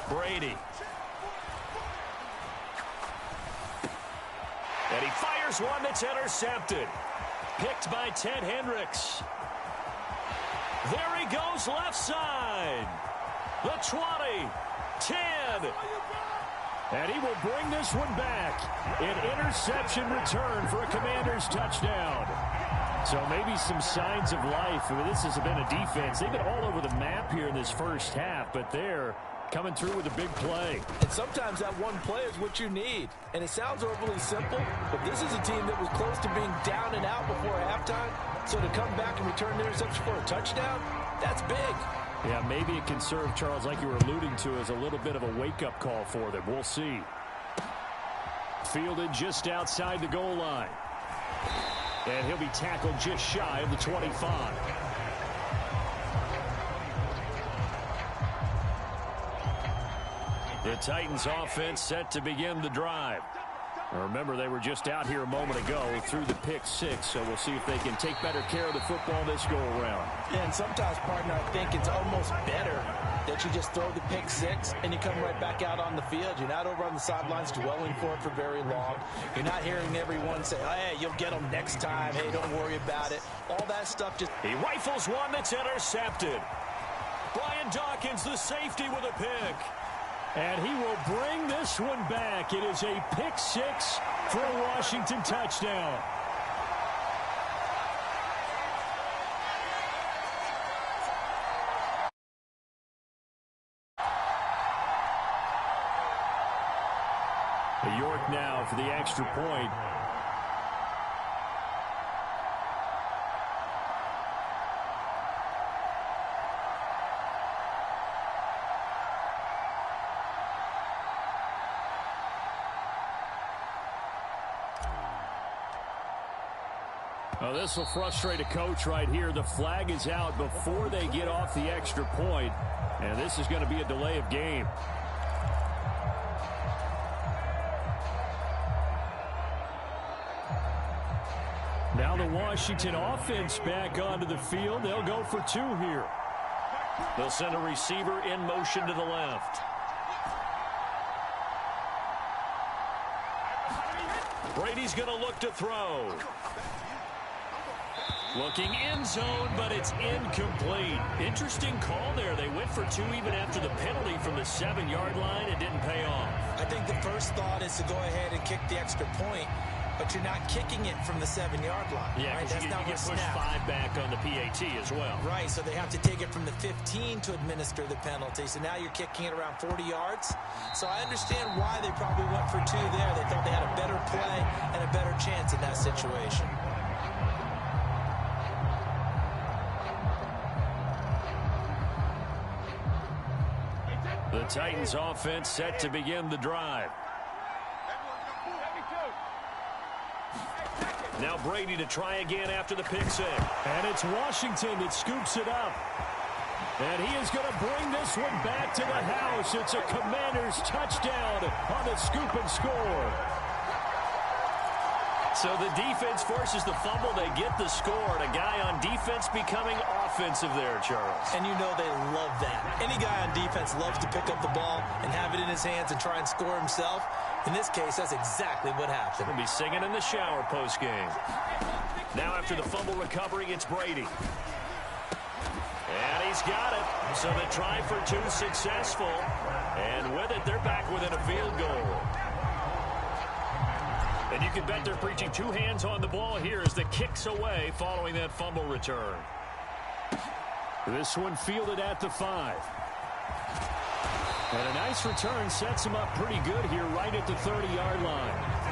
Brady. And he fires one that's intercepted. Picked by Ted Hendricks. There he goes left side. The 20, 10. And he will bring this one back. An interception return for a Commanders touchdown. So maybe some signs of life. I mean, this has been a defense. They've been all over the map here in this first half, but they're coming through with a big play. And sometimes that one play is what you need. And it sounds overly simple, but this is a team that was close to being down and out before halftime. So to come back and return the interception for a touchdown, that's big. Yeah, maybe it can serve, Charles, like you were alluding to, as a little bit of a wake-up call for them. We'll see. Fielded just outside the goal line. And he'll be tackled just shy of the 25. The Titans offense set to begin the drive. Now remember, they were just out here a moment ago through the pick six, so we'll see if they can take better care of the football this go-around. Yeah, and sometimes, partner, I think it's almost better that you just throw the pick six and you come right back out on the field. You're not over on the sidelines dwelling for it for very long. You're not hearing everyone say, hey, you'll get them next time. Hey, don't worry about it. All that stuff just... He rifles one that's intercepted. Brian Dawkins, the safety, with a pick. And he will bring this one back. It is a pick six for a Washington touchdown. York now for the extra point. Oh, this will frustrate a coach right here. The flag is out before they get off the extra point, and this is going to be a delay of game. Now the Washington offense back onto the field. They'll go for two here. They'll send a receiver in motion to the left. Brady's going to look to throw. Looking end zone, but it's incomplete. Interesting call there. They went for two even after the penalty from the 7-yard line. It didn't pay off. I think the first thought is to go ahead and kick the extra point, but you're not kicking it from the 7-yard line. Yeah, right? That's you not get what's pushed 5 back on the PAT as well. Right, so they have to take it from the 15 to administer the penalty. So now you're kicking it around 40 yards. So I understand why they probably went for two there. They thought they had a better play and a better chance in that situation. The Titans offense set to begin the drive. Now Brady to try again after the pick six. And it's Washington that scoops it up. And he is going to bring this one back to the house. It's a Commanders touchdown on the scoop and score. So the defense forces the fumble. They get the score. And a guy on defense becoming offensive there, Charles. And you know they love that. Any guy on defense loves to pick up the ball and have it in his hands and try and score himself. In this case, that's exactly what happened. He'll be singing in the shower post-game. Now after the fumble recovery, it's Brady. And he's got it. So the try for two successful. And with it, they're back within a field goal. And you can bet they're preaching two hands on the ball here as the kick's away following that fumble return. This one fielded at the 5. And a nice return sets him up pretty good here right at the 30-yard line.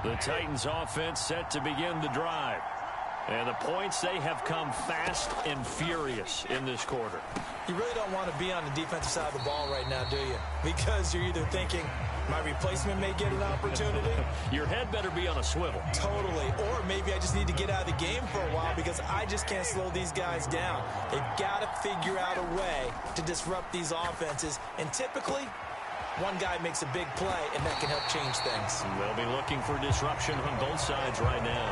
The Titans offense set to begin the drive. And the points, they have come fast and furious in this quarter. You really don't want to be on the defensive side of the ball right now, do you? Because you're either thinking, my replacement may get an opportunity. Your head better be on a swivel. Totally. Or maybe I just need to get out of the game for a while because I I just can't slow these guys down. They've got to figure out a way to disrupt these offenses. And typically, one guy makes a big play, and that can help change things. They'll be looking for disruption on both sides right now.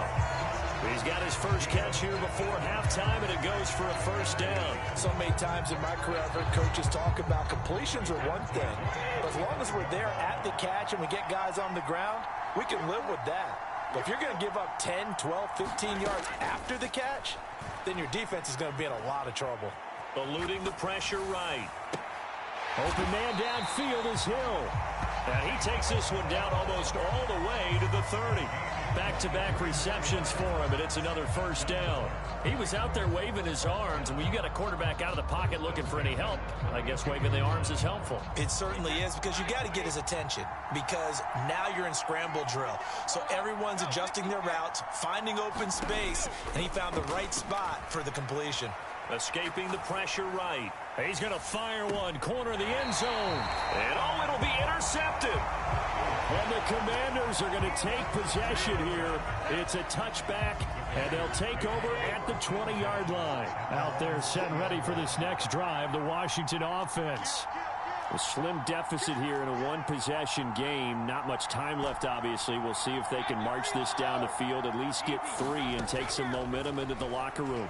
He's got his first catch here before halftime, and it goes for a first down. So many times in my career, I've heard coaches talk about completions are one thing. But as long as we're there at the catch and we get guys on the ground, we can live with that. But if you're going to give up 10, 12, 15 yards after the catch, then your defense is going to be in a lot of trouble. Eluding the pressure right. Open man downfield is Hill. And he takes this one down almost all the way to the 30. Back-to-back receptions for him, and it's another first down. He was out there waving his arms, and when you got a quarterback out of the pocket looking for any help, I guess waving the arms is helpful. It certainly is, because you got to get his attention, because now you're in scramble drill. So everyone's adjusting their routes, finding open space, and he found the right spot for the completion. Escaping the pressure right. He's going to fire one, corner of the end zone. And oh, it'll be intercepted. And the Commanders are going to take possession here. It's a touchback, and they'll take over at the 20-yard line. Out there set and ready for this next drive, the Washington offense. A slim deficit here in a one-possession game. Not much time left, obviously. We'll see if they can march this down the field, at least get 3, and take some momentum into the locker room.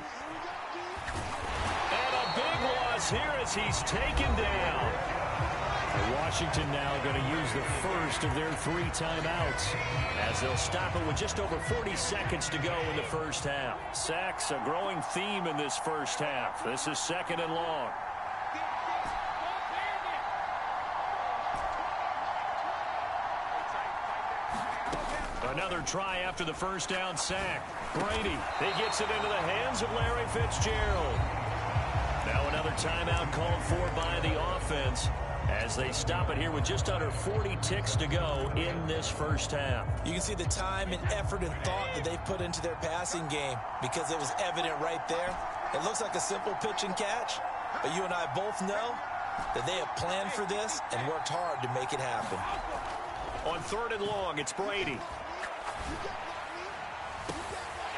And a big loss here as he's taken down. Washington now going to use the first of their 3 timeouts as they'll stop it with just over 40 seconds to go in the first half. Sacks, a growing theme in this first half. This is 2nd and long. Another try after the first down sack. Brady, he gets it into the hands of Larry Fitzgerald. Now another timeout called for by the offense as they stop it here with just under 40 ticks to go in this first half. You can see the time and effort and thought that they've put into their passing game because it was evident right there. It looks like a simple pitch and catch, but you and I both know that they have planned for this and worked hard to make it happen. On 3rd and long, it's Brady.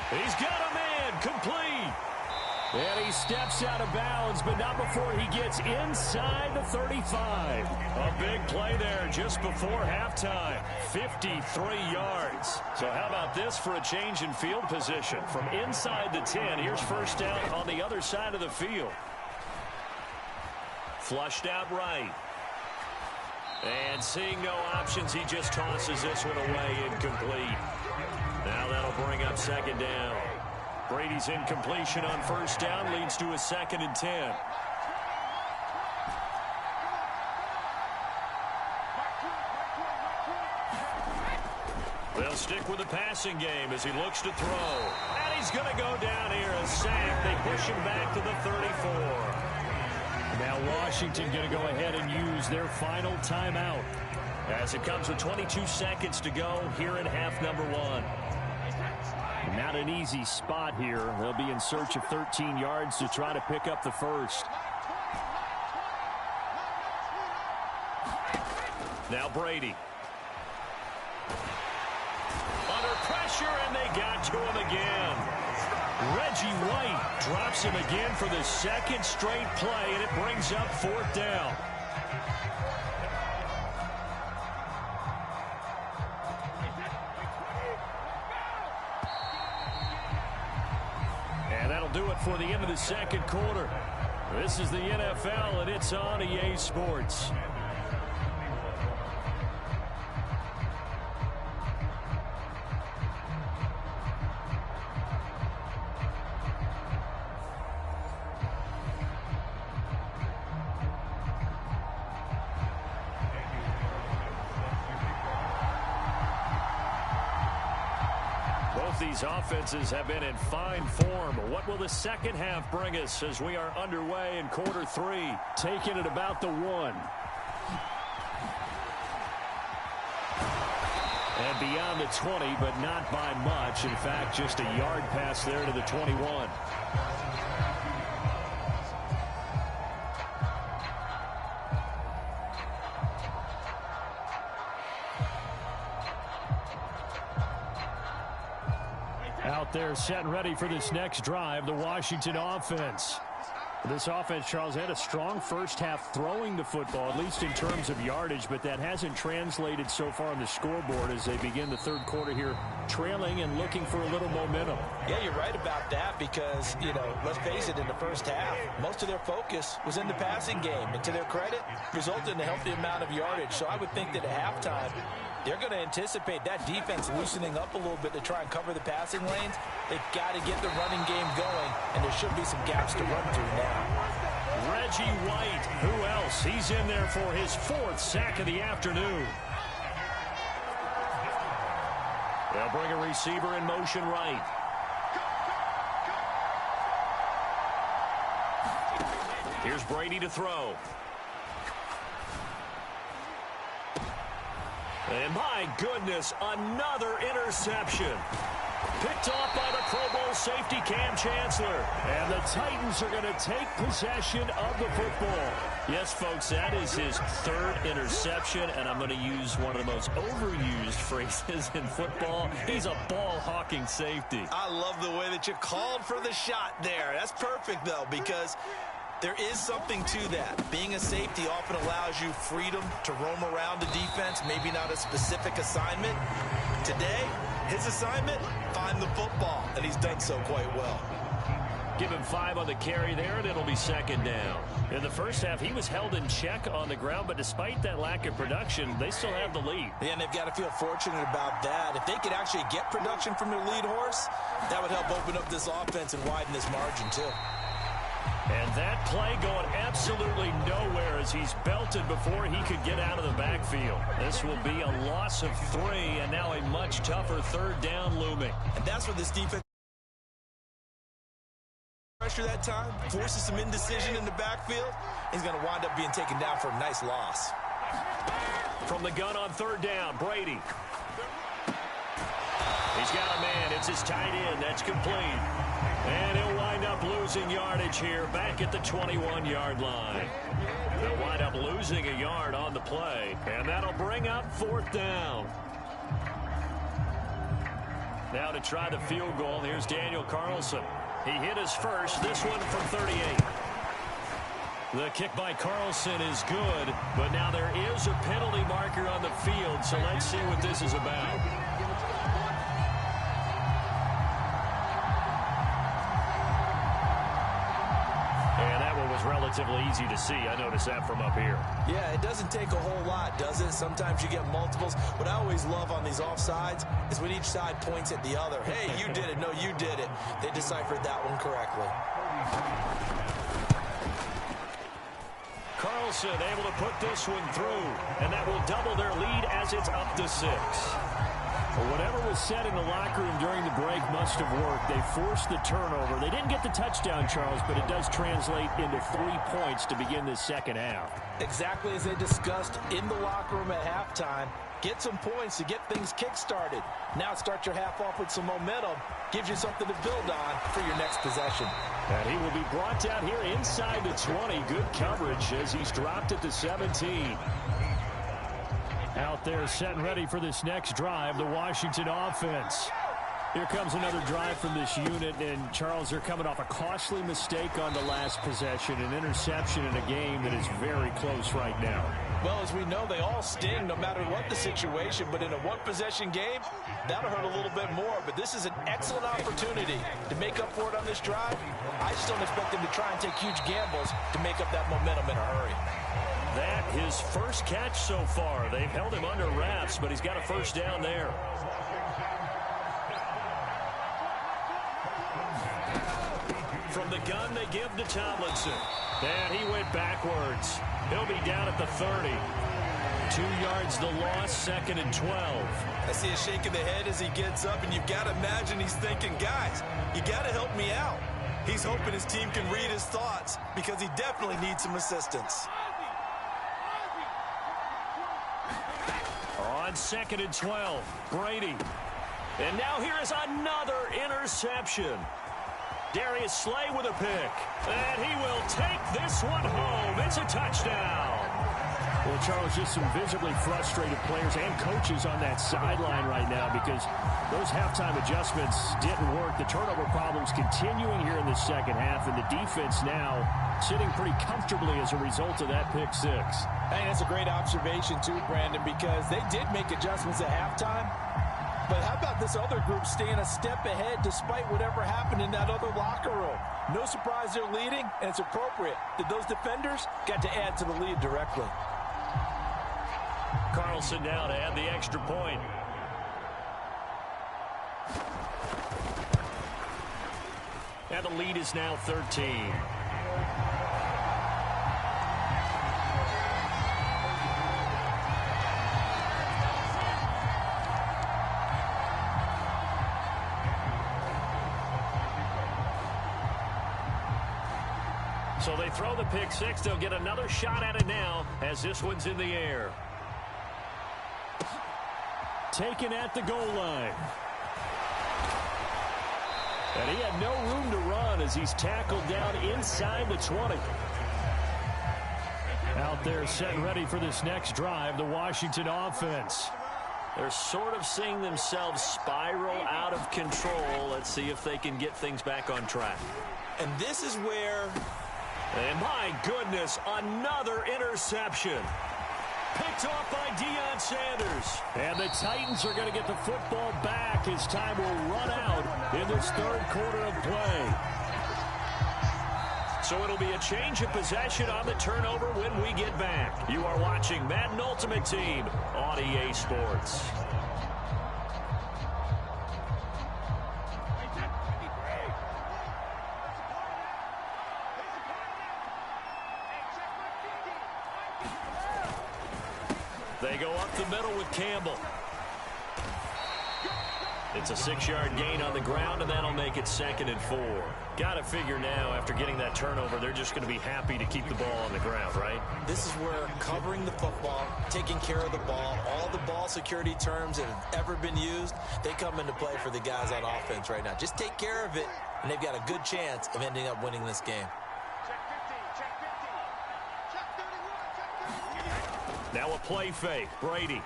He's got a man, complete. And he steps out of bounds, but not before he gets inside the 35. A big play there just before halftime. 53 yards. So how about this for a change in field position? From inside the 10, here's first down on the other side of the field. Flushed out right. And seeing no options, he just tosses this one away incomplete. Now that'll bring up 2nd down. Brady's incompletion on first down leads to a 2nd and 10. They'll stick with the passing game as he looks to throw. And he's going to go down here, a sack. They push him back to the 34. Now Washington going to go ahead and use their final timeout as it comes with 22 seconds to go here in half number 1. Not an easy spot here. They'll be in search of 13 yards to try to pick up the first. Now Brady. Under pressure, and they got to him again. Reggie White drops him again for the 2nd straight play, and it brings up 4th down. And that'll do it for the end of the 2nd quarter. This is the NFL, and it's on EA Sports. These offenses have been in fine form. What will the second half bring us as we are underway in quarter 3? Taking it about the 1. And beyond the 20, but not by much. In fact, just a yard pass there to the 21. there set and ready for this next drive, the Washington offense. This offense, Charles, had a strong first half throwing the football, at least in terms of yardage, but that hasn't translated so far on the scoreboard as they begin the third quarter here, trailing and looking for a little momentum. Yeah, you're right about that because, let's face it, in the first half, most of their focus was in the passing game. And to their credit, resulted in a healthy amount of yardage. So I would think that at halftime, they're going to anticipate that defense loosening up a little bit to try and cover the passing lanes. They've got to get the running game going, and there should be some gaps to run through now. Reggie White, who else? He's in there for his fourth sack of the afternoon. They'll bring a receiver in motion right. Here's Brady to throw. And my goodness, another interception. Picked off by the Pro Bowl safety Cam Chancellor. And the Titans are going to take possession of the football. Yes, folks, that is his third interception, and I'm going to use one of the most overused phrases in football. He's a ball-hawking safety. I love the way that you called for the shot there. That's perfect, though, because there is something to that. Being a safety often allows you freedom to roam around the defense, maybe not a specific assignment. Today, his assignment, find the football, and he's done so quite well. Give him 5 on the carry there, and it'll be second down. In the first half, he was held in check on the ground, but despite that lack of production, they still have the lead. Yeah, and they've got to feel fortunate about that. If they could actually get production from their lead horse, that would help open up this offense and widen this margin, too. And that play going absolutely nowhere as he's belted before he could get out of the backfield. This will be a loss of 3, and now a much tougher third down looming. And that's where this defense pressure that time, forces some indecision in the backfield. He's going to wind up being taken down for a nice loss. From the gun on third down, Brady. He's got a man. It's his tight end. That's complete. And he'll wind up losing yardage here back at the 21-yard line. They'll wind up losing a yard on the play, and that'll bring up fourth down. Now to try the field goal, here's Daniel Carlson. He hit his first, this one from 38. The kick by Carlson is good, but now there is a penalty marker on the field, so let's see what this is about. Relatively easy to see. I noticed that from up here. Yeah, it doesn't take a whole lot, does it? Sometimes you get multiples. What I always love on these offsides is when each side points at the other. Hey, you did it. No, you did it. They deciphered that one correctly. Carlson able to put this one through, and that will double their lead as it's up to 6. Well, whatever was said in the locker room during the break must have worked. They forced the turnover. They didn't get the touchdown, Charles, but it does translate into 3 points to begin this second half. Exactly as they discussed in the locker room at halftime. Get some points to get things kick-started. Now start your half off with some momentum. Gives you something to build on for your next possession. And he will be brought down here inside the 20. Good coverage as he's dropped at the 17. Out there set and ready for this next drive, the Washington offense. Here comes another drive from this unit, and Charles, they're coming off a costly mistake on the last possession, an interception in a game that is very close right now. Well, as we know, they all sting no matter what the situation, but in a one-possession game, that'll hurt a little bit more. But this is an excellent opportunity to make up for it on this drive. I just don't expect them to try and take huge gambles to make up that momentum in a hurry. That his first catch so far. They've held him under wraps, but he's got a first down there. From the gun, they give to Tomlinson. And he went backwards. He'll be down at the 30. 2 yards the loss, 2nd and 12. I see a shake of the head as he gets up, and you've got to imagine he's thinking, guys, you got to help me out. He's hoping his team can read his thoughts because he definitely needs some assistance. On 2nd and 12, Brady. And now here is another interception. Darius Slay with a pick. And he will take this one home. It's a touchdown. Well, Charles, just some visibly frustrated players and coaches on that sideline right now because those halftime adjustments didn't work. The turnover problems continuing here in the second half, and the defense now sitting pretty comfortably as a result of that pick six. I think that's a great observation too, Brandon, because they did make adjustments at halftime. But how about this other group staying a step ahead despite whatever happened in that other locker room? No surprise they're leading, and it's appropriate that those defenders got to add to the lead directly. Carlson now to add the extra point. And the lead is now 13. So they throw the pick six. They'll get another shot at it now as this one's in the air. Taken at the goal line. And he had no room to run as he's tackled down inside the 20. Out there set and ready for this next drive, the Washington offense. They're sort of seeing themselves spiral out of control. Let's see if they can get things back on track. And this is where... And my goodness, another interception. Picked off by Deion Sanders. And the Titans are going to get the football back as time will run out in this third quarter of play. So it'll be a change of possession on the turnover when we get back. You are watching Madden Ultimate Team on EA Sports. They go up the middle with Campbell. It's a 6-yard gain on the ground, and that'll make it 2nd and 4. Got to figure now, after getting that turnover, they're just going to be happy to keep the ball on the ground, right? This is where covering the football, taking care of the ball, all the ball security terms that have ever been used, they come into play for the guys on offense right now. Just take care of it, and they've got a good chance of ending up winning this game. Now a play fake. Brady.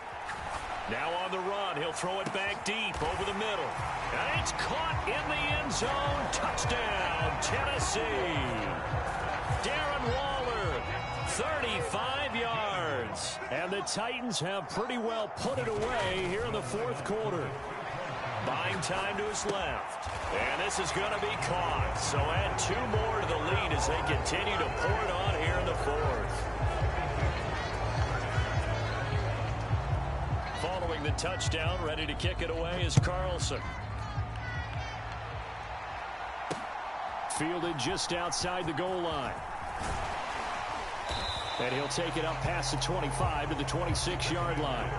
Now on the run. He'll throw it back deep over the middle. And it's caught in the end zone. Touchdown, Tennessee. Darren Waller, 35 yards. And the Titans have pretty well put it away here in the fourth quarter. Buying time to his left. And this is going to be caught. So add 2 more to the lead as they continue to pour it on here in the fourth. Following the touchdown, ready to kick it away is Carlson. Fielded just outside the goal line. And he'll take it up past the 25 to the 26-yard line.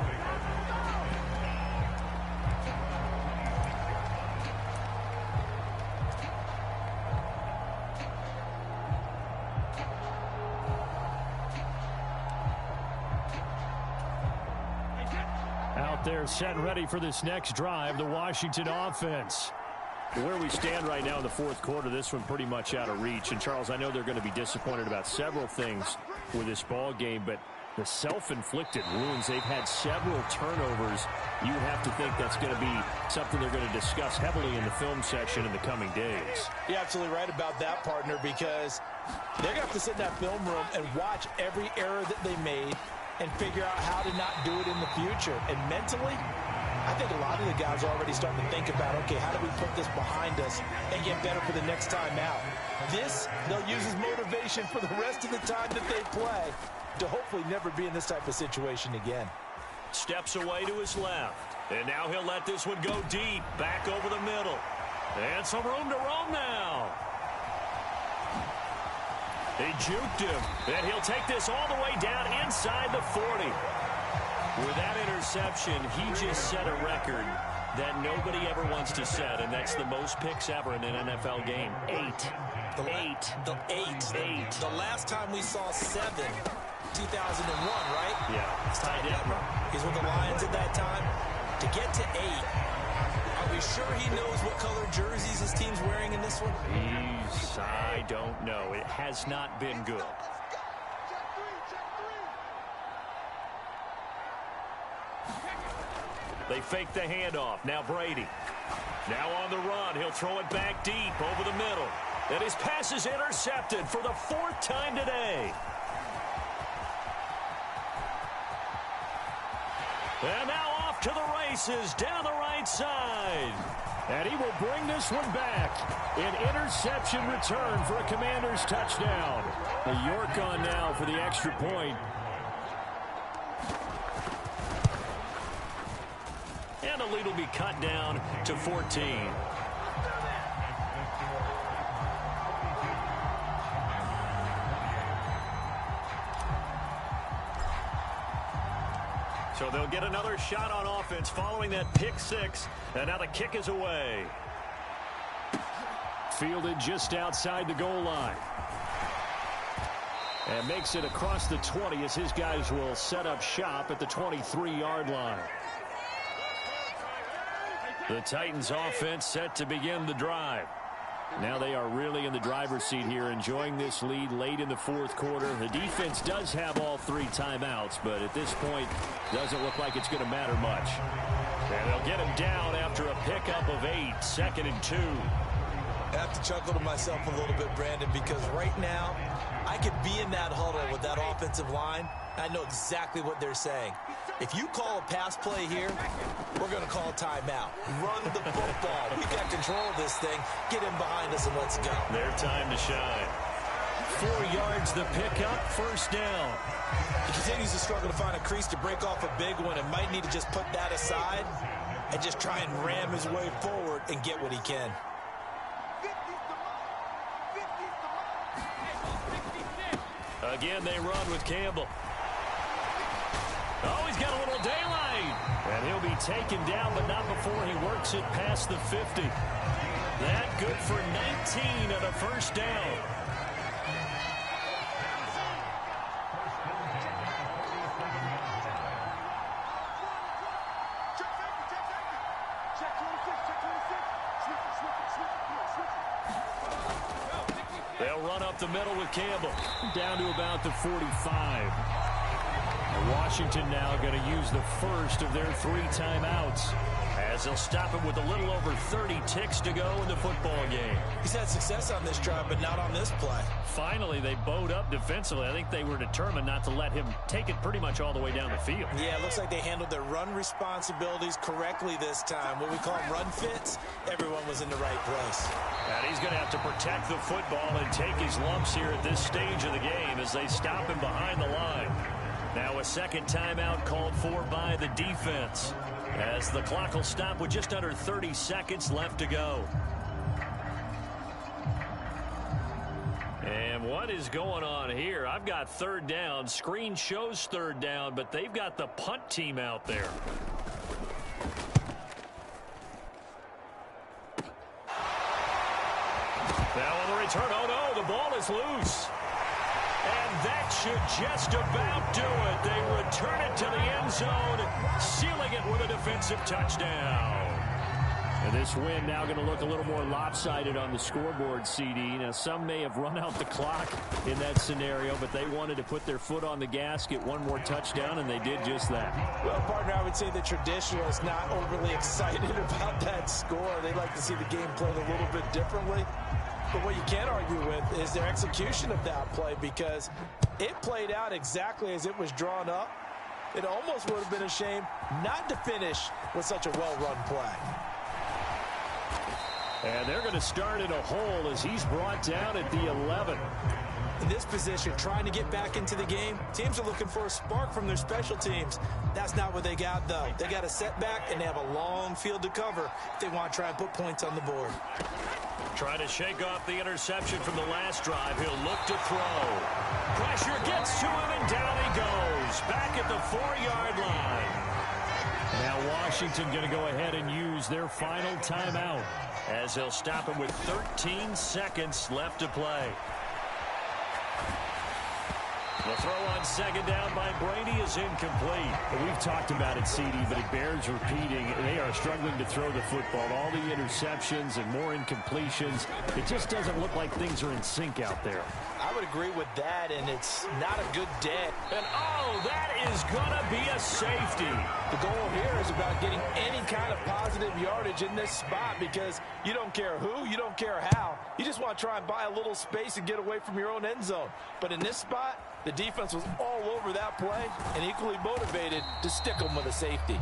Out there set and ready for this next drive, the Washington offense. Where we stand right now in the fourth quarter, this one pretty much out of reach. And, Charles, I know they're going to be disappointed about several things with this ball game, but the self-inflicted wounds, they've had several turnovers. You have to think that's going to be something they're going to discuss heavily in the film section in the coming days. You're absolutely right about that, partner, because they're going to have to sit in that film room and watch every error that they made and figure out how to not do it in the future. And mentally, I think a lot of the guys are already starting to think about, okay, how do we put this behind us and get better for the next time out? This, they'll use as motivation for the rest of the time that they play to hopefully never be in this type of situation again. Steps away to his left. And now he'll let this one go deep, back over the middle. And some room to roam now. They juked him, and he'll take this all the way down inside the 40. With that interception, he just set a record that nobody ever wants to set, and that's the most picks ever in an NFL game. 8. The last time we saw 7, 2001, right? Yeah. It's Ty Detmer. He's with the Lions at that time. To get to 8, are we sure he knows what color jerseys his team's wearing in this one? I don't know. It has not been good. They fake the handoff. Now Brady. Now on the run. He'll throw it back deep over the middle. And his pass is intercepted for the 4th time today. And now off to the races down the right side. And he will bring this one back. An interception return for a Commanders touchdown. The York on now for the extra point. And the lead will be cut down to 14. So they'll get another shot on offense following that pick 6. And now the kick is away. Fielded just outside the goal line. And makes it across the 20 as his guys will set up shop at the 23-yard line. The Titans offense set to begin the drive. Now they are really in the driver's seat here, enjoying this lead late in the 4th quarter. The defense does have all 3 timeouts, but at this point, doesn't look like it's going to matter much. And they'll get him down after a pickup of 8, 2nd and 2. I have to chuckle to myself a little bit, Brandon, because right now, I could be in that huddle with that offensive line. I know exactly what they're saying. If you call a pass play here, we're going to call a timeout. Run the football. We got control of this thing. Get him behind us and let's go. Their time to shine. 4 yards the pickup, 1st down. He continues to struggle to find a crease to break off a big one and might need to just put that aside and just try and ram his way forward and get what he can. Again, they run with Campbell. Oh, he's got a little daylight. And he'll be taken down, but not before he works it past the 50. That good for 19 and a 1st down. They'll run up the middle with Campbell. Down to about the 45. Washington now going to use the first of their 3 timeouts, as they'll stop him with a little over 30 ticks to go in the football game. He's had success on this drive, but not on this play. Finally, they bowed up defensively. I think they were determined not to let him take it pretty much all the way down the field. Yeah, it looks like they handled their run responsibilities correctly this time. What we call them run fits, everyone was in the right place. And he's going to have to protect the football and take his lumps here at this stage of the game as they stop him behind the line. Now a 2nd timeout called for by the defense, as the clock will stop with just under 30 seconds left to go. And what is going on here? I've got 3rd down. Screen shows 3rd down, but they've got the punt team out there. Now on the return, oh no, the ball is loose. And that should just about do it. They return it to the end zone, sealing it with a defensive touchdown. And this win now going to look a little more lopsided on the scoreboard, CD. Now, some may have run out the clock in that scenario, but they wanted to put their foot on the gas, get one more touchdown, and they did just that. Well, partner, I would say the traditionalists not overly excited about that score. They'd like to see the game played a little bit differently. But what you can't argue with is their execution of that play, because it played out exactly as it was drawn up. It almost would have been a shame not to finish with such a well-run play. And they're going to start in a hole as he's brought down at the 11. In this position, trying to get back into the game, teams are looking for a spark from their special teams. That's not what they got, though. They got a setback, and they have a long field to cover if they want to try and put points on the board. Trying to shake off the interception from the last drive. He'll look to throw. Pressure gets to him, and down he goes. Back at the 4-yard line. Now Washington going to go ahead and use their final timeout, as they'll stop him with 13 seconds left to play. The throw on second down by Brady is incomplete. We've talked about it, CD, but it bears repeating. They are struggling to throw the football. All the interceptions and more incompletions. It just doesn't look like things are in sync out there. I would agree with that, and it's not a good day. And, oh, that is going to be a safety. The goal here is about getting any kind of positive yardage in this spot because you don't care who, you don't care how. You just want to try and buy a little space and get away from your own end zone. But in this spot, the defense was all over that play and equally motivated to stick them with a safety.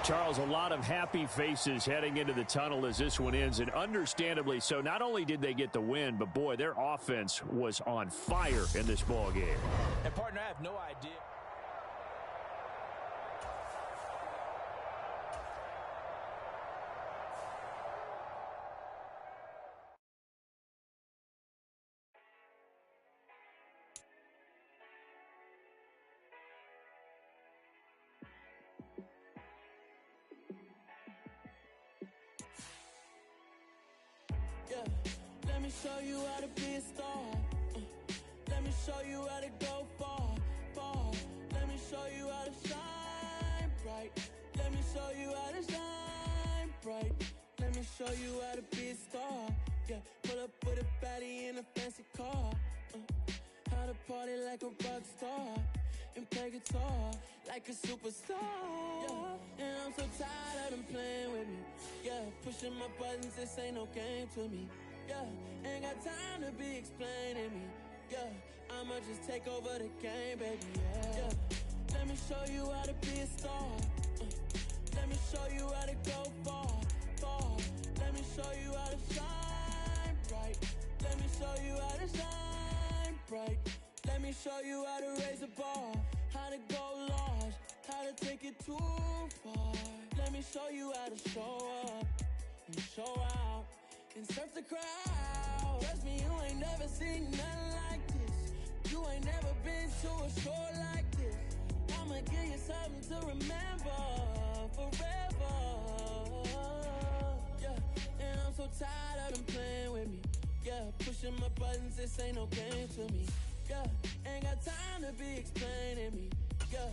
Charles, a lot of happy faces heading into the tunnel as this one ends, and understandably so. Not only did they get the win, but, boy, their offense was on fire in this ball game. And, partner, I have no idea. Yeah, let me show you how to be a star. Let me show you how to go far, far. Let me show you how to shine bright. Let me show you how to shine bright. Let me show you how to be a star. Yeah, pull up with a baddie in a fancy car. How to party like a rock star and play guitar like a superstar. Yeah, and I'm so tired of them playing with me. Yeah, pushing my buttons, this ain't no game to me. Yeah, ain't got time to be explaining me. Yeah, I'ma just take over the game, baby. Yeah, let me show you how to be a star. Let me show you how to go far, far. Let me show you how to shine bright. Let me show you how to shine bright. Let me show you how to raise a bar, how to go large, how to take it too far. Let me show you how to show up and show out and surf the crowd. Trust me, you ain't never seen nothing like this. You ain't never been to a shore like this. I'ma give you something to remember forever. Yeah, and I'm so tired of them playing with me. Yeah, pushing my buttons, this ain't no game to me. Yeah, ain't got time to be explaining me. Yeah,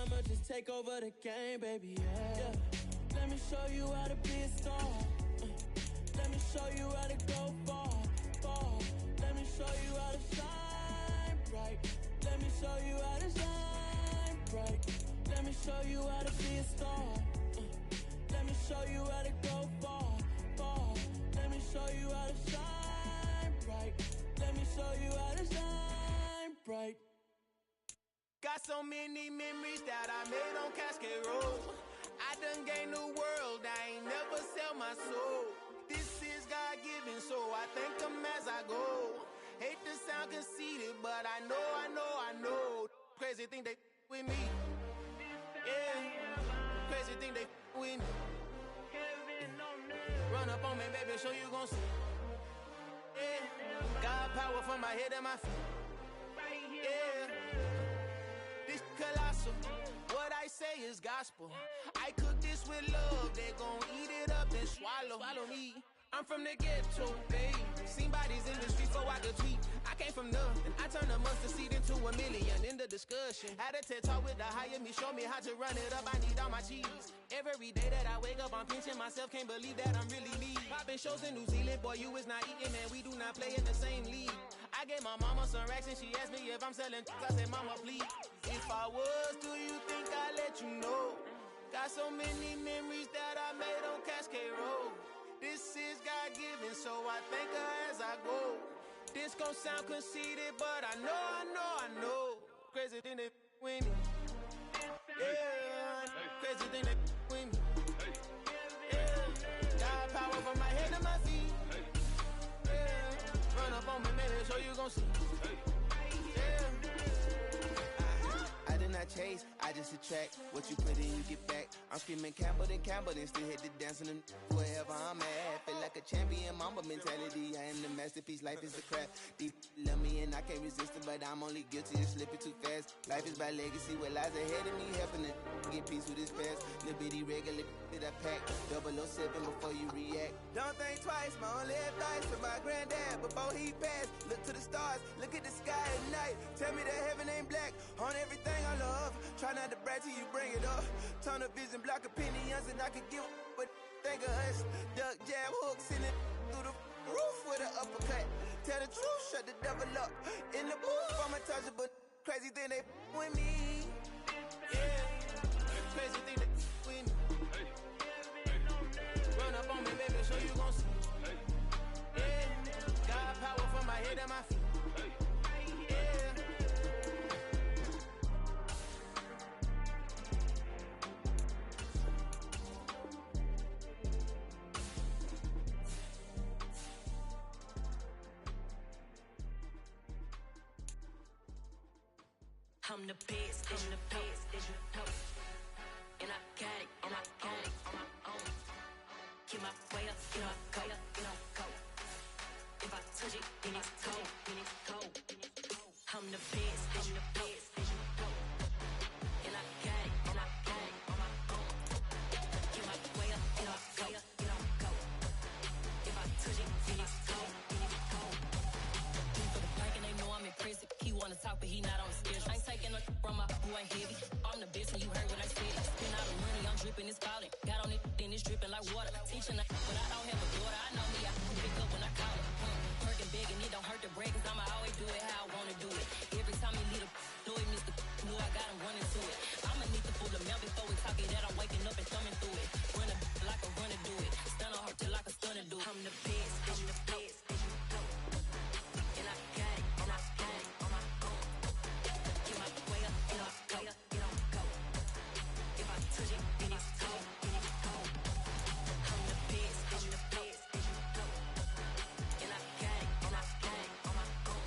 I'ma just take over the game, baby. Yeah, let me show you how to be a star. Let me show you how to go far, far. Let me show you how to shine bright. Let me show you how to shine bright. Let me show you how to be a star. Let me show you how to go far, far. Let me show you how to shine bright. Let me show you how to shine bright. Got so many memories that I made on Cascade Road. I done gained the world, I ain't never sell my soul. This is God-given, so I thank him as I go. Hate to sound conceited, but I know. Crazy thing they with me. Yeah, crazy thing they with me. Run up on me, baby, show you gon' see. Yeah, God power from my head and my feet. Yeah, this colossal. What I say is gospel. I cook this with love, they gon' eat it up and swallow me. I'm from the ghetto, babe. Seen bodies in the streets, so I could tweet. I came from nothing, I turned a mustard seed into a million. In the discussion, had a TED talk with the higher me, show me how to run it up. I need all my cheese. Every day that I wake up, I'm pinching myself. Can't believe that I'm really me. Popping shows in New Zealand, boy, you is not eating, man. We do not play in the same league. I gave my mama some racks and she asked me if I'm selling. I said, mama, please. If I was, do you think I'd let you know? Got so many memories that I made on Cascade Road. This is God-given, so I thank her as I go. This gon' sound conceited, but I know. Crazy thing they with me. Yeah, crazy thing they with me. Yeah, got power from my head to my feet. Yeah, run up on me, maybe so you gon' see. I did not chase, I just attract. What you put in, you get back. I'm screaming Campbell, then still hit the dancing and wherever I'm at. Feel like a champion, mamba mentality. I am the masterpiece, life is a crap. Deep love me and I can't resist it, but I'm only guilty of slipping too fast. Life is by legacy, what lies ahead of me, helping to get peace with this past. Little bitty regular that I pack, 007 before you react. Don't think twice, my only advice to my granddad before he passed. Look to the stars, look at the sky at night. Tell me that heaven ain't black on everything I love. Try not to brag till you bring it up. Tunnel vision, block opinions, and I could give but think of us. Duck jab hooks in it through the roof with an uppercut. Tell the truth, shut the devil up. In the booth, I'm untouchable. Crazy thing they with me. Yeah. Crazy thing they with me. Run up on me, baby, so you gon' see. Yeah. Got power from my head and my feet. I'm the best, I'm the best, as you know. And I got it, and I got it on my own. Get my way up, get up, go, get up, go. If I touch it, then it's cold, then it's cold. I'm the best, I'm the best, as you know. And I got it, and I got it on my own. Get my way up, get up, go, get up, go. If I touch it, then it's cold, then it's cold. For the blank and they know I'm impressive. He wanna talk, but he not on the schedule. I ain't taking no from my boy heavy. I'm the best and you heard what I said. Spend all the money, I'm dripping, it's falling. Got on it, then it's dripping like water. Teaching but I don't have a daughter. I know me, I can pick up when I call it. Working big and it don't hurt to break, cause I'ma always do it how I wanna do it. Every time he lead a know it, Mr. Know I got him running to it. I'ma need to pull the mail before we talk it that I'm waking up and thumbing through it. Run a like a runner do it. Stun on her till like a stunner do it. I'm the best, I'm the best, as you know. And I got it, and I got it on my own. Get my way up, get up, go, get up, go. If I touch it, then it's cold, then it's cold. I'm the best, I'm the best, as you know. And I got it, and I got it on my own.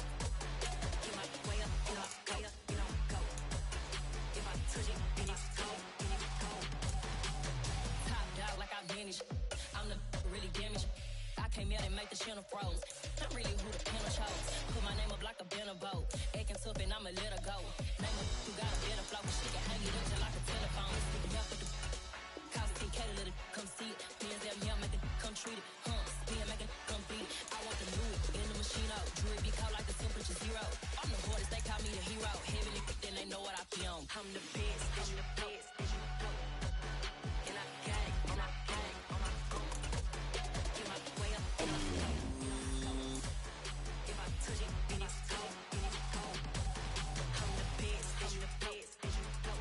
Get my way up, get up, go, get up, go. If I touch it, then it's cold, then it's cold. Top dog like I manage. I'm the really damaged. I came out and make the channel froze. Not really who the panel chose. Put my name up like a banner boat. Acting tough and I'ma let her go. Name her who got a better flow. She can hang it up just like a telephone. Stick it up with the cost 10K to let it come see it. Bands that me, make it come treat it. Spin, make it come beat it. I want to do it in the machine out. Drew it be cold like the temperature zero. I'm the hardest, they call me the hero. Heavily, then they know what I be on. I'm the best, I'm the best, as you know. And I got it, and I got it on my own. Get my way up, get up, go, go. If I touch it, then it's cold, then it's cold. I'm the best, I'm the best, as you know.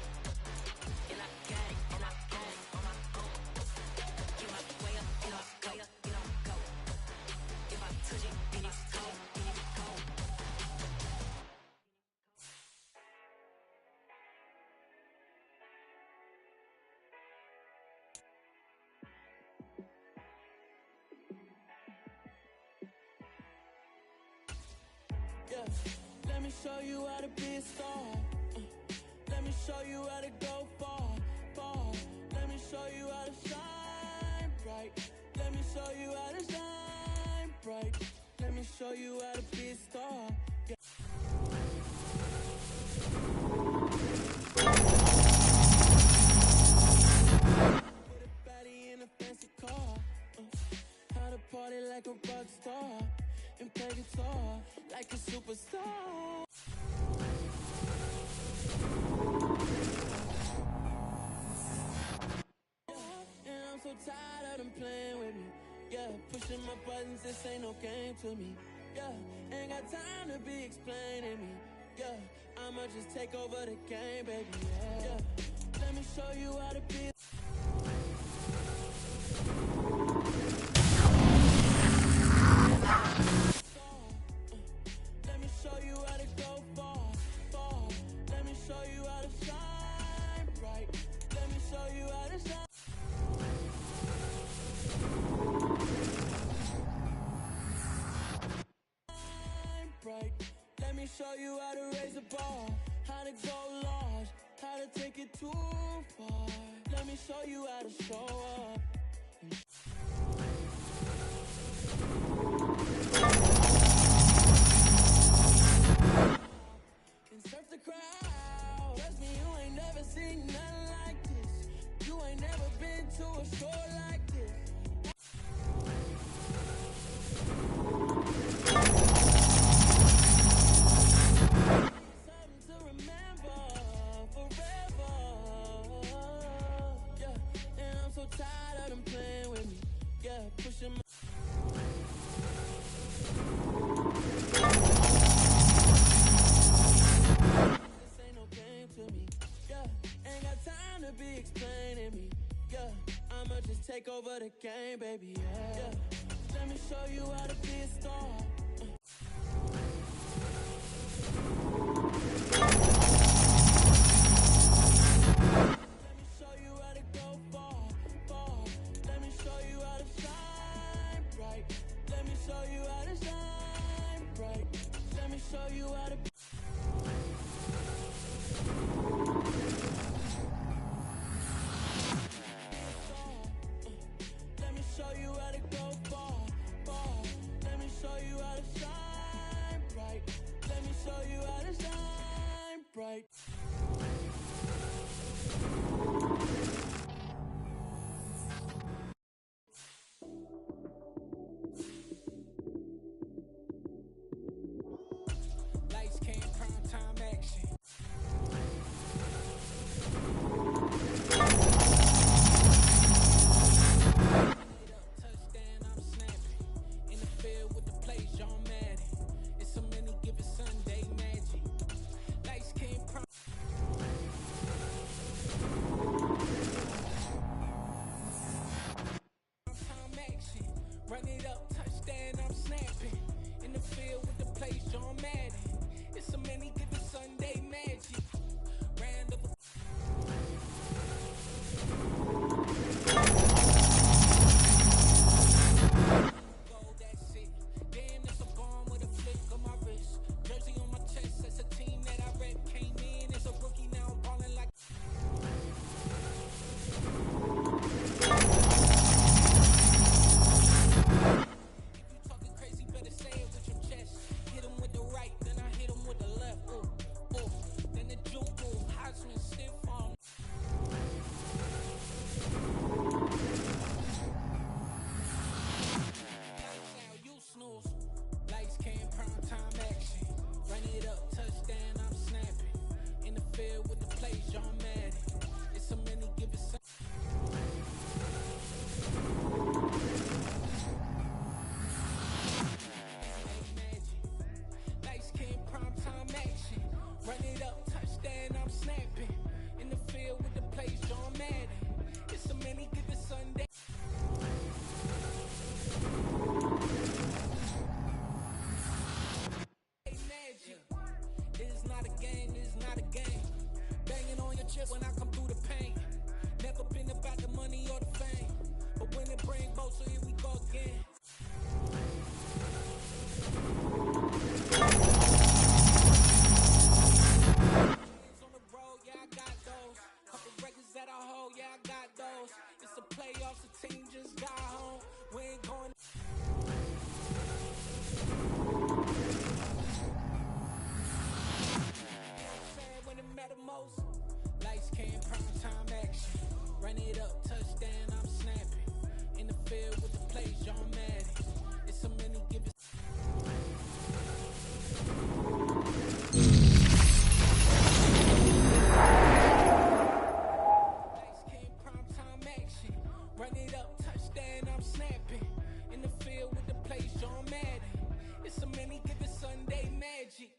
And I got it, and I got it on my own. Get my way up, get up, go, get up, go. If I touch it, then it's cold, then it's cold. Yeah, let me show you how to be a star. Let me show you how to go far, far. Let me show you how to shine bright. Let me show you how to shine bright. Let me show you how to be a star. Yeah. Put a body in a fancy car. How to party like a rock star. And play guitar like a superstar. And I'm so tired of them playing with me. Yeah, pushing my buttons, this ain't no game to me. Yeah, ain't got time to be explaining me. Yeah, I'ma just take over the game, baby. Yeah, let me show you how to be. Let me show you how to go far, far. Let me show you how to shine bright. Let me show you how to shine. Bright. Let me show you how to raise the bar, how to go large, how to take it too far. Let me show you how to show up. And surf the crowd. Trust me, you ain't never seen nothing like this. You ain't never been to a show like this. Something to remember forever. Yeah, and I'm so tired of them playing with me. take over the game, baby, yeah. Let me show you how to be a star. Let me show you how to go far, far. Let me show you how to shine bright. Let me show you how to shine bright. Let me show you how to Let me show you how to go far, far. Let me show you how to shine bright. Let me show you how to shine bright. Lights, cam, prime time action. Touchdown, I'm snapping. In the field with the play, John Madden. It's so many given Sunday magic. Lights, cam, prime. Time action. Run it up, touchdown, I'm snapping. In the field with the play, John Madden. It's so many given Sunday magic. Random. Gold, that's it. Damn, that's a bomb with a flick on my wrist. Jersey on my chest, that's a team that I rep. Came in as a rookie, now I'm ballin' like. If you talking crazy, better say it with your chest. Hit him with the right, then I hit him with the left. Ooh, ooh. Then the juke, ooh. Heisman stiff on. Now you snooze. Lights, cam, prime time action. Run it up, touchdown, I'm snapping. In the field with the play, John Madden. It's so many given. Lights, cam, prime time action. Run it up, touchdown, I'm snapping. In the field with the plays, John Madden. It's so many given Sunday. Magic. It is not a game, it is not a game. Banging on your chest when I come through the pain. Never been about the money or the fame. But when it bring both, so here we go again. Hands on the road, yeah, I got those. Couple records that I hold, yeah, I got those. It's the playoffs, the team just got home. We ain't going. When it matter most. Lights, cam, prime time action. Run it up, touchdown, I'm snapping. In the field with the plays, John Madden. It's so many given. Lights, cam, prime time action. Run it up, touchdown, I'm snapping. In the field with the plays, John Madden. It's so many given Sunday magic.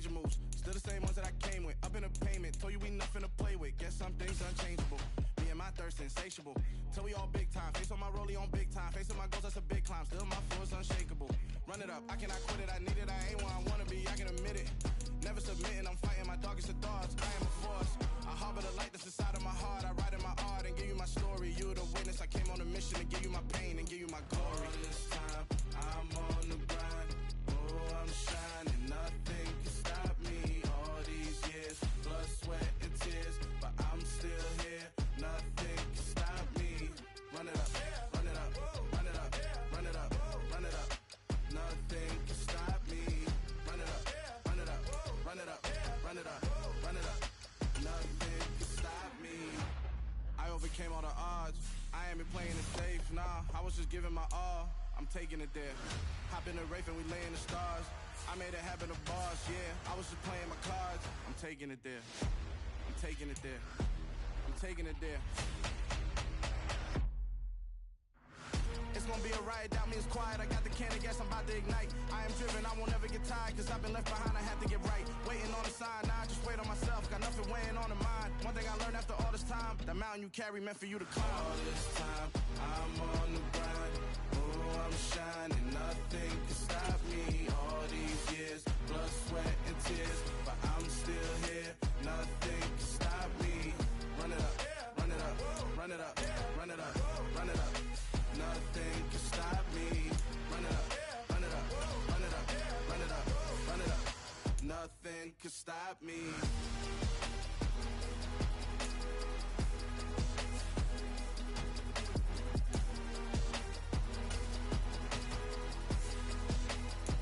change your moves. Still the same ones that I came with. Up in a payment, told you we nothing to play with. Guess some things unchangeable. Me and my thirst insatiable. Till we all big time. Face on my rollie on big time. Facing my goals, that's a big climb. Still my force unshakable. Run it up, I cannot quit it. I need it, I ain't where I wanna be. I can admit it. Never submitting, I'm fighting my darkest of thoughts. I am a force. I harbor the light that's inside of my heart. I write in my art and give you my story. You're the witness. I came on a mission to give you my pain and give you my glory. All this time, I'm on the grind. Oh, I'm shining. Nothing can stop me. All these years, blood, sweat, and tears. But I'm still here. Nothing can stop me. Run it up, run it up, run it up, run it up, run it up. Nothing can stop me. Run it up, run it up, run it up, run it up, run it up. Nothing can stop me. I overcame all the odds. I ain't been playing it safe, nah. I was just giving my all. I'm taking it there. Hop in the Wraith and we lay in the stars. I made it happen to boss, yeah. I was just playing my cards. I'm taking it there. I'm taking it there. I'm taking it there. It's gonna be a riot, doubt me it's quiet. I got the can of gas, I'm about to ignite. I am driven, I won't ever get tired. Cause I've been left behind, I have to get right. Waiting on the sign, now I just wait on myself. Got nothing weighing on the mind. One thing I learned after all this time, the mountain you carry meant for you to climb. All this time, I'm on the grind. Oh, I'm shining, nothing can stop me. All these years, blood, sweat, and tears. But I'm still here, nothing can stop me. Run it up, run it up, run it up, run it up, run it up. Nothing can stop me. Run it up, run it up, run it up, run it up, run it up. Nothing can stop me.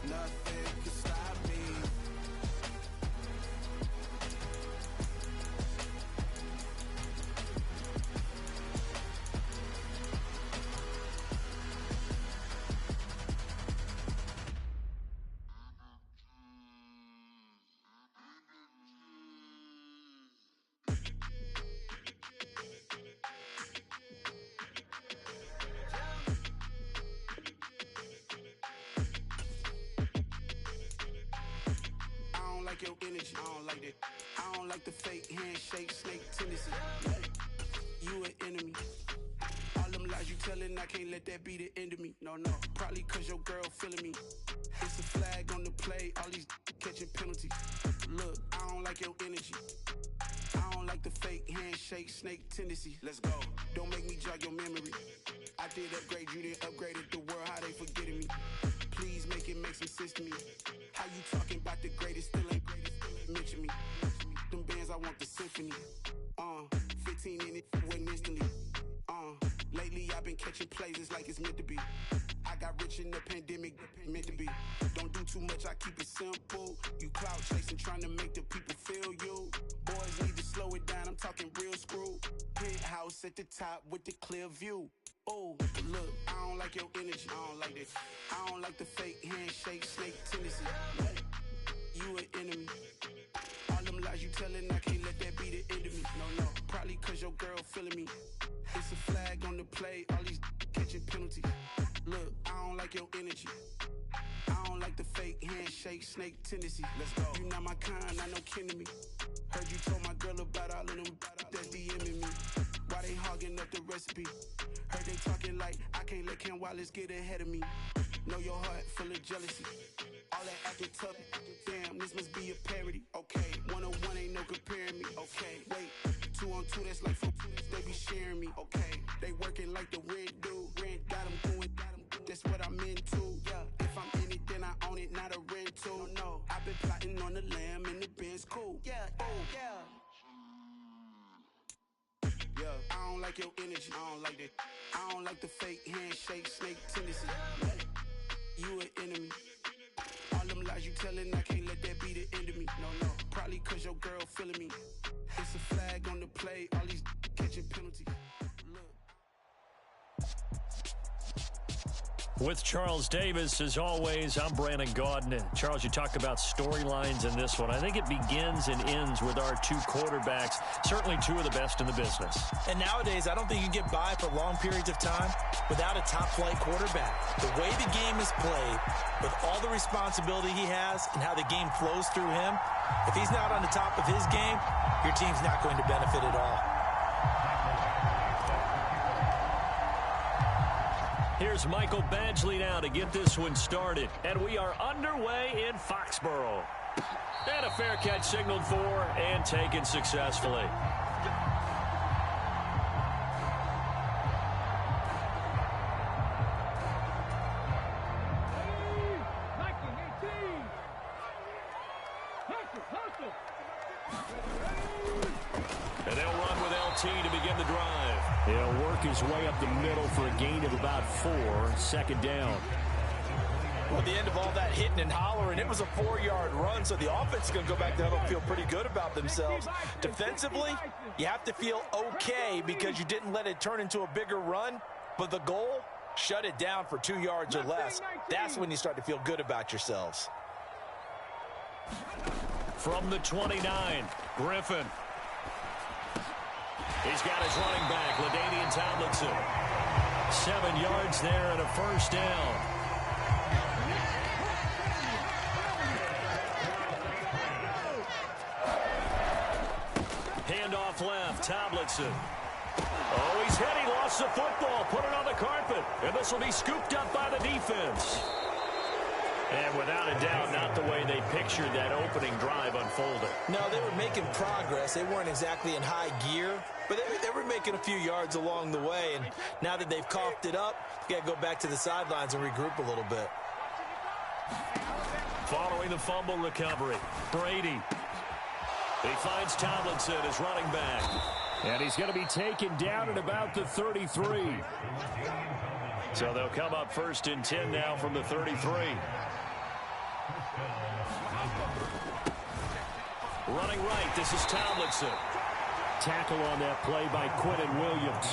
Nothing can stop me. Your energy, I don't like that. I don't like the fake handshake, snake tendency. You an enemy. All them lies you telling, I can't let that be the end of me. No, probably cause your girl feeling me. It's a flag on the play, all these catching penalties. Look, I don't like your energy. I don't like the fake handshake, snake tendency. Let's go. Don't make me jog your memory. I did upgrade, you didn't upgrade it. The world, how they forgetting me. Please make it make some sense to me. How you talking about the greatest, still ain't greatest, mention me. Them bands, I want the symphony. 15 in it, went instantly. Lately I've been catching plays, it's like it's meant to be. I got rich in the pandemic, meant to be. Don't do too much, I keep it simple. You clout chasing, trying to make the people feel you. Boys need to slow it down, I'm talking real screw. Penthouse at the top with the clear view. Oh, look, I don't like your energy, I don't like this. I don't like the fake handshake, snake tendency. You an enemy. All them lies you telling, I can't let that be the end of me. No, probably cause your girl feeling me. It's a flag on the play, all these catching penalties. Look, I don't like your energy. I don't like the fake handshake, snake tendency. Let's go. You not my kind, I know kin to me. Heard you told my girl about all of them that's DMing me. Why they hogging up the recipe? Heard they talking like I can't let Ken Wallace get ahead of me. Know your heart full of jealousy. All that acting tough, damn, this must be a parody. Okay, 1-on-1 ain't no comparing me. Okay, wait, 2-on-2, that's like 4, they be sharing me. Okay, they working like the rent do. Rent got them going, that's what I'm into. Yeah, if I'm in it, then I own it, not a rental. No, I've been plotting on the lamb and the Benz cool. Yeah, oh, yeah. Yeah, I don't like your energy, I don't like that. I don't like the fake handshake, snake tendency. You an enemy. All them lies you telling, I can't let that be the end of me. No, probably cause your girl feeling me. It's a flag on the play, all these catching penalties. Look. With Charles Davis, as always, I'm Brandon Gaudin. And Charles, you talk about storylines in this one. I think it begins and ends with our two quarterbacks, certainly two of the best in the business. And nowadays, I don't think you can get by for long periods of time without a top-flight quarterback. The way the game is played, with all the responsibility he has and how the game flows through him, if he's not on the top of his game, your team's not going to benefit at all. Here's Michael Badgley now to get this one started. And we are underway in Foxborough. And a fair catch signaled for and taken successfully. And they'll run with LT to begin the drive. He'll work his way up the middle for a gain of about 4, second down. Well, at the end of all that hitting and hollering, it was a 4-yard run, so the offense is going to go back there and feel pretty good about themselves. Defensively, you have to feel okay because you didn't let it turn into a bigger run, but the goal, shut it down for 2 yards or less. That's when you start to feel good about yourselves. From the 29, Griffin. He's got his running back, LaDainian Tomlinson. 7 yards there and a first down. Handoff left, Tomlinson. Oh, he's hit. He lost the football. Put it on the carpet. And this will be scooped up by the defense. And without a doubt, not the way they pictured that opening drive unfolded. No, they were making progress. They weren't exactly in high gear, but they were making a few yards along the way. And now that they've coughed it up, you got to go back to the sidelines and regroup a little bit. Following the fumble recovery, Brady. He finds Tomlinson as running back. And he's going to be taken down at about the 33. So they'll come up first and 10 now from the 33. Running right, this is Tomlinson. Tackle on that play by Quentin Williams.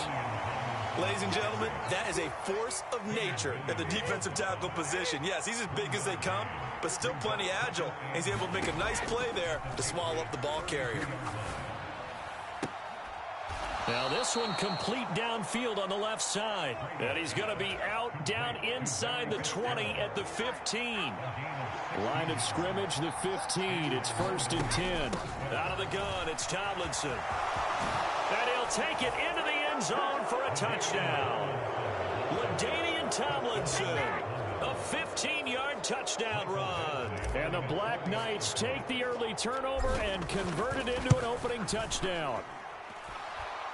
Ladies and gentlemen, that is a force of nature at the defensive tackle position. Yes, he's as big as they come, but still plenty agile. He's able to make a nice play there to swallow up the ball carrier. Now this one complete downfield on the left side. And he's going to be out down inside the 20 at the 15. Line of scrimmage, the 15. It's first and 10. Out of the gun, it's Tomlinson. And he'll take it into the end zone for a touchdown. LaDainian Tomlinson. A 15-yard touchdown run. And the Black Knights take the early turnover and convert it into an opening touchdown.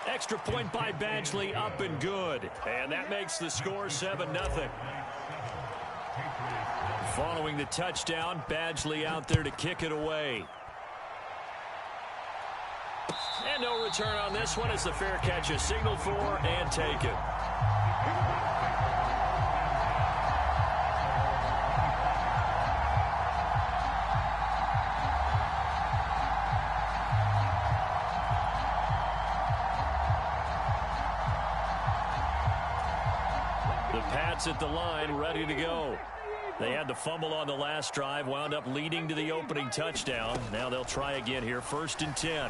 Extra point by Badgley, up and good. And that makes the score 7-0. Following the touchdown, Badgley out there to kick it away. And no return on this one as the fair catch is signaled for and taken. The Pats at the line, ready to go. They had the fumble on the last drive, wound up leading to the opening touchdown. Now they'll try again here, first and 10.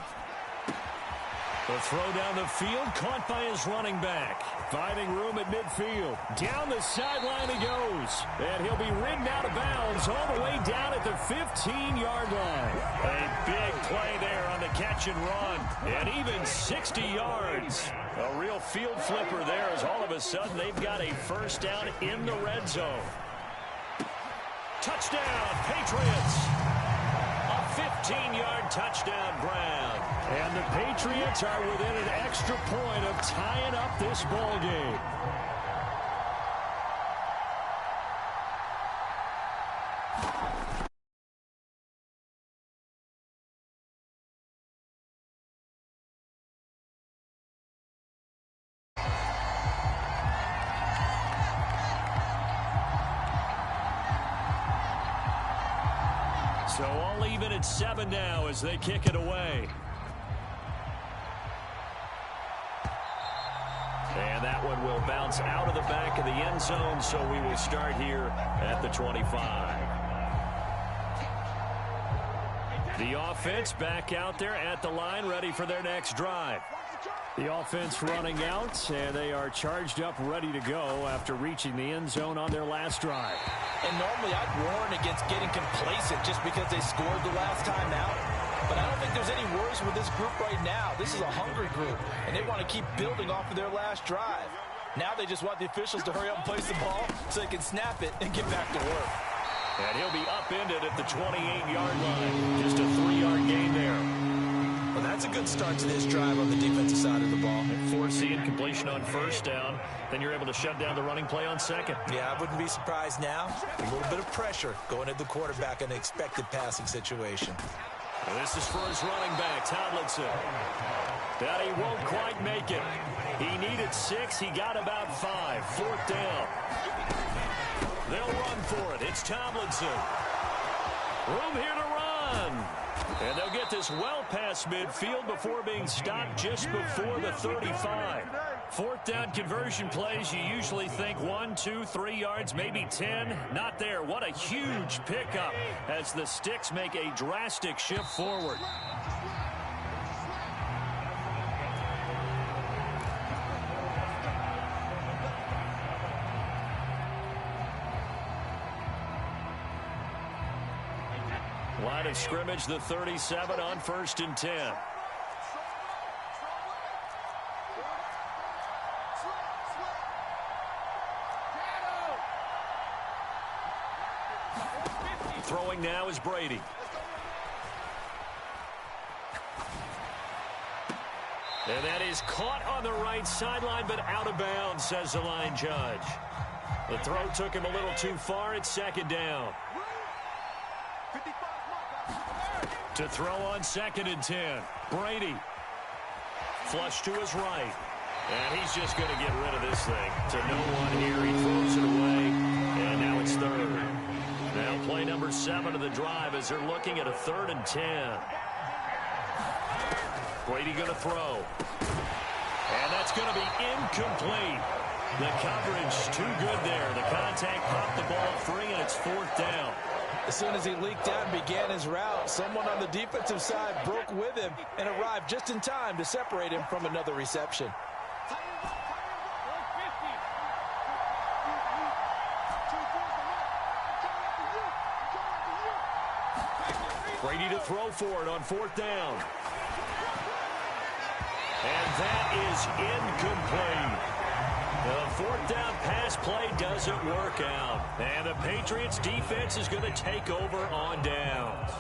The throw down the field, caught by his running back. Finding room at midfield. Down the sideline he goes. And he'll be ridden out of bounds all the way down at the 15-yard line. A big play there on the catch and run. And even 60 yards. A real field flipper there as all of a sudden they've got a first down in the red zone. Touchdown, Patriots. A 15-yard touchdown, Brown. And the Patriots are within an extra point of tying up this ball game. So all even at 7 now as they kick it away. And that one will bounce out of the back of the end zone, so we will start here at the 25. The offense back out there at the line, ready for their next drive. The offense running out, and they are charged up, ready to go after reaching the end zone on their last drive. And normally I'd warn against getting complacent just because they scored the last time out. But I don't think there's any worries with this group right now. This is a hungry group, and they want to keep building off of their last drive. Now they just want the officials to hurry up and place the ball so they can snap it and get back to work. And he'll be upended at the 28-yard line. Just a 3-yard gain there. Well, that's a good start to this drive on the defensive side of the ball. Force the incompletion on first down. Then you're able to shut down the running play on second. Yeah, I wouldn't be surprised now. A little bit of pressure going at the quarterback in an expected passing situation. And this is for his running back, Tomlinson. That he won't quite make it. He needed 6. He got about 5. 4th down. They'll run for it. It's Tomlinson. Room here to run. And they'll get this well past midfield before being stopped just before the 35. 4th down conversion plays, you usually think 1, 2, 3 yards, maybe 10. Not there. What a huge pickup as the Sticks make a drastic shift forward. Line of scrimmage, the 37 on 1st and 10. Throwing now is Brady. And that is caught on the right sideline, but out of bounds, says the line judge. The throw took him a little too far. It's 2nd down. To throw on 2nd and 10. Brady. Flush to his right. And he's just going to get rid of this thing. To no one here. He throws it away. And now it's 3rd. Now play number 7 of the drive as they're looking at a 3rd and 10. Brady going to throw. And that's going to be incomplete. The coverage too good there. The contact popped the ball free, and it's 4th down. As soon as he leaked out and began his route, someone on the defensive side broke with him and arrived just in time to separate him from another reception. Brady to throw for it on 4th down. And that is incomplete. The 4th down pass play doesn't work out. And the Patriots defense is going to take over on downs.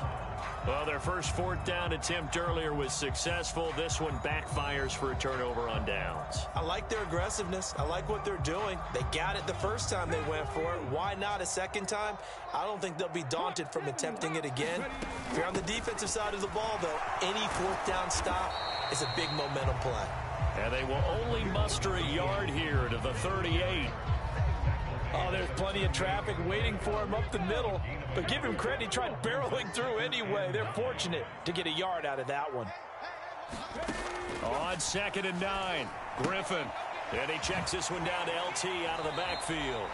Well, their first 4th down attempt earlier was successful. This one backfires for a turnover on downs. I like their aggressiveness. I like what they're doing. They got it the first time they went for it. Why not a second time? I don't think they'll be daunted from attempting it again. If you're on the defensive side of the ball, though, any 4th down stop is a big momentum play. And they will only muster a yard here to the 38. Oh, there's plenty of traffic waiting for him up the middle. But give him credit, he tried barreling through anyway. They're fortunate to get a yard out of that one. On 2nd and 9, Griffin. And he checks this one down to LT out of the backfield.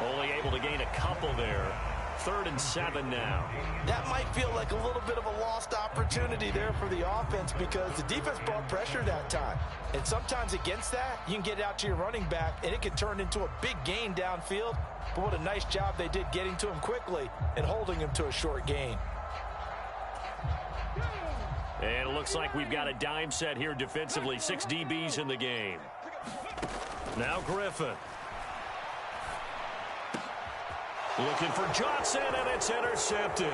Only able to gain a couple there. 3rd and 7 now. That might feel like a little bit of a lost opportunity there for the offense because the defense brought pressure that time. And sometimes against that, you can get out to your running back, and it can turn into a big gain downfield. But what a nice job they did getting to him quickly and holding him to a short gain. And it looks like we've got a dime set here defensively. 6 DBs in the game. Now Griffin. Looking for Johnson, and it's intercepted.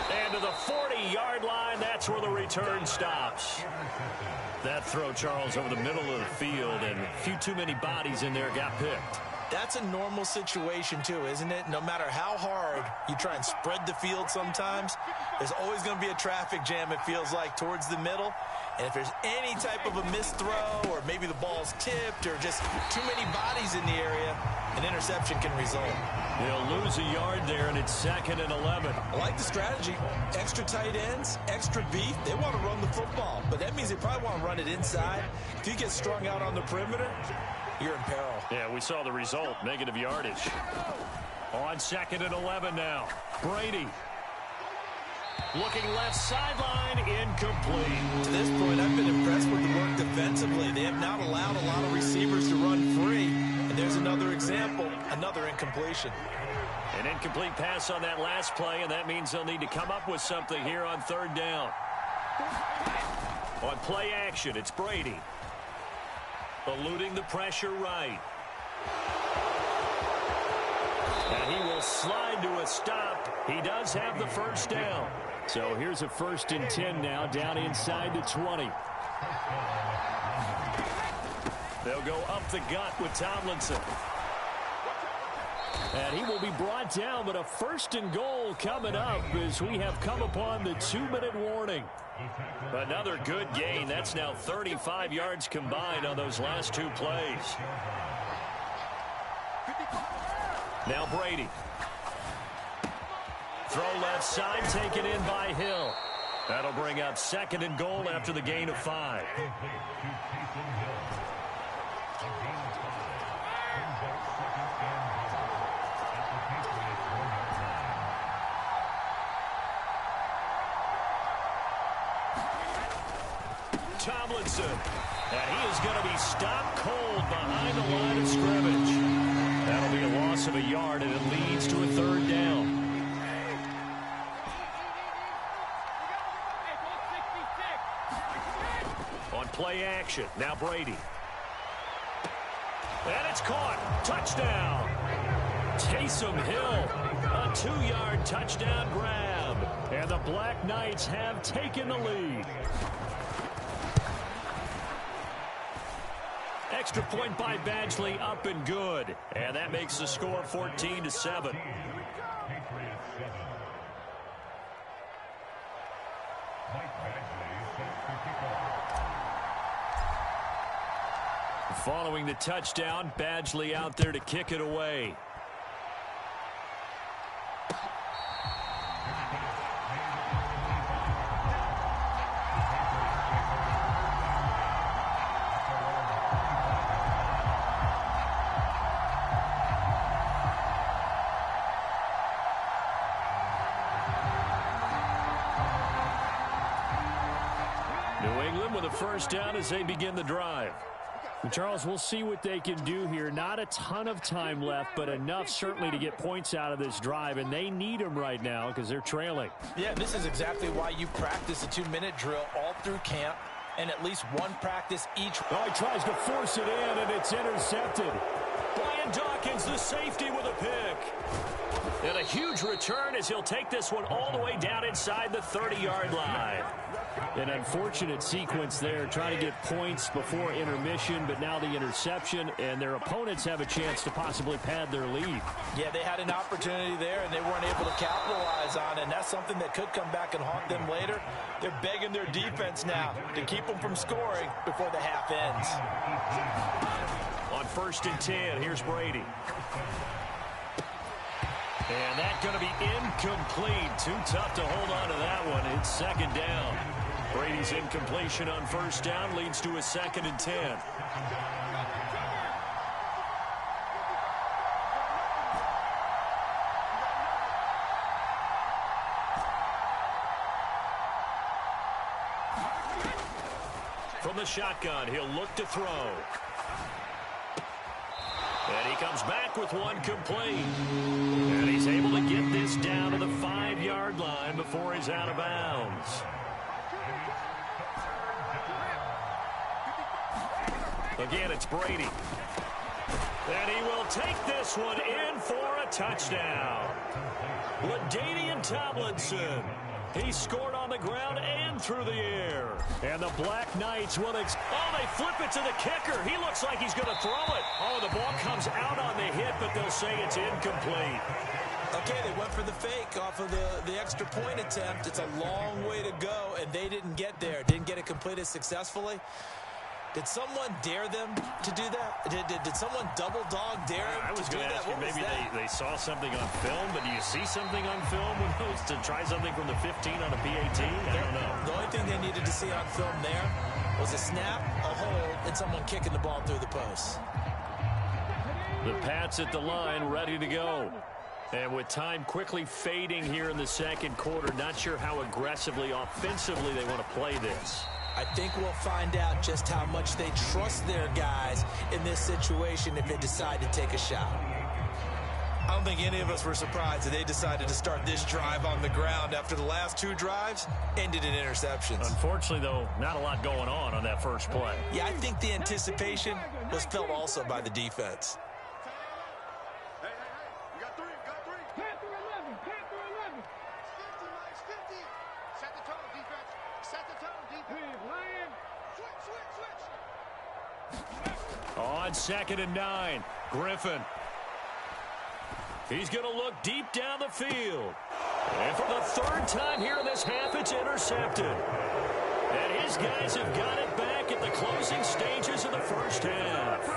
And to the 40-yard line, that's where the return stops. That throw, Charles, over the middle of the field, and a few too many bodies in there got picked. That's a normal situation, too, isn't it? No matter how hard you try and spread the field sometimes, there's always going to be a traffic jam, it feels like, towards the middle. And if there's any type of a missed throw or maybe the ball's tipped or just too many bodies in the area, an interception can result. He'll lose a yard there, and it's 2nd and 11. I like the strategy. Extra tight ends, extra beef. They want to run the football, but that means they probably want to run it inside. If you get strung out on the perimeter, you're in peril. Yeah, we saw the result, negative yardage. On 2nd and 11 now. Brady. Looking left sideline, incomplete. To this point, I've been impressed with the work defensively. They have not allowed a lot of receivers to run free. And there's another example, another incompletion. An incomplete pass on that last play, and that means they'll need to come up with something here on 3rd down. On play action, it's Brady. Eluding the pressure right. And he will slide to a stop. He does have the 1st down. So here's a 1st and 10 now, down inside the 20. They'll go up the gut with Tomlinson. And he will be brought down, but a 1st and goal coming up as we have come upon the 2-minute warning. Another good gain. That's now 35 yards combined on those last 2 plays. Now Brady. Throw left side, taken in by Hill. That'll bring up 2nd and goal after the gain of 5. Tomlinson. And he is going to be stopped cold behind the line of scrimmage. That'll be a loss of a yard, and it leads to a 3rd down. On play action, now Brady. And it's caught. Touchdown. Taysom Hill, a 2-yard touchdown grab. And the Black Knights have taken the lead. Extra point by Badgley, up and good. And that makes the score 14-7. Following the touchdown, Badgley out there to kick it away. New England with a 1st down as they begin the drive. And Charles, we'll see what they can do here. Not a ton of time left, but enough certainly to get points out of this drive, and they need them right now because they're trailing. Yeah, this is exactly why you practice a 2-minute drill all through camp and at least one practice each. Oh, he tries to force it in, and it's intercepted. Brian Dawkins, the safety, with a pick. And a huge return as he'll take this one all the way down inside the 30-yard line. An unfortunate sequence there, trying to get points before intermission, but now the interception, and their opponents have a chance to possibly pad their lead. Yeah, they had an opportunity there, and they weren't able to capitalize on it, and that's something that could come back and haunt them later. They're begging their defense now to keep them from scoring before the half ends. On 1st and 10, here's Brady. And that's going to be incomplete. Too tough to hold on to that one. It's 2nd down. Brady's incompletion on 1st down leads to a 2nd and 10. From the shotgun, he'll look to throw. And he comes back with one complete. And he's able to get this down to the 5-yard line before he's out of bounds. Again, it's Brady. And he will take this one in for a touchdown. LaDainian Tomlinson. He scored on the ground and through the air. And the Black Knights will... they flip it to the kicker. He looks like he's going to throw it. Oh, the ball comes out on the hit, but they'll say it's incomplete. Okay, they went gone for the fake off of the extra point attempt. It's a long way to go, and they didn't get there. Didn't get it completed successfully. Did someone dare them to do that? Did someone double dog dare them I was to do going to that? ask you, maybe they saw something on film, but do you see something on film with those to try something from the 15 on a PAT? I don't know. The only thing they needed to see on film there was a snap, a hold, and someone kicking the ball through the post. The Pats at the line, ready to go. And with time quickly fading here in the second quarter, not sure how aggressively, offensively they want to play this. I think we'll find out just how much they trust their guys in this situation if they decide to take a shot. I don't think any of us were surprised that they decided to start this drive on the ground after the last two drives ended in interceptions. Unfortunately, though, not a lot going on that first play. Yeah, I think the anticipation was felt also by the defense. On 2nd and 9, Griffin. He's going to look deep down the field. And for the third time here in this half, it's intercepted. And his guys have got it back at the closing stages of the first half.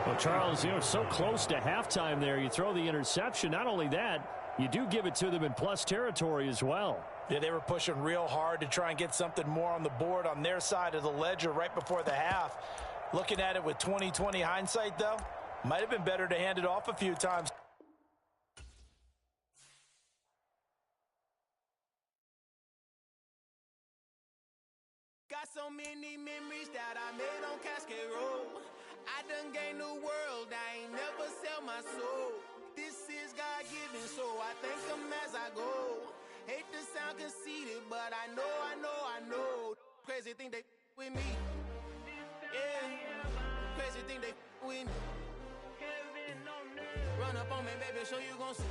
Well, Charles, it's so close to halftime there. You throw the interception. Not only that, you do give it to them in plus territory as well. Yeah, they were pushing real hard to try and get something more on the board on their side of the ledger right before the half. Looking at it with 20/20 hindsight, though, might have been better to hand it off a few times. Got so many memories that I made on Cascade Road. I done gained the world, I ain't never sell my soul. This is God-given, so I thank him as I go. Hate to sound conceited, but I know. Crazy thing they with me. Yeah, crazy thing they with me. Run up on me, baby, show you gon' see.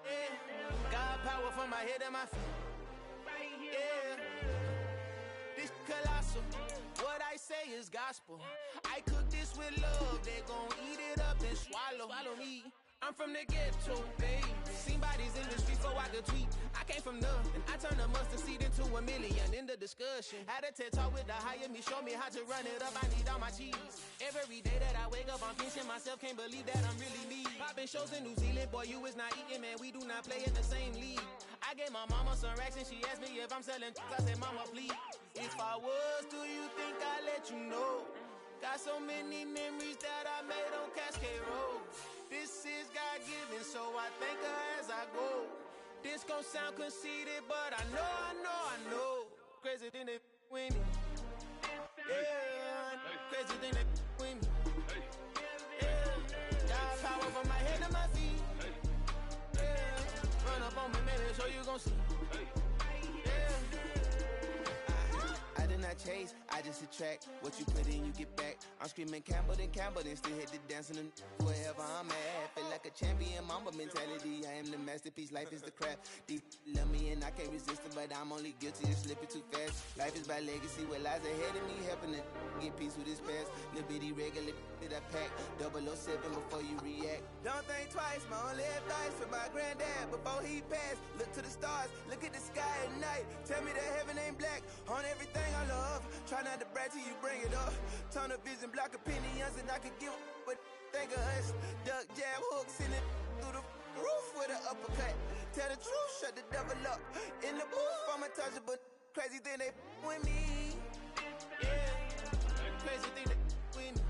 Yeah, God power from my head and my feet. Yeah, this colossal. What I say is gospel. I cook this with love. They gon' eat it up and swallow me. I'm from the ghetto, baby. Seen bodies in the street so I could tweet. I came from nothing. I turned a mustard seed into a million in the discussion. Had a TED talk with the higher me, show me how to run it up. I need all my cheese. Every day that I wake up, I'm pinching myself. Can't believe that I'm really me. Popping shows in New Zealand, boy, you is not eating, man. We do not play in the same league. I gave my mama some racks and she asked me if I'm selling. I said, mama, please. If I was, do you think I'd let you know? Got so many memories that I made on Cascade Road. This is God-given, so I thank her as I go. This gon' sound conceited, but I know. Crazy thing they with me. Yeah, crazy thing they with me. Yeah, got power from my head to my feet. Yeah, run up on me, baby, so you gon' see. I did not chase, I just attract. What you put in, you get back. I'm screaming Campbell, then still hit the dancing and wherever I'm at. Feel like a champion, mamba mentality. I am the masterpiece, life is the crap. Deep love me and I can't resist it, but I'm only guilty of slipping too fast. Life is by legacy, what lies ahead of me, helping to get peace with this past. Little bitty regular that I pack, 007 before you react. Don't think twice, my only advice for my granddad before he passed. Look to the stars, look at the sky at night. Tell me that heaven ain't black on everything I love. Try not to brag till you bring it up. Tunnel vision, block opinions, and I could give a but think of us. Duck jab hooks in it through the roof with an uppercut. Tell the truth, shut the devil up. In the booth, I'm untouchable. Crazy thing they with me. Yeah, crazy thing they with me.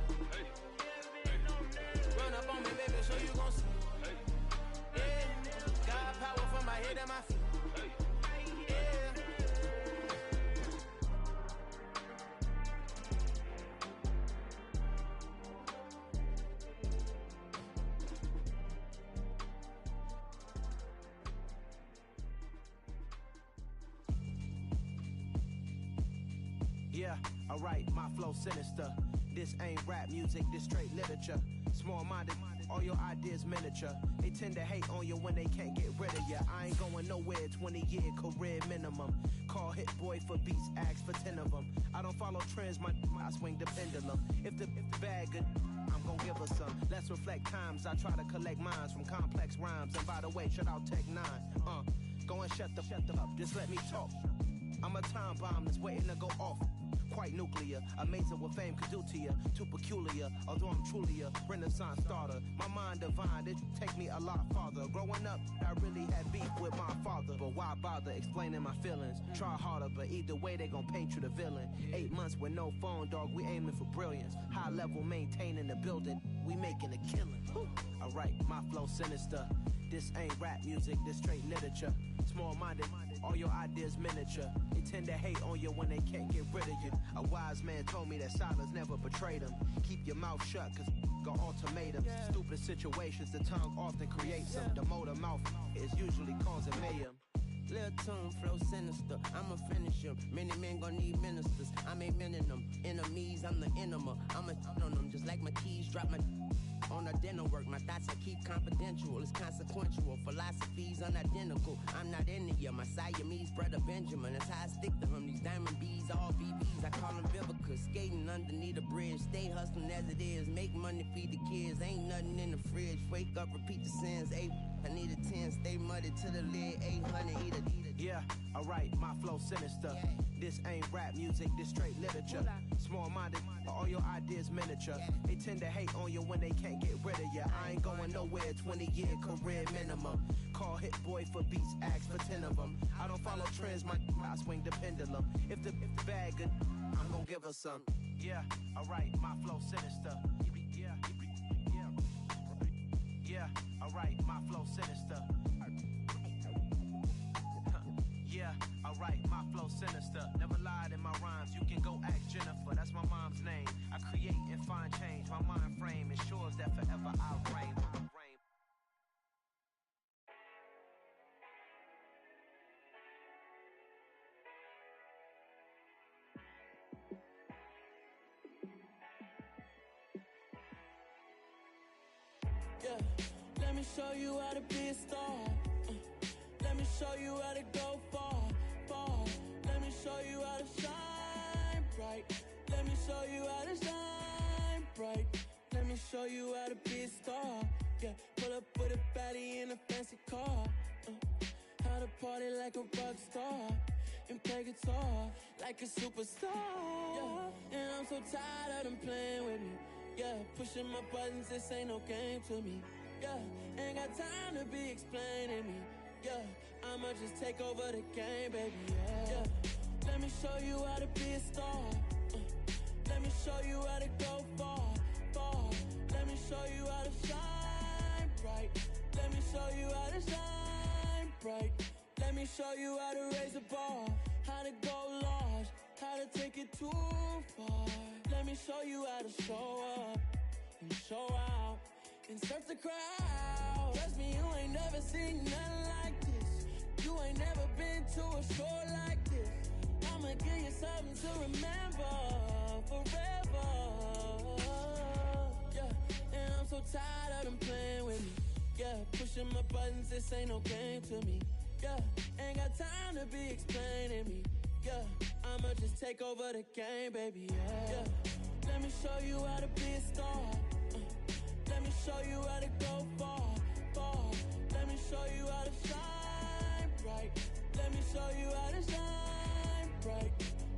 Run up on me, baby, so you gon' see. Yeah, God power from my head and my feet. Yeah, alright, my flow sinister. This ain't rap music, this straight literature. Small-minded, all your ideas miniature. They tend to hate on you when they can't get rid of you. I ain't going nowhere, 20-year career minimum. Call Hit Boy for beats, ask for 10 of them. I don't follow trends, I swing the pendulum. If the bag good, I'm gon' give her some. Let's reflect times, I try to collect minds from complex rhymes. rhymes. And by the way, shout out Tech 9. Go and shut the up, just let me talk. I'm a time bomb that's waiting to go off. Quite nuclear, amazing what fame could do to you. Too peculiar, although I'm truly a Renaissance starter. My mind divine, it take me a lot farther. Growing up, I really had beef with my father. But why bother explaining my feelings? Try harder, but either way they gon' paint you the villain. 8 months with no phone, dog, we aiming for brilliance. High level, maintaining the building, we making a killing. Alright, my flow sinister. This ain't rap music, this straight literature. Small-minded, all your ideas miniature. They tend to hate on you when they can't get rid of you. A wise man told me that silence never betrayed him. Keep your mouth shut, cause got ultimatums. Stupid situations, the tongue often creates them. The motor mouth is usually causing mayhem. Lil' tune, flow sinister, I'ma finish him. Many men gon' need ministers, I'm aiming them. Enemies, I'm the enema, I'ma on them. Just like my keys, drop my on a dinner work. My thoughts I keep confidential, it's consequential. Philosophies unidentical, I'm not into ya. My Siamese brother Benjamin, that's how I stick to him. These diamond bees, all BBs, I call them Vivica. Skating underneath a bridge, stay hustling as it is. Make money, feed the kids, ain't nothing in the fridge. Wake up, repeat the sins, I need a 10, stay muddy to the lid, 800, eat a. Yeah, alright, my flow sinister. Yeah. This ain't rap music, this straight literature. Small-minded, all your ideas miniature. They tend to hate on you when they can't get rid of you. I ain't going nowhere, 20-year career minimum. Call Hit Boy for beats, ask for 10 of them. I don't follow trends, I swing the pendulum. If the bag good, I'm gonna give her some. Yeah, alright, my flow sinister. Yeah, alright, my flow sinister. Yeah, alright, my flow sinister. Never lied in my rhymes, you can go ask Jennifer, that's my mom's name. I create and find change, my mind frame ensures that forever I'll reign. Yeah, let me show you how to be a star. Let me show you how to go far, far. Let me show you how to shine bright. Let me show you how to shine bright. Let me show you how to be a star. Yeah, pull up with a baddie in a fancy car. How to party like a rock star and play guitar like a superstar. Yeah, and I'm so tired of them playing with me. Yeah, pushing my buttons, this ain't no game to me. Yeah, ain't got time to be explaining me. Yeah, I'ma just take over the game, baby, yeah. Let me show you how to be a star. Let me show you how to go far, far. Let me show you how to shine bright. Let me show you how to shine bright. Let me show you how to raise a bar, how to go large, how to take it too far. Let me show you how to show up and show out and surf the crowd. Trust me, you ain't never seen nothing like this. You ain't never been to a show like this. I'ma give you something to remember forever. Yeah, and I'm so tired of them playing with me. Yeah, pushing my buttons, this ain't no game to me. Yeah, ain't got time to be explaining me. Yeah, I'ma just take over the game, baby, yeah. Let me show you how to be a star. Let me show you how to go far, far. Let me show you how to shine bright. Let me show you how to shine bright.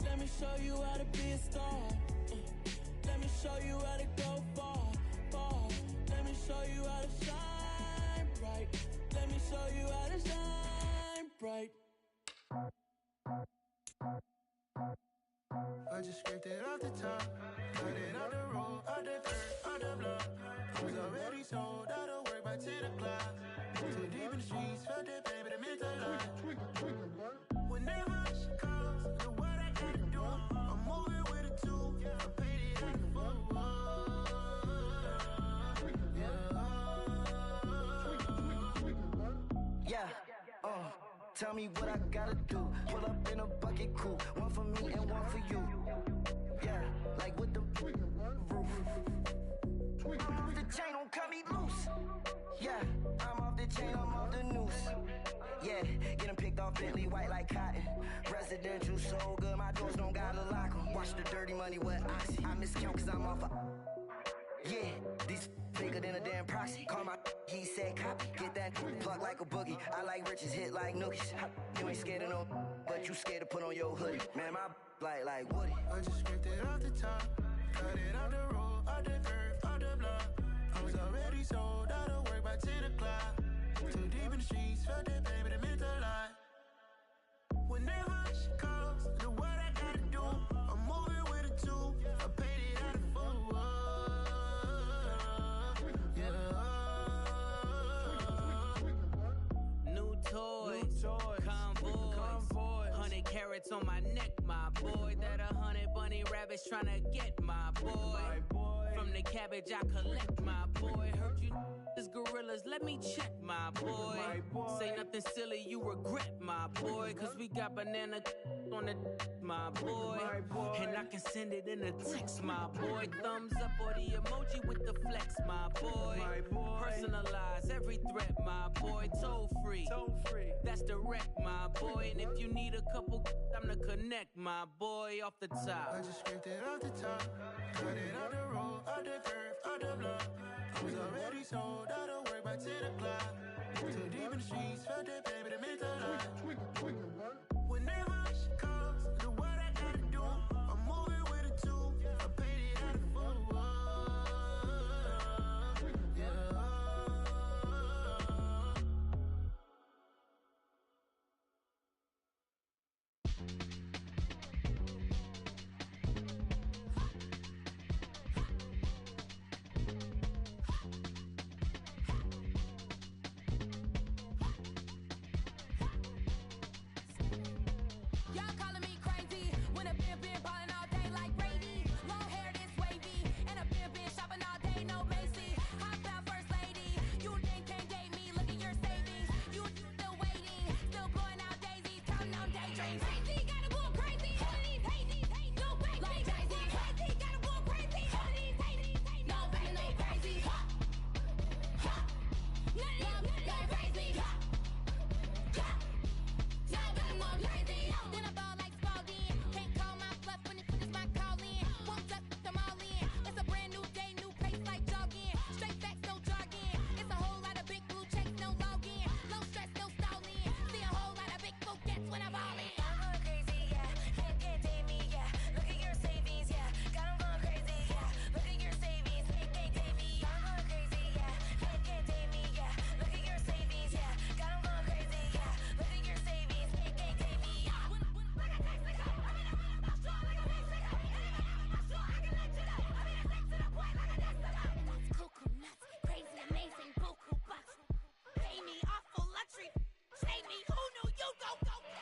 Let me show you how to be a star. Let me show you how to go far, far. Let me show you how to shine bright. Let me show you how to shine bright. I just scraped it off the top, cut it off the road, off the dirt, off the block. I was already sold out of work by 10 o'clock. Too deep in the streets, felt that pain, but it meant a lot. Whenever she calls, know what I gotta do. I'm moving with a two, I'm painted like a fool. Yeah, tell me what I gotta do. Pull up in a bucket crew, one for me and one for you. Yeah, like with the roof. I'm off the chain, don't cut me loose. Yeah, I'm off the chain, I'm off the noose. Yeah, getting picked off Bentley, white like cotton. Residential so good, my doors don't gotta lock 'em. Watch the dirty money with Oxy. I miscount cause I'm off a... Yeah, these bigger than a damn proxy. Call my he said copy. Get that plug like a boogie. I like riches, hit like nookies. You ain't scared of no, but you scared to put on your hoodie. Man, my like Woody. I just scraped it off the top, cut it off the road, off the curve, off the block. I was already sold out of work by 10 o'clock. Too deep in the streets, felt that baby, that meant a lot. Whenever she calls, do what I gotta do. I'm moving with a two, I paid it out of full. Yeah. New toys, convoys, 100 carats on my neck, my boy. That 100 bunny rabbits tryna get my boy. From the cabbage I collect, my boy. Heard you is gorillas, let me check, my boy. Say nothing silly, you regret, my boy. Cause we got banana on the my boy. And I can send it in a text, my boy. Thumbs up or the emoji with the flex, my boy. Personalize every threat, my boy. Toll free, that's direct, my boy. And if you need a couple, I'm the connect, my boy. Off the top, I just scraped it off the top, cut it off the road, off the curve, off the block. I was already sold out of work by 10 o'clock. Too deep in the streets, felt that baby, that meant a lot. Whenever she calls, do what I gotta do. I'm moving with a two, I paid it out of full. Yeah. Y'all calling me crazy when a been ballin' all day like Brady. Long hair this wavy, and a been shopping all day, no Macy. Hop out first lady, you think can't date me? Look at your savings, you still waiting, still blowing out daisies, counting on daydreams. Crazy, gotta go crazy. All of these hate, no fake, like crazy. Crazy, gotta go crazy. All of these hate, no fake, no crazy. None of you go crazy. Then I ball like Spalding. Can't call my bluff when it's my calling. Won't duck them all in. It's a brand new day, new pace like jogging. Straight facts, no jargon. It's a whole lot of big blue checks, no login. Low stress, no stalling. See a whole lot of big blue gets when I ball in. I'm going crazy, yeah. Can't date me, yeah. Look at your savings, yeah. Got 'em going crazy, yeah. Look at your savings, can't date me. I'm going crazy, yeah. Can't date me, yeah. Look at your savings, yeah. Got 'em going crazy, yeah. Look at your savings, can't date me. Cuckoo nuts, crazy, amazing, buku bucks. Pay me awful luxury. Save me, who knew you go crazy?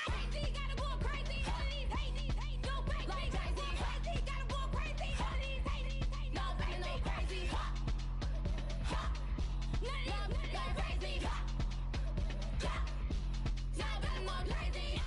Crazy, gotta go crazy. All of these hate, no fake, like crazy. Crazy, gotta go crazy. All of these hate, no fake, no crazy. None of you go crazy. Now gotta go crazy.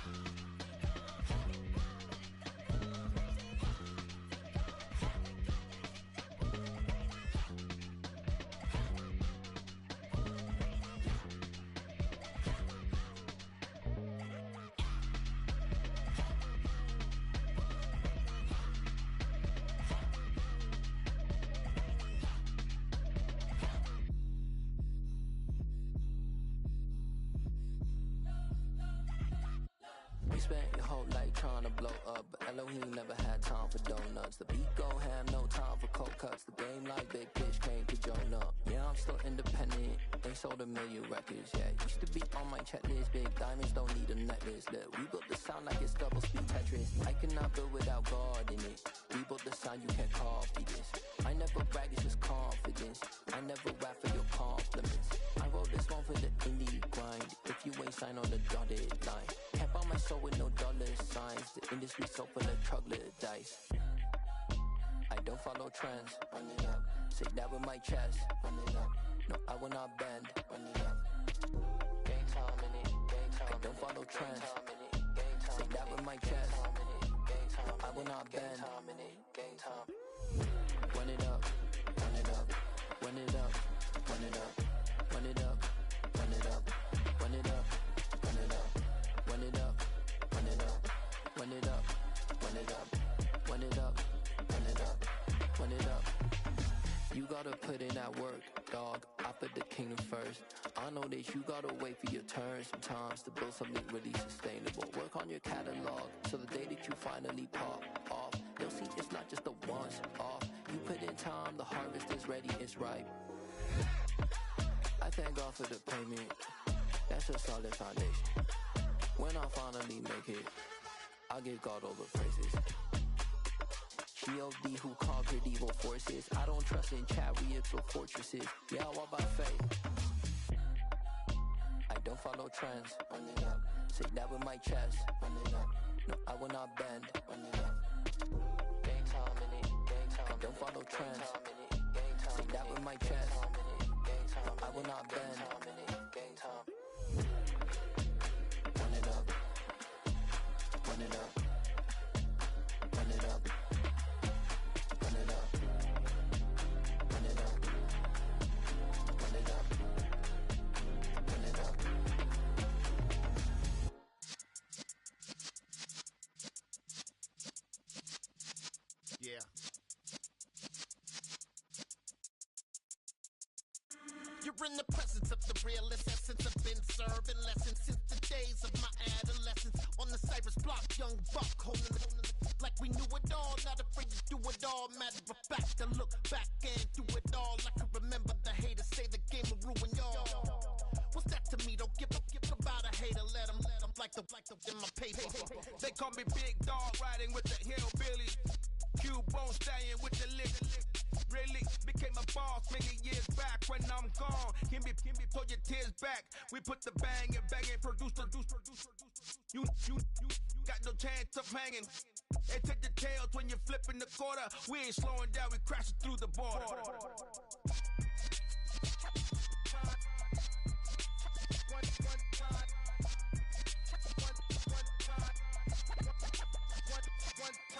We spent your whole life trying to blow up, but Elohim never had time for donuts. The beat go ham, no time for cold cuts. The game like Big Pitch came to join up. Yeah, I'm still independent, ain't sold a million records yet. Used to be on my checklist, big diamonds don't need a necklace. Look, we built the sound like it's double speed Tetris. I cannot build without God in it. We built the sound, you can't copy this. I never brag, it's just confidence. I never rap for your compliments. I wrote this one for the indie grind. If you ain't signed on the dotted line, can't buy my soul with no dollar signs. The industry so full of troglodytes. I don't follow trends. Run it up. Say that with my chest. Run it up. No, I will not bend. Run it up. Gang time in it. Gang time. I don't follow trends. Say that with my chest. No, I will not bend. Gang time. Run it up. Run it up. Run it up. Run it up. Run it up. Run it up. Run it up. Run it up. Run it up. Run it up. Run it up. Run it up. Run it up. Run it up. Run it up. gotta put in that work, dog. I put the kingdom first. I know that you gotta wait for your turn sometimes to build something really sustainable. Work on your catalog, so the day that you finally pop off, you'll see it's not just a once off. You put in time, the harvest is ready, it's ripe. I thank God for the payment. That's a solid foundation. When I finally make it, I'll give God all the praises. G.O.D. who conquered evil forces. I don't trust in chariots or fortresses. Yeah, I walk by faith. I don't follow trends. Say that with my chest. No, I will not bend. Gang time in it. I don't follow trends. Say that with my chest. No, I will not bend. Gang time. Run it up. Run it up. Run it up. Run it up. Run it up. Run it up. Run it up. Yeah. You're in the presence of the realest essence. I've been serving lessons since the days of my adolescence. On the Cypress block, young buck, holding it like we knew it all. Not afraid to do it all. Matter of fact, I look back and do it all. I can remember the haters say the game will ruin y'all. What's that to me? Don't give about a hater. Let them like the in my paper. They call me Big Dog, riding with the hillbilly. Q-Bone stallion with the lick. Really became a boss many years back. When I'm gone, can be pull your tears back. We put the bang and produce. You got no chance of hanging. And take the tails when you're flipping the quarter. We ain't slowing down, we crashing through the border.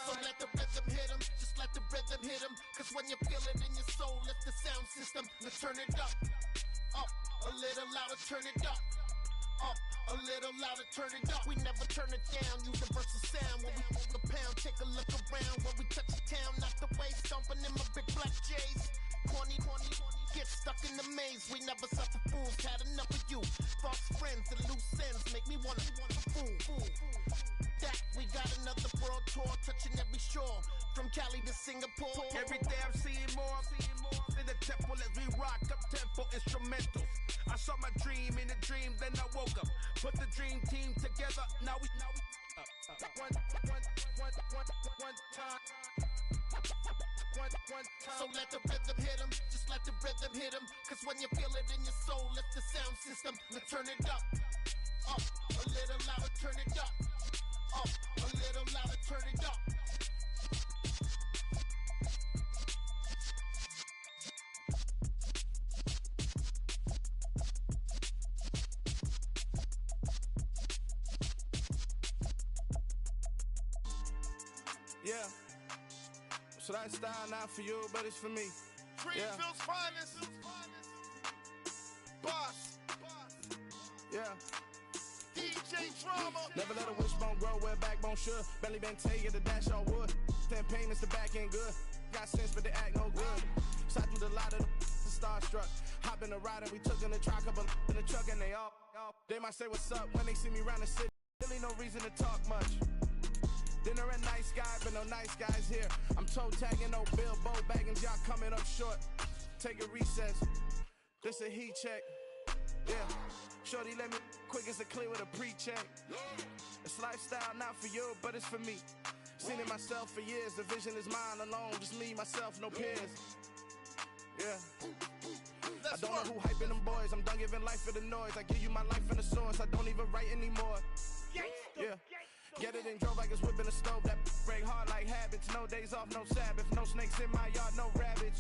So let the rhythm hit him, just let the rhythm hit him. Cause when you feel it in your soul, lift the sound system. Let's turn it up, a little louder, turn it up, a little louder, turn it up. We never turn it down, universal sound. When we move the pound, take a look around. When we touch the town, not the way, stomping in my big black J's. Corny, get stuck in the maze. We never suffer fools, had enough of you. False friends and loose ends make me wanna fool. That we got another world tour, touching every shore, from Cali to Singapore. Every day I'm seeing more in the temple as we rock up tempo instrumentals. I saw my dream in a dream, then I woke up. Put the dream team together. Now we one time. So let the rhythm hit him, just let the rhythm hit him. Cause when you feel it in your soul, lift the sound system. Let's turn it up, a little louder, turn it up, a little louder, turn it up. Yeah. So that style not for you, but it's for me. Greenfield's finest. Boss. Yeah. DJ Drama. Never let a wishbone grow where a backbone should. Belly been taking the dash on wood. 10 payments, the back end good. Got sense, but they act no good. Shot through the lot of the starstruck. Hop in the ride and we took in the truck up in the truck and they all. They might say what's up when they see me round the city. Really no reason to talk much. Dinner and nice guy, but no nice guys here. I'm toe tagging, no Bilbo bagging, y'all coming up short. Take a recess. This a heat check. Yeah. Shorty let me quick as a clear with a pre-check. It's lifestyle not for you, but it's for me. Seen it myself for years. The vision is mine alone. Just me, myself, no peers. Yeah. I don't know who hyping them boys. I'm done giving life for the noise. I give you my life in the source. I don't even write anymore. Yeah. Get it and drove like it's whipping a stove. That break hard like habits. No days off, no Sabbath. No snakes in my yard, no rabbits.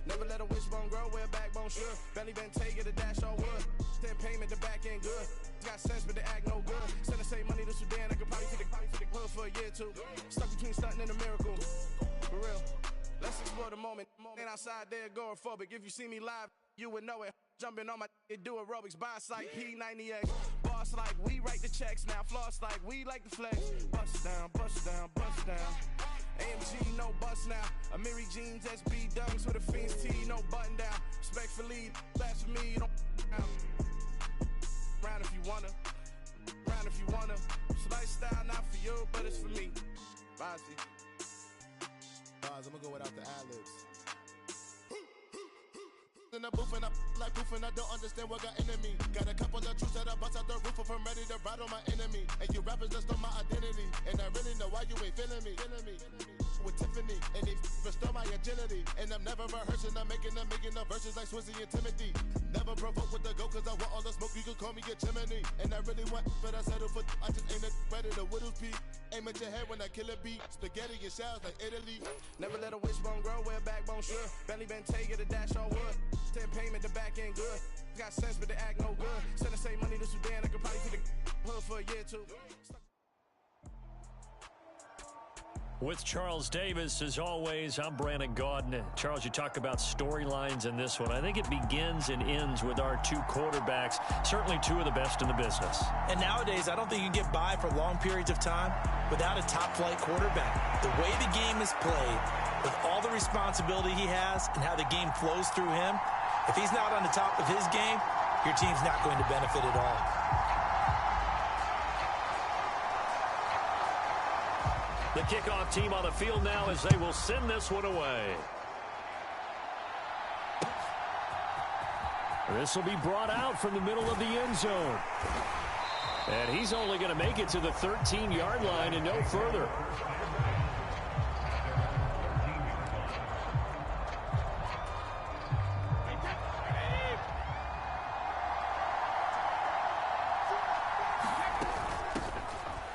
Never let a wishbone grow where a backbone should. Belly been taking the dash on wood. 10 payment, the back end good. Got sense, but they act no good. Send the same money to Sudan. I could probably take the hood for a year or two. Stuck between stunting and a miracle. For real. Let's explore the moment. Ain't outside there agoraphobic. If you see me live, you would know it. Jumping on my do aerobics, boss like P90X. Boss like we write the checks now. Floss like we like the flex. Bust down, bust down, bust down. AMG, no bust now. Amiri jeans, SB dunks with a Fiends tee, no button down. Respectfully, that's for me, you don't round if you wanna. Round if you wanna. It's lifestyle, not for you, but it's for me. Bozzy. I'm gonna go without the ad-libs. In the booth and I like proof and I don't understand what got into me. Got a couple of truths that I bust out the roof of, I'm ready to ride on my enemy. And you rappers just on my identity. And I really know why you ain't feeling me. With Tiffany, and they restore my agility. And I'm never rehearsing, I'm making the verses like Swizzy and Timothy. Never provoke with the go, cause I want all the smoke, you can call me a chimney. And I really want, but I settle for, I just ain't ready to whittle peak. Aim at your head when I kill a beat. Spaghetti and shells like Italy. Never let a wishbone grow where a backbone should. Belly Bentay, get a dash on wood. 10 payment, the back end good. Got sense, but they act no good. Send the same money to Sudan, I could probably see the hood for a year or two. With Charles Davis, as always, I'm Brandon Gaudin. Charles, you talk about storylines in this one. I think it begins and ends with our two quarterbacks, certainly two of the best in the business. And nowadays, I don't think you can get by for long periods of time without a top-flight quarterback. The way the game is played, with all the responsibility he has and how the game flows through him, if he's not on the top of his game, your team's not going to benefit at all. The kickoff team on the field now as they will send this one away. This will be brought out from the middle of the end zone. And he's only going to make it to the 13-yard line and no further.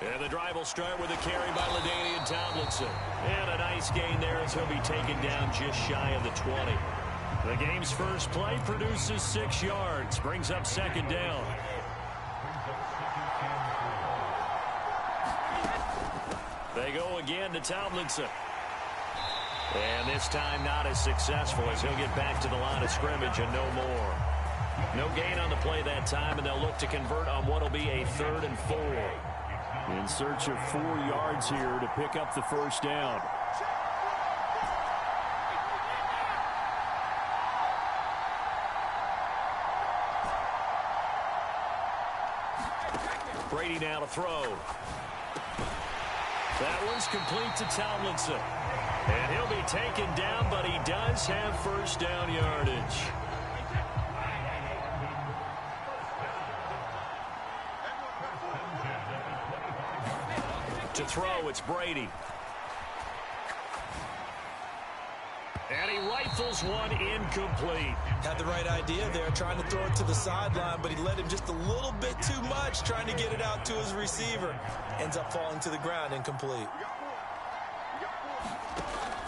And the drive will start with a carry by LaDainian Tomlinson. And a nice gain there as he'll be taken down just shy of the 20. The game's first play produces 6 yards, brings up second down. They go again to Tomlinson. And this time not as successful as he'll get back to the line of scrimmage and no more. No gain on the play that time, and they'll look to convert on what will be a 3rd and 4. In search of 4 yards here to pick up the first down. Brady now to throw. That one's complete to Tomlinson. And he'll be taken down, but he does have first down yardage. To throw, it's Brady. And he rifles one incomplete. Had the right idea there, trying to throw it to the sideline, but he let him just a little bit too much, trying to get it out to his receiver. Ends up falling to the ground, incomplete.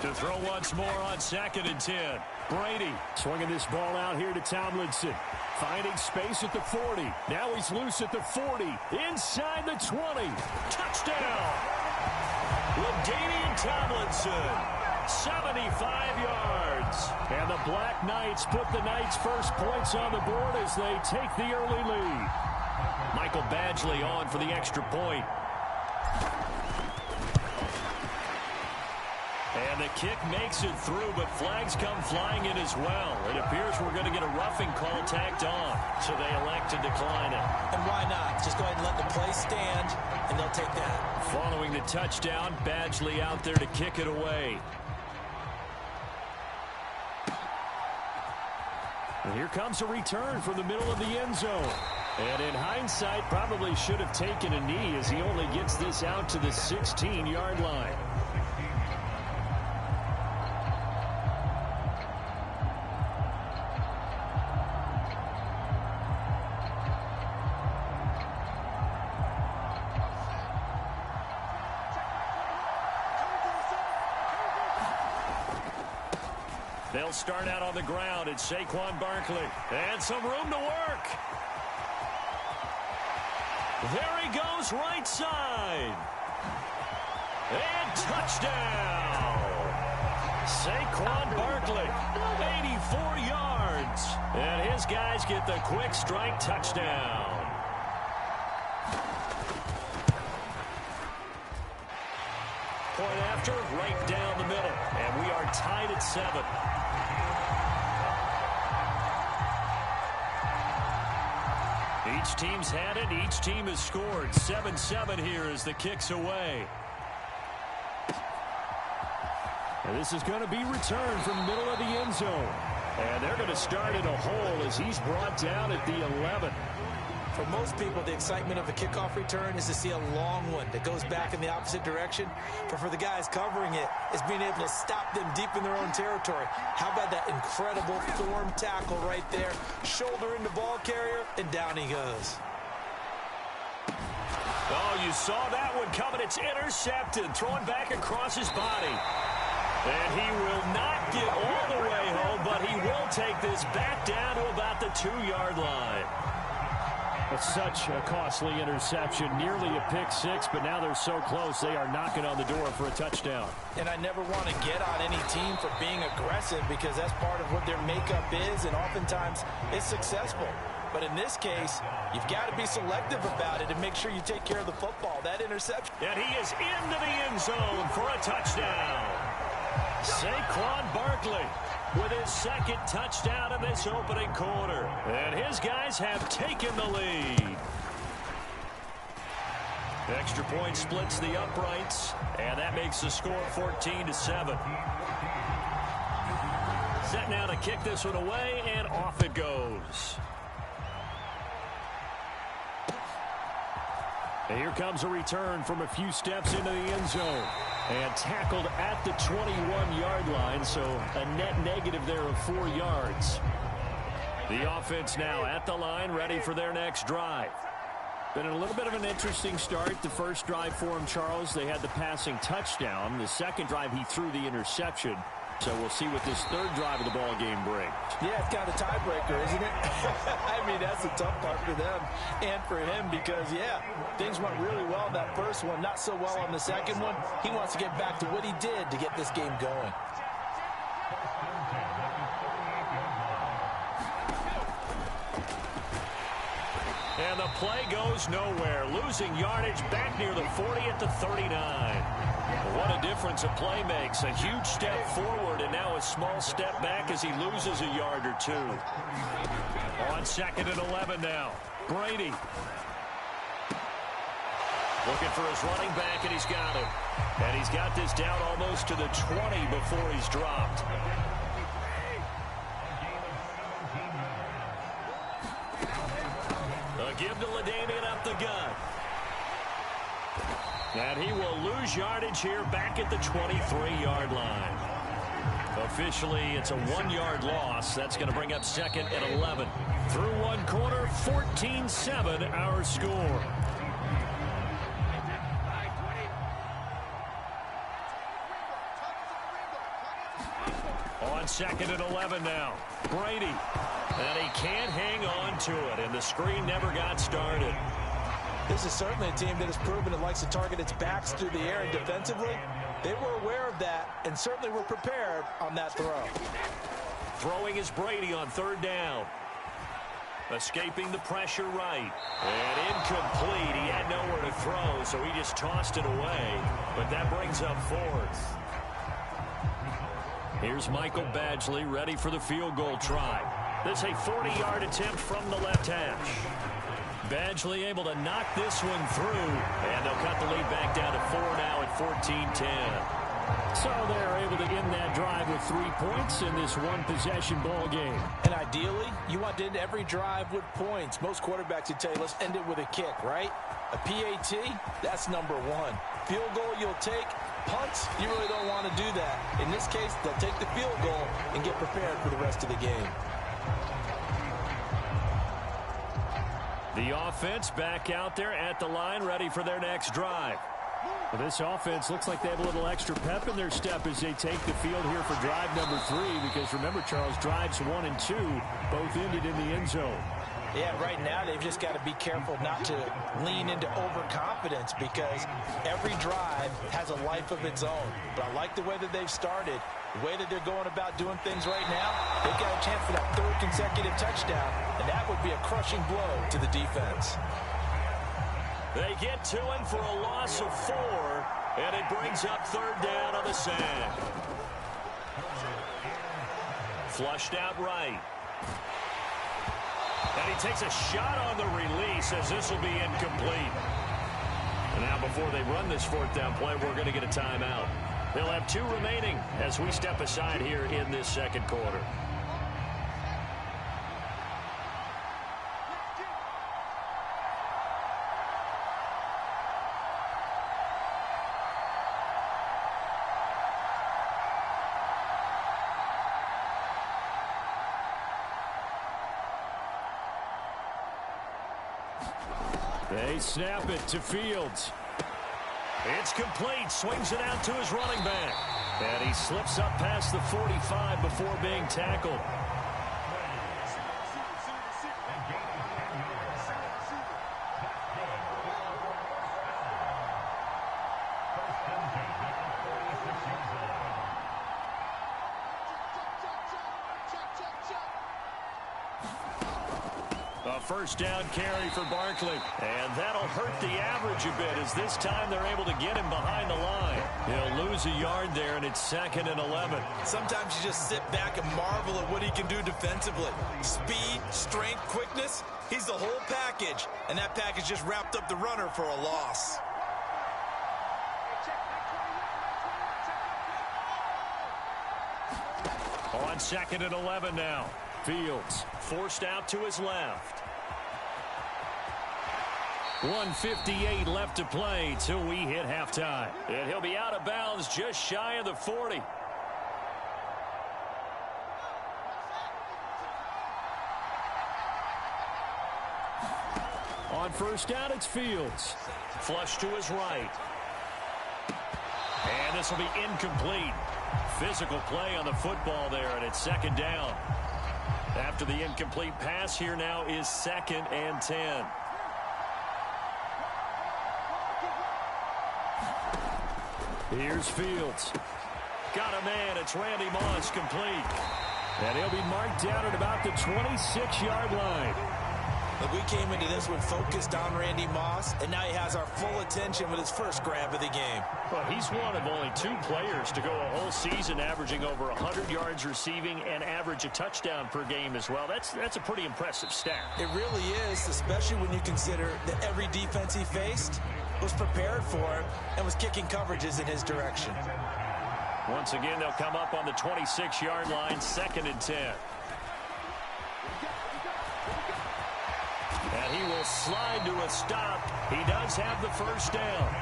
To throw once more on 2nd and 10. Brady swinging this ball out here to Tomlinson. Finding space at the 40. Now he's loose at the 40. Inside the 20. Touchdown! LaDainian Tomlinson. 75 yards. And the Black Knights put the Knights' first points on the board as they take the early lead. Michael Badgley on for the extra point. And the kick makes it through, but flags come flying in as well. It appears we're going to get a roughing call tacked on, so they elect to decline it. And why not? Just go ahead and let the play stand, and they'll take that. Following the touchdown, Badgley out there to kick it away. And here comes a return from the middle of the end zone. And in hindsight, probably should have taken a knee as he only gets this out to the 16-yard line. They'll start out on the ground. It's Saquon Barkley. And some room to work. There he goes, right side. And touchdown. Saquon Barkley, 84 yards. And his guys get the quick strike touchdown. point after, right down the middle. And we are tied at 7. Each team's had it. Each team has scored. 7-7 here as the kick's away. And this is going to be returned from the middle of the end zone. And they're going to start in a hole as he's brought down at the 11. For most people, the excitement of a kickoff return is to see a long one that goes back in the opposite direction. But for the guys covering it, it's being able to stop them deep in their own territory. How about that incredible form tackle right there? Shoulder in the ball carrier, and down he goes. Oh, you saw that one coming. It's intercepted, thrown back across his body. And he will not get all the way home, but he will take this back down to about the 2-yard line. Such a costly interception, nearly a pick six, but now they're so close they are knocking on the door for a touchdown. And I never want to get on any team for being aggressive because that's part of what their makeup is, and oftentimes it's successful. But in this case, you've got to be selective about it and make sure you take care of the football. That interception. And he is into the end zone for a touchdown. Saquon Barkley with his second touchdown in this opening quarter. And his guys have taken the lead. Extra point splits the uprights, and that makes the score 14-7. Set now to kick this one away, and off it goes. And here comes a return from a few steps into the end zone. And tackled at the 21-yard line, so a net negative there of 4 yards. The offense now at the line, ready for their next drive. Been a little bit of an interesting start. The first drive for him, Charles, they had the passing touchdown. The second drive, he threw the interception. So we'll see what this third drive of the ball game brings. Yeah, it's kind of a tiebreaker, isn't it? I mean, that's the tough part for them and for him because, yeah, things went really well in that first one, not so well on the second one. He wants to get back to what he did to get this game going. And the play goes nowhere. Losing yardage back near the 40 at the 39. What a difference a play makes. A huge step forward and now a small step back as he loses a yard or two. On 2nd and 11 now. Brady. Looking for his running back, and he's got him. And he's got this down almost to the 20 before he's dropped. A give to LaDainian up the gut. And he will lose yardage here back at the 23-yard line. Officially, it's a 1-yard loss. That's going to bring up 2nd and 11. Through one quarter, 14-7 our score. On 2nd and 11 now. Brady. And he can't hang on to it, and the screen never got started. This is certainly a team that has proven it likes to target its backs through the air, and defensively, they were aware of that and certainly were prepared on that throw. Throwing is Brady on 3rd down. Escaping the pressure right. And incomplete. He had nowhere to throw, so he just tossed it away. But that brings up 4th. Here's Michael Badgley ready for the field goal try. This is a 40-yard attempt from the left hash. Badgley able to knock this one through, and they'll cut the lead back down to 4 now at 14-10. So they're able to end that drive with 3 points in this one-possession ball game. And ideally, you want to end every drive with points. Most quarterbacks would tell you, let's end it with a kick, right? A PAT, that's number 1. Field goal you'll take. Punts, you really don't want to do that. In this case, they'll take the field goal and get prepared for the rest of the game. The offense back out there at the line, ready for their next drive. Well, this offense looks like they have a little extra pep in their step as they take the field here for drive number 3, because remember, Charles, drives 1 and 2 both ended in the end zone. Yeah, right now they've just got to be careful not to lean into overconfidence because every drive has a life of its own. But I like the way that they've started, the way that they're going about doing things right now. They've got a chance for that 3rd consecutive touchdown, and that would be a crushing blow to the defense. They get to him for a loss of 4, And it brings up third down on the sand. Flushed out right. And he takes a shot on the release as this will be incomplete. And now before they run this fourth down play, we're going to get a timeout. They'll have 2 remaining as we step aside here in this second quarter. They snap it to Fields. It's complete. Swings it out to his running back. And he slips up past the 45 before being tackled. A first down carry for Barkley. And that'll hurt the average a bit as this time they're able to get him behind the line. He'll lose a yard there, and it's 2nd and 11. Sometimes you just sit back and marvel at what he can do defensively. Speed, strength, quickness. He's the whole package. And that package just wrapped up the runner for a loss. On 2nd and 11 now. Fields forced out to his left. 1:58 left to play till we hit halftime. And he'll be out of bounds just shy of the 40. On first down, it's Fields. Flush to his right. And this will be incomplete. Physical play on the football there, and it's 2nd down. After the incomplete pass, here now is 2nd and 10. Here's Fields. Got a man. It's Randy Moss, complete. And he'll be marked down at about the 26-yard line. Look, we came into this one focused on Randy Moss, and now he has our full attention with his first grab of the game. Well, he's one of only 2 players to go a whole season averaging over 100 yards receiving and average a touchdown per game as well. That's a pretty impressive stat. It really is, especially when you consider that every defense he faced was prepared for him and was kicking coverages in his direction. Once again, they'll come up on the 26-yard line, 2nd and 10. And he will slide to a stop. He does have the first down.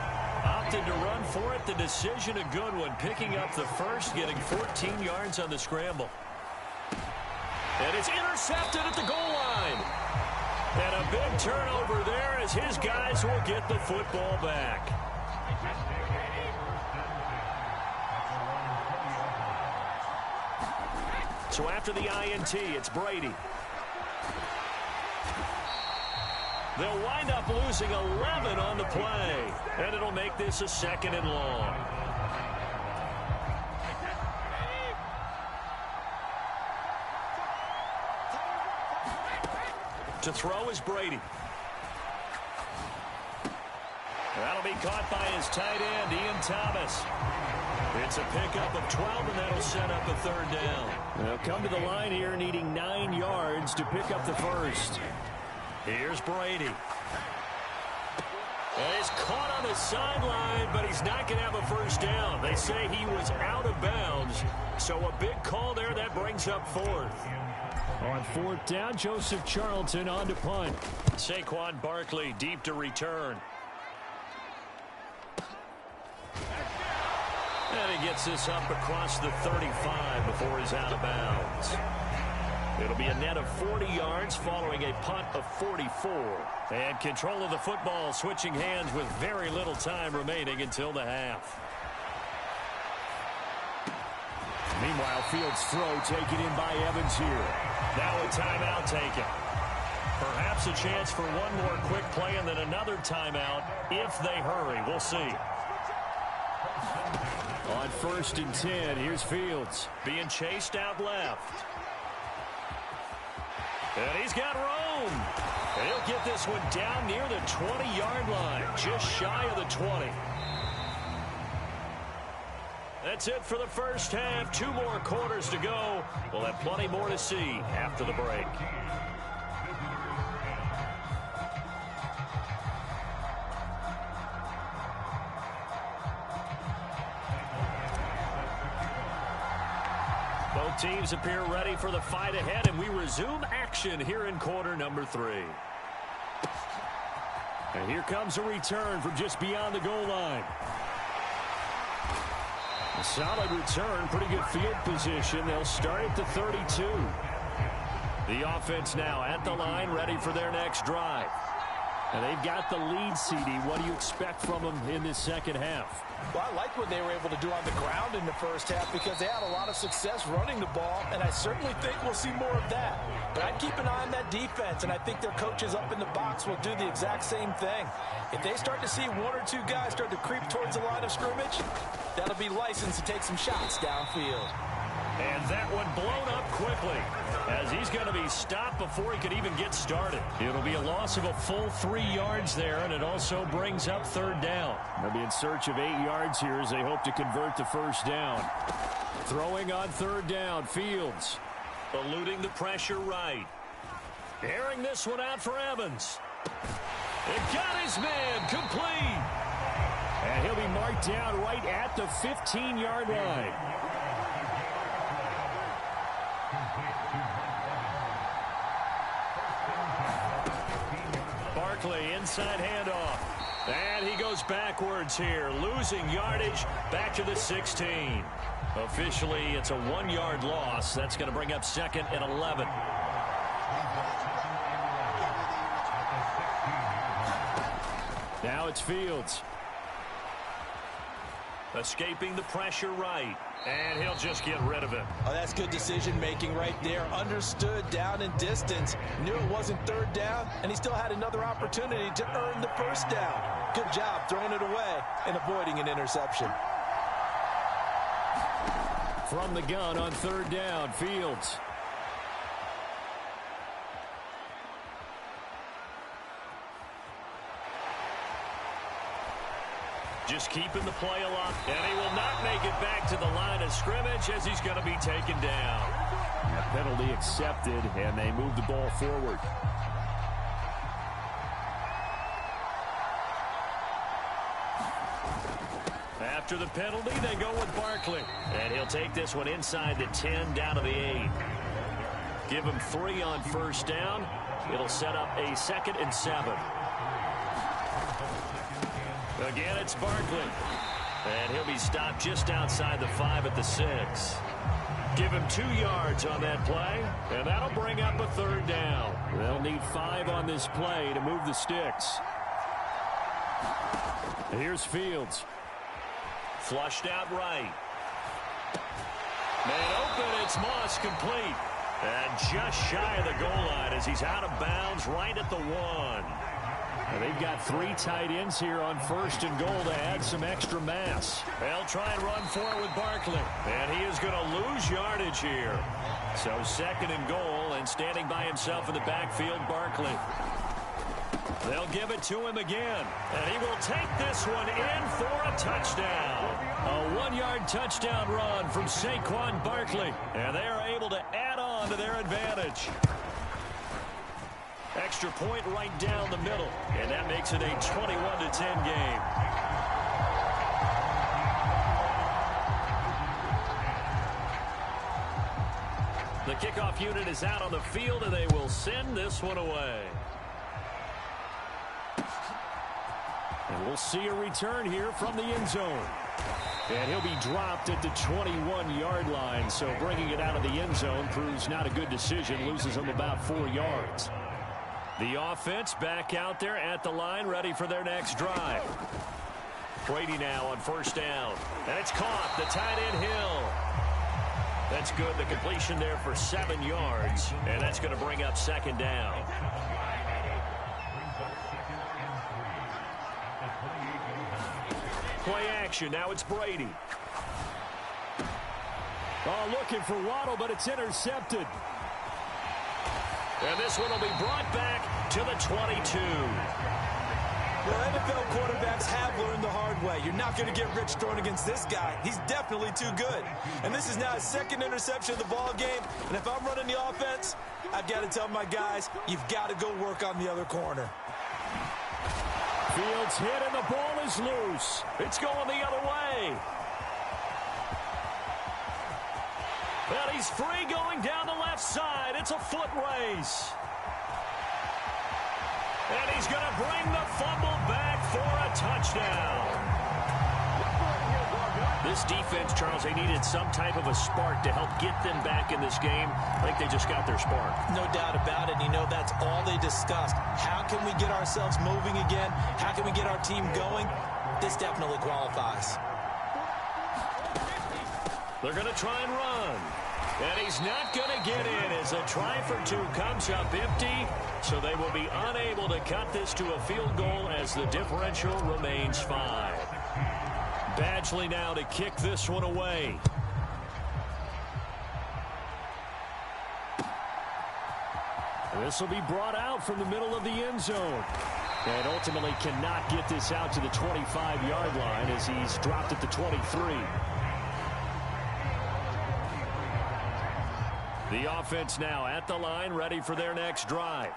Opted to run for it. The decision a good one. Picking up the first, getting 14 yards on the scramble. And it's intercepted at the goal line. And a big turnover there as his guys will get the football back. So after the INT, it's Brady. They'll wind up losing 11 on the play. And it'll make this a 2nd and long. To throw is Brady. That'll be caught by his tight end, Ian Thomas. It's a pickup of 12, and that'll set up a 3rd down. They'll come to the line here needing 9 yards to pick up the first. Here's Brady. And he's caught on the sideline, but he's not going to have a first down. They say he was out of bounds, so a big call there. That brings up 4th. On 4th down, Joseph Charlton on to punt. Saquon Barkley deep to return. And he gets this up across the 35 before he's out of bounds. It'll be a net of 40 yards following a punt of 44. And control of the football switching hands with very little time remaining until the half. Meanwhile, Fields' throw taken in by Evans here. Now a timeout taken. Perhaps a chance for one more quick play and then another timeout if they hurry. We'll see. On 1st and 10, here's Fields being chased out left. And he's got room. And he'll get this one down near the 20-yard line, just shy of the 20. That's it for the first half. 2 more quarters to go. We'll have plenty more to see after the break. Both teams appear ready for the fight ahead, and we resume action here in quarter number 3. And here comes a return from just beyond the goal line. A solid return, pretty good field position. They'll start at the 32. The offense now at the line, ready for their next drive. And they've got the lead, CD. What do you expect from them in this second half? Well, I like what they were able to do on the ground in the first half because they had a lot of success running the ball, and I certainly think we'll see more of that. But I'd keep an eye on that defense, and I think their coaches up in the box will do the exact same thing. If they start to see 1 or 2 guys start to creep towards the line of scrimmage, that'll be licensed to take some shots downfield. And that one blown up quickly as he's going to be stopped before he could even get started. It'll be a loss of a full 3 yards there, and it also brings up 3rd down. They'll be in search of 8 yards here as they hope to convert the first down. Throwing on 3rd down, Fields. Eluding the pressure right. Airing this one out for Evans. It got his man complete. And he'll be marked down right at the 15-yard line. Barkley inside handoff. And he goes backwards here, losing yardage back to the 16. Officially, it's a 1-yard loss. That's going to bring up 2nd and 11. Now it's Fields. Escaping the pressure right. And he'll just get rid of it. Oh, that's good decision-making right there. Understood down and distance. Knew it wasn't 3rd down, and he still had another opportunity to earn the first down. Good job throwing it away and avoiding an interception. From the gun on 3rd down, Fields. Just keeping the play alive. And he will not make it back to the line of scrimmage as he's going to be taken down. A penalty accepted, and they move the ball forward. After the penalty, they go with Barkley. And he'll take this one inside the 10 down to the 8. Give him 3 on 1st down. It'll set up a 2nd and 7. Again, it's Barkley. And he'll be stopped just outside the 5 at the 6. Give him 2 yards on that play, and that'll bring up a 3rd down. They'll need 5 on this play to move the sticks. Here's Fields. Flushed out right. Man open, it's Moss complete. And just shy of the goal line as he's out of bounds right at the 1. And they've got 3 tight ends here on 1st and goal to add some extra mass. They'll try and run for it with Barkley. And he is going to lose yardage here. So 2nd and goal, and standing by himself in the backfield, Barkley. They'll give it to him again. And he will take this one in for a touchdown. A 1-yard touchdown run from Saquon Barkley. And they are able to add on to their advantage. Extra point right down the middle. And that makes it a 21-10 game. The kickoff unit is out on the field, and they will send this one away. And we'll see a return here from the end zone. And he'll be dropped at the 21-yard line. So bringing it out of the end zone proves not a good decision. Loses him about 4 yards. The offense back out there at the line, ready for their next drive. Brady now on 1st down. And it's caught. The tight end Hill. That's good. The completion there for 7 yards. And that's going to bring up 2nd down. Play action. Now it's Brady. Oh, looking for Waddle, but it's intercepted. And this one will be brought back to the 22. Well, NFL quarterbacks have learned the hard way. You're not going to get rich throwing against this guy. He's definitely too good. And this is now his second interception of the ball game. And if I'm running the offense, I've got to tell my guys, you've got to go work on the other corner. Fields hit and the ball is loose. It's going the other way. And he's free going down the left side. It's a foot race. And he's going to bring the fumble back for a touchdown. This defense, Charles, they needed some type of a spark to help get them back in this game. I think they just got their spark. No doubt about it. You know, that's all they discussed. How can we get ourselves moving again? How can we get our team going? This definitely qualifies. They're going to try and run. And he's not going to get in as a try for two comes up empty. So they will be unable to cut this to a field goal as the differential remains 5. Badgley now to kick this one away. This will be brought out from the middle of the end zone. And ultimately cannot get this out to the 25-yard line as he's dropped at the 23. The offense now at the line, ready for their next drive.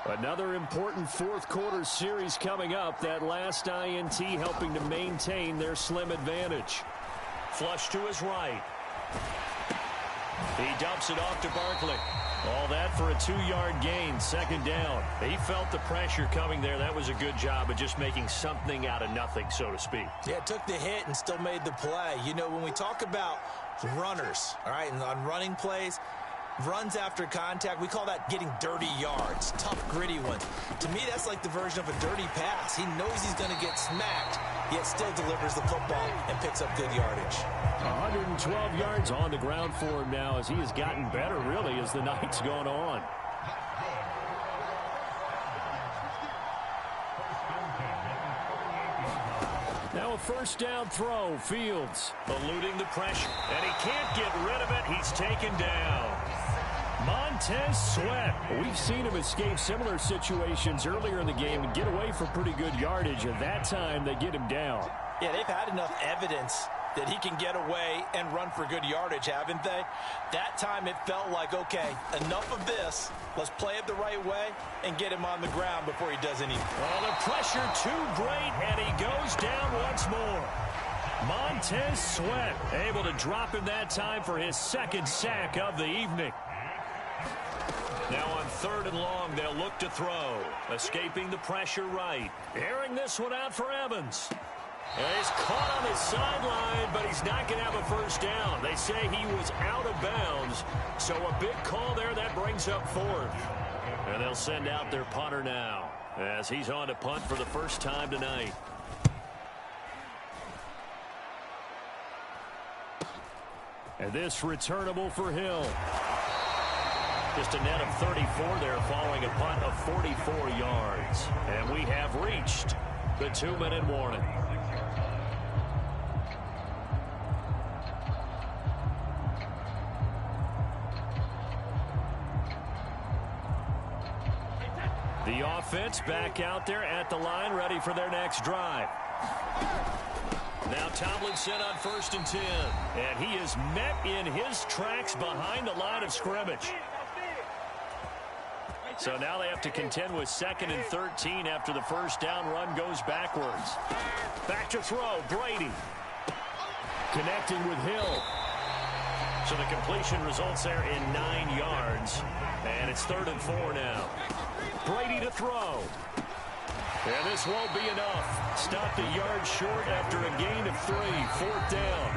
Another important fourth quarter series coming up. That last INT helping to maintain their slim advantage. Flush to his right. He dumps it off to Barkley. All that for a 2-yard gain, second down. He felt the pressure coming there. That was a good job of just making something out of nothing, so to speak. Yeah, took the hit and still made the play. You know, when we talk about runners, all right, and on running plays, runs after contact, we call that getting dirty yards, tough, gritty ones. To me, that's like the version of a dirty pass. He knows he's going to get smacked, yet still delivers the football and picks up good yardage. 112 yards on the ground for him now as he has gotten better, really, as the night's gone on. Now a first down throw. Fields eluding the pressure, and he can't get rid of it. He's taken down. Montez Sweat. We've seen him escape similar situations earlier in the game and get away for pretty good yardage. At that time, they get him down. Yeah, they've had enough evidence that he can get away and run for good yardage, haven't they? That time it felt like, okay, enough of this. Let's play it the right way and get him on the ground before he does anything. Oh, the pressure too great, and he goes down once more. Montez Sweat able to drop him that time for his second sack of the evening. Now on 3rd and long, they'll look to throw. Escaping the pressure right. Airing this one out for Evans. And he's caught on the sideline, but he's not going to have a first down. They say he was out of bounds, so a big call there. That brings up 4th. And they'll send out their punter now as he's on to punt for the first time tonight. And this returnable for Hill. Just a net of 34 there following a punt of 44 yards. And we have reached the 2-minute warning. The offense back out there at the line, ready for their next drive. Now Tomlinson on 1st and 10. And he is met in his tracks behind the line of scrimmage. So now they have to contend with 2nd and 13 after the first down run goes backwards. Back to throw, Brady. Connecting with Hill. So the completion results there in 9 yards. And it's 3rd and 4 now. Brady to throw. And this won't be enough. Stopped a yard short after a gain of 3. 4th down.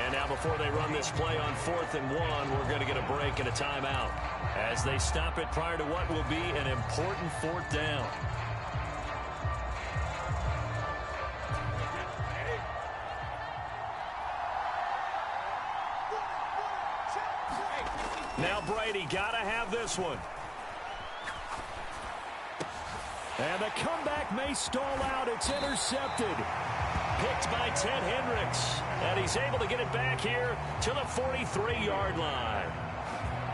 And now before they run this play on 4th and 1, we're going to get a break and a timeout as they stop it prior to what will be an important 4th down. Now Brady got to have this one. And the comeback may stall out. It's intercepted. Picked by Ted Hendricks. And he's able to get it back here to the 43-yard line.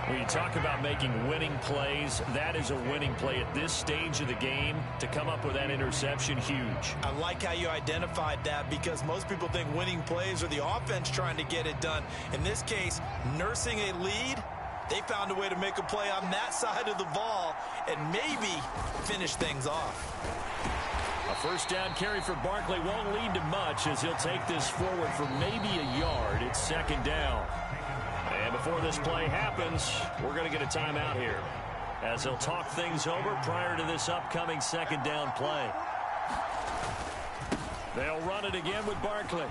When you talk about making winning plays, that is a winning play at this stage of the game. To come up with that interception, huge. I like how you identified that, because most people think winning plays are the offense trying to get it done. In this case, nursing a lead, they found a way to make a play on that side of the ball and maybe finish things off. A first down carry for Barkley won't lead to much as he'll take this forward for maybe a yard. It's second down. And before this play happens, we're going to get a timeout here as he'll talk things over prior to this upcoming second down play. They'll run it again with Barkley.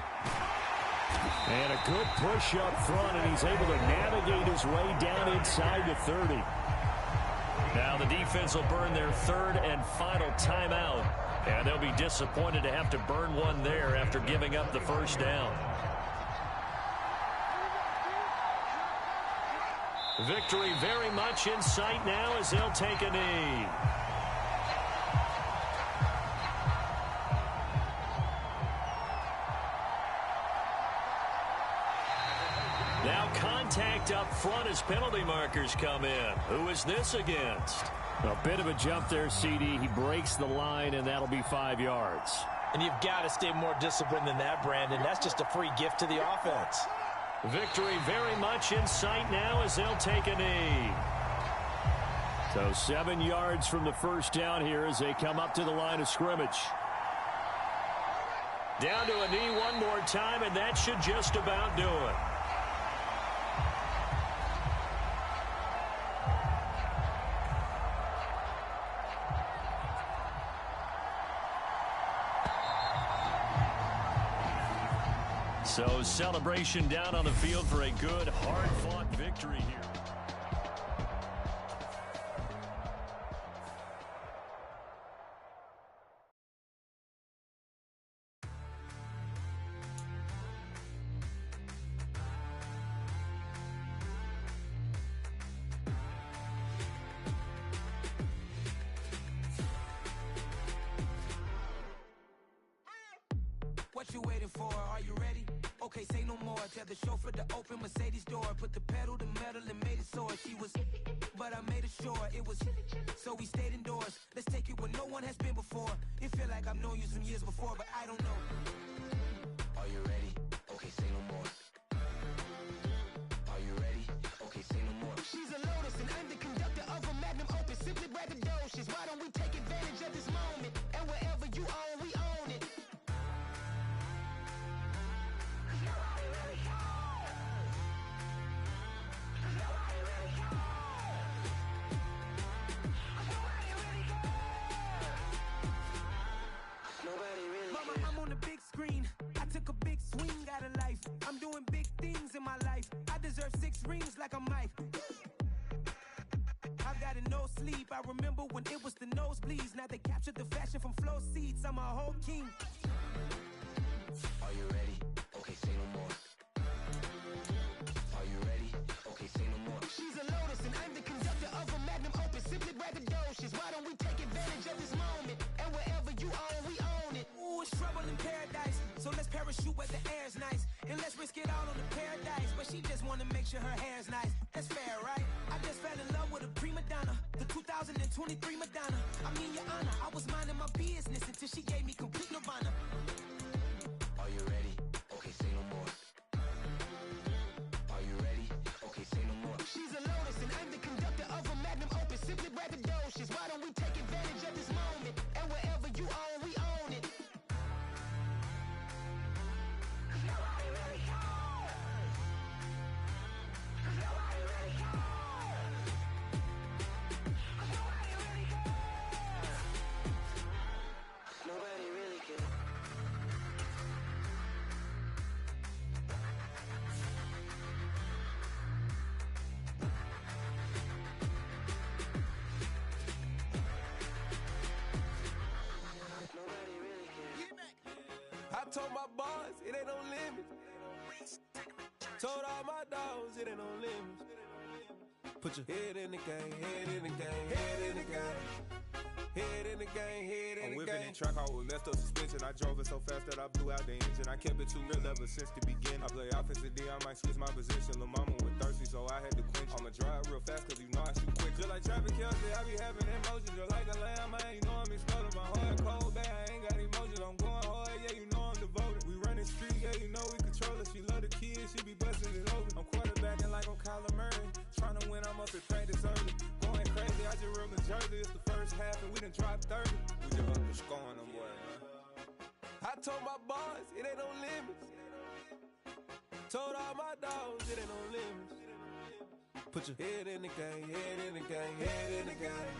And a good push up front, and he's able to navigate his way down inside the 30. Now the defense will burn their third and final timeout, and they'll be disappointed to have to burn one there after giving up the first down. Victory very much in sight now as they'll take a knee. Now contact up front as penalty markers come in. Who is this against? A bit of a jump there, CD. He breaks the line, and that'll be 5 yards. And you've got to stay more disciplined than that, Brandon. That's just a free gift to the offense. Victory very much in sight now as they'll take a knee. So 7 yards from the first down here as they come up to the line of scrimmage. Down to a knee one more time, and that should just about do it. So celebration down on the field for a good, hard-fought victory here. What you waiting for? Are you ready? Okay, say no more. Tell the chauffeur to open Mercedes door. Put the pedal to metal and made it soar. She was, but I made it sure it was. So we stayed indoors. Let's take it where no one has been before. It feel like I've known you some years before, but I don't know. Are you ready? Okay, say no more. Are you ready? Okay, say no more. She's a Lotus and I'm the conductor of a Magnum Opus. Simply braggadocious. Why don't we take advantage of this moment? And wherever you own, we own it. I'm on the big screen. I took a big swing out of life. I'm doing big things in my life. I deserve 6 rings like I'm Mike. I've got a no sleep. I remember when it was the nosebleeds. Now they captured the fashion from flow seats. I'm a whole king. Are you ready? Okay, say no more. Are you ready? Okay, say no more. She's a Lotus and I'm the conductor of a Magnum Opus. Simply braggadocious. Why don't we take advantage of this moment? And wherever you own, we own it. Ooh, it's trouble in paradise. So let's parachute where the air's nice. And let's risk it all on the paradise. But she just wanna make sure her hair's nice. That's fair, right? I just fell in love with a prima donna. The 2023 Madonna. I mean, your honor, I was minding my business until she gave me complete nirvana. Are you ready? Okay, say no more. Are you ready? Okay, say no more. She's a Lotus and I'm the conductor of a Magnum Opus. Simply braggadocious. Why don't we take advantage of this moment? And wherever you own, we own it. Nobody really cares. Nobody really cares. Nobody really cares. Nobody really cares. I told my boys, it ain't no limits. Told all my dogs, it ain't no limits. Put your head in the game, head in the game, head in the game. Head in the game, head in the game. I'm whipping in track out with messed up suspension. I drove it so fast that I blew out the engine. I kept it too real ever since the beginning. I play offensive D, I might switch my position. Lil' mama was thirsty, so I had to quench. I'ma drive real fast, cause you know I shoot quick. Just like Travis Kelce, I be having emotions. Just like a lamb, man, you know I'm exploding. My heart cold, bad, I ain't got emotions. I'm going hard, yeah, you know I'm devoted. We running street, yeah, you know we control it. She love the kids, she be busting it over. I'm quarterbacking like I'm Kyler Murray. Trying to win, I'm up at practice early. Going crazy, I just real the jersey. It's the first half and we done dropped 30. We just underscoring them, boy, man. I told my boys, it ain't no limits. Told all my dogs, it ain't no limits. Put your head in the game, head in the game, head in the game.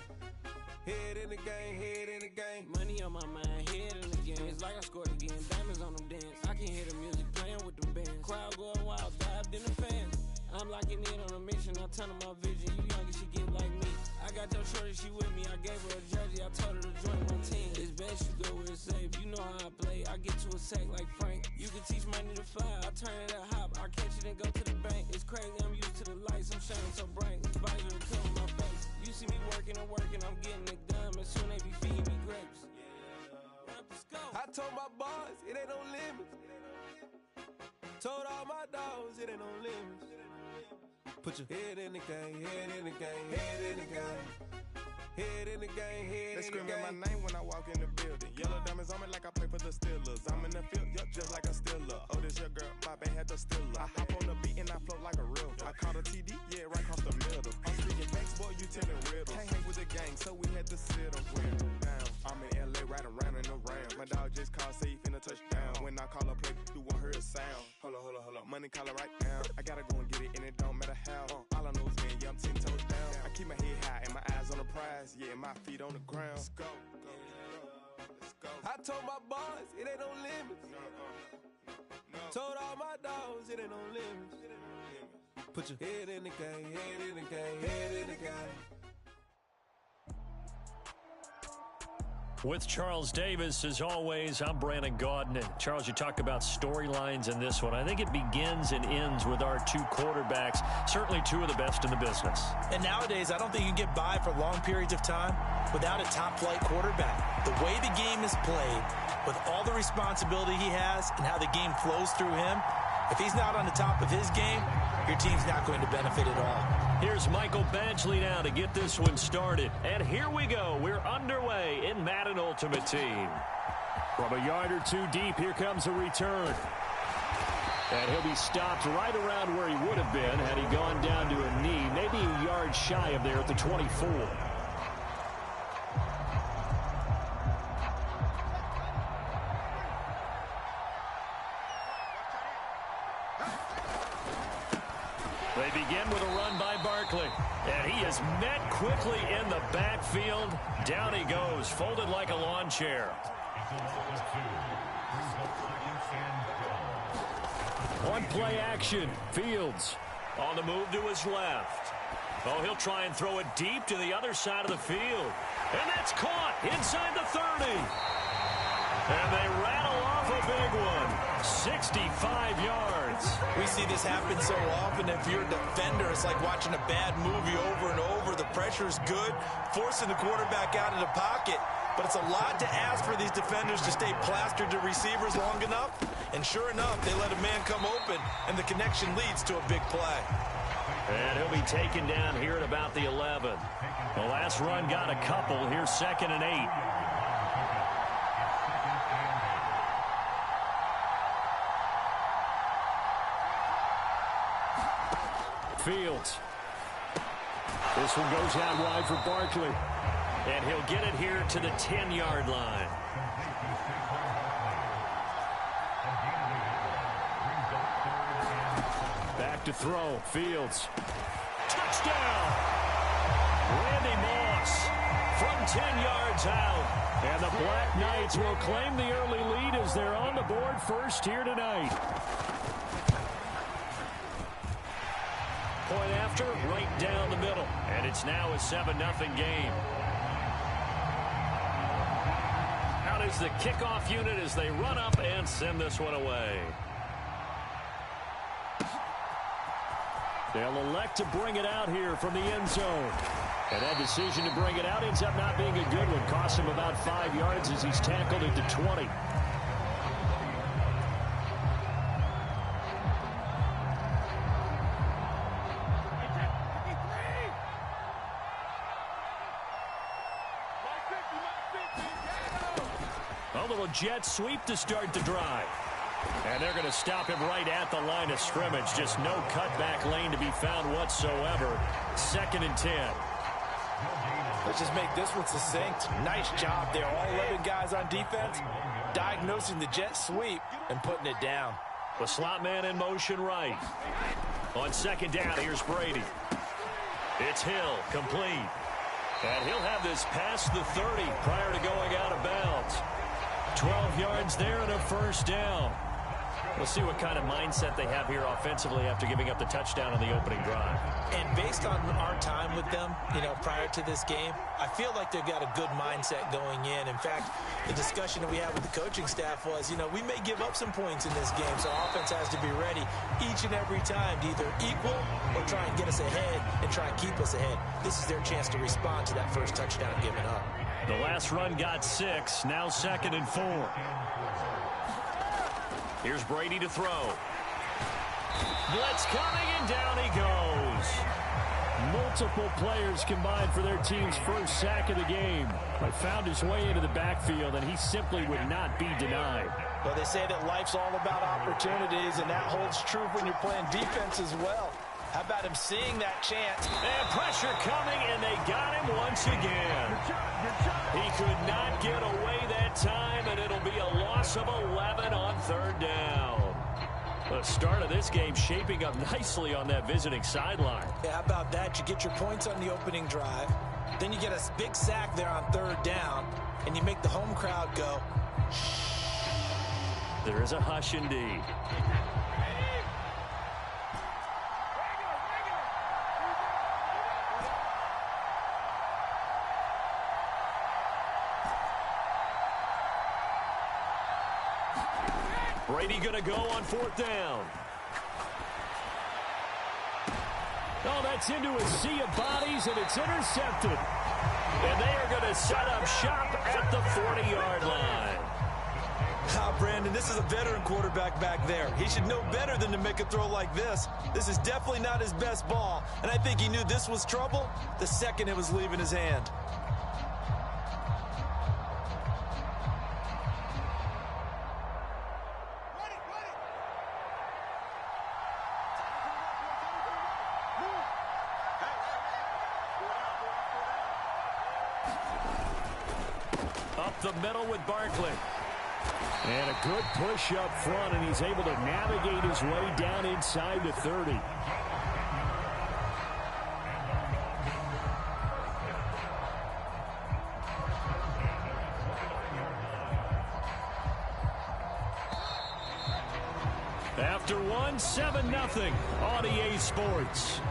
Head in the game, head in the game. Money on my mind, head in the game. It's like I scored again, diamonds on them dance. I can hear the music playing with them bands. Crowd going wild, dived in the fans. I'm locking in on a mission, I turn on my vision. You young and she get like me. I got your shorty, she with me. I gave her a jersey, I told her to join my team. It's best you go where it's safe. You know how I play. I get to a sack like Frank. You can teach money to fly. I turn it a hop. I catch it and go to the bank. It's crazy, I'm used to the lights. I'm shining so bright. Visor to cover my face. You see me working and working. I'm getting it done. And soon they be feeding me grapes. I told my boys, it ain't no limits. Told all my dogs, it ain't no limits. Put your head in the game, head in the game, head in the game. Head in the game, head in the game. They screaming my name when I walk in the building. Yellow diamonds on me like I play for the Steelers. I'm in the field, yup, just like a Steeler. Oh, this your girl, my band had the Steeler. I hop on the beat and I float like a river. I caught a TD, yeah, right across the middle. I'm speaking banks, boy, you telling riddles. Can't hang with the gang, so we had to sit them down. I'm in LA, right around in the round. My dog just called, say he finna touchdown. When I call a play, you won't hear a sound. Hold up, money call it right down. I gotta go and get it, and it don't matter how. All I know is man, yeah, I'm 10 toes down. I keep my head high and my eyes on the prize. Yeah, and my feet on the ground. Let's go. I told my boys, it ain't no limits. Told all my dogs, it ain't no limits. Put your head in the game, head in the game, head in the game. With Charles Davis, as always, I'm Brandon Gaudin. And Charles, you talk about storylines in this one. I think it begins and ends with our two quarterbacks, certainly two of the best in the business. And nowadays, I don't think you can get by for long periods of time without a top-flight quarterback. The way the game is played, with all the responsibility he has and how the game flows through him, if he's not on the top of his game, your team's not going to benefit at all. Here's Michael Badgley now to get this one started. And here we go. We're underway in Madden Ultimate Team. From a yard or two deep, here comes a return. And he'll be stopped right around where he would have been had he gone down to a knee, maybe a yard shy of there at the 24. They begin with a run by Barkley. And he is met quickly in the backfield. Down he goes, folded like a lawn chair. On play action, Fields on the move to his left. Oh, he'll try and throw it deep to the other side of the field. And that's caught inside the 30. And they rattle off a big one. 65 yards. We see this happen so often. If you're a defender, it's like watching a bad movie over and over. The pressure's good, forcing the quarterback out of the pocket. But it's a lot to ask for these defenders to stay plastered to receivers long enough. And sure enough, they let a man come open, and the connection leads to a big play. And he'll be taken down here at about the 11. The last run got a couple. Here's 2nd and 8. Fields. This one goes out wide for Barkley. And he'll get it here to the 10-yard line. Back to throw. Fields. Touchdown! Randy Moss from 10 yards out. And the Black Knights will claim the early lead as they're on the board first here tonight. Point after, right down the middle. And it's now a 7-0 game. Out is the kickoff unit as they run up and send this one away. They'll elect to bring it out here from the end zone. And that decision to bring it out ends up not being a good one. Cost him about 5 yards as he's tackled at the 20. A little jet sweep to start the drive. And they're going to stop him right at the line of scrimmage. Just no cutback lane to be found whatsoever. 2nd and 10. Let's just make this one succinct. Nice job there. All 11 guys on defense diagnosing the jet sweep and putting it down. The slot man in motion right. On 2nd down, here's Brady. It's Hill, complete. And he'll have this past the 30 prior to going out of bounds. 12 yards there and a 1st down. We'll see what kind of mindset they have here offensively after giving up the touchdown on the opening drive. And based on our time with them, prior to this game, I feel like they've got a good mindset going in. In fact, the discussion that we had with the coaching staff was, we may give up some points in this game, so offense has to be ready each and every time to either equal or try and get us ahead and try and keep us ahead. This is their chance to respond to that first touchdown given up. The last run got 6, now 2nd and 4. Here's Brady to throw. Blitz coming, and down he goes. Multiple players combined for their team's first sack of the game. But found his way into the backfield, and he simply would not be denied. Well, they say that life's all about opportunities, and that holds true when you're playing defense as well. How about him seeing that chance? And pressure coming, and they got him once again. He could not get away that time, and it'll be a loss of 11 on 3rd down. The start of this game shaping up nicely on that visiting sideline. Yeah, how about that? You get your points on the opening drive. Then you get a big sack there on 3rd down, and you make the home crowd go, shh. There is a hush indeed. Brady going to go on 4th down. Oh, that's into a sea of bodies, and it's intercepted. And they are going to set up shop at the 40-yard line. Brandon, this is a veteran quarterback back there. He should know better than to make a throw like this. This is definitely not his best ball, and I think he knew this was trouble the second it was leaving his hand. The middle with Barkley. And a good push up front, and he's able to navigate his way down inside the 30. After 1, 7-0 on EA Sports.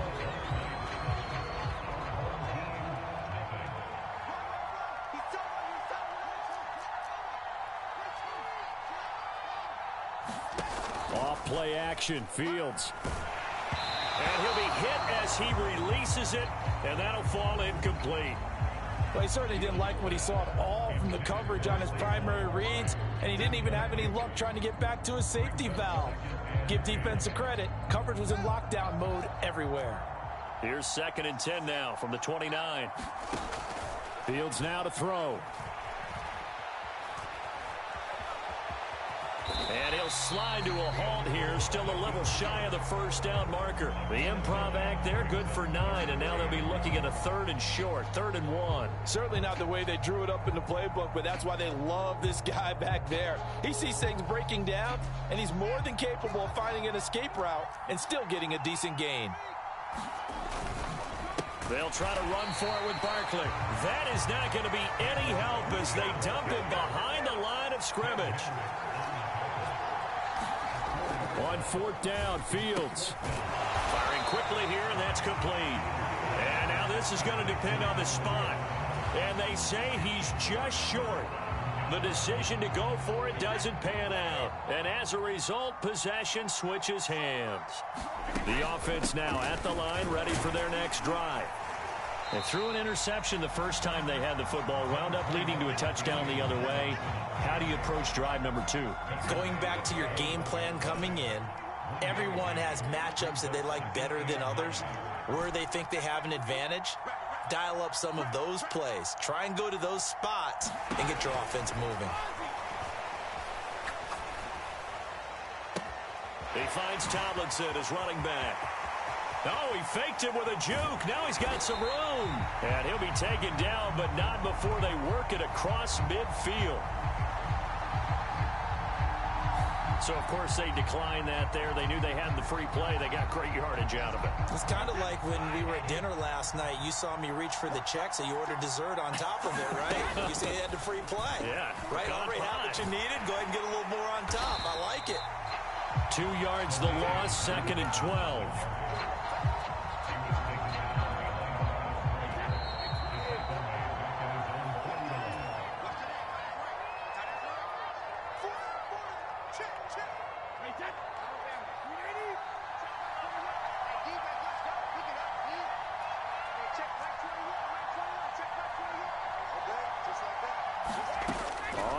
Play action, Fields. And he'll be hit as he releases it, and that'll fall incomplete. Well, he certainly didn't like what he saw at all from the coverage on his primary reads, and he didn't even have any luck trying to get back to his safety valve. Give defense a credit. Coverage was in lockdown mode everywhere. Here's 2nd and 10 now from the 29. Fields now to throw. And he'll slide to a halt here, still a little shy of the 1st down marker. The improv act there, good for 9, and now they'll be looking at a 3rd and short, 3rd and 1. Certainly not the way they drew it up in the playbook, but that's why they love this guy back there. He sees things breaking down, and he's more than capable of finding an escape route and still getting a decent gain. They'll try to run for it with Barkley. That is not going to be any help as they dump him behind the line of scrimmage. On 4th down, Fields. Firing quickly here, and that's complete. And now this is going to depend on the spot. And they say he's just short. The decision to go for it doesn't pan out. And as a result, possession switches hands. The offense now at the line, ready for their next drive. They threw an interception the first time they had the football, wound up leading to a touchdown the other way. How do you approach drive number 2? Going back to your game plan coming in, everyone has matchups that they like better than others, where they think they have an advantage. Dial up some of those plays. Try and go to those spots and get your offense moving. He finds Tomlinson as running back. Oh, he faked it with a juke. Now he's got some room. And he'll be taken down, but not before they work it across midfield. So, of course, they declined that there. They knew they had the free play. They got great yardage out of it. It's kind of like when we were at dinner last night. You saw me reach for the check, so you ordered dessert on top of it, right? You say you had the free play. Yeah. Right? Already had what you needed. Go ahead and get a little more on top. I like it. 2 yards the loss, 2nd and 12.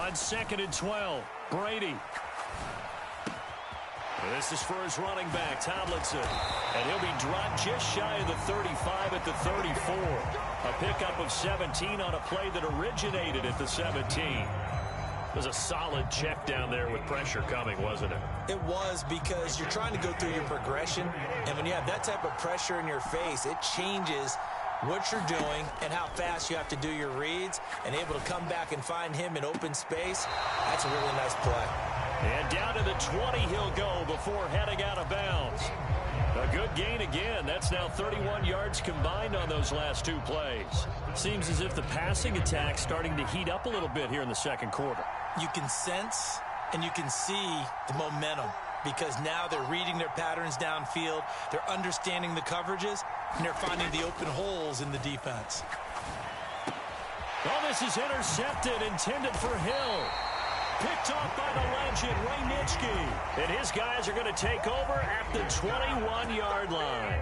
On 2nd and 12, Brady. This is for his running back, Tomlinson. And he'll be dropped just shy of the 35 at the 34. A pickup of 17 on a play that originated at the 17. It was a solid check down there with pressure coming, wasn't it? It was, because you're trying to go through your progression. And when you have that type of pressure in your face, it changes what you're doing and how fast you have to do your reads, and able to come back and find him in open space. That's a really nice play. And down to the 20 he'll go before heading out of bounds. A good gain again. That's now 31 yards combined on those last 2 plays. Seems as if the passing attack's starting to heat up a little bit here in the second quarter. You can sense and you can see the momentum, because now they're reading their patterns downfield, they're understanding the coverages, and they're finding the open holes in the defense. Oh, this is intercepted, intended for Hill. Picked off by the legend, Ray Nitschke. And his guys are going to take over at the 21-yard line.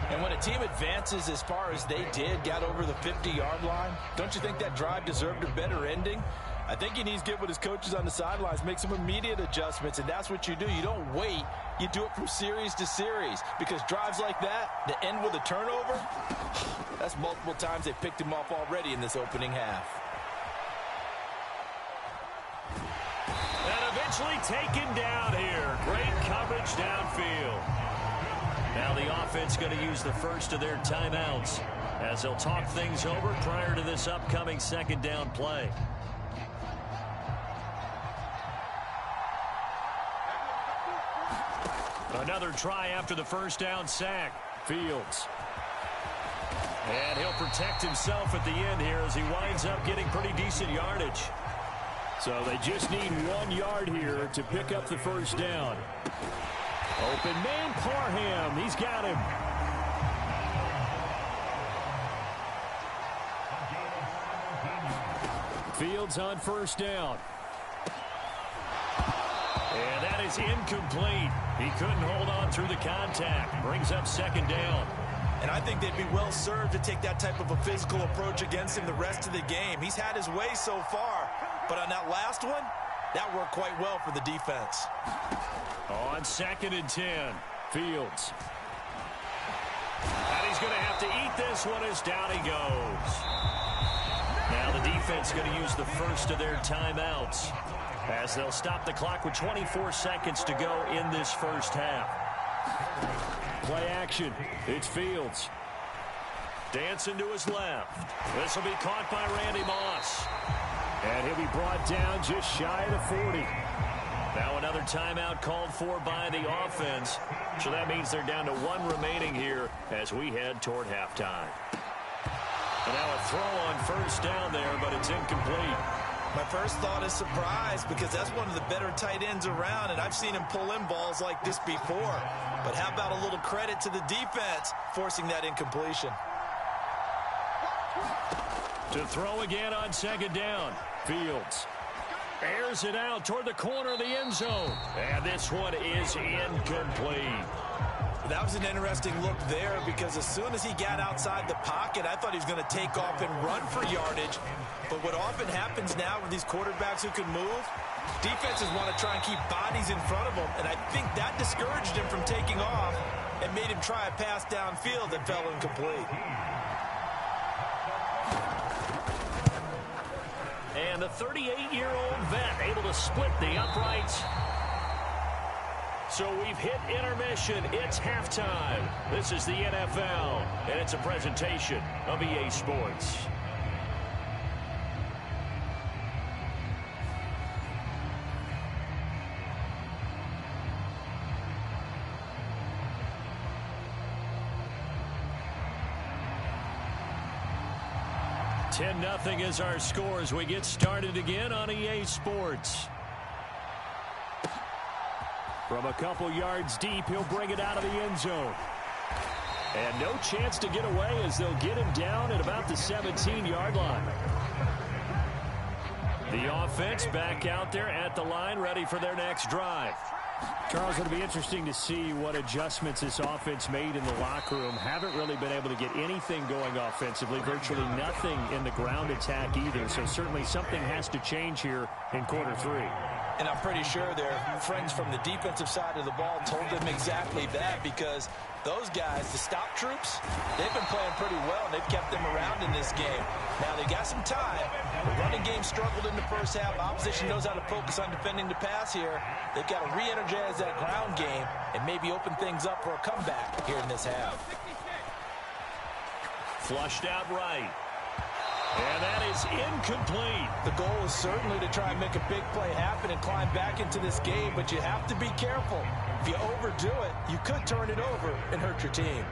And when a team advances as far as they did, got over the 50-yard line, don't you think that drive deserved a better ending? I think he needs to get with his coaches on the sidelines, make some immediate adjustments, and that's what you do. You don't wait. You do it from series to series, because drives like that, that end with a turnover, that's multiple times they picked him off already in this opening half. And eventually taken down here. Great coverage downfield. Now the offense going to use the first of their timeouts as they'll talk things over prior to this upcoming second down play. Another try after the first down sack. Fields. And he'll protect himself at the end here as he winds up getting pretty decent yardage. So they just need 1 yard here to pick up the first down. Open man, Parham. He's got him. Fields on first down. And that is incomplete. He couldn't hold on through the contact. Brings up second down. And I think they'd be well served to take that type of a physical approach against him the rest of the game. He's had his way so far, but on that last one, that worked quite well for the defense. On 2nd and 10, Fields. And he's going to have to eat this one as down he goes. Now the defense going to use the first of their timeouts as they'll stop the clock with 24 seconds to go in this first half. Play action. It's Fields. Dancing to his left. This will be caught by Randy Moss. And he'll be brought down just shy of the 40. Now another timeout called for by the offense. So that means they're down to 1 remaining here as we head toward halftime. And now a throw on first down there, but it's incomplete. My first thought is surprise, because that's one of the better tight ends around, and I've seen him pull in balls like this before. But how about a little credit to the defense forcing that incompletion? To throw again on second down. Fields airs it out toward the corner of the end zone. And this one is incomplete. That was an interesting look there because as soon as he got outside the pocket, I thought he was going to take off and run for yardage. But what often happens now with these quarterbacks who can move, defenses want to try and keep bodies in front of them, and I think that discouraged him from taking off and made him try a pass downfield that fell incomplete. And the 38-year-old vet able to split the uprights. So we've hit intermission. It's halftime. This is the NFL, and it's a presentation of EA Sports. Nothing is our score as we get started again on EA Sports. From a couple yards deep, he'll bring it out of the end zone. And no chance to get away as they'll get him down at about the 17-yard line. The offense back out there at the line, ready for their next drive. Charles, it'll be interesting to see what adjustments this offense made in the locker room. Haven't really been able to get anything going offensively, virtually nothing in the ground attack either. So certainly something has to change here in quarter three. And I'm pretty sure their friends from the defensive side of the ball told them exactly that, because those guys, the stop troops, they've been playing pretty well, and they've kept them around in this game. Now, they got some time. The running game struggled in the first half. Opposition knows how to focus on defending the pass here. They've got to re-energize that ground game and maybe open things up for a comeback here in this half. Flushed out right. And that is incomplete. The goal is certainly to try and make a big play happen and climb back into this game, but you have to be careful. If you overdo it, you could turn it over and hurt your team.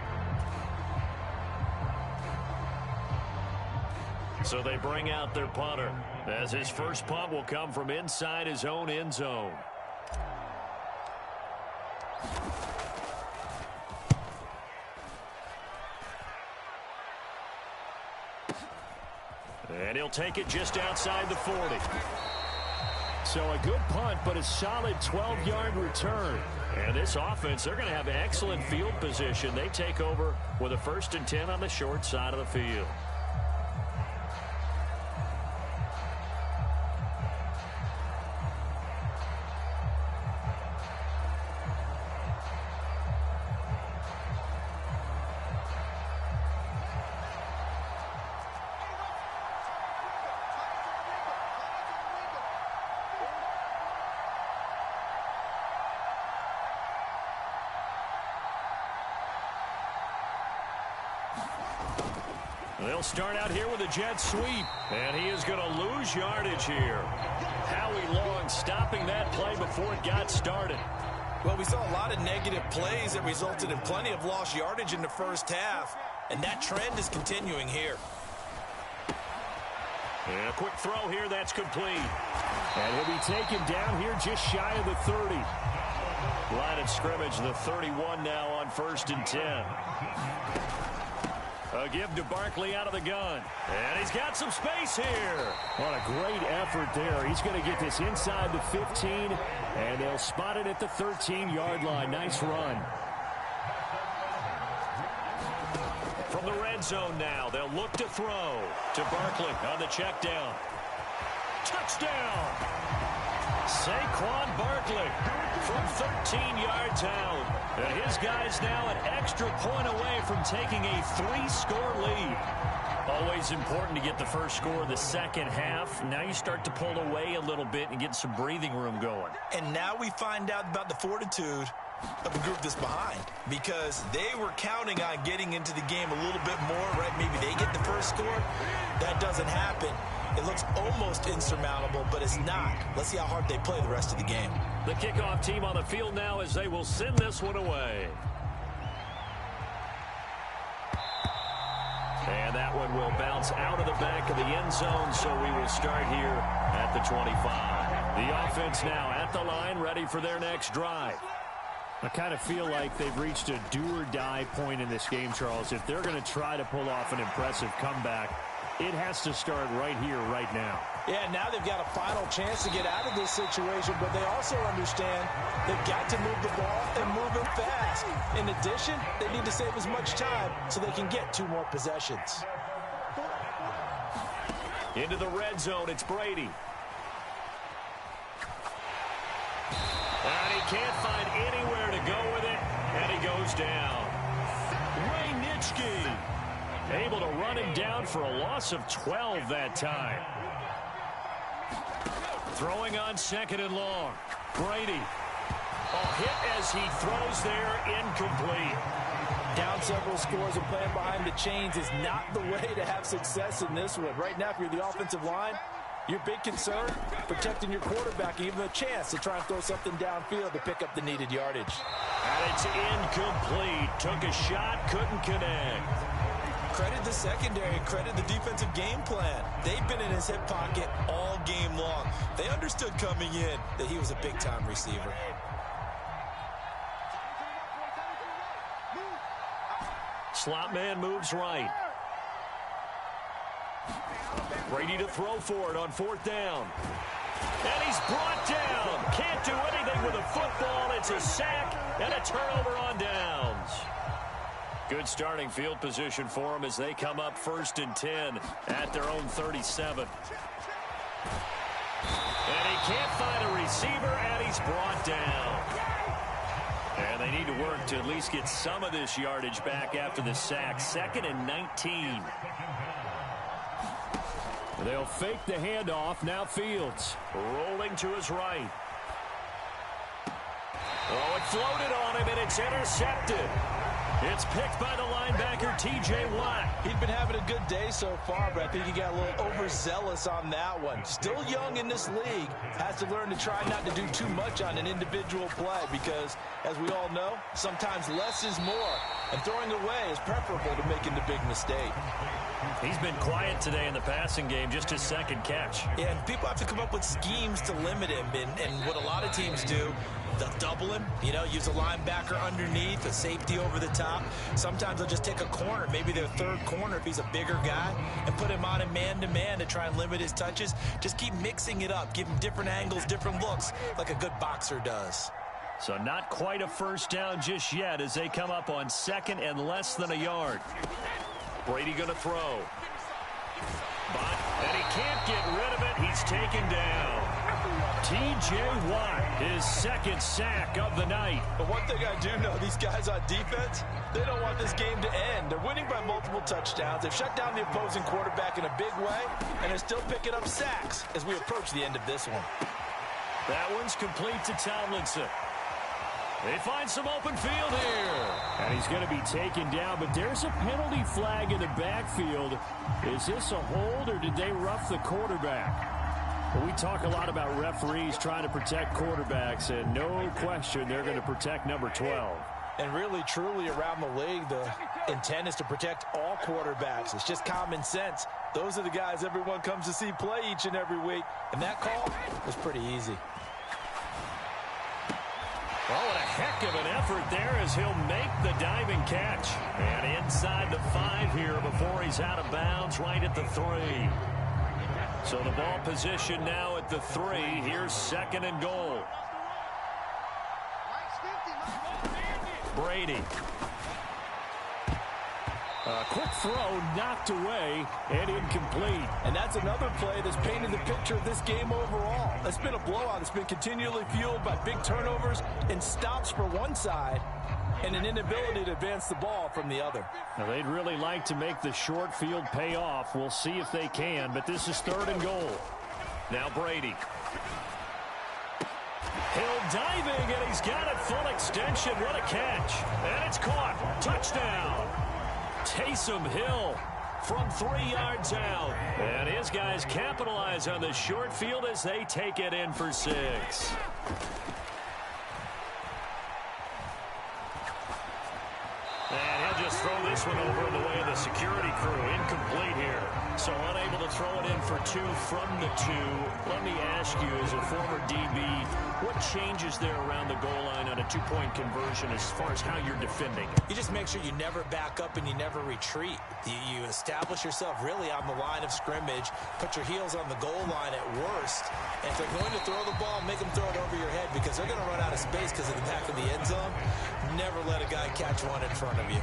So they bring out their punter, as his first punt will come from inside his own end zone. And he'll take it just outside the 40. So a good punt, but a solid 12-yard return. And this offense, they're going to have excellent field position. They take over with a 1st and 10 on the short side of the field. They'll start out here with a jet sweep, and he is going to lose yardage here. Howie Long stopping that play before it got started. Well, we saw a lot of negative plays that resulted in plenty of lost yardage in the first half, and that trend is continuing here. And a quick throw here that's complete. And he'll be taken down here just shy of the 30. Line of scrimmage, the 31 now on 1st and 10. A give to Barkley out of the gun. And he's got some space here. What a great effort there. He's going to get this inside the 15, and they'll spot it at the 13-yard line. Nice run. From the red zone now, they'll look to throw to Barkley on the check down. Touchdown! Saquon Barkley from 13 yards out. And his guys now an extra point away from taking a 3-score lead. Always important to get the first score of the second half. Now you start to pull away a little bit and get some breathing room going. And now we find out about the fortitude of the group that's behind, because they were counting on getting into the game a little bit more, right? Maybe they get the first score. That doesn't happen. It looks almost insurmountable, but it's not. Let's see how hard they play the rest of the game. The kickoff team on the field now as they will send this one away. And that one will bounce out of the back of the end zone, so we will start here at the 25. The offense now at the line, ready for their next drive. I kind of feel like they've reached a do-or-die point in this game, Charles. If they're going to try to pull off an impressive comeback, it has to start right here, right now. Yeah, now they've got a final chance to get out of this situation, but they also understand they've got to move the ball and move it fast. In addition, they need to save as much time so they can get 2 more possessions. Into the red zone, it's Brady. And he can't find anywhere to go with it, and he goes down. Ray Nitschke able to run him down for a loss of 12 that time. Throwing on 2nd and long. Brady. A hit as he throws there, incomplete. Down several scores and playing behind the chains is not the way to have success in this one. Right now, if you're the offensive line, your big concern, protecting your quarterback, and even a chance to try and throw something downfield to pick up the needed yardage. And it's incomplete. Took a shot, couldn't connect. Credit the secondary, credit the defensive game plan. They've been in his hip pocket all game long. They understood coming in that he was a big-time receiver. Slot man moves right. Brady to throw for it on 4th down. And he's brought down. Can't do anything with a football. It's a sack and a turnover on downs. Good starting field position for them as they come up 1st and 10 at their own 37. And he can't find a receiver, and he's brought down. And they need to work to at least get some of this yardage back after the sack. 2nd and 19. They'll fake the handoff. Now Fields rolling to his right. Oh, it floated on him, and it's intercepted. It's picked by the linebacker, T.J. Watt. He's been having a good day so far, but I think he got a little overzealous on that one. Still young in this league. Has to learn to try not to do too much on an individual play because, as we all know, sometimes less is more. And throwing away is preferable to making the big mistake. He's been quiet today in the passing game, just his 2nd catch. Yeah, and people have to come up with schemes to limit him. And what a lot of teams do, they'll double him, use a linebacker underneath, a safety over the top. Sometimes they'll just take a corner, maybe their 3rd corner if he's a bigger guy, and put him on a man-to-man to try and limit his touches. Just keep mixing it up, give him different angles, different looks, like a good boxer does. So not quite a 1st down just yet as they come up on 2nd and less than a yard. Brady going to throw. And he can't get rid of it. He's taken down. T.J. Watt, his 2nd sack of the night. But one thing I do know, these guys on defense, they don't want this game to end. They're winning by multiple touchdowns. They've shut down the opposing quarterback in a big way, and they're still picking up sacks as we approach the end of this one. That one's complete to Tomlinson. They find some open field here. And he's going to be taken down, but there's a penalty flag in the backfield. Is this a hold, or did they rough the quarterback? Well, we talk a lot about referees trying to protect quarterbacks, and no question they're going to protect number 12. And really, truly, around the league, the intent is to protect all quarterbacks. It's just common sense. Those are the guys everyone comes to see play each and every week. And that call was pretty easy. Well, what a heck of an effort there as he'll make the diving catch. And inside the 5 here before he's out of bounds right at the 3. So the ball position now at the 3. Here's 2nd and goal. Brady. A quick throw knocked away and incomplete. And that's another play that's painted the picture of this game overall. It's been a blowout. It's been continually fueled by big turnovers and stops for one side and an inability to advance the ball from the other. Now, they'd really like to make the short field pay off. We'll see if they can, but this is 3rd and goal. Now Brady. Hill diving, and he's got it full extension. What a catch. And it's caught. Touchdown. Taysom Hill from 3 yards out. And his guys capitalize on the short field as they take it in for 6. And he'll just throw this one over in the way of the security crew. Incomplete here. So unable to throw it in for 2 from the 2. Let me ask you, as a former DB, what changes there around the goal line on a 2-point conversion as far as how you're defending? You just make sure you never back up and you never retreat. You establish yourself really on the line of scrimmage, put your heels on the goal line at worst. And if they're going to throw the ball, make them throw it over your head because they're going to run out of space because of the back of the end zone. Never let a guy catch one in front of you.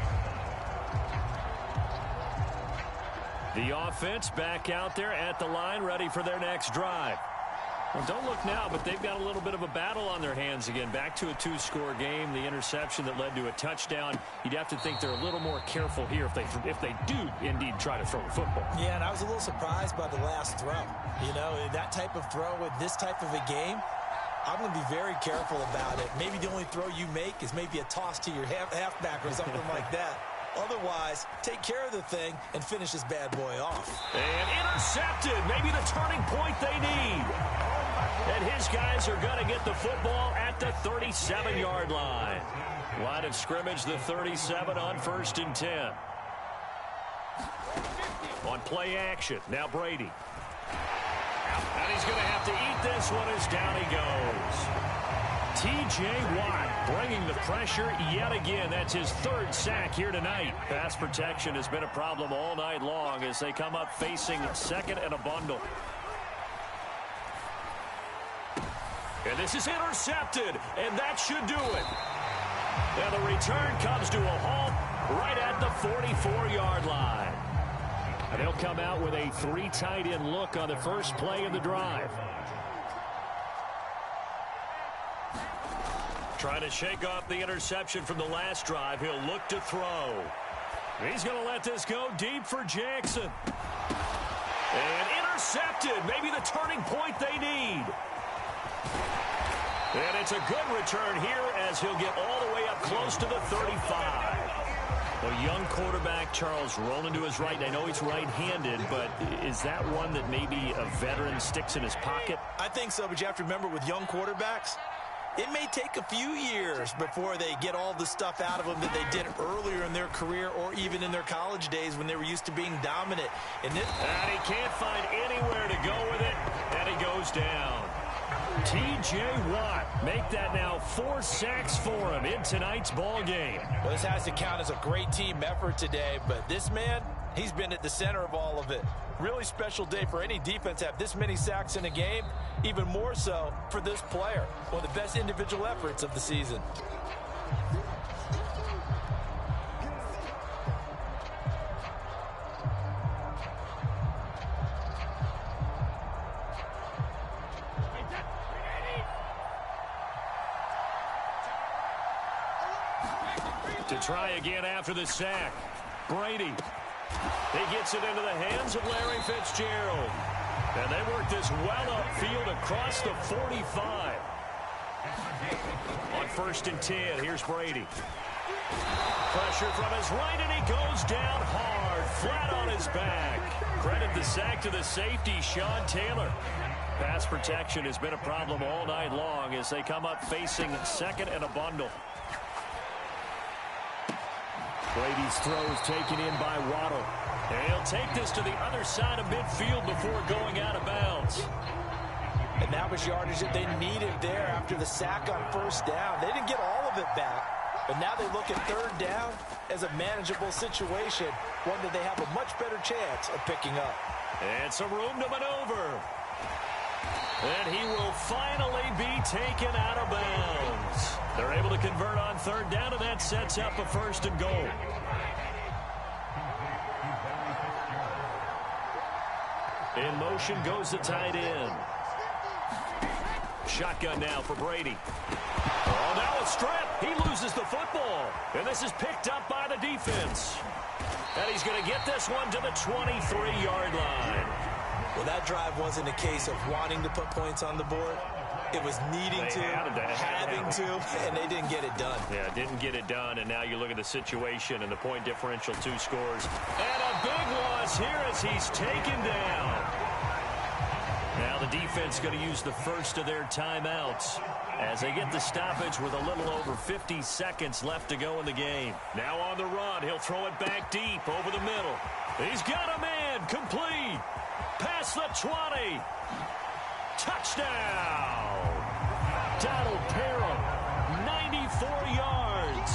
The offense back out there at the line, ready for their next drive. Well, don't look now, but they've got a little bit of a battle on their hands again. Back to a 2-score game. The interception that led to a touchdown. You'd have to think they're a little more careful here if they do indeed try to throw the football. Yeah, and I was a little surprised by the last throw. You know, that type of throw with this type of a game, I'm going to be very careful about it. Maybe the only throw you make is maybe a toss to your halfback or something like that. Otherwise, take care of the thing and finish this bad boy off. And intercepted. Maybe the turning point they need. And his guys are going to get the football at the 37-yard line. Line of scrimmage, the 37 on 1st and 10. On play action, now Brady. And he's going to have to eat this one as down he goes. T.J. Watt bringing the pressure yet again. That's his 3rd sack here tonight. Pass protection has been a problem all night long as they come up facing 2nd and a bundle. And this is intercepted, and that should do it. And the return comes to a halt right at the 44-yard line. And they'll come out with a 3 tight end look on the first play of the drive. Trying to shake off the interception from the last drive. He'll look to throw. He's going to let this go deep for Jackson. And intercepted. Maybe the turning point they need. And it's a good return here as he'll get all the way up close to the 35. A young quarterback, Charles, rolling to his right. I know he's right-handed, but is that one that maybe a veteran sticks in his pocket? I think so, but you have to remember with young quarterbacks, it may take a few years before they get all the stuff out of them that they did earlier in their career or even in their college days when they were used to being dominant. And he can't find anywhere to go with it, and he goes down. T.J. Watt, make that now 4 sacks for him in tonight's ball game. Well, this has to count as a great team effort today, but this man, he's been at the center of all of it. Really special day for any defense to have this many sacks in a game, even more so for this player. One of the best individual efforts of the season. To try again after the sack. Brady. He gets it into the hands of Larry Fitzgerald. And they work this well upfield across the 45. On 1st and 10, here's Brady. Pressure from his right, and he goes down hard, flat on his back. Credit the sack to the safety, Sean Taylor. Pass protection has been a problem all night long as they come up facing 2nd and a bundle. Brady's throw is taken in by Waddle. And he'll take this to the other side of midfield before going out of bounds. And that was yardage that they needed there after the sack on 1st down. They didn't get all of it back, but now they look at 3rd down as a manageable situation, one that they have a much better chance of picking up. And some room to maneuver. And he will finally be taken out of bounds. They're able to convert on 3rd down, and that sets up a 1st and goal. In motion goes the tight end. Shotgun now for Brady. Oh, now a strip. He loses the football. And this is picked up by the defense. And he's going to get this one to the 23-yard line. Well, that drive wasn't a case of wanting to put points on the board. It was needing to, having to, and they didn't get it done. Yeah, didn't get it done, and now you look at the situation and the point differential, 2 scores. And a big loss here as he's taken down. Now the defense going to use the first of their timeouts as they get the stoppage with a little over 50 seconds left to go in the game. Now on the run, he'll throw it back deep over the middle. He's got a man, complete. Past the 20. Touchdown. Donald Parham, 94 yards.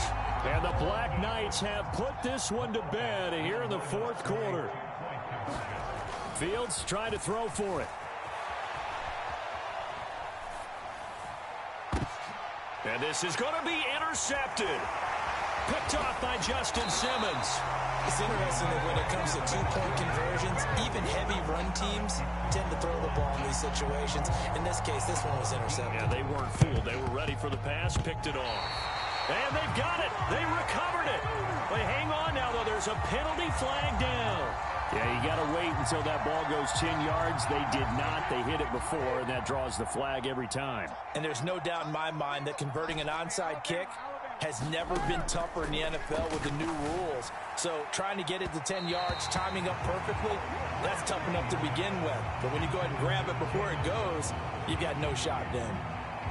And the Black Knights have put this one to bed here in the fourth quarter. Fields trying to throw for it. And this is going to be intercepted. Picked off by Justin Simmons. It's interesting that when it comes to two-point conversions, even heavy run teams tend to throw the ball in these situations. In this case, this one was intercepted. Yeah, they weren't fooled. They were ready for the pass, picked it off. And they've got it. They recovered it. But hang on now, though. There's a penalty flag down. Yeah, you got to wait until that ball goes 10 yards. They did not. They hit it before, and that draws the flag every time. And there's no doubt in my mind that converting an onside kick has never been tougher in the NFL with the new rules. So trying to get it to 10 yards, timing up perfectly, that's tough enough to begin with. But when you go ahead and grab it before it goes, you got no shot then.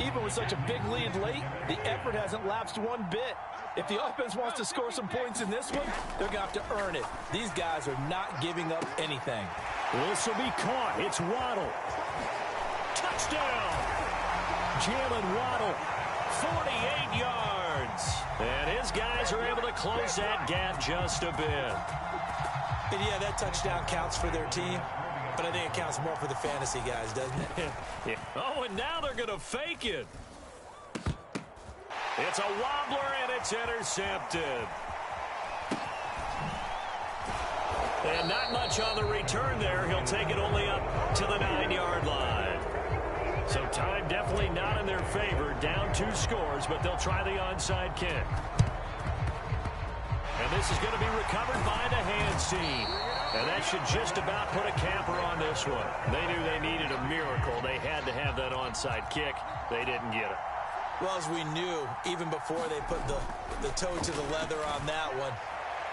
Even with such a big lead late, the effort hasn't lapsed one bit. If the offense wants to score some points in this one, they're going to have to earn it. These guys are not giving up anything. This will be caught. It's Waddle. Touchdown! Jalen Waddle, 48 yards. And his guys are able to close that gap just a bit. And yeah, that touchdown counts for their team, but I think it counts more for the fantasy guys, doesn't it? Yeah. Oh, and now they're going to fake it. It's a wobbler, and it's intercepted. And not much on the return there. He'll take it only up to the 9-yard line. So time definitely not in their favor. Down 2 scores, but they'll try the onside kick. And this is going to be recovered by the hands team. And that should just about put a capper on this one. They knew they needed a miracle. They had to have that onside kick. They didn't get it. Well, as we knew, even before they put the toe to the leather on that one,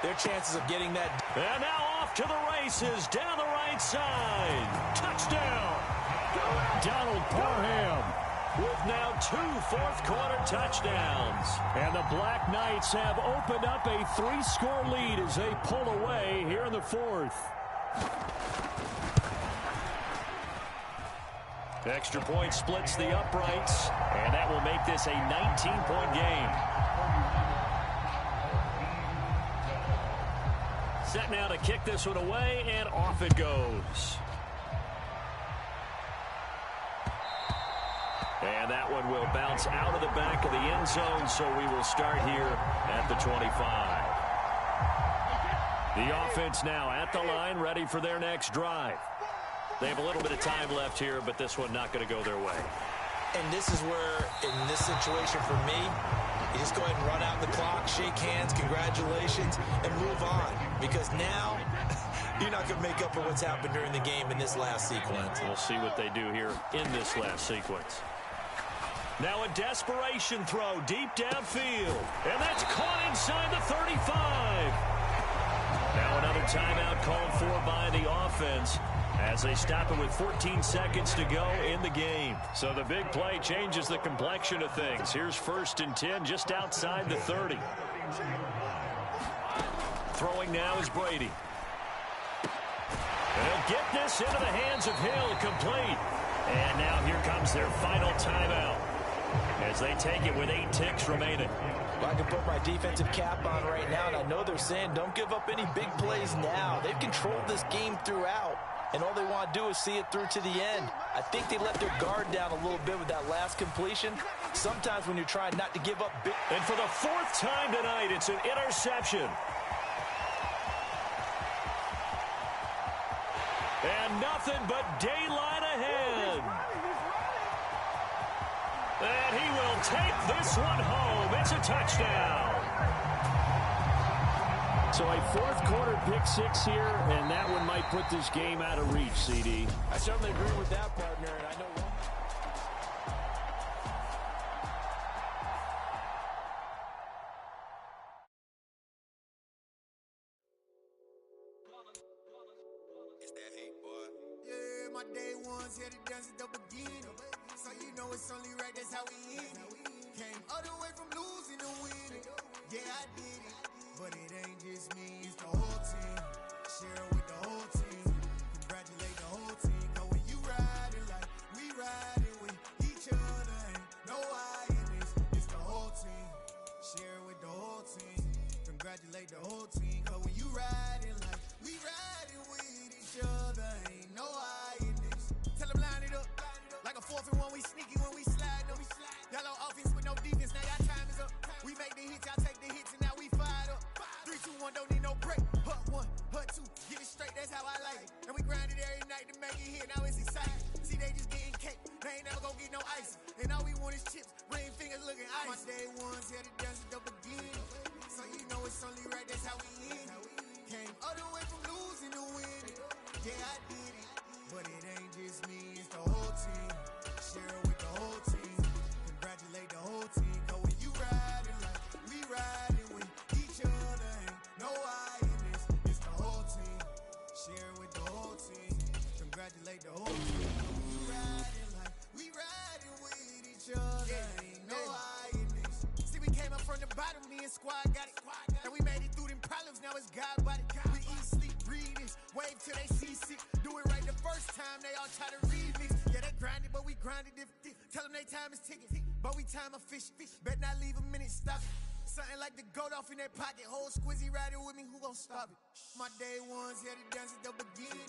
their chances of getting that. And now off to the races, down the right side. Touchdown. Donald Parham with now 2 fourth-quarter touchdowns. And the Black Knights have opened up a 3-score lead as they pull away here in the fourth. Extra point splits the uprights, and that will make this a 19-point game. Set now to kick this one away, and off it goes. And that one will bounce out of the back of the end zone, so we will start here at the 25. The offense now at the line, ready for their next drive. They have a little bit of time left here, but this one not going to go their way. And this is where, in this situation for me, you just go ahead and run out the clock, shake hands, congratulations, and move on. Because now, you're not going to make up for what's happened during the game in this last sequence. We'll see what they do here in this last sequence. Now a desperation throw deep downfield. And that's caught inside the 35. Now another timeout called for by the offense as they stop it with 14 seconds to go in the game. So the big play changes the complexion of things. Here's 1st and 10 just outside the 30. Throwing now is Brady. And he'll get this into the hands of Hill, complete. And now here comes their final timeout as they take it with 8 ticks remaining. Well, I can put my defensive cap on right now, and I know they're saying don't give up any big plays now. They've controlled this game throughout, and all they want to do is see it through to the end. I think they let their guard down a little bit with that last completion. Sometimes when you're trying not to give up big. And for the 4th time tonight, it's an interception. And nothing but daylight ahead. And he will take this one home. It's a touchdown. So a 4th-quarter pick-6 here, and that one might put this game out of reach, CD. I certainly agree with that, partner, and I know one. Yeah, my day one ones here to dance at the beginning. So you know it's only right, that's how we end it. Came all the way from losing to winning. Yeah, I did it, but it ain't just me, it's the whole team. Share it with the whole team. Congratulate the whole team. Cause when you riding like we riding with each other, ain't no I in this, it's the whole team. Share it with the whole team. Congratulate the whole team. Cause when you riding like we riding with each other, ain't no I in this. Tell them line it up. Like a 4th and 1, we sneaky when we slide up. Y'all on offense with no defense, now y'all time is up. We make the hits, y'all take the hits, and now we fired up. 3, 2, 1, don't need no break. Hut 1, hut 2, get it straight, that's how I like it. And we grind it every night to make it hit, now it's exciting. See, they just getting cake, they ain't never gon' get no ice. And all we want is chips, ring fingers looking ice. My day ones here to dance at the beginning. So you know it's only right, that's how we end it. Came all the way from losing to winning. Yeah, I did it, but it ain't just me, it's the whole team. Share it with the whole team. Congratulate the whole team. Cause when you riding like we riding with each other, ain't no I in this, it's the whole team. Share it with the whole team. Congratulate the whole team. Cause we riding like we riding with each other, ain't no I in this. See, we came up from the bottom, me and squad got it. And we made it through them problems, now it's God body. We eat, sleep, breathe this, wave till they see sick. Do it right the first time, they all try to remix. Yeah, they grinded, but we grinded if tell them they time is ticking. But we time a fish. Bet not leave a minute, stop it. Something like the goat off in that pocket. Whole squizzy riding with me, who gon' stop it? My day ones here to dance at the beginning.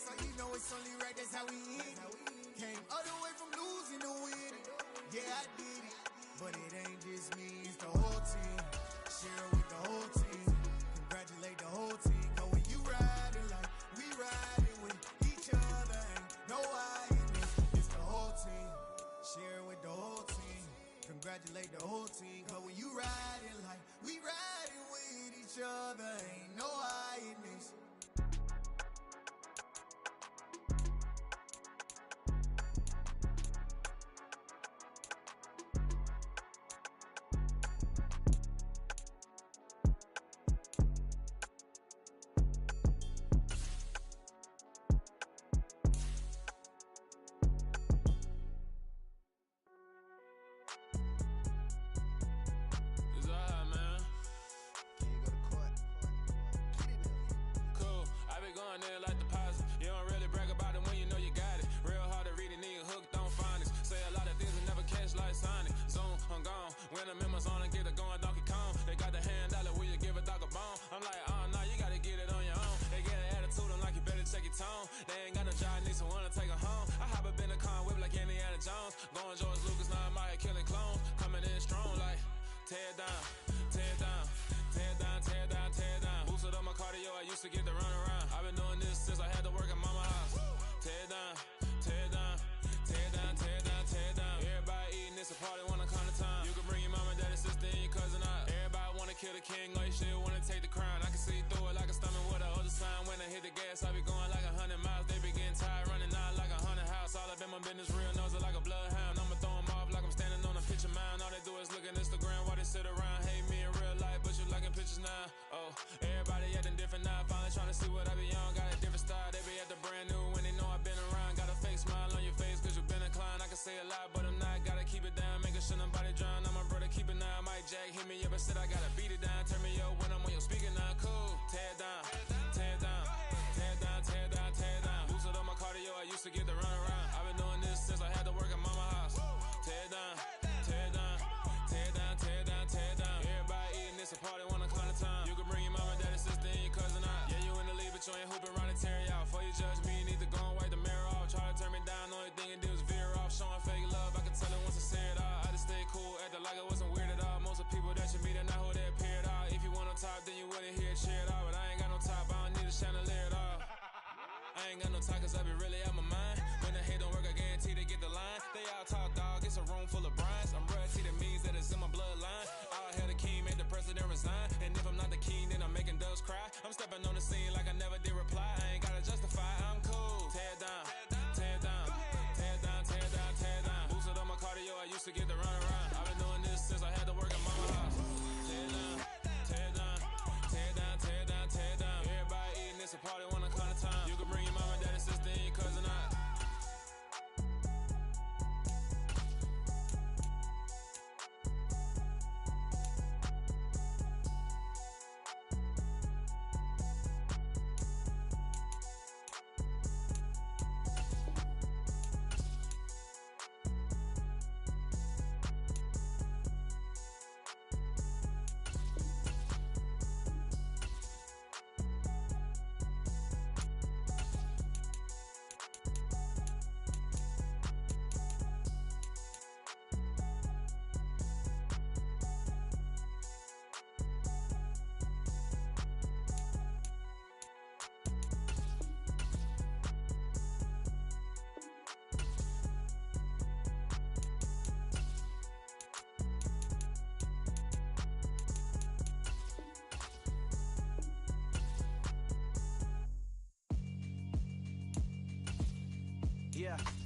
So you know it's only right, that's how we end it. Came all the way from losing to winning. Yeah, I did it, but it ain't just me, it's the whole team. Share it with the whole team. Congratulate the whole team. Cause when you riding like we riding with each other, ain't no I in this, it's the whole team. Share it with the whole team. Congratulate the whole team. Cause when you riding like we riding with each other, ain't no I in this.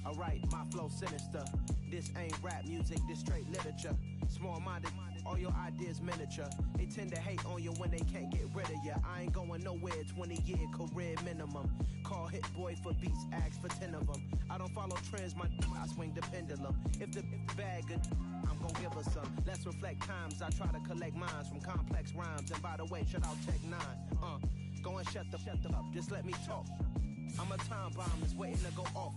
Alright, my flow sinister. This ain't rap music, this straight literature. Small-minded, all your ideas miniature. They tend to hate on you when they can't get rid of you. I ain't going nowhere, 20-year career minimum. Call Hit Boy for beats, ask for 10 of them. I don't follow trends, I swing the pendulum. If the bag good, I'm gon' give her some. Let's reflect times, I try to collect minds from complex rhymes. And by the way, shout out Tech 9. Go and shut the up, just let me talk. I'm a time bomb that's waiting to go off.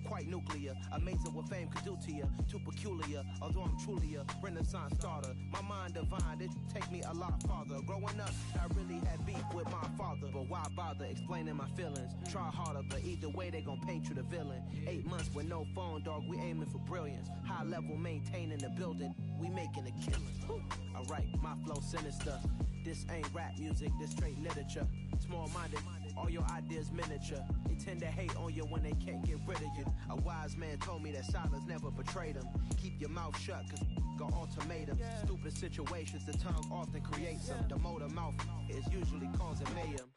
Quite nuclear, amazing what fame could do to you. Too peculiar, although I'm truly a renaissance starter. My mind divine, it take me a lot farther. Growing up, I really had beef with my father. But why bother explaining my feelings? Try harder, but either way they gon' paint you the villain. 8 months with no phone, dog, we aiming for brilliance. High level maintaining the building, we making a killing. Alright, my flow sinister. This ain't rap music, this straight literature. Small-minded, all your ideas miniature. They tend to hate on you when they can't get rid of you. A wise man told me that silence never betrayed him. Keep your mouth shut, cause got ultimatums. Stupid situations, the tongue often creates them. The motor mouth is usually causing mayhem.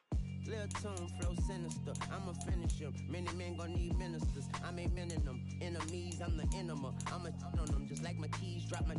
Lil' tune, flow sinister, I'ma finish him. Many men gon' need ministers, I'm a men in them. Enemies, I'm the enema, I'ma on them. Just like my keys, drop my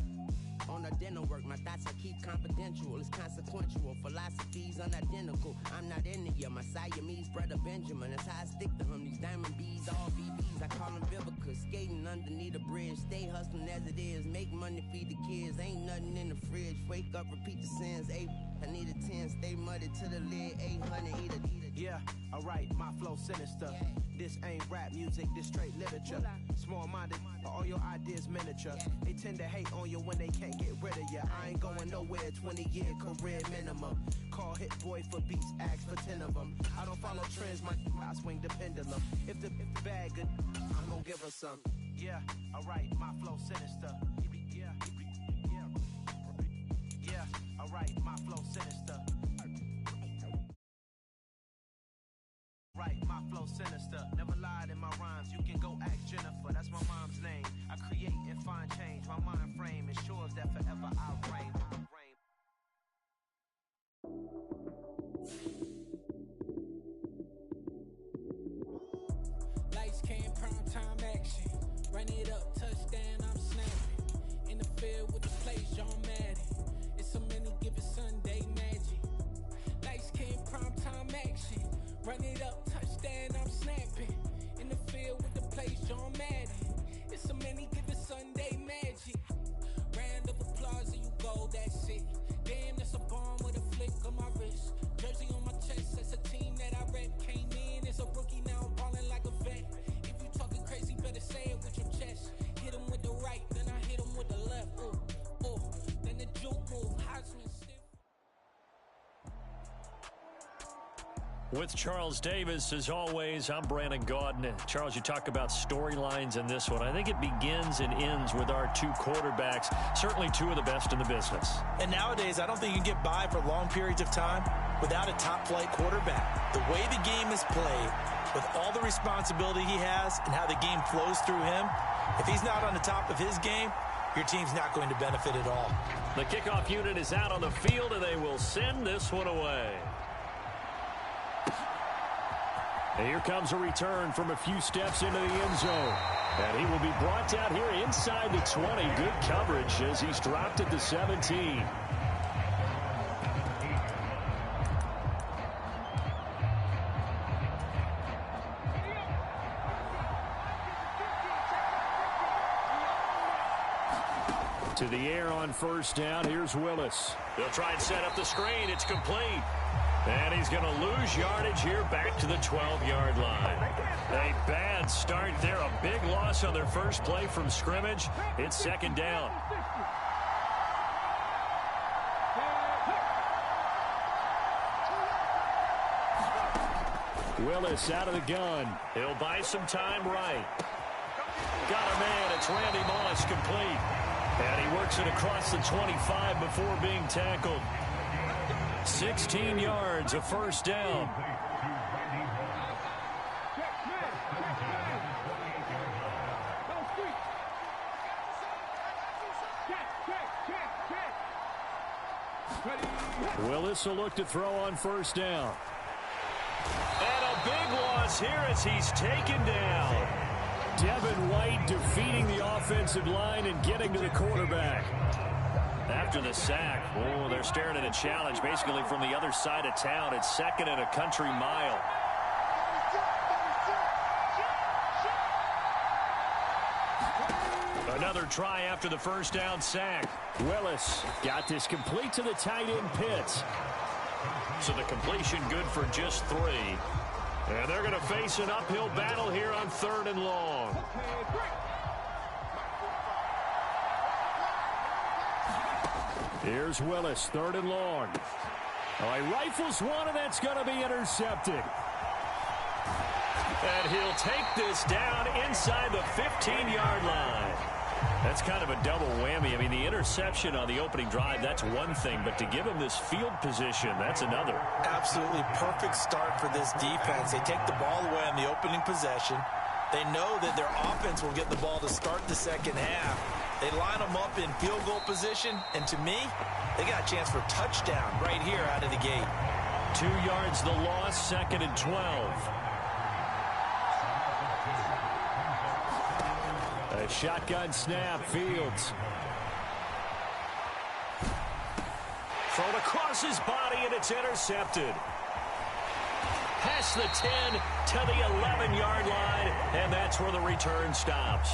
on a dental work. My thoughts I keep confidential, it's consequential. Philosophies unidentical, I'm not into ya. My Siamese brother Benjamin, that's how I stick to him. These diamond bees, all BBs, I call them Vivica. Skating underneath a bridge, stay hustling as it is. Make money, feed the kids, ain't nothing in the fridge. Wake up, repeat the sins, I need a 10, stay muddy to the lid, 800, eat a. Yeah, alright, my flow sinister. This ain't rap music, this straight literature. Small-minded, all your ideas miniature. They tend to hate on you when they can't get rid of you. I ain't going nowhere, 20-year career minimum. Call Hit Boy for beats, ask for 10 of them. I don't follow trends, I swing the pendulum. If the bag good, I'm gon' give her some. Yeah, alright, my flow sinister. Yeah, alright, my flow sinister. Right, my flow sinister. Never lied in my rhymes. You can go ask Jennifer. That's my mom's name. I create and find change. My mind frame ensures that forever I reign. Lights came, prime time action. Run it up, touchdown, I'm snapping. In the field with the plays, John Madden. It's a many given Sunday magic. Lights came, prime time action. Run it up, touchdown, I'm snapping. In the field with the plays, John Madden. It's a many given Sunday magic. Round of applause and you go, that's it. Damn, that's a bomb with a flick on my wrist. Jersey on my chest, that's a team that I rep. Came in as a rookie, now I'm ballin' like a vet. If you talking crazy, better say it with your chest. Hit him with the right, then I hit him with the left. Ooh, then the juke move, Heisman stiff. With Charles Davis, as always, I'm Brandon Gaudin. Charles, you talk about storylines in this one. I think it begins and ends with our two quarterbacks, certainly two of the best in the business. And nowadays, I don't think you can get by for long periods of time without a top-flight quarterback. The way the game is played, with all the responsibility he has and how the game flows through him, if he's not on the top of his game, your team's not going to benefit at all. The kickoff unit is out on the field, and they will send this one away. And here comes a return from a few steps into the end zone. And he will be brought down here inside the 20. Good coverage as he's dropped at the 17. To the air on first down. Here's Willis. They'll try and set up the screen. It's complete. And he's going to lose yardage here back to the 12-yard line. A bad start there. A big loss on their first play from scrimmage. It's second down. Willis out of the gun. He'll buy some time right. Got a man. It's Randy Moss complete. And he works it across the 25 before being tackled. 16 yards, a first down. Willis will look to throw on first down. And a big loss here as he's taken down. Devin White defeating the offensive line and getting to the quarterback. After the sack, oh, they're staring at a challenge basically from the other side of town. It's 2nd and a country mile. Another try after the first down sack. Willis got this complete to the tight end Pitts. So the completion good for just 3. And they're going to face an uphill battle here on 3rd and long. Here's Willis, 3rd and long. Oh, he rifles one, and that's going to be intercepted. And he'll take this down inside the 15-yard line. That's kind of a double whammy. I mean, the interception on the opening drive, that's one thing. But to give him this field position, that's another. Absolutely perfect start for this defense. They take the ball away on the opening possession. They know that their offense will get the ball to start the second half. They line them up in field goal position. And to me, they got a chance for a touchdown right here out of the gate. 2 yards the loss, 2nd and 12. A shotgun snap, Fields. Thrown across his body, and it's intercepted. Past the 10 to the 11-yard line, and that's where the return stops.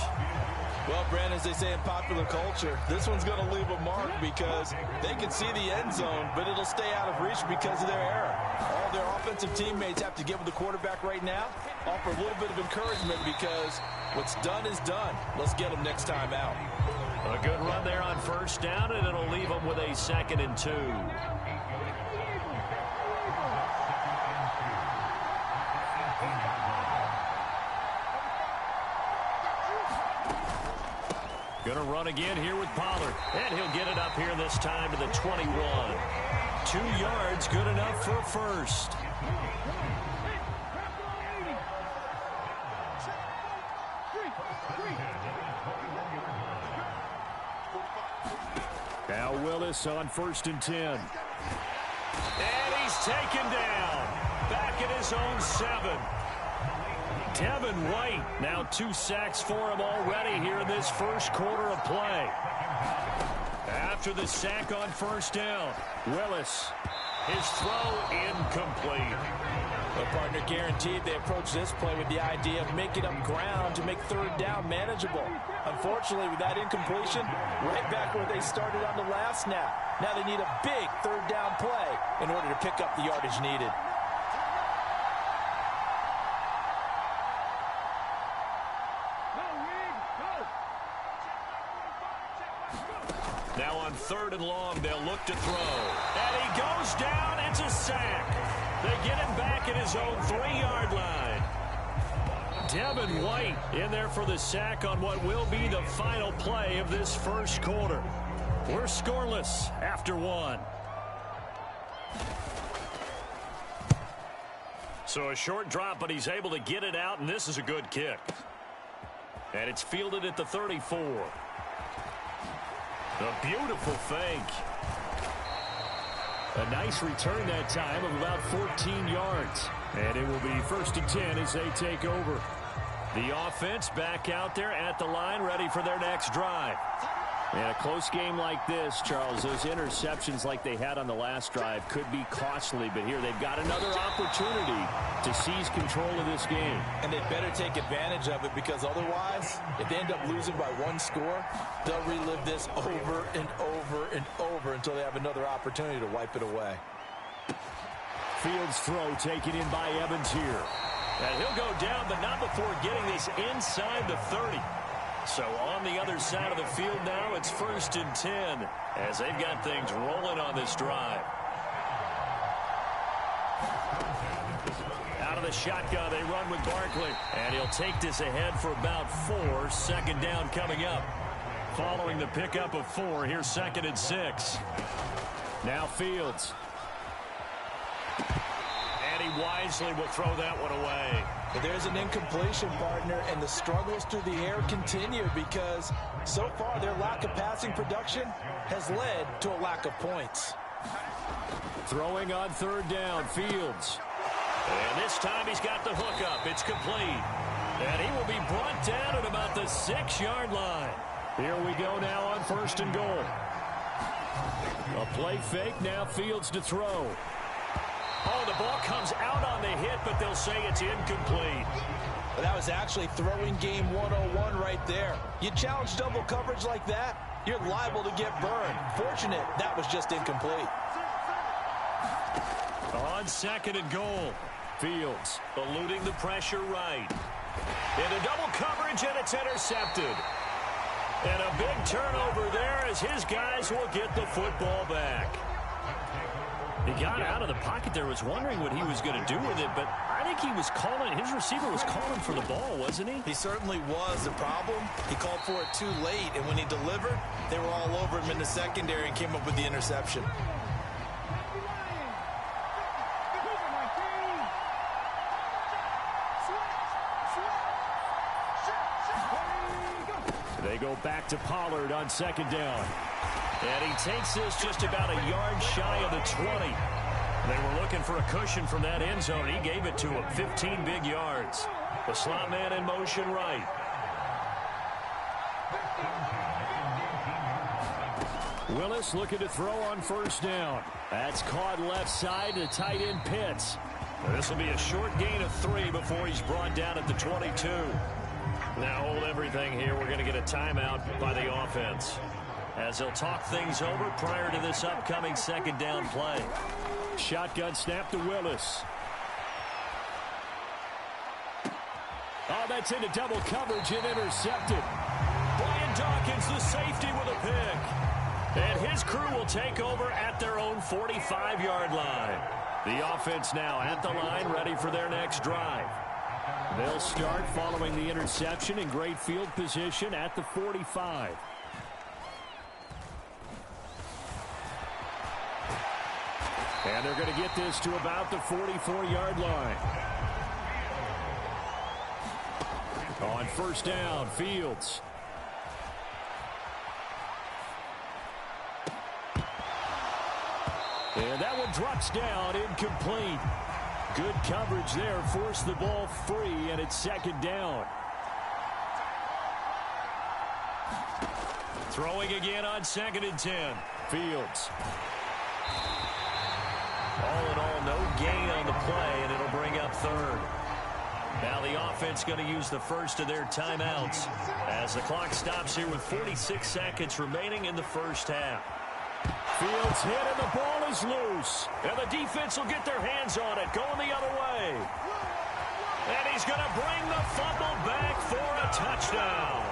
Well, Brandon, as they say in popular culture, this one's going to leave a mark because they can see the end zone, but it'll stay out of reach because of their error. All their offensive teammates have to get with the quarterback right now, offer a little bit of encouragement because what's done is done. Let's get them next time out. A good run there on first down, and it'll leave them with a 2nd and 2. Going to run again here with Pollard. And he'll get it up here this time to the 21. 2 yards, good enough for a first. Now Willis on 1st and 10. And he's taken down. Back at his own 7. Devin White, now 2 sacks for him already here in this first quarter of play. After the sack on first down, Willis, his throw incomplete. The partner guaranteed they approach this play with the idea of making up ground to make 3rd down manageable. Unfortunately, with that incompletion, right back where they started on the last snap. Now they need a big 3rd down play in order to pick up the yardage needed. Now on 3rd and long, they'll look to throw. And he goes down. It's a sack. They get him back at his own 3-yard line. Devin White in there for the sack on what will be the final play of this first quarter. We're scoreless after 1. So a short drop, but he's able to get it out, and this is a good kick. And it's fielded at the 34. A beautiful fake. A nice return that time of about 14 yards. And it will be 1st and 10 as they take over. The offense back out there at the line, ready for their next drive. And a close game like this, Charles, those interceptions like they had on the last drive could be costly. But here they've got another opportunity to seize control of this game. And they better take advantage of it because otherwise, if they end up losing by 1 score, they'll relive this over and over and over until they have another opportunity to wipe it away. Fields throw taken in by Evans here. And he'll go down, but not before getting this inside the 30. So on the other side of the field now, it's 1st and 10 as they've got things rolling on this drive. Out of the shotgun, they run with Barkley. And he'll take this ahead for about 4. 2nd down coming up. Following the pickup of 4, here's 2nd and 6. Now Fields. And he wisely will throw that one away. But there's an incompletion, partner, and the struggles through the air continue because so far their lack of passing production has led to a lack of points. Throwing on 3rd down, Fields. And this time he's got the hookup. It's complete. And he will be brought down at about the 6-yard line. Here we go now on 1st and goal. A play fake, now Fields to throw. Oh, the ball comes out on the hit, but they'll say it's incomplete. But that was actually throwing game 101 right there. You challenge double coverage like that, you're liable to get burned. Fortunate, that was just incomplete. On 2nd and goal, Fields eluding the pressure right. Into double coverage, and it's intercepted. And a big turnover there as his guys will get the football back. He got out of the pocket there, was wondering what he was going to do with it, but I think he was calling, his receiver was calling for the ball, wasn't he? He certainly was. The problem, he called for it too late, and when he delivered, they were all over him in the secondary and came up with the interception. They go back to Pollard on 2nd down. And he takes this just about a yard shy of the 20. They were looking for a cushion from that end zone. He gave it to him, 15 big yards. The slot man in motion right. Willis looking to throw on 1st down. That's caught left side to tight end Pitts. This will be a short gain of 3 before he's brought down at the 22. Now hold everything here. We're going to get a timeout by the offense, as they'll talk things over prior to this upcoming 2nd down play. Shotgun snap to Willis. Oh, that's into double coverage and intercepted. Brian Dawkins, the safety, with a pick. And his crew will take over at their own 45-yard line. The offense now at the line, ready for their next drive. They'll start following the interception in great field position at the 45. And they're going to get this to about the 44-yard line. On 1st down, Fields. And that one drops down, incomplete. Good coverage there, forced the ball free, and it's 2nd down. Throwing again on 2nd and 10. Fields. All in all, no gain on the play, and it'll bring up 3rd. Now the offense going to use the first of their timeouts as the clock stops here with 46 seconds remaining in the 1st half. Fields hit, and the ball is loose. And the defense will get their hands on it, going the other way. And he's going to bring the fumble back for a touchdown.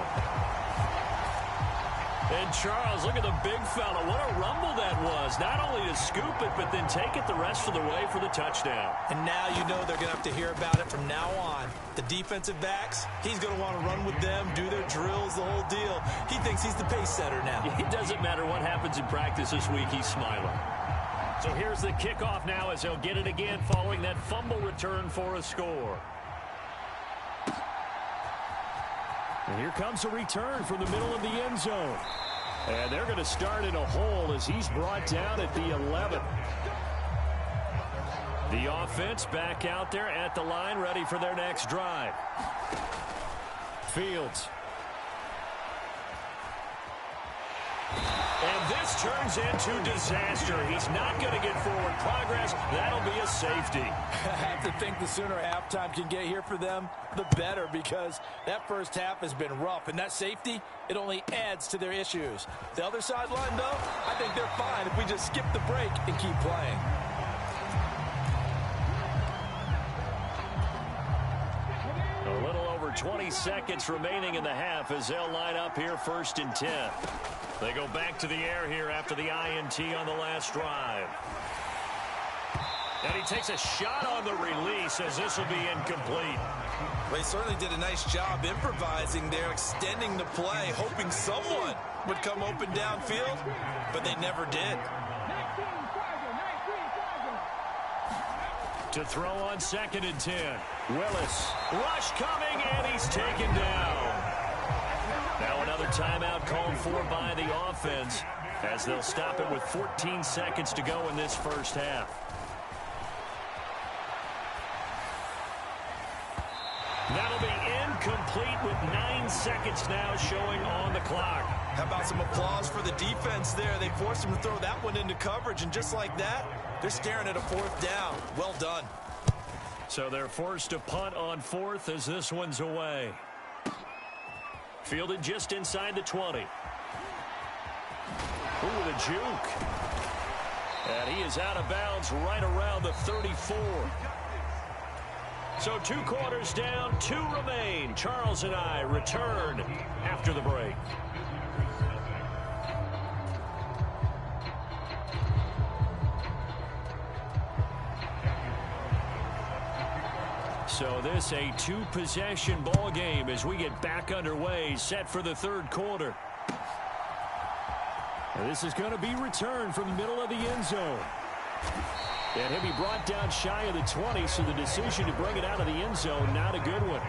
And Charles, look at the big fella. What a rumble that was. Not only to scoop it, but then take it the rest of the way for the touchdown. And now you know they're going to have to hear about it from now on. The defensive backs, he's going to want to run with them, do their drills, the whole deal. He thinks he's the pace setter now. It doesn't matter what happens in practice this week, he's smiling. So here's the kickoff now as they'll get it again following that fumble return for a score. And here comes a return from the middle of the end zone. And they're going to start in a hole as he's brought down at the 11. The offense back out there at the line, ready for their next drive. Fields. And this turns into disaster. He's not going to get forward progress. That'll be a safety. I have to think the sooner halftime can get here for them, the better, because that first half has been rough. And that safety, it only adds to their issues. The other sideline, though, I think they're fine if we just skip the break and keep playing. A little over 20 seconds remaining in the half as they'll line up here 1st and 10. They go back to the air here after the INT on the last drive. And he takes a shot on the release as this will be incomplete. Well, he certainly did a nice job improvising there, extending the play, hoping someone would come open downfield, but they never did. To throw on 2nd and 10. Willis. Rush coming, and he's taken down. Now another timeout called for by the offense as they'll stop it with 14 seconds to go in this first half. That'll be incomplete with 9 seconds now showing on the clock. How about some applause for the defense there? They forced him to throw that one into coverage, and just like that, they're staring at a 4th down. Well done. So they're forced to punt on 4th as this one's away. Fielded just inside the 20. Ooh, the juke. And he is out of bounds right around the 34. So 2 quarters down, 2 remain. Charles and I return after the break. So this a 2-possession ball game as we get back underway, set for the 3rd quarter. And this is going to be returned from the middle of the end zone. And he'll be brought down shy of the 20, so the decision to bring it out of the end zone, not a good one.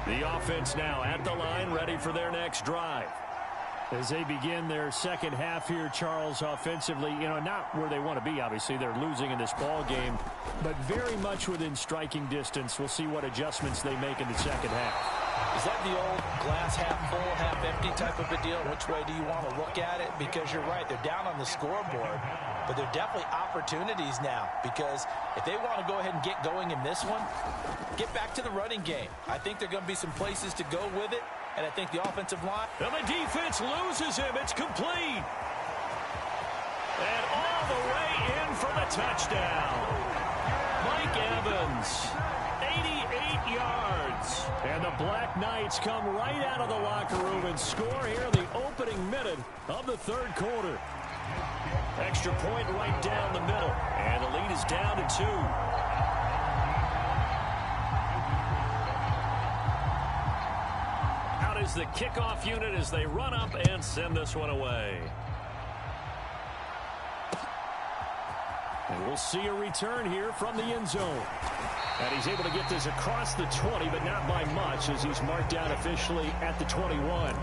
The offense now at the line, ready for their next drive. As they begin their second half here, Charles, offensively, not where they want to be, obviously. They're losing in this ball game, but very much within striking distance. We'll see what adjustments they make in the second half. Is that the old glass half full, half empty type of a deal? Which way do you want to look at it? Because you're right, they're down on the scoreboard, but they're definitely opportunities now, because if they want to go ahead and get going in this one, get back to the running game. I think there are going to be some places to go with it, and I think the offensive line... And the defense loses him. It's complete. And all the way in for the touchdown. Mike Evans, 88 yards. And the Black Knights come right out of the locker room and score here in the opening minute of the 3rd quarter. Extra point right down the middle. And the lead is down to 2. Is the kickoff unit as they run up and send this one away. And we'll see a return here from the end zone. And he's able to get this across the 20, but not by much, as he's marked down officially at the 21.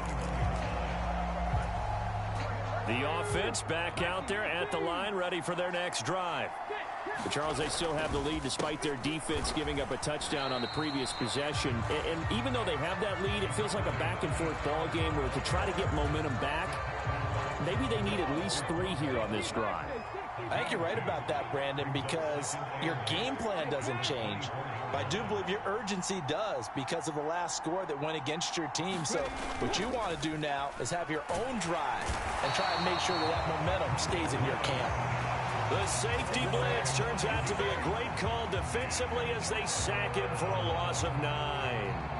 The offense back out there at the line, ready for their next drive. But Charles, they still have the lead despite their defense giving up a touchdown on the previous possession. And even though they have that lead, it feels like a back-and-forth ball game where to try to get momentum back, maybe they need at least 3 here on this drive. I think you're right about that, Brandon, because your game plan doesn't change. But I do believe your urgency does because of the last score that went against your team. So what you want to do now is have your own drive and try and make sure that that momentum stays in your camp. The safety blitz turns out to be a great call defensively as they sack him for a loss of 9.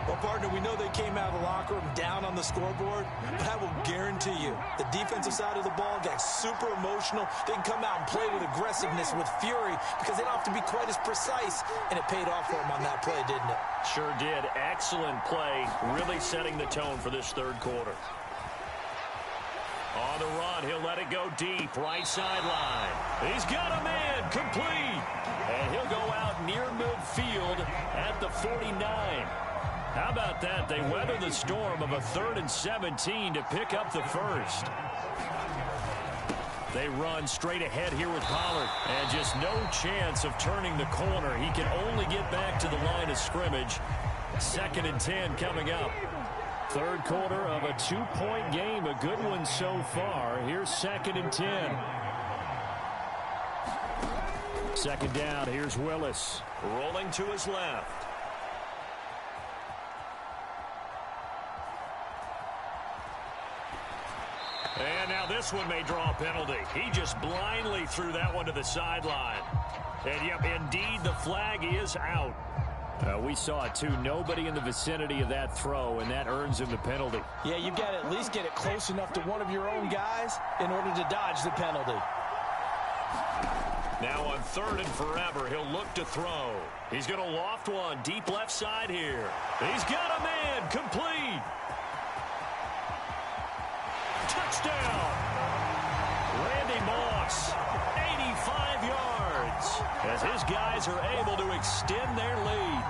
Well, partner, we know they came out of the locker room down on the scoreboard, but I will guarantee you the defensive side of the ball got super emotional. They can come out and play with aggressiveness, with fury, because they don't have to be quite as precise, and it paid off for them on that play, didn't it? Sure did. Excellent play, really setting the tone for this 3rd quarter. On the run, he'll let it go deep, right sideline. He's got a man, complete. And he'll go out near midfield at the 49. How about that? They weather the storm of a 3rd and 17 to pick up the first. They run straight ahead here with Pollard. And just no chance of turning the corner. He can only get back to the line of scrimmage. 2nd and 10 coming up. 3rd quarter of a 2-point game. A good one so far. Here's 2nd and 10. 2nd down. Here's Willis. Rolling to his left. And now this one may draw a penalty. He just blindly threw that one to the sideline. And, yep, indeed, the flag is out. We saw it, too. Nobody in the vicinity of that throw, and that earns him the penalty. Yeah, you've got to at least get it close enough to one of your own guys in order to dodge the penalty. Now on 3rd and forever, he'll look to throw. He's going to loft one deep left side here. He's got a man, complete. Touchdown. Randy Moss, 85 yards, as his guys are able to extend their lead.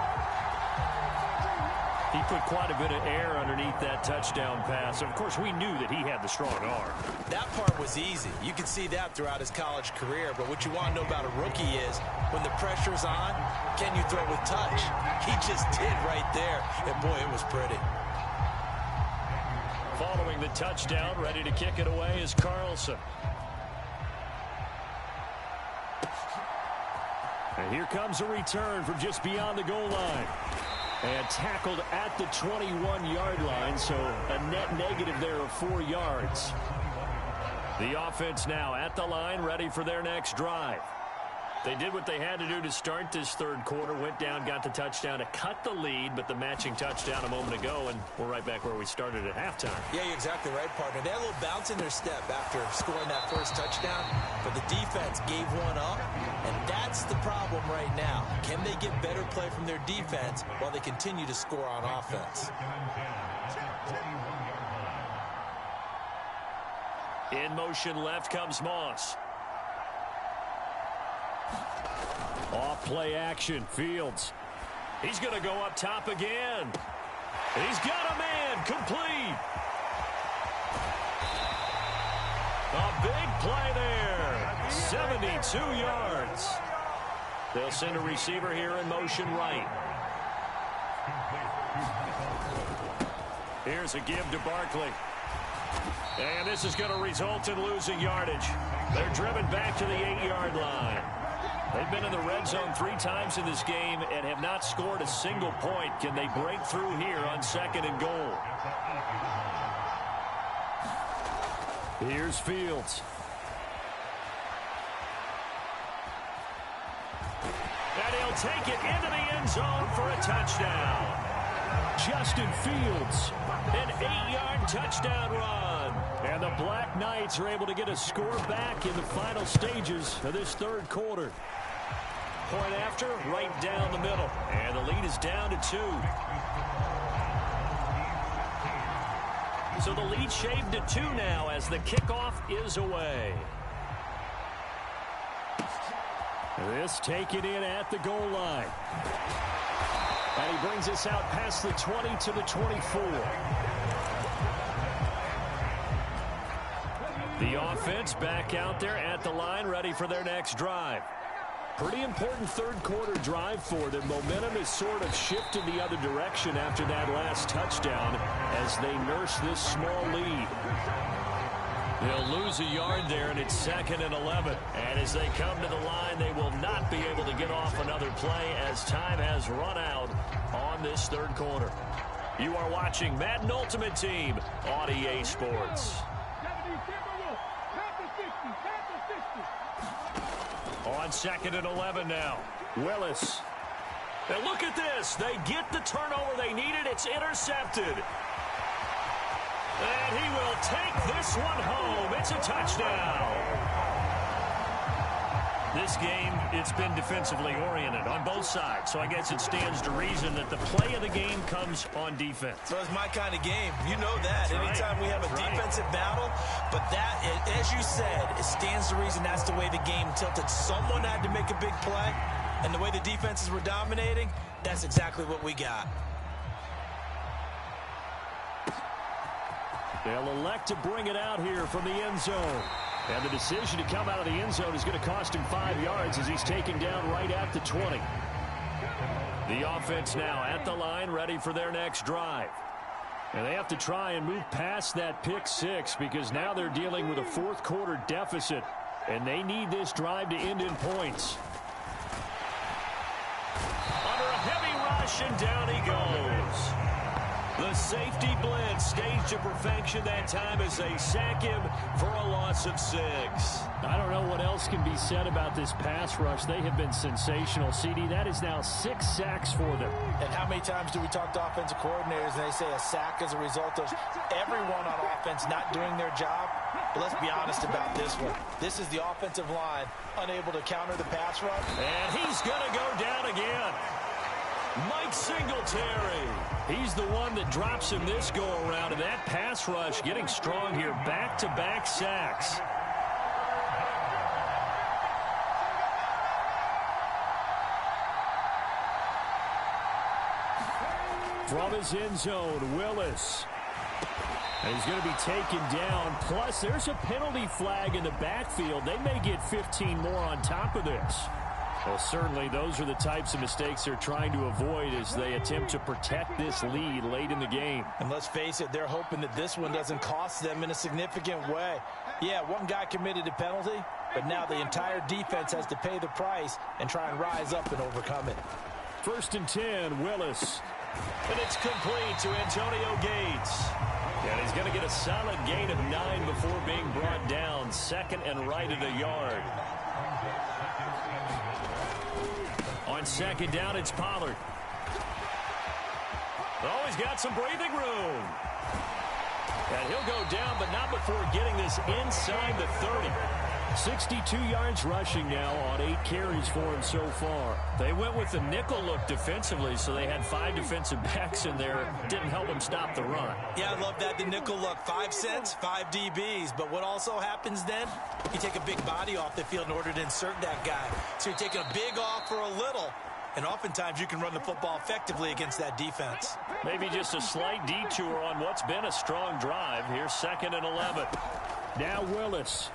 He put quite a bit of air underneath that touchdown pass. Of course, we knew that he had the strong arm. That part was was easy. You can see that throughout his college career. But what you want to know about a rookie is when the pressure's on, can you throw with touch? He just did right there. And, boy, it was pretty. Following the touchdown, ready to kick it away is Carlson. And here comes a return from just beyond the goal line. And tackled at the 21-yard line, so a net negative there of 4 yards. The offense now at the line, ready for their next drive. They did what they had to do to start this third quarter, went down, got the touchdown to cut the lead, but the matching touchdown a moment ago, and we're right back where we started at halftime. Yeah, you're exactly right, partner. They had a little bounce in their step after scoring that first touchdown, but the defense gave one up, and that's the problem right now. Can they get better play from their defense while they continue to score on offense? In motion left comes Moss. Off play action, Fields. He's going to go up top again. He's got a man, complete. A big play there, 72 yards. They'll send a receiver here in motion right. Here's a give to Barkley. And this is going to result in losing yardage. They're driven back to the 8-yard line. They've been in the red zone 3 times in this game and have not scored a single point. Can they break through here on 2nd and goal? Here's Fields. And he'll take it into the end zone for a touchdown. Justin Fields, an 8-yard touchdown run. And the Black Knights are able to get a score back in the final stages of this third quarter. Point after, right down the middle. And the lead is down to 2. So the lead shaved to 2 now as the kickoff is away. This taken in at the goal line. And he brings us out past the 20 to the 24. The offense back out there at the line, ready for their next drive. Pretty important third quarter drive for them. Momentum has sort of shifted the other direction after that last touchdown as they nurse this small lead. They'll lose a yard there, and it's 2nd and 11. And as they come to the line, they will not be able to get off another play as time has run out on this third quarter. You are watching Madden Ultimate Team on EA Sports. On 2nd and 11 now. Willis. Now look at this. They get the turnover they needed. It's intercepted. And he will take this one home. It's a touchdown. This game, it's been defensively oriented on both sides. So I guess it stands to reason that the play of the game comes on defense. So it's my kind of game. You know that. Anytime we have a defensive battle, but that, as you said, it stands to reason that's the way the game tilted. Someone had to make a big play, and the way the defenses were dominating, that's exactly what we got. They'll elect to bring it out here from the end zone. And the decision to come out of the end zone is going to cost him 5 yards as he's taken down right at the 20. The offense now at the line, ready for their next drive. And they have to try and move past that pick 6 because now they're dealing with a fourth quarter deficit. And they need this drive to end in points. Under a heavy rush, and down he goes. The safety blitz staged to perfection that time as they sack him for a loss of 6. I don't know what else can be said about this pass rush. They have been sensational, CD. That is now 6 sacks for them. And how many times do we talk to offensive coordinators and they say a sack as a result of everyone on offense not doing their job? But let's be honest about this one. This is the offensive line unable to counter the pass rush. And he's going to go down again. Mike Singletary. He's the one that drops him this go-around, and that pass rush getting strong here. Back-to-back sacks. From his end zone, Willis. And he's going to be taken down. Plus, there's a penalty flag in the backfield. They may get 15 more on top of this. Well, certainly those are the types of mistakes they're trying to avoid as they attempt to protect this lead late in the game. And let's face it, they're hoping that this one doesn't cost them in a significant way. Yeah, one guy committed a penalty, but now the entire defense has to pay the price and try and rise up and overcome it. 1st and 10, Willis. And it's complete to Antonio Gates. And he's going to get a solid gain of 9 before being brought down. 2nd and right at a yard. On 2nd down, it's Pollard. Oh, he's got some breathing room. And he'll go down, but not before getting this inside the 30. 62 yards rushing now on 8 carries for him so far. They went with the nickel look defensively, so they had 5 defensive backs in there. Didn't help them stop the run. Yeah, I love that, the nickel look. 5 cents, 5 DBs. But what also happens then, you take a big body off the field in order to insert that guy. So you're taking a big off for a little. And oftentimes you can run the football effectively against that defense. Maybe just a slight detour on what's been a strong drive. Here's 2nd and 11. Now Willis.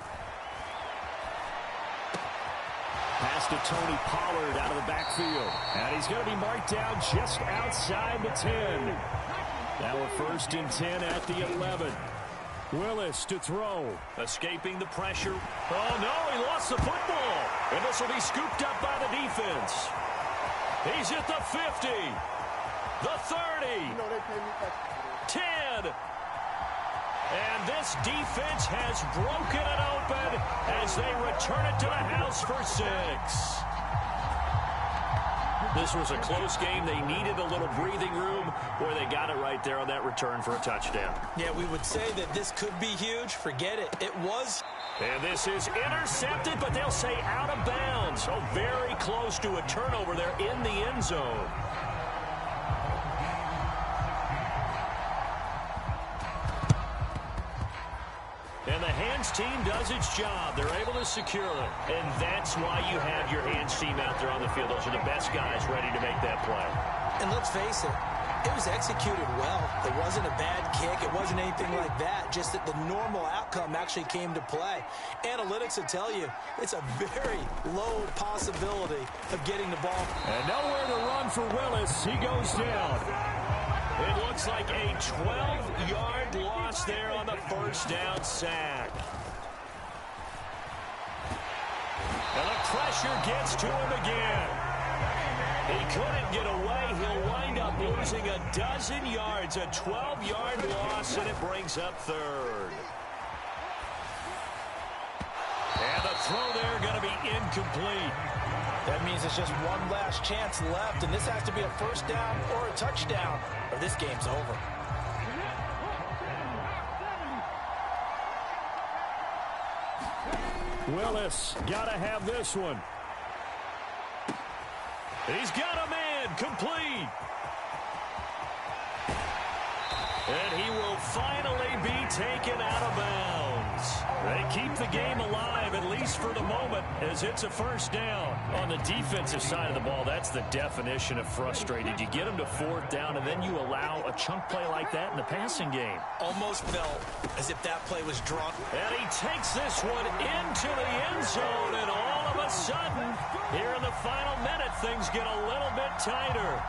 Pass to Tony Pollard out of the backfield. And he's going to be marked down just outside the 10. Now a 1st and 10 at the 11. Willis to throw. Escaping the pressure. Oh, no, he lost the football. And this will be scooped up by the defense. He's at the 50. The 30. 10. And this defense has broken it open as they return it to the house for 6. This was a close game. They needed a little breathing room. Boy, they got it right there on that return for a touchdown. Yeah, we would say that this could be huge. Forget it. It was. And this is intercepted, but they'll say out of bounds. So very close to a turnover there in the end zone. And the hands team does its job. They're able to secure them. And that's why you have your hands team out there on the field. Those are the best guys ready to make that play. And let's face it, it was executed well. It wasn't a bad kick. It wasn't anything like that. Just that the normal outcome actually came to play. Analytics will tell you it's a very low possibility of getting the ball. And nowhere to run for Willis. He goes down. It looks like a 12-yard loss there on the 1st down sack. And the pressure gets to him again. He couldn't get away. He'll wind up losing a dozen yards, a 12-yard loss, and it brings up 3rd. And the throw there going to be incomplete. That means it's just one last chance left, and this has to be a 1st down or a touchdown, or this game's over. Willis got to have this one. He's got a man, complete. And he will finally be taken out of bounds. They keep the game alive, at least for the moment, as it's a 1st down. On the defensive side of the ball, that's the definition of frustrated. You get them to 4th down, and then you allow a chunk play like that in the passing game. Almost felt as if that play was drawn. And he takes this one into the end zone, and all of a sudden, here in the final minute, things get a little bit tighter.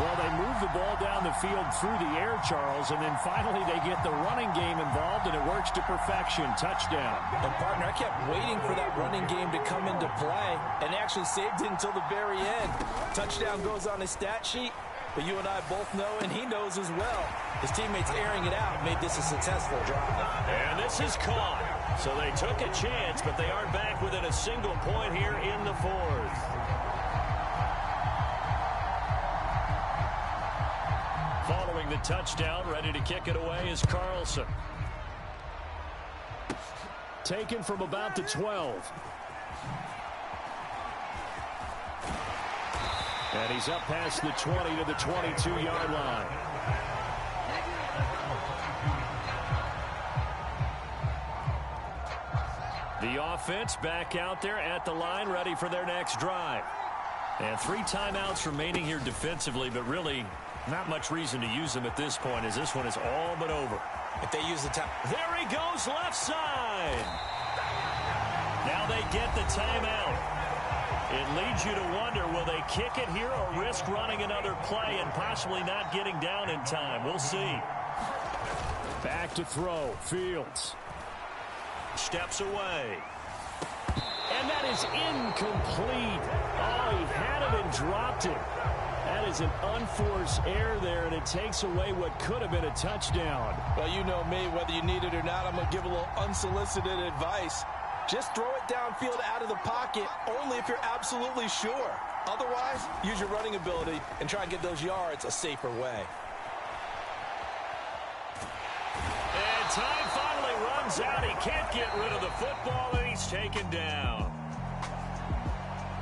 Well, they move the ball down the field through the air, Charles, and then finally they get the running game involved, and it works to perfection. Touchdown. And, partner, I kept waiting for that running game to come into play, and actually saved it until the very end. Touchdown goes on his stat sheet, but you and I both know, and he knows as well, his teammates airing it out made this a successful drive. And this is caught. So they took a chance, but they aren't back within a single point here in the 4th. Following the touchdown, ready to kick it away is Carlson. Taken from about the 12. And he's up past the 20 to the 22-yard line. The offense back out there at the line, ready for their next drive. And 3 timeouts remaining here defensively, but really Not much reason to use him at this point, as this one is all but over. If they use the time. There he goes, left side. Now they get the timeout. It leads you to wonder, will they kick it here or risk running another play and possibly not getting down in time? We'll see. Back to throw. Fields steps away. And that is incomplete. Oh, he had it and dropped it. That is an unforced error there, and it takes away what could have been a touchdown. Well, you know me, whether you need it or not, I'm going to give a little unsolicited advice. Just throw it downfield out of the pocket, only if you're absolutely sure. Otherwise, use your running ability and try and get those yards a safer way. And time finally runs out. He can't get rid of the football, and he's taken down.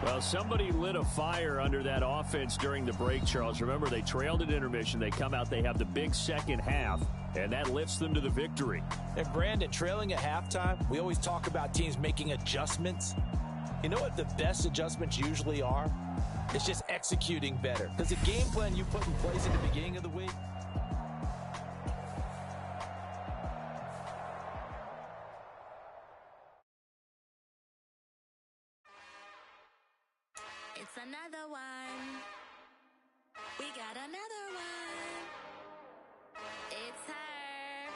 Well, somebody lit a fire under that offense during the break, Charles. Remember, they trailed at intermission. They come out, they have the big second half, and that lifts them to the victory. And Brandon, trailing at halftime, we always talk about teams making adjustments. You know what the best adjustments usually are? It's just executing better. Because the game plan you put in place at the beginning of the week, It's another one. We got another one. It's her.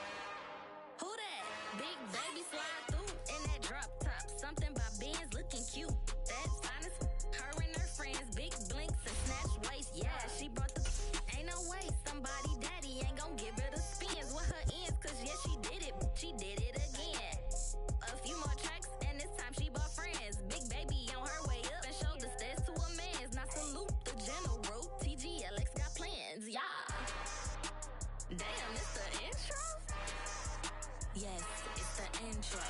Who that? Big baby slide through in that drop top. Something by Benz looking cute. That's honest. Her and her friends, big blinks and snatch waist. Yeah, she brought the. Ain't no way somebody daddy ain't gon' give her the spins with her ends. Cause yeah, she did it. She did it again. A few more tracks and this time she bought friends. Big baby on her way up and showed the stairs to a man's. Now salute the general. TGLX got plans, yeah. Damn, it's the intro? Yes, it's the intro.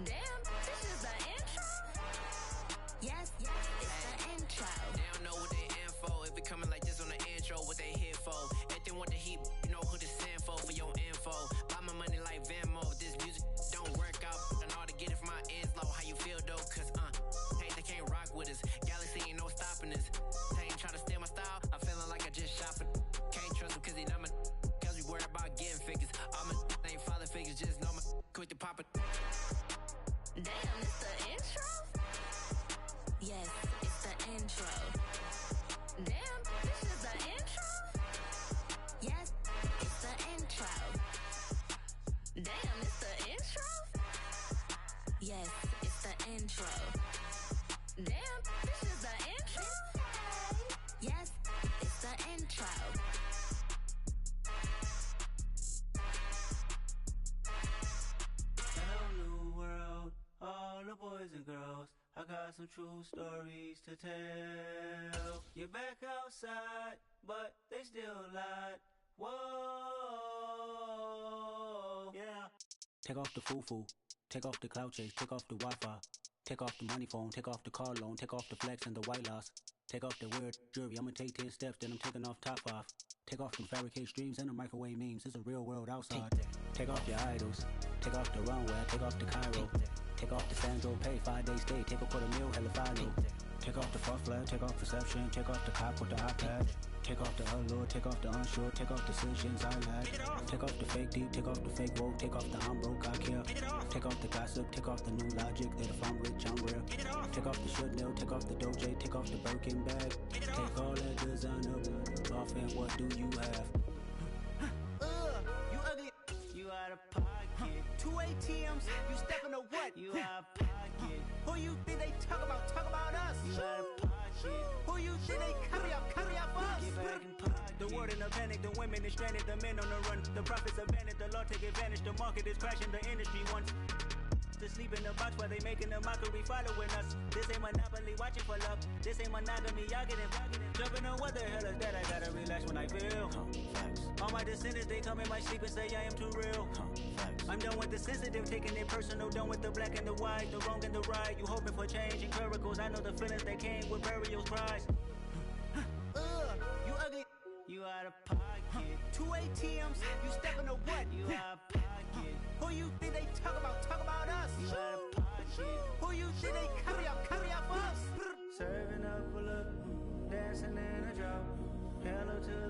Damn, this is the intro? Yes, it's the intro. They don't know what they in for. If it coming like this on the intro, what they here for? Everything want the heat, you know who to send for your info. Buy my money like Venmo. This music don't work out. And all to get it from my ends low. How you feel though? Cause hey, they can't rock with us. Galaxy ain't no stopping us. They ain't try to steal my style. I'm feeling like I just shot for. Can't trust him cause he not my. Cause we worried about getting figures. All my ain't father figures. Just know my quick to pop it. Damn, it's the intro? Yes, it's the intro. Damn, this is the intro? Yes, it's the intro. Damn, it's the intro? Yes, it's the intro. Damn, this is the intro? Yes, it's the intro. Hello, new world, all the boys and girls. I got some true stories to tell. You're back outside, but they still lied. Whoa, yeah. Take off the foo-foo, take off the cloud chase, take off the Wi-Fi, take off the money phone, take off the car loan, take off the flex and the white loss. Take off the weird jewelry, I'ma take 10 steps, then I'm taking off top 5. Take off them fabricate streams and the microwave memes, it's a real world outside. Take off your idols, take off the runway, take off the Cairo. Take off the Sandro pay, 5-day stay, take a $250,000, hella follow. Take off the fuck flag, take off perception, take off the cop with the iPad. Take off the allure, take off the unsure, take off decisions I lack. Take off the fake deep, take off the fake woke, take off the I'm broke, I care. Take off the gossip, take off the new logic, that if I'm rich, I'm real. Take off the should know, take off the Doja, take off the Birkin bag. Take all that designer off and what do you have? You ugly. You out of pocket. 2 ATMs. You stepping to what? You out of pocket. Who you think they talk about? Talk about us. You out of pocket. Who you think they carry up us? Get back in pocket. The world in a panic. The women is stranded. The men on the run. The profits abandoned. The law take advantage. The market is crashing. The industry wants to sleep in the box while they making a mockery following us. This ain't Monopoly, watching for love. This ain't monogamy, y'all getting jumping on what the hell is that? I gotta relax when I feel. All my descendants, they come in my sleep and say I am too real. I'm done with the sensitive, taking it personal. Done with the black and the white, the wrong and the right. You hoping for change and miracles. I know the feelings that came with burial cries. You ugly. You out of pocket. 2 ATMs. You stepping to what? You out of pocket. Who you think they talk about? Talk about us. You out of pocket. Who you think they carry up us? Serving up a look, dancing in a drop. Hello to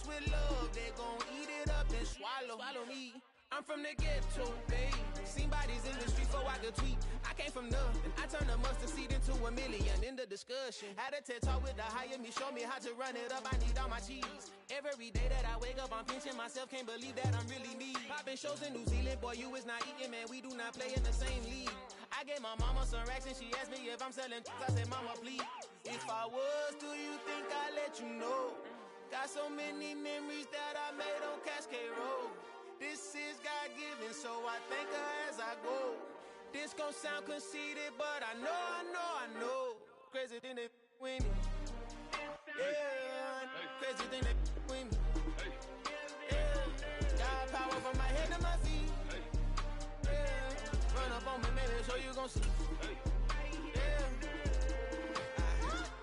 mess with love, they gon' eat it up and swallow me. I'm from the ghetto, babe. Seen bodies in the streets before I could tweet. I came from nothing. I turned a mustard seed into $1 million in the discussion. Had a TED talk with the hire me, show me how to run it up. I need all my cheese. Every day that I wake up, I'm pinching myself. Can't believe that I'm really me. Popping shows in New Zealand, boy, you is not eating, man. We do not play in the same league. I gave my mama some racks and she asked me if I'm selling. I said, mama, please. If I was, do you think I'd let you know? Got so many memories that I made on Cascade Road. This is God-given, so I thank her as I go. This gon' sound conceited, but I know. Crazy thing they with me. Yeah, crazy thing they with me. Yeah, got power from my head to my feet. Yeah, run up on me, maybe, so you gon' see.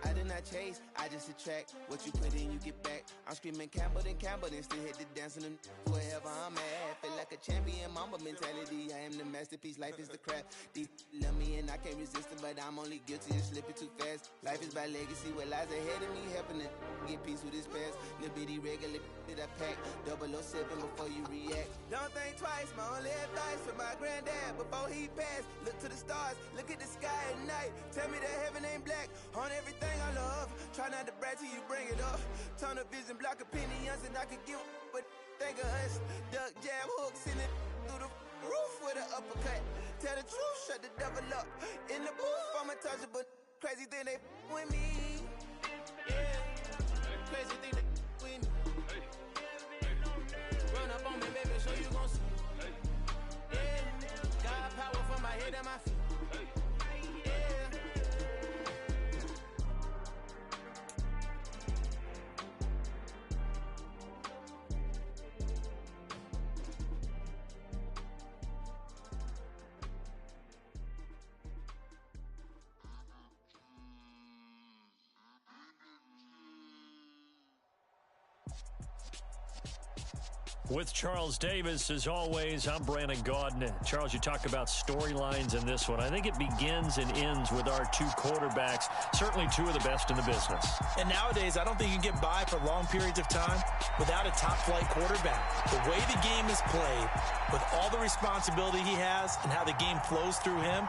I did not chase, I just attract. What you put in, you get back. I'm screaming Campbell, then still hit the dancing and wherever I'm at. Feel like a champion, mamba mentality. I am the masterpiece, life is the craft. Deep love me and I can't resist it, but I'm only guilty of slipping too fast. Life is by legacy, what lies ahead of me, helping to get peace with this past. Little bitty regular that I pack, 007 before you react. Don't think twice, my only advice for my granddad before he passed. Look to the stars, look at the sky at night. Tell me that heaven ain't black on everything I love. Try not to brag till you bring it up. Tunnel vision, block opinions, and I could give but think of us. Duck, jab, hooks in it through the roof with an uppercut. Tell the truth, shut the devil up. In the booth, I'm untouchable. Crazy thing they with me. Yeah, crazy thing they with me. Run up on me, baby, so you gon' see. Yeah, got power from my head and my feet. With Charles Davis, as always, I'm Brandon Gaudin. Charles, you talk about storylines in this one. I think it begins and ends with our two quarterbacks, certainly two of the best in the business. And nowadays, I don't think you can get by for long periods of time without a top-flight quarterback. The way the game is played, with all the responsibility he has and how the game flows through him,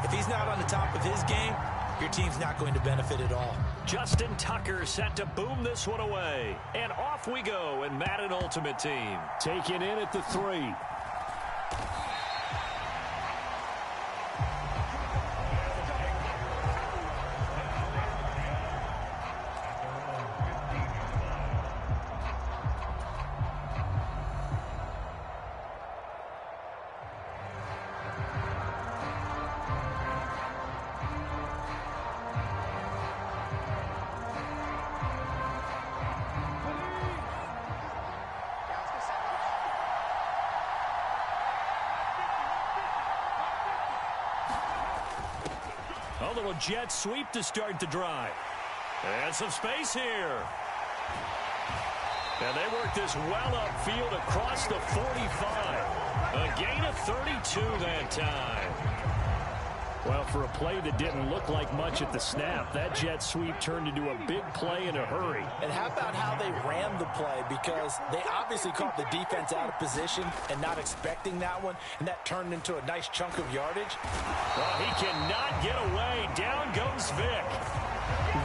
if he's not on the top of his game, your team's not going to benefit at all. Justin Tucker set to boom this one away. And off we go in Madden Ultimate Team. Taken in at the 3. A little jet sweep to start the drive. And some space here. And they work this well upfield across the 45. A gain of 32 that time. Well, for a play that didn't look like much at the snap, that jet sweep turned into a big play in a hurry. And how about how they ran the play? Because they obviously caught the defense out of position and not expecting that one, and that turned into a nice chunk of yardage. Well, he cannot get away. Down goes Vic.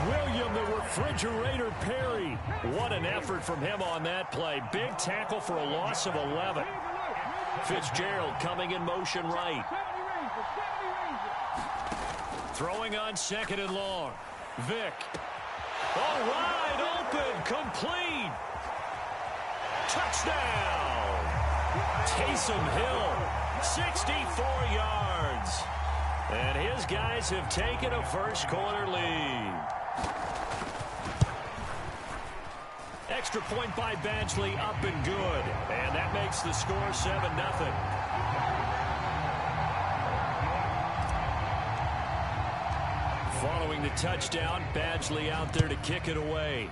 William the Refrigerator Perry. What an effort from him on that play. Big tackle for a loss of 11. Fitzgerald coming in motion right. Throwing on 2nd and long. Vic. All right, open, complete. Touchdown. Taysom Hill, 64 yards. And his guys have taken a first-quarter lead. Extra point by Badgley, up and good. And that makes the score 7-0. Following the touchdown, Badgley out there to kick it away.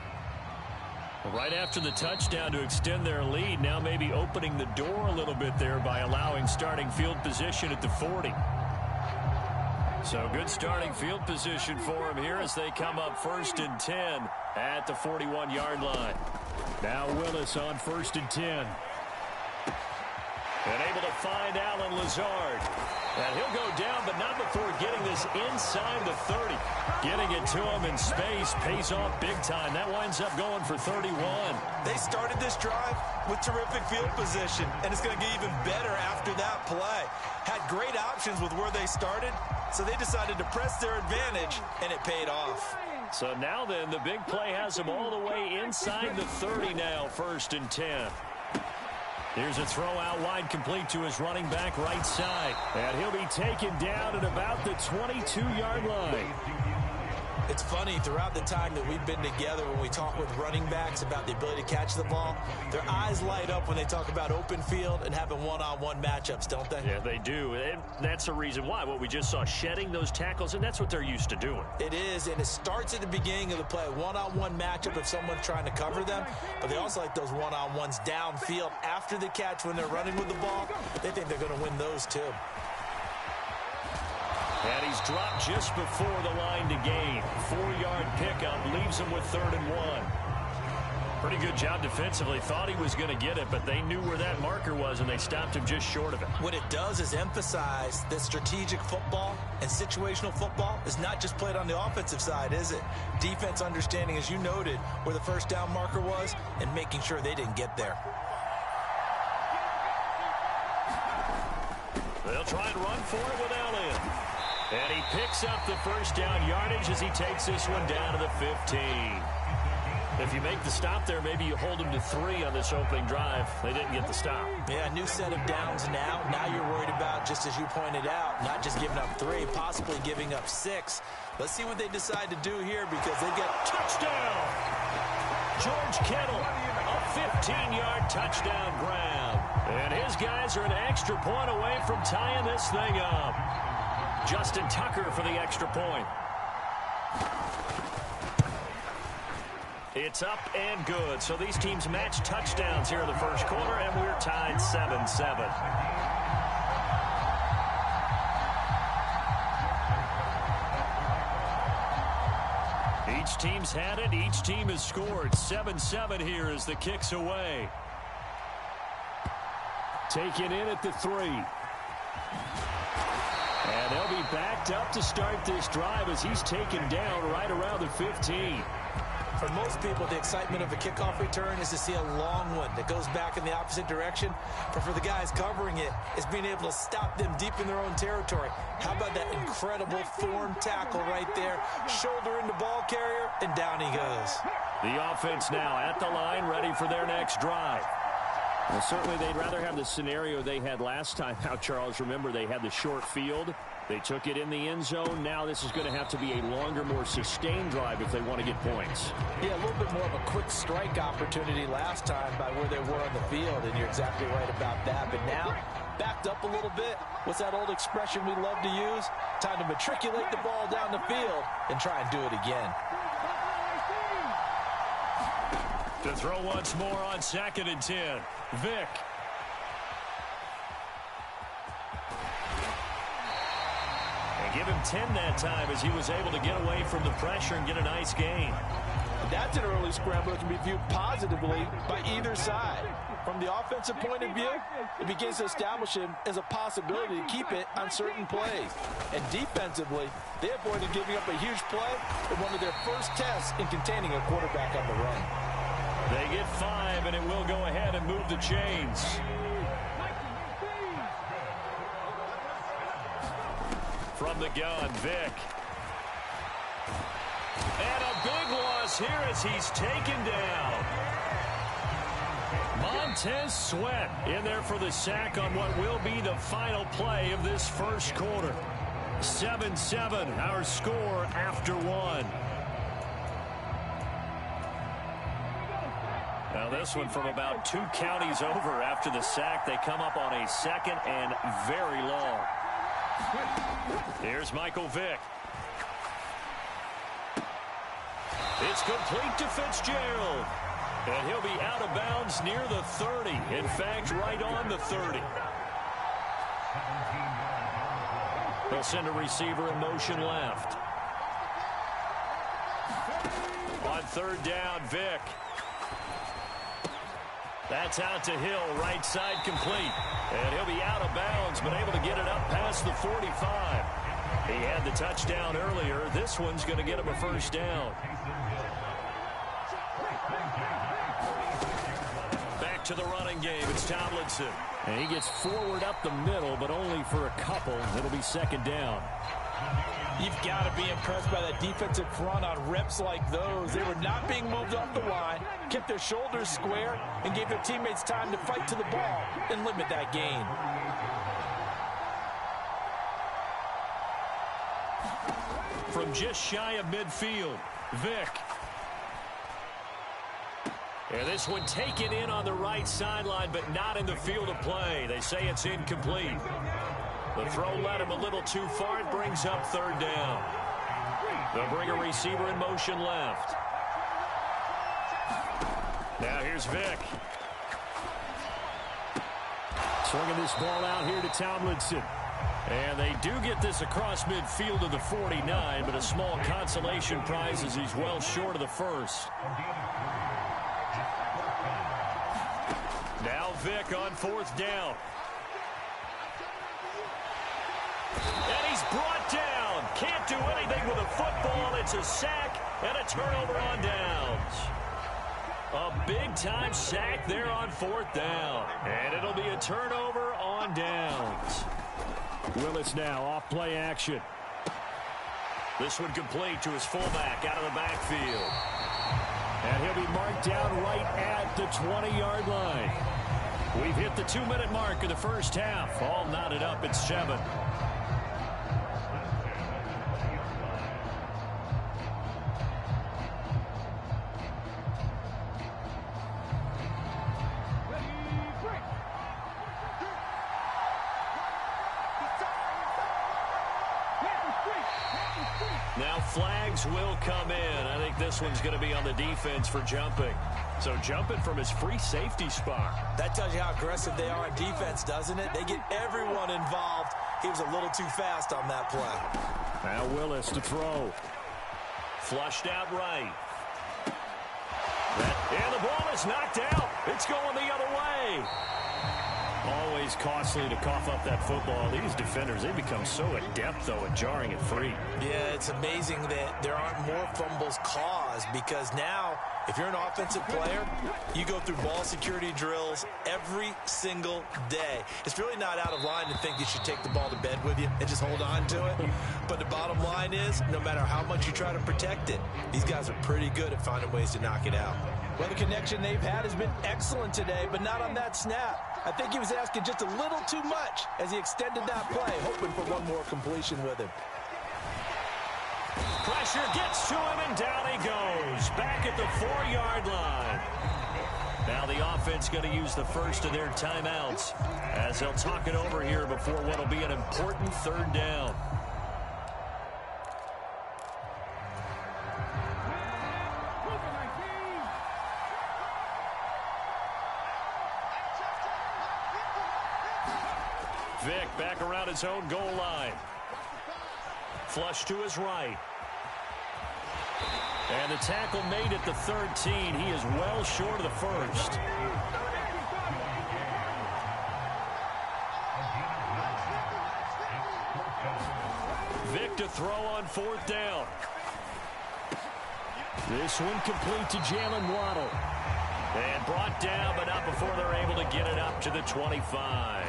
Right after the touchdown to extend their lead, now maybe opening the door a little bit there by allowing starting field position at the 40. So good starting field position for them here as they come up 1st and 10 at the 41-yard line. Now Willis on 1st and 10. And able to find Allen Lazard. And he'll go down, but not before getting this inside the 30. Getting it to him in space pays off big time. That winds up going for 31. They started this drive with terrific field position, and it's going to get even better after that play. Had great options with where they started, so they decided to press their advantage, and it paid off. So now then, the big play has them all the way inside the 30 now, 1st and 10. Here's a throw out wide, complete to his running back right side. And he'll be taken down at about the 22-yard line. It's funny, throughout the time that we've been together, when we talk with running backs about the ability to catch the ball, their eyes light up when they talk about open field and having one-on-one matchups, don't they? Yeah, they do. And that's the reason why. What we just saw, shedding those tackles, and that's what they're used to doing. It is, and it starts at the beginning of the play. One-on-one matchup if someone's trying to cover them, but they also like those one-on-ones downfield after the catch when they're running with the ball. They think they're going to win those too. And he's dropped just before the line to gain. 4-yard pickup leaves him with 3rd and 1. Pretty good job defensively. Thought he was going to get it, but they knew where that marker was, and they stopped him just short of it. What it does is emphasize that strategic football and situational football is not just played on the offensive side, is it? Defense understanding, as you noted, where the first down marker was and making sure they didn't get there. They'll try and run for it with Allen. And he picks up the first down yardage as he takes this one down to the 15. If you make the stop there, maybe you hold them to 3 on this opening drive. They didn't get the stop. Yeah, new set of downs now. Now you're worried about, just as you pointed out, not just giving up 3, possibly giving up 6. Let's see what they decide to do here because they get touchdown. George Kittle, a 15-yard touchdown grab. And his guys are an extra point away from tying this thing up. Justin Tucker for the extra point. It's up and good. So these teams match touchdowns here in the first quarter, and we're tied 7-7. Each team's had it. Each team has scored. 7-7 here as the kick's away. Taken in at the 3. And they'll be backed up to start this drive as he's taken down right around the 15. For most people, the excitement of a kickoff return is to see a long one that goes back in the opposite direction. But for the guys covering it, it's being able to stop them deep in their own territory. How about that incredible form tackle right there? Shoulder into ball carrier, and down he goes. The offense now at the line, ready for their next drive. Well, certainly they'd rather have the scenario they had last time out, Charles. Remember, they had the short field. They took it in the end zone. Now this is going to have to be a longer, more sustained drive if they want to get points. Yeah, a little bit more of a quick strike opportunity last time by where they were on the field, and you're exactly right about that. But now, backed up a little bit. What's that old expression we love to use? Time to matriculate the ball down the field and try and do it again. To throw once more on 2nd and 10. Vick. And give him 10 that time as he was able to get away from the pressure and get a nice gain. That's an early scramble that can be viewed positively by either side. From the offensive point of view, it begins to establish him as a possibility to keep it on certain plays. And defensively, they avoided giving up a huge play in one of their first tests in containing a quarterback on the run. They get 5, and it will go ahead and move the chains. From the gun, Vick. And a big loss here as he's taken down. Montez Sweat in there for the sack on what will be the final play of this first quarter. 7-7, our score after 1. Now this one from about 2 counties over after the sack. They come up on a 2nd and very long. Here's Michael Vick. It's complete to Fitzgerald. And he'll be out of bounds near the 30. In fact, right on the 30. They'll send a receiver in motion left. On 3rd down, Vick. That's out to Hill, right side complete. And he'll be out of bounds, but able to get it up past the 45. He had the touchdown earlier. This one's going to get him a first down. Back to the running game. It's Tomlinson. And he gets forward up the middle, but only for a couple. It'll be second down. You've got to be impressed by that defensive front on reps like those. They were not being moved off the line, kept their shoulders square, and gave their teammates time to fight to the ball and limit that gain. From just shy of midfield, Vick. And this one taken in on the right sideline, but not in the field of play. They say it's incomplete. The throw led him a little too far. It brings up third down. They'll bring a receiver in motion left. Now here's Vick. Swinging this ball out here to Tomlinson. And they do get this across midfield to the 49, but a small consolation prize as he's well short of the first. Now Vick on fourth down. And he's brought down. Can't do anything with a football. It's a sack and a turnover on downs. A big-time sack there on fourth down. And it'll be a turnover on downs. Willis now off play action. This one complete to his fullback out of the backfield. And he'll be marked down right at the 20-yard line. We've hit the 2-minute mark of the first half. All knotted up at 7. Now flags will come in. I think this one's going to be on the defense for jumping. So jumping from his free safety spot. That tells you how aggressive they are on defense, doesn't it? They get everyone involved. He was a little too fast on that play. Now Willis to throw. Flushed out right. And the ball is knocked out. It's going the other way. Always costly to cough up that football. These defenders, they become so adept, though, at jarring it free. Yeah, it's amazing that there aren't more fumbles caused because now, if you're an offensive player, you go through ball security drills every single day. It's really not out of line to think you should take the ball to bed with you and just hold on to it. But the bottom line is, no matter how much you try to protect it, these guys are pretty good at finding ways to knock it out. Well, the connection they've had has been excellent today, but not on that snap. I think he was asking just a little too much as he extended that play, hoping for one more completion with him. Pressure gets to him, and down he goes. Back at the 4-yard line. Now the offense going to use the first of their timeouts as they'll talk it over here before what will be an important third down. Vick back around his own goal line. Flush to his right. And the tackle made at the 13. He is well short of the first. Vick to throw on fourth down. This one complete to Jalen Waddle. And brought down, but not before they're able to get it up to the 25.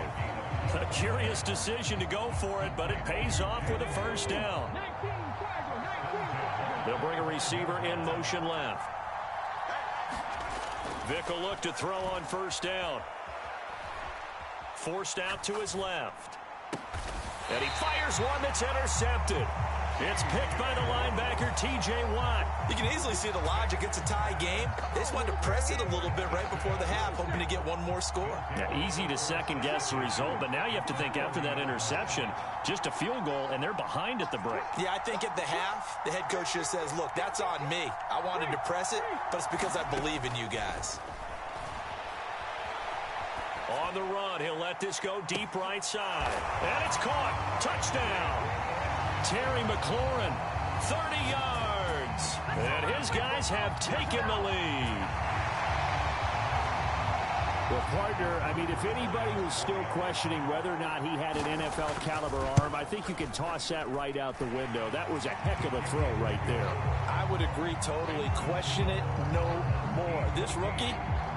A curious decision to go for it, but it pays off with a first down. They'll bring a receiver in motion left. Vick will look to throw on first down. Forced out to his left. And he fires one that's intercepted. It's picked by the linebacker, T.J. Watt. You can easily see the logic. It's a tie game. They just wanted to press it a little bit right before the half, hoping to get one more score. Yeah, easy to second-guess the result, but now you have to think after that interception, just a field goal, and they're behind at the break. Yeah, I think at the half, the head coach just says, look, that's on me. I wanted to press it, but it's because I believe in you guys. On the run, he'll let this go deep right side. And it's caught. Touchdown. Terry McLaurin, 30 yards. And his guys have taken the lead. Well, partner, I mean, if anybody was still questioning whether or not he had an NFL caliber arm, I think you can toss that right out the window. That was a heck of a throw right there. I would agree totally. Question it no more. This rookie,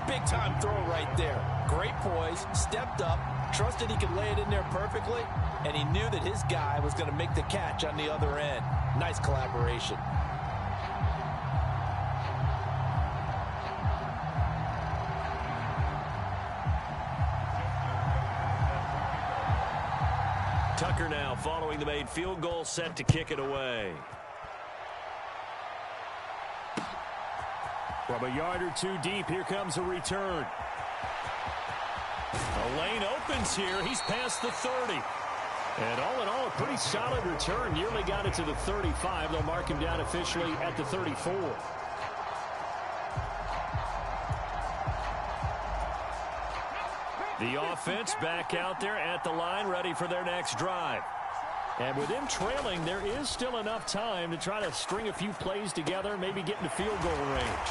big-time throw right there. Great poise, stepped up, trusted he could lay it in there perfectly, and he knew that his guy was going to make the catch on the other end. Nice collaboration. Tucker now following the made field goal, set to kick it away. From a yard or two deep, here comes a return. The lane opens here. He's past the 30. And all in all, a pretty solid return. Nearly got it to the 35. They'll mark him down officially at the 34. The offense back out there at the line, ready for their next drive. And with them trailing, there is still enough time to try to string a few plays together, maybe get into field goal range.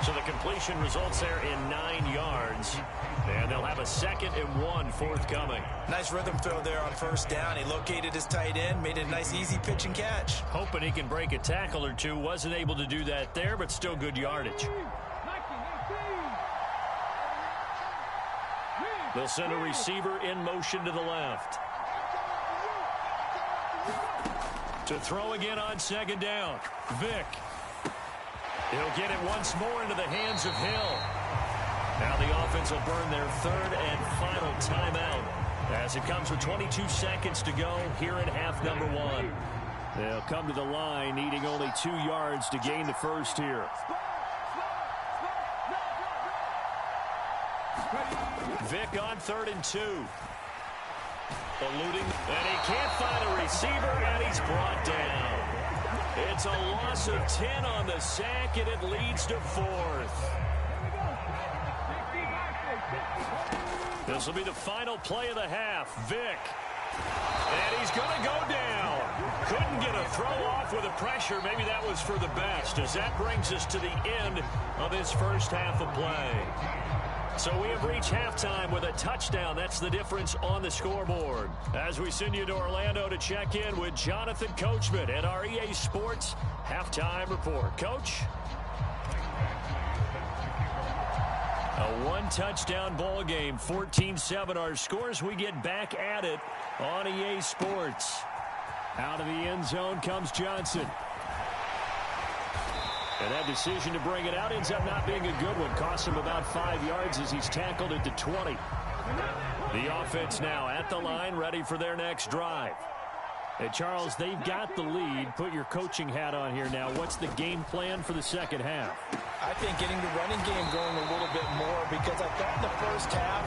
So the completion results there in 9 yards. And they'll have a 2nd and 1 forthcoming. Nice rhythm throw there on first down. He located his tight end, made it a nice easy pitch and catch. Hoping he can break a tackle or two. Wasn't able to do that there, but still good yardage. They'll send a receiver in motion to the left. To throw again on 2nd down. Vick. He'll get it once more into the hands of Hill. Now the offense will burn their 3rd and final timeout as it comes with 22 seconds to go here in half number 1. They'll come to the line needing only 2 yards to gain the first here. Vick on 3rd and 2. Eluding, and he can't find a receiver, and he's brought down. It's a loss of 10 on the sack, and it leads to 4th. This will be the final play of the half. Vick. And he's going to go down. Couldn't get a throw off with the pressure. Maybe that was for the best, as that brings us to the end of this first half of play. So we have reached halftime with a touchdown. That's the difference on the scoreboard. As we send you to Orlando to check in with Jonathan Coachman at our EA Sports Halftime Report. Coach? A 1-touchdown ball game, 14-7 our scores. We get back at it on EA Sports. Out of the end zone comes Johnson. And that decision to bring it out ends up not being a good one. Costs him about 5 yards as he's tackled at the 20. The offense now at the line, ready for their next drive. Hey, Charles, they've got the lead. Put your coaching hat on here now. What's the game plan for the second half? I think getting the running game going a little bit more, because I thought in the first half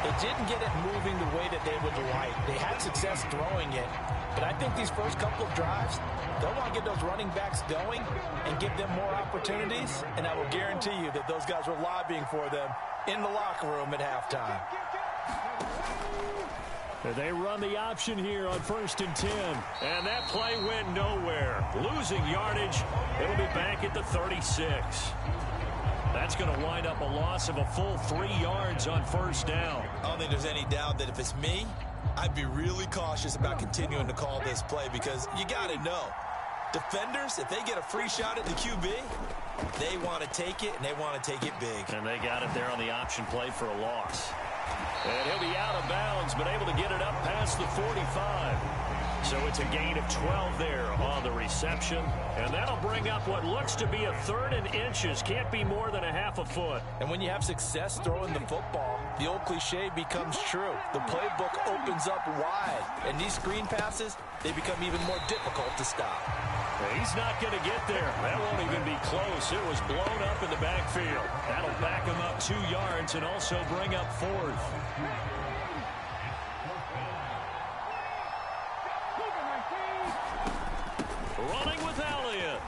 it didn't get it moving the way that they would like. They had success throwing it, but I think these first couple of drives, they'll want to get those running backs going and give them more opportunities, and I will guarantee you that those guys were lobbying for them in the locker room at halftime. They run the option here on 1st and 10. And that play went nowhere. Losing yardage. It'll be back at the 36. That's going to wind up a loss of a full 3 yards on first down. I don't think there's any doubt that if it's me, I'd be really cautious about continuing to call this play, because you got to know, defenders, if they get a free shot at the QB, they want to take it, and they want to take it big. And they got it there on the option play for a loss. And he'll be out of bounds, but able to get it up past the 45. So it's a gain of 12 there on the reception. And that'll bring up what looks to be a 3rd and inches. Can't be more than a half a foot. And when you have success throwing the football, the old cliche becomes true. The playbook opens up wide. And these screen passes, they become even more difficult to stop. He's not going to get there. That won't even be close. It was blown up in the backfield. That'll back him up 2 yards and also bring up 4th. Running with Elliott.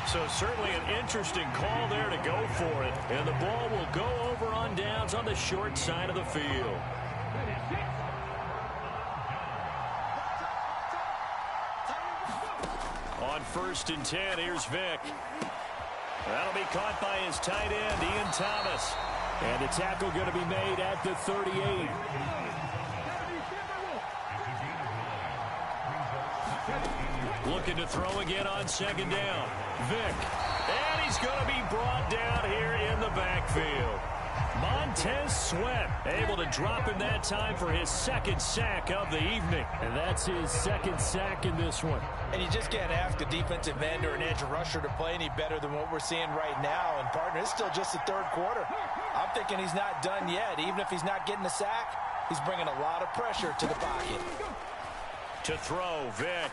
So certainly an interesting call there to go for it. And the ball will go over on downs on the short side of the field. On 1st and 10, here's Vick. That'll be caught by his tight end, Ian Thomas. And the tackle going to be made at the 38. Looking to throw again on second down. Vick. And he's going to be brought down here in the backfield. Montez Sweat able to drop him that time for his second sack of the evening. And that's his second sack in this one. And you just can't ask a defensive end or an edge rusher to play any better than what we're seeing right now. And, partner, it's still just the third quarter. I'm thinking he's not done yet. Even if he's not getting a sack, he's bringing a lot of pressure to the pocket. To throw, Vick.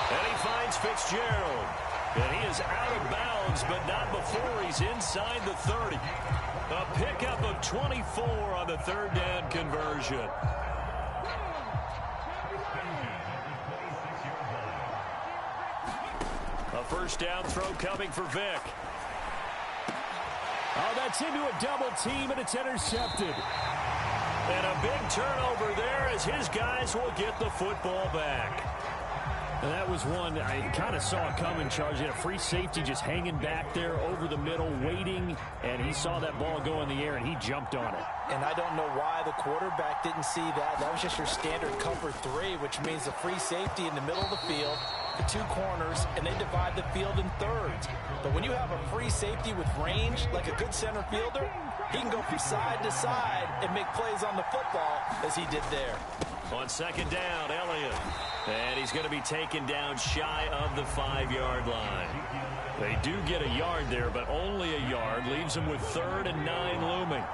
And he finds Fitzgerald. And he is out of bounds, but not before he's inside the 30. A pickup of 24 on the third down conversion. A first down throw coming for Vick. Oh, that's into a double team, and it's intercepted. And a big turnover there as his guys will get the football back. And that was one I kind of saw it coming, Charles. He had a free safety just hanging back there over the middle, waiting, and he saw that ball go in the air, and he jumped on it. And I don't know why the quarterback didn't see that. That was just your standard cover 3, which means a free safety in the middle of the field, the 2 corners, and they divide the field in thirds. But when you have a free safety with range, like a good center fielder, he can go from side to side and make plays on the football as he did there. On second down, Elliott. And he's going to be taken down shy of the 5-yard line. They do get a yard there, but only a yard. Leaves him with 3rd and 9 looming.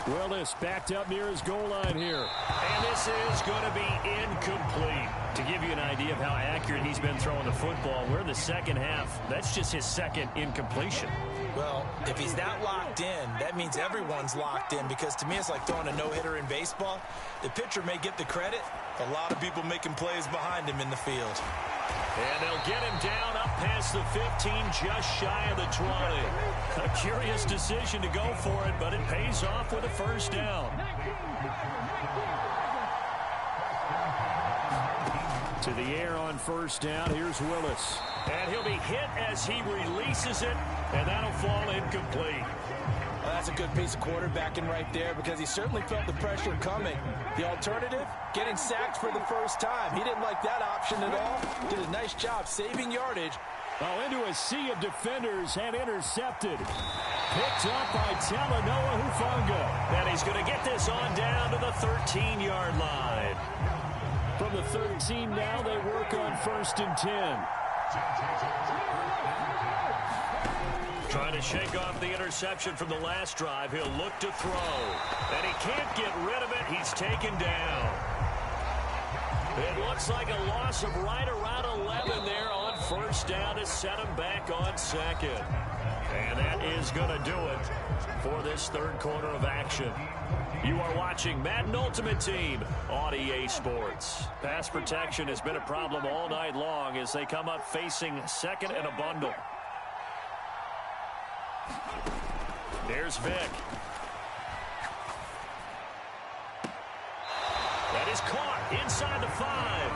Willis backed up near his goal line here. And this is going to be incomplete. To give you an idea of how accurate he's been throwing the football, we're in the second half. That's just his second incompletion. Well, if he's not locked in, that means everyone's locked in, because to me it's like throwing a no-hitter in baseball. The pitcher may get the credit, a lot of people making plays behind him in the field. And they'll get him down up past the 15, just shy of the 20. A curious decision to go for it, but it pays off with a first down. To the air on first down. Here's Willis. And he'll be hit as he releases it, and that'll fall incomplete. Well, that's a good piece of quarterbacking right there, because he certainly felt the pressure coming. The alternative, getting sacked for the first time. He didn't like that option at all. Did a nice job saving yardage. Oh, into a sea of defenders and intercepted. Picked up by Talanoa Hufanga. And he's going to get this on down to the 13-yard line. From the 13 now, they work on 1st and 10. Trying to shake off the interception from the last drive. He'll look to throw. And he can't get rid of it. He's taken down. It looks like a loss of right around 11 there on first down to set him back on second. And that is going to do it for this third quarter of action. You are watching Madden Ultimate Team on EA Sports. Pass protection has been a problem all night long as they come up facing second and a bundle. There's Vick. That is caught inside the 5.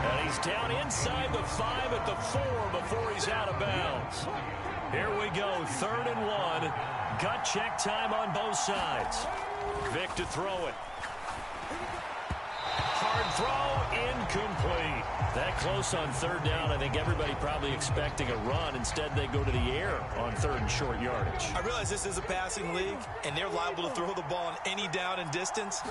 And he's down inside the 5 at the 4 before he's out of bounds. Here we go, 3rd and 1. Gut check time on both sides. Vick to throw it. Hard throw, incomplete. That close on 3rd down. I think everybody probably expecting a run. Instead, they go to the air on 3rd and short yardage. I realize this is a passing league, and they're liable to throw the ball on any down and distance.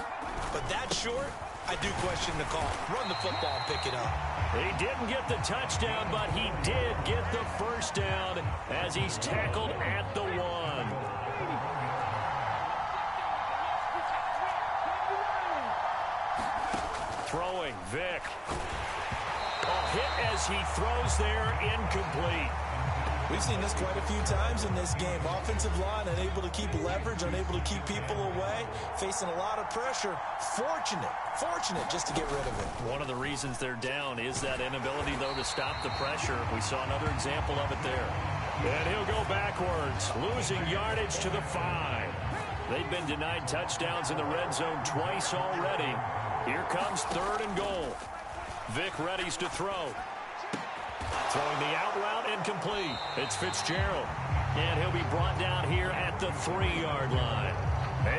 But that short, I do question the call. Run the football and pick it up. He didn't get the touchdown, but he did get the first down as he's tackled at the 1. Throwing, Vick. Oh, hit as he throws there, incomplete. We've seen this quite a few times in this game. Offensive line unable to keep leverage, unable to keep people away, facing a lot of pressure. Fortunate just to get rid of it. One of the reasons they're down is that inability, though, to stop the pressure. We saw another example of it there. And he'll go backwards, losing yardage to the 5. They've been denied touchdowns in the red zone twice already. Here comes 3rd and goal. Vic readies to throw. Throwing the out route incomplete. It's Fitzgerald. And he'll be brought down here at the 3-yard line.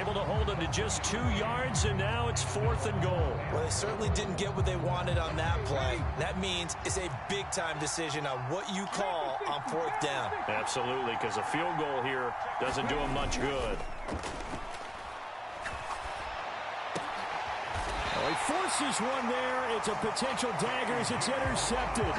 Able to hold him to just 2 yards, and now it's 4th and goal. Well, they certainly didn't get what they wanted on that play. That means it's a big-time decision on what you call on 4th down. Absolutely, because a field goal here doesn't do him much good. Well, he forces one there. It's a potential dagger as it's intercepted.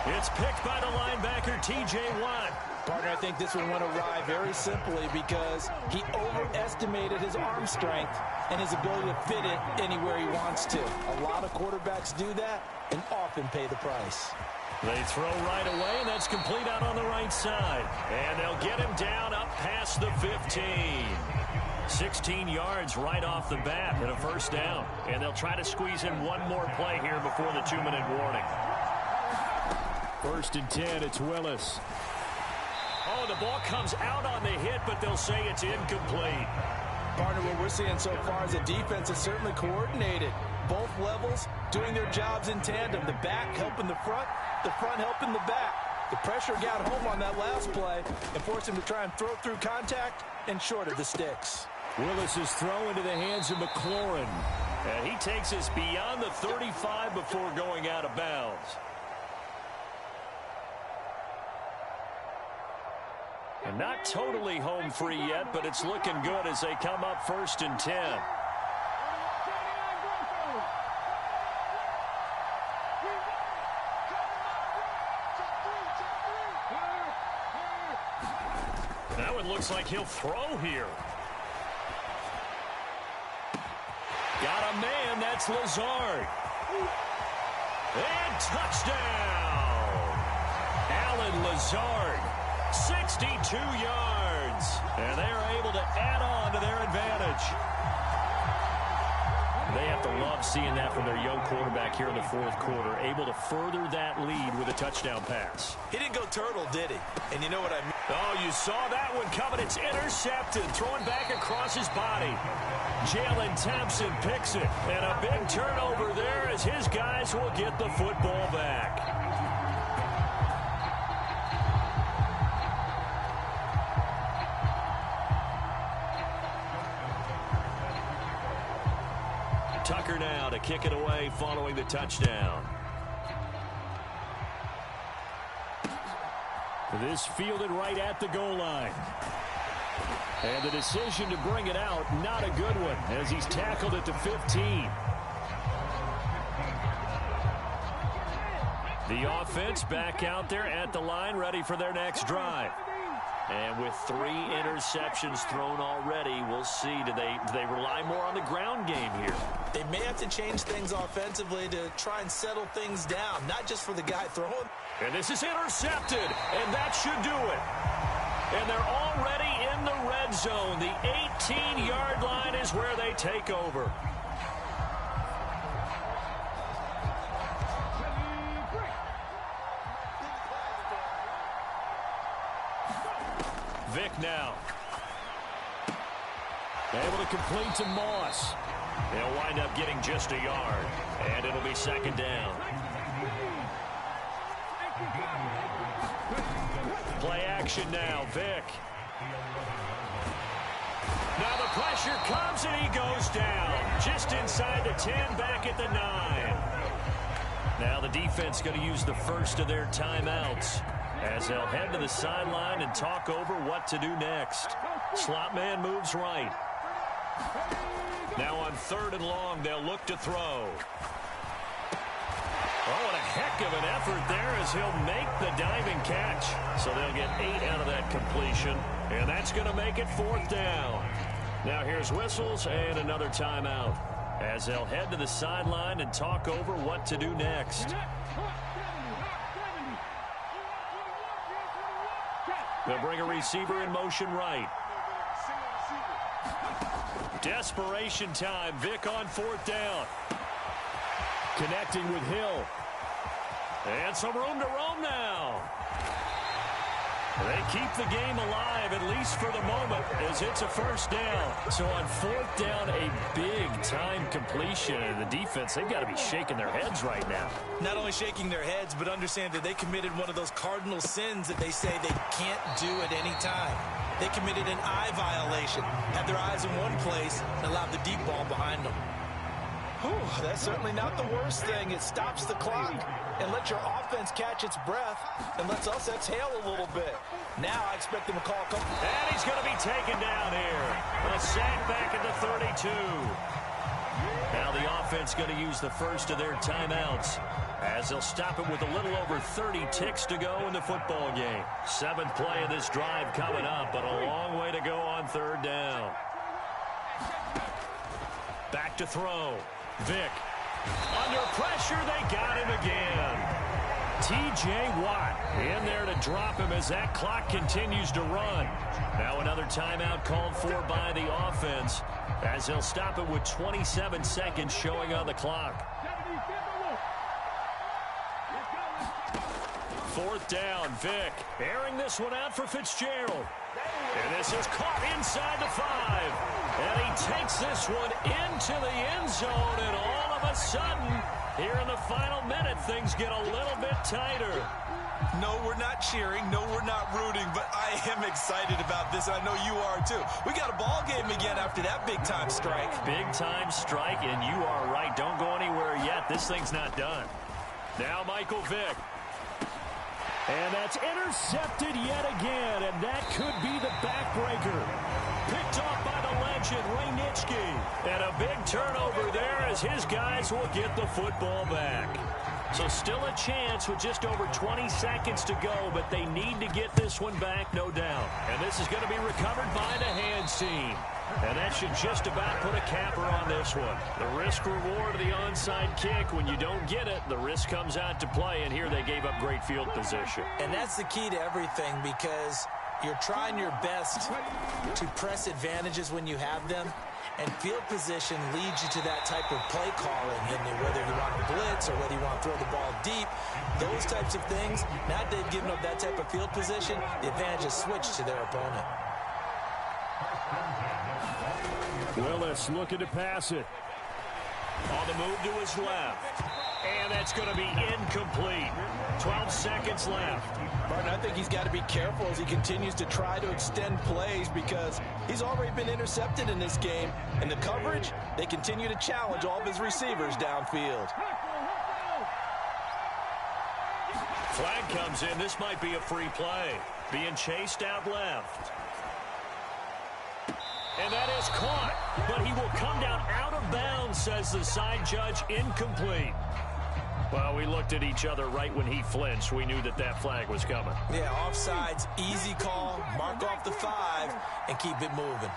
It's picked by the linebacker, T.J. Watt. Partner, I think this one went awry very simply because he overestimated his arm strength and his ability to fit it anywhere he wants to. A lot of quarterbacks do that and often pay the price. They throw right away, and that's complete out on the right side. And they'll get him down up past the 15. 16 yards right off the bat and a 1st down. And they'll try to squeeze in one more play here before the 2-minute warning. 1st and 10, it's Willis. Oh, the ball comes out on the hit, but they'll say it's incomplete. Partner, what we're seeing so far is the defense is certainly coordinated. Both levels doing their jobs in tandem. The back helping the front helping the back. The pressure got home on that last play and forced him to try and throw through contact and short of the sticks. Willis's throw into the hands of McLaurin. And he takes us beyond the 35 before going out of bounds. And not totally home free yet, but it's looking good as they come up 1st and 10. That one looks like he'll throw here. Got a man, that's Lazard. And touchdown! Alan Lazard. 62 yards. And they're able to add on to their advantage. They have to love seeing that from their young quarterback here in the 4th quarter, able to further that lead with a touchdown pass. He didn't go turtle, did he? And you know what I mean? Oh, you saw that one coming. It's intercepted, throwing back across his body. Jalen Thompson picks it, and a big turnover there as his guys will get the football back. Tucker now to kick it away following the touchdown. This fielded right at the goal line. And the decision to bring it out, not a good one, as he's tackled at the 15. The offense back out there at the line, ready for their next drive. And with 3 interceptions thrown already, we'll see. Do they rely more on the ground game here? They may have to change things offensively to try and settle things down, not just for the guy throwing. And this is intercepted, and that should do it. And they're already in the red zone. The 18-yard line is where they take over. Vic now. Able to complete to Moss. They'll wind up getting just a yard. And it'll be 2nd down. Play action now. Vic. Now the pressure comes and he goes down. Just inside the 10, back at the 9. Now the defense going to use the first of their timeouts as they'll head to the sideline and talk over what to do next. Slot man moves right. Now on 3rd and long, they'll look to throw. Oh, and a heck of an effort there as he'll make the diving catch. So they'll get 8 out of that completion, and that's going to make it 4th down. Now here's whistles and another timeout as they'll head to the sideline and talk over what to do next. They'll bring a receiver in motion right. Desperation time. Vic on 4th down. Connecting with Hill. And some room to roam now. They keep the game alive, at least for the moment, as it's a first down. So on fourth down, a big-time completion. And the defense, they've got to be shaking their heads right now. Not only shaking their heads, but understand that they committed one of those cardinal sins that they say they can't do at any time. They committed an eye violation, had their eyes in one place, and allowed the deep ball behind them. Whew, that's certainly not the worst thing. It stops the clock and lets your offense catch its breath and lets us exhale a little bit. Now I expect them to call a couple. And he's going to be taken down here. A sack back at the 32. Now the offense going to use the first of their timeouts as they'll stop it with a little over 30 ticks to go in the football game. Seventh play of this drive coming up, but a long way to go on third down. Back to throw. Vick. Under pressure, they got him again. T.J. Watt in there to drop him as that clock continues to run. Now another timeout called for by the offense as they'll stop it with 27 seconds showing on the clock. Fourth down, Vick airing this one out for Fitzgerald. And this is caught inside the 5. And he takes this one into the end zone, and all of a sudden, here in the final minute, things get a little bit tighter. No, we're not cheering. No, we're not rooting, but I am excited about this. I know you are, too. We got a ball game again after that big-time strike. Big-time strike, and you are right. Don't go anywhere yet. This thing's not done. Now Michael Vick. And that's intercepted yet again, and that could be the backbreaker. Picked off by the legend, Ray Nitschke. And a big turnover there as his guys will get the football back. So still a chance with just over 20 seconds to go, but they need to get this one back, no doubt. And this is going to be recovered by the hands team. And that should just about put a capper on this one. The risk-reward of the onside kick, when you don't get it, the risk comes out to play, and here they gave up great field position. And that's the key to everything, because you're trying your best to press advantages when you have them, and field position leads you to that type of play calling, and whether you want to blitz or whether you want to throw the ball deep, those types of things, now that they've given up that type of field position, the advantage is switched to their opponent. Willis looking to pass it. On the move to his left. And that's going to be incomplete. 12 seconds left. Martin, I think he's got to be careful as he continues to try to extend plays because he's already been intercepted in this game. And the coverage, they continue to challenge all of his receivers downfield. Flag comes in. This might be a free play. Being chased out left. And that is caught, but he will come down out of bounds, says the side judge, incomplete. Well, we looked at each other right when he flinched. We knew that that flag was coming. Yeah, offsides, easy call, mark off the 5, and keep it moving.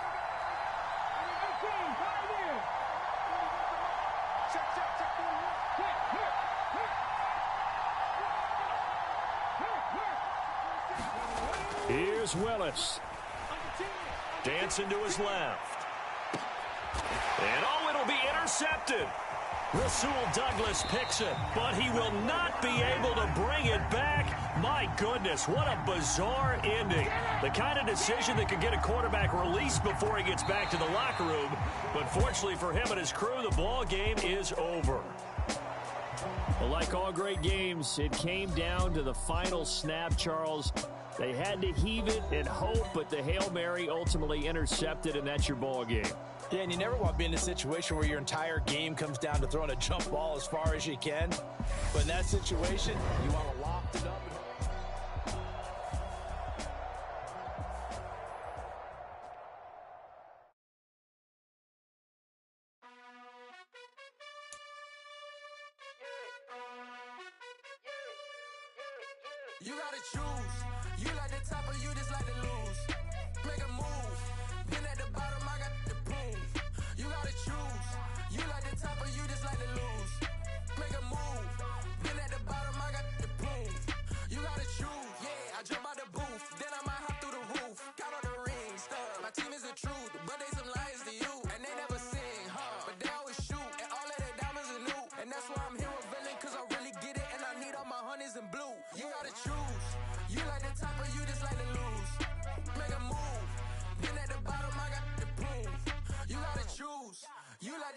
Here's Willis. Dancing to his left. And oh, it'll be intercepted. Rasul Douglas picks it, but he will not be able to bring it back. My goodness, what a bizarre ending. The kind of decision that could get a quarterback released before he gets back to the locker room. But fortunately for him and his crew, the ball game is over. Well, like all great games, it came down to the final snap, Charles. They had to heave it and hope, but the Hail Mary ultimately intercepted, and that's your ball game. Yeah, and you never want to be in a situation where your entire game comes down to throwing a jump ball as far as you can. But in that situation, you want to loft it up. You gotta choose. You like the top or you just like to lose. Make a move. Been at the bottom, I got the prove. You gotta choose. You like the top or you just like to lose. Make a move. Been at the bottom, I got the prove. You gotta choose. Yeah, I jump out the booth. Then I might hop through the roof. Count on the rings. My team is the truth, but they some liars to you. And they never sing, but they always shoot. And all of their diamonds are new. And that's why I'm here revealing, cause I really get it. And I need all my honeys in blue. You gotta choose. You like the top or you just like the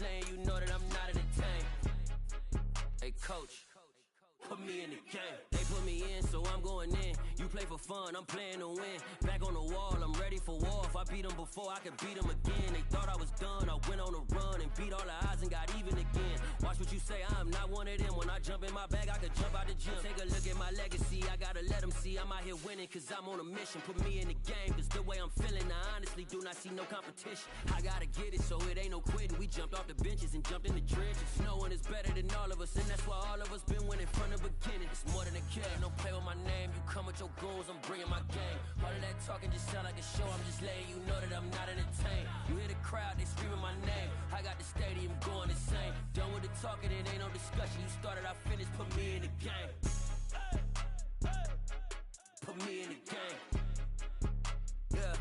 just letting you know that I'm not entertained. Hey, coach, put me in the game. They put me in, so I'm going in. You play for fun, I'm playing to win. Back on the wall, I'm ready for war. If I beat them before, I could beat them again. They thought I was done, I went on a run and beat all the odds and got even again. Watch what you say, I'm not one of them. When I jump in my bag, I could jump out the gym. Take a look at my legacy, I gotta let them see I'm out here winning, cause I'm on a mission. Put me in the game, cause the way I'm feeling, I honestly do not see no competition. I gotta get it, so it ain't no quitting. We jumped off the benches and jumped in the trenches. No one is better than all of us, and that's why all of us been winning from the beginning. It's more than a game, don't play with my name. You come with your goons, I'm bringing my game. All of that talking just sound like a show, I'm just letting you know that I'm not entertained. You hear the crowd, they screaming my name. I got the stadium going insane. Done with the talking, it ain't no discussion. You started, I finished, put me in the game. Put me in the game. Yeah,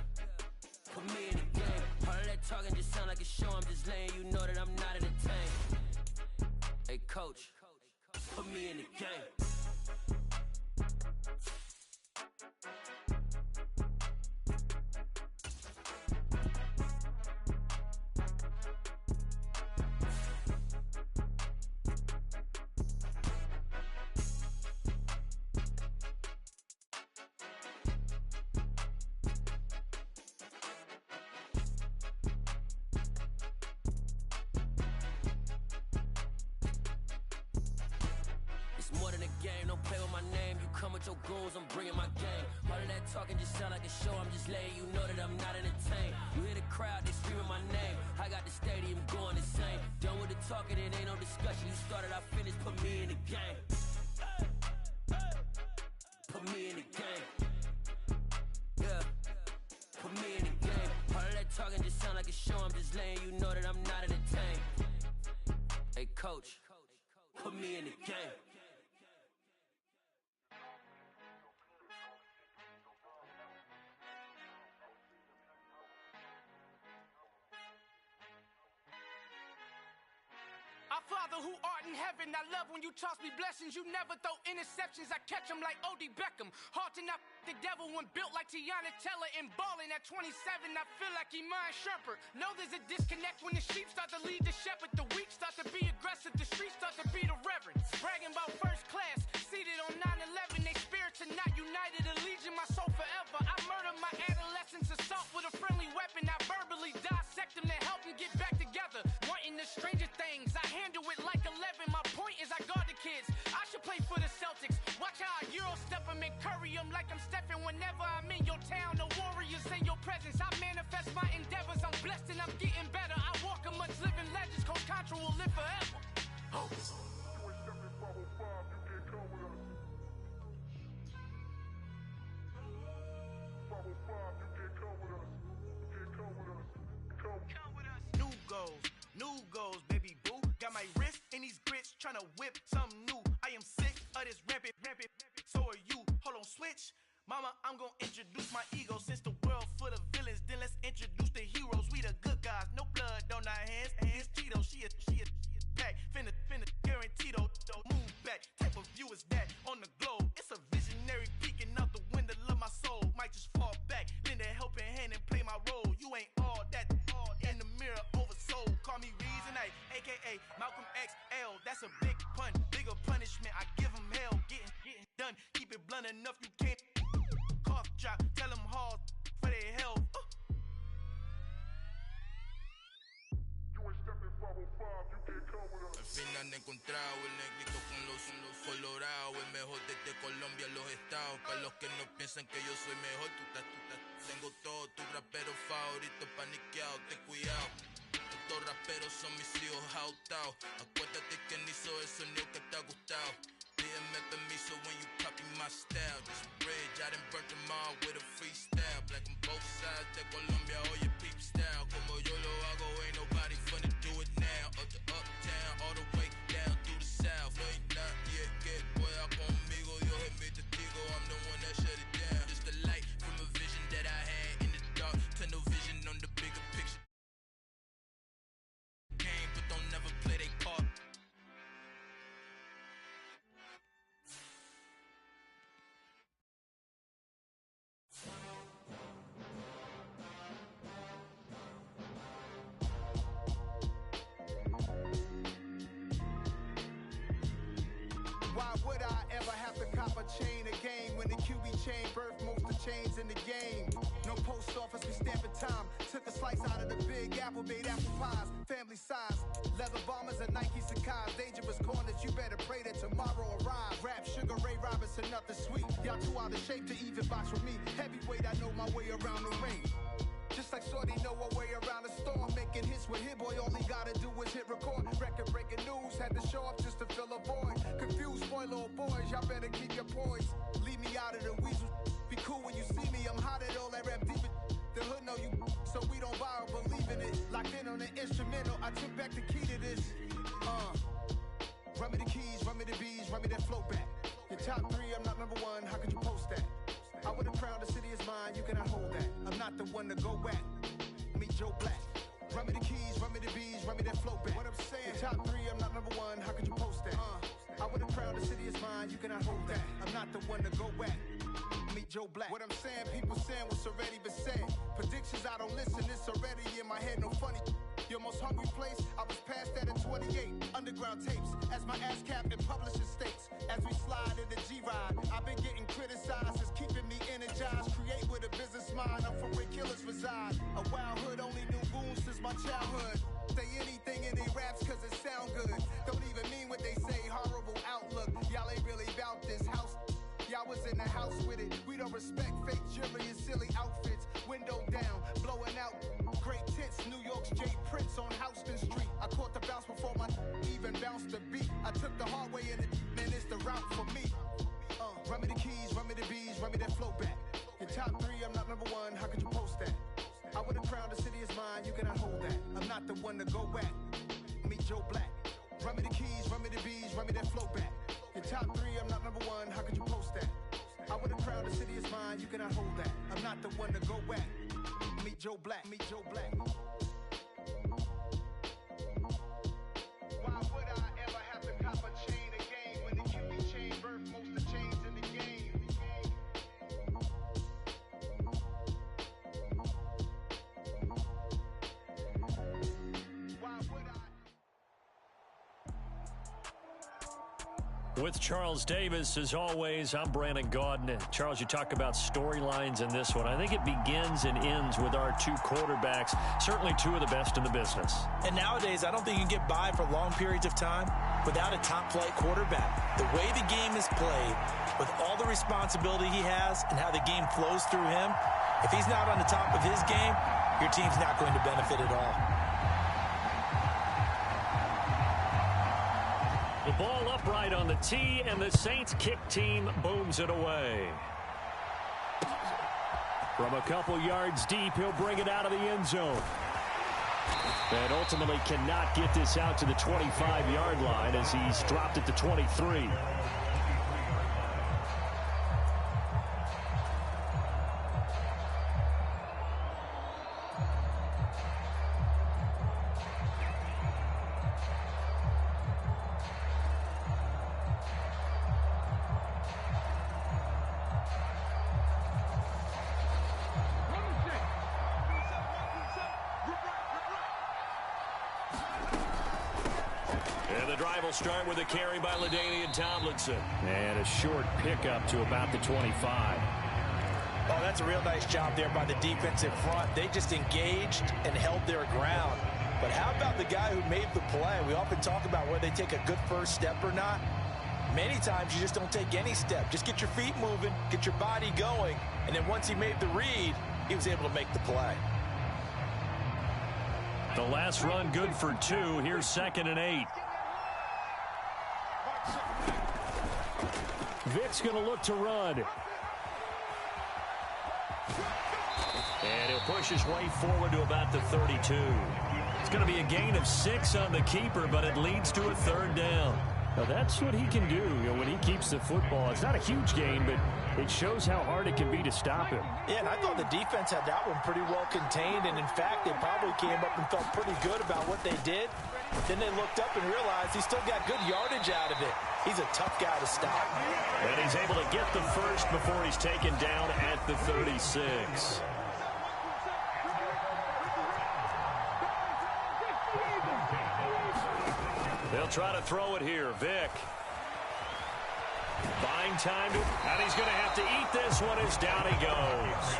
put me in the game. All of that talking just sound like a show, I'm just letting you know that I'm not entertained. Hey coach, put me in the game. More than a game, don't play with my name. You come with your goons, I'm bringing my game. All of that talking just sound like a show, I'm just letting you know that I'm not entertained. You hear the crowd, they screaming my name. I got the stadium going insane. Done with the talking, it ain't no discussion. You started, I finished, put me in the game. Put me in the game. Yeah, put me in the game. All of that talking just sound like a show, I'm just letting you know that I'm not entertained. Hey coach, put me in the game. Our Father who art in heaven, I love when you toss me blessings. You never throw interceptions, I catch them like O.D. Beckham. Hard to not the devil when built like Tiana Teller and balling at 27. I feel like Iman Shumpert. Know there's a disconnect when the sheep start to lead the shepherd. The weak start to be aggressive, the streets start to be the reverend. Bragging about first class, seated on 9/11. They spirits are not united, a legion, my soul forever. I murder my adolescence, assault with a friendly weapon. I verbally dissect them to help them get back together. Wanting the stranger things, I handle it like 11. My point is I guard the kids. I should play for the Celtics. Watch how I Euro step them and curry them like I'm stepping. Whenever I'm in your town, the warriors in your presence. I manifest my endeavors. I'm blessed and I'm getting better. I walk amongst living legends. Coach Contra will live forever. Oh. New goals, baby boo. Got my wrist in these grits, tryna whip something new. I am sick of this rampant. So are you. Hold on, switch. Mama, I'm gonna introduce my ego. Since the world full of villains, then let's introduce the heroes. We the good guys, no blood on our hands. It's Tito, she is back. Finna, guaranteed, move back. Type of view is that on the globe? It's a visionary peeking out the window of my soul. Might just fall back, lend a helping hand and play my role. You ain't all that, in the mirror oversold. Call me Reason A, aka Malcolm XL. That's a big pun, bigger punishment. I give him hell, getting done. Keep it blunt enough, you can't cough drop. Tell them hard for their health. Al fin han encontrado el negrito con los colorados, el mejor desde Colombia, los estados. Para los que no piensan que yo soy mejor, tengo todo, tu rapero favorito paniqueado, ten cuidado. Estos raperos son mis hijos jautados. Acuérdate que ni hizo el sonido que te ha gustado. Pídeme permiso when you copy my style. This bridge, I done burnt them all with a freestyle. Black on both sides de Colombia, oye peep style. Como yo lo hago, ain't nobody finna do it now. Up to uptown, all the way down through the south. No hay nadie que pueda conmigo, Dios es mi testigo. I'm the one that shut it down. Just the light from a vision that I had in the dark. Tunnel vision on the bigger picture. Game, but don't never play they part. chain a game. When the QB chain birthed most of chains in the game. No post office, we stamping time. Took a slice out of the big apple, made apple pies. Family size, leather bombers and Nike Sacai's. Dangerous corners, you better pray that tomorrow arrives. Rap, Sugar Ray Robinson, nothing sweet. Y'all too out of shape to even box with me. Heavyweight, I know my way around the ring. Just like Shorty know her way around the storm. Making hits with Hit Boy, all he gotta do is hit record. Record breaking news, had to show up just to fill a void. Confused boy, little boys, y'all better keep your poise. Leave me out of the weasel. Be cool when you see me, I'm hot at all that rap deep. The hood know you, so we don't buy or believe in it. Locked in on the instrumental, I took back the key to this. Run me the keys, run me the bees, run me that flow back. Your top 3, I'm not number 1, how could you post that? I would've crowned the city is mine, you cannot hold that. I'm not the one to go back. Meet Joe Black. Run me the keys, run me the bees, run me that flow back. What I'm saying, your top 3, I'm not number 1, how could you post that? I would've crowned the city is mine, you cannot hold that. I'm not the one to go back. Meet Joe Black. What I'm saying, people saying what's already been said. Predictions, I don't listen, it's already in my head, no funny. Your most hungry place, I was past that in 28. Underground tapes, as my ass cap in publishing states. As we slide in the G-Ride, I've been getting criticized, it's keeping me energized. Create with a business mind, I'm from where killers reside. A wild hood, only knew goons since my childhood. Say anything in they raps cause it sound good. Don't even mean what they say, horrible outlook. Y'all ain't really about this house. Y'all was in the house with it. We don't respect fake jewelry and silly outfits. Window down, blowing out great tits. New York's Jay Prince on Houston Street. I caught the bounce before my even bounced the beat. I took the hard way in it, man, it's the route for me. Run me the keys, run me the bees, run me that flow back. Your top 3, I'm not number 1, how could you post that? I would've crowned the city is mine, you cannot hold that. I'm not the one to go back. Meet Joe Black. Run me the keys, run me the bees, run me that flow back. Your top 3, I'm not number 1, how could you post that? I would've crowned the city is mine, you cannot hold that. I'm not the one to go back. Meet Joe Black, meet Joe Black. Why would I ever have to cop a chain again when the QB chain birthed most of chains in the game? Why would I? With Charles Davis, as always, I'm Brandon Gaudin. And Charles, you talk about storylines in this one. I think it begins and ends with our 2 quarterbacks, certainly 2 of the best in the business. And nowadays, I don't think you can get by for long periods of time without a top-flight quarterback. The way the game is played, with all the responsibility he has and how the game flows through him, if he's not on the top of his game, your team's not going to benefit at all. The ball upright on the tee, and the Saints kick team booms it away. From a couple yards deep, he'll bring it out of the end zone. And ultimately cannot get this out to the 25-yard line as he's dropped it to 23. Start with a carry by LaDainian Tomlinson. And a short pickup to about the 25. Oh, that's a real nice job there by the defensive front. They just engaged and held their ground. But how about the guy who made the play? We often talk about whether they take a good first step or not. Many times you just don't take any step. Just get your feet moving, get your body going, and then once he made the read, he was able to make the play. The last run good for 2. Here's 2nd and 8. Vic's going to look to run. And he'll push his way forward to about the 32. It's going to be a gain of 6 on the keeper, but it leads to a 3rd down. Now that's what he can do, when he keeps the football. It's not a huge gain, but it shows how hard it can be to stop him. Yeah, and I thought the defense had that one pretty well contained, and in fact, they probably came up and felt pretty good about what they did. Then they looked up and realized he still got good yardage out of it. He's a tough guy to stop. And he's able to get the first before he's taken down at the 36. They'll try to throw it here. Vic. Buying time, and he's going to have to eat this one as down he goes.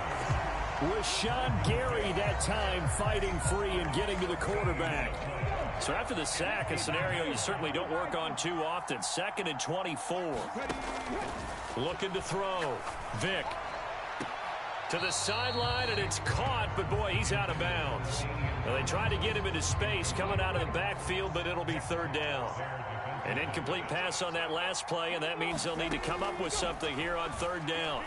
Rashawn Gary that time fighting free and getting to the quarterback. So after the sack, a scenario you certainly don't work on too often. 2nd and 24. Looking to throw. Vick to the sideline, and it's caught, but boy, he's out of bounds. Well, they tried to get him into space coming out of the backfield, but it'll be 3rd down. An incomplete pass on that last play, and that means they'll need to come up with something here on 3rd down.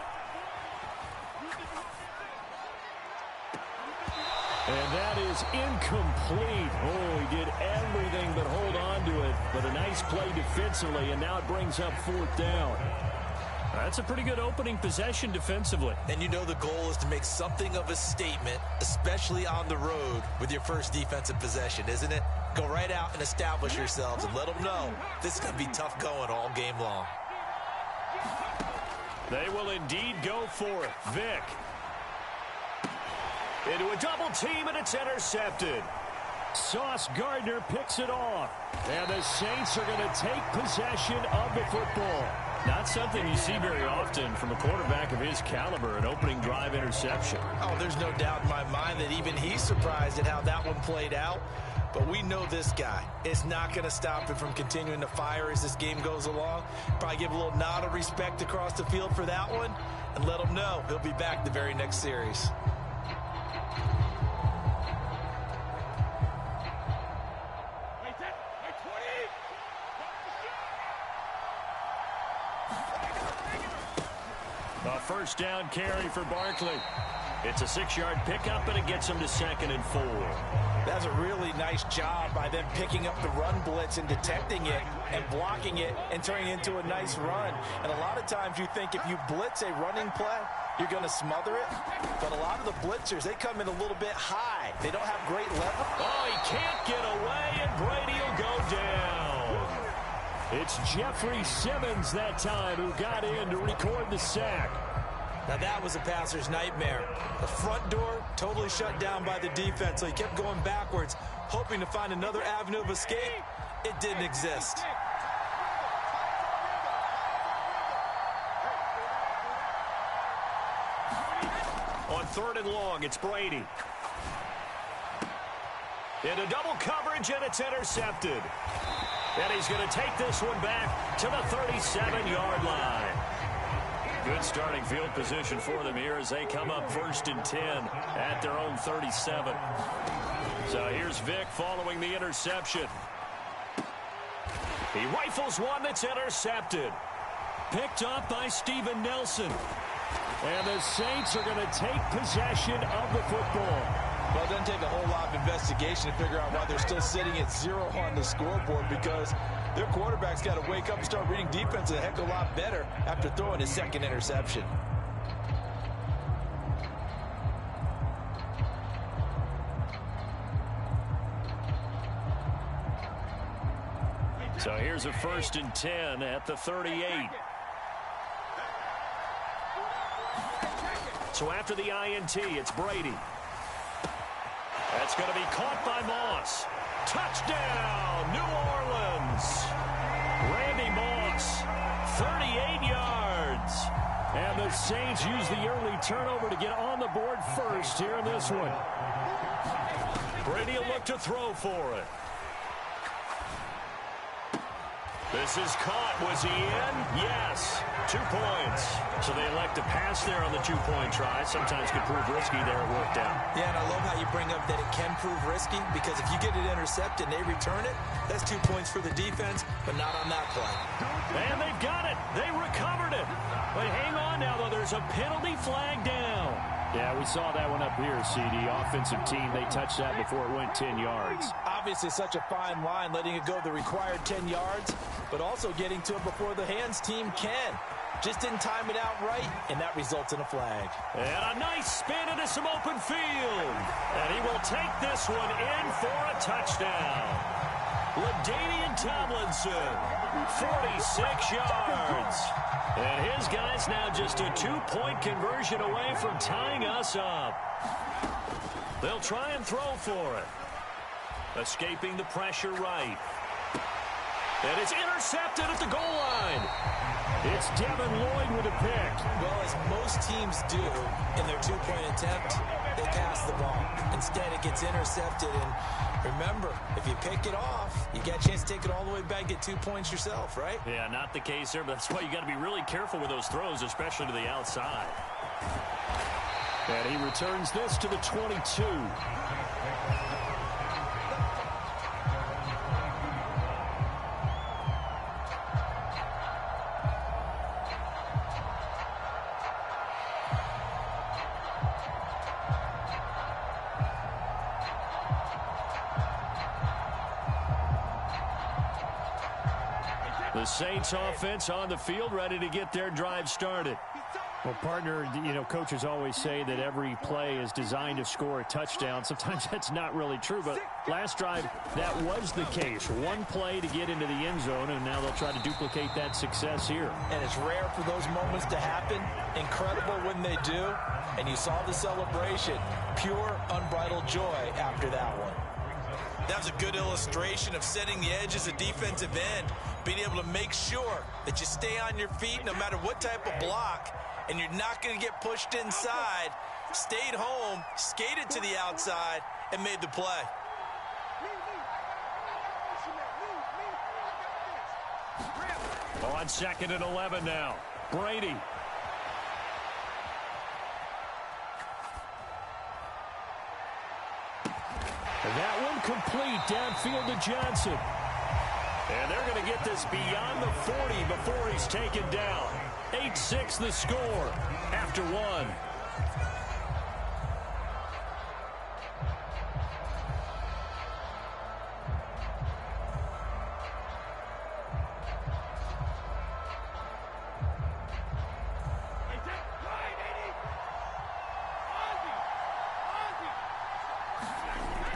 And that is incomplete. Oh, he did everything but hold on to it. But a nice play defensively, and now it brings up 4th down. That's a pretty good opening possession defensively. And you know the goal is to make something of a statement, especially on the road with your first defensive possession, isn't it? Go right out and establish yourselves and let them know this is going to be tough going all game long. They will indeed go for it. Vick. Into a double team, and it's intercepted. Sauce Gardner picks it off. And the Saints are going to take possession of the football. Not something you see very often from a quarterback of his caliber, an opening drive interception. Oh, there's no doubt in my mind that even he's surprised at how that one played out. But we know this guy is not going to stop him from continuing to fire as this game goes along. Probably give a little nod of respect across the field for that one and let him know he'll be back the very next series. A first down carry for Barkley. It's a 6-yard pickup, and it gets him to 2nd and 4. That's a really nice job by them picking up the run blitz and detecting it and blocking it and turning it into a nice run. And a lot of times you think if you blitz a running play, you're going to smother it. But a lot of the blitzers, they come in a little bit high. They don't have great level. Oh, he can't get away, and Brady will go down. It's Jeffrey Simmons that time who got in to record the sack. Now that was a passer's nightmare. The front door totally shut down by the defense, so he kept going backwards, hoping to find another avenue of escape. It didn't exist. On 3rd and long, it's Brady. Into double coverage, and it's intercepted. And he's going to take this one back to the 37-yard line. Good starting field position for them here as they come up 1st and 10 at their own 37. So here's Vick following the interception. He rifles one that's intercepted. Picked up by Steven Nelson. And the Saints are going to take possession of the football. Well, it doesn't take a whole lot of investigation to figure out why they're still sitting at 0 on the scoreboard, because their quarterback's got to wake up and start reading defense a heck of a lot better after throwing his 2nd interception. So here's a 1st and 10 at the 38. So after the INT, it's Brady. That's going to be caught by Moss. Touchdown, New Orleans. Randy Moss, 38 yards. And the Saints use the early turnover to get on the board first here in this one. Brady will look to throw for it. This is caught. Was he in? Yes. 2 points. So they elect to pass there on the 2-point try. Sometimes could prove risky there. It worked out. Yeah, and I love how you bring up that it can prove risky, because if you get it intercepted and they return it, that's 2 points for the defense, but not on that play. And they've got it. They recovered it. But hang on now, though. There's a penalty flag down. Yeah, we saw that one up here, CD. Offensive team, they touched that before it went 10 yards. Obviously, such a fine line, letting it go the required 10 yards, but also getting to it before the hands team can. Just didn't time it out right, and that results in a flag. And a nice spin into some open field. And he will take this one in for a touchdown. LaDainian Tomlinson, 46 yards. And his guy's now just a 2-point conversion away from tying us up. They'll try and throw for it. Escaping the pressure right. And it's intercepted at the goal line. It's Devin Lloyd with a pick. Well, as most teams do in their two-point attempt, they pass the ball. Instead, it gets intercepted. And remember, if you pick it off, you get a chance to take it all the way back, get 2 points yourself, right? Yeah, not the case there, but that's why you got to be really careful with those throws, especially to the outside. And he returns this to the 22. The Saints offense on the field, ready to get their drive started. Well, partner, you know, coaches always say that every play is designed to score a touchdown. Sometimes that's not really true, but last drive, that was the case. One play to get into the end zone, and now they'll try to duplicate that success here. And it's rare for those moments to happen. Incredible when they do. And you saw the celebration. Pure, unbridled joy after that one. That was a good illustration of setting the edge as a defensive end, being able to make sure that you stay on your feet no matter what type of block, and you're not going to get pushed inside. Stayed home, skated to the outside, and made the play. On 2nd and 11 now. Brady. And that one complete downfield to Johnson. And they're going to get this beyond the 40 before he's taken down. 8-6 the score after one.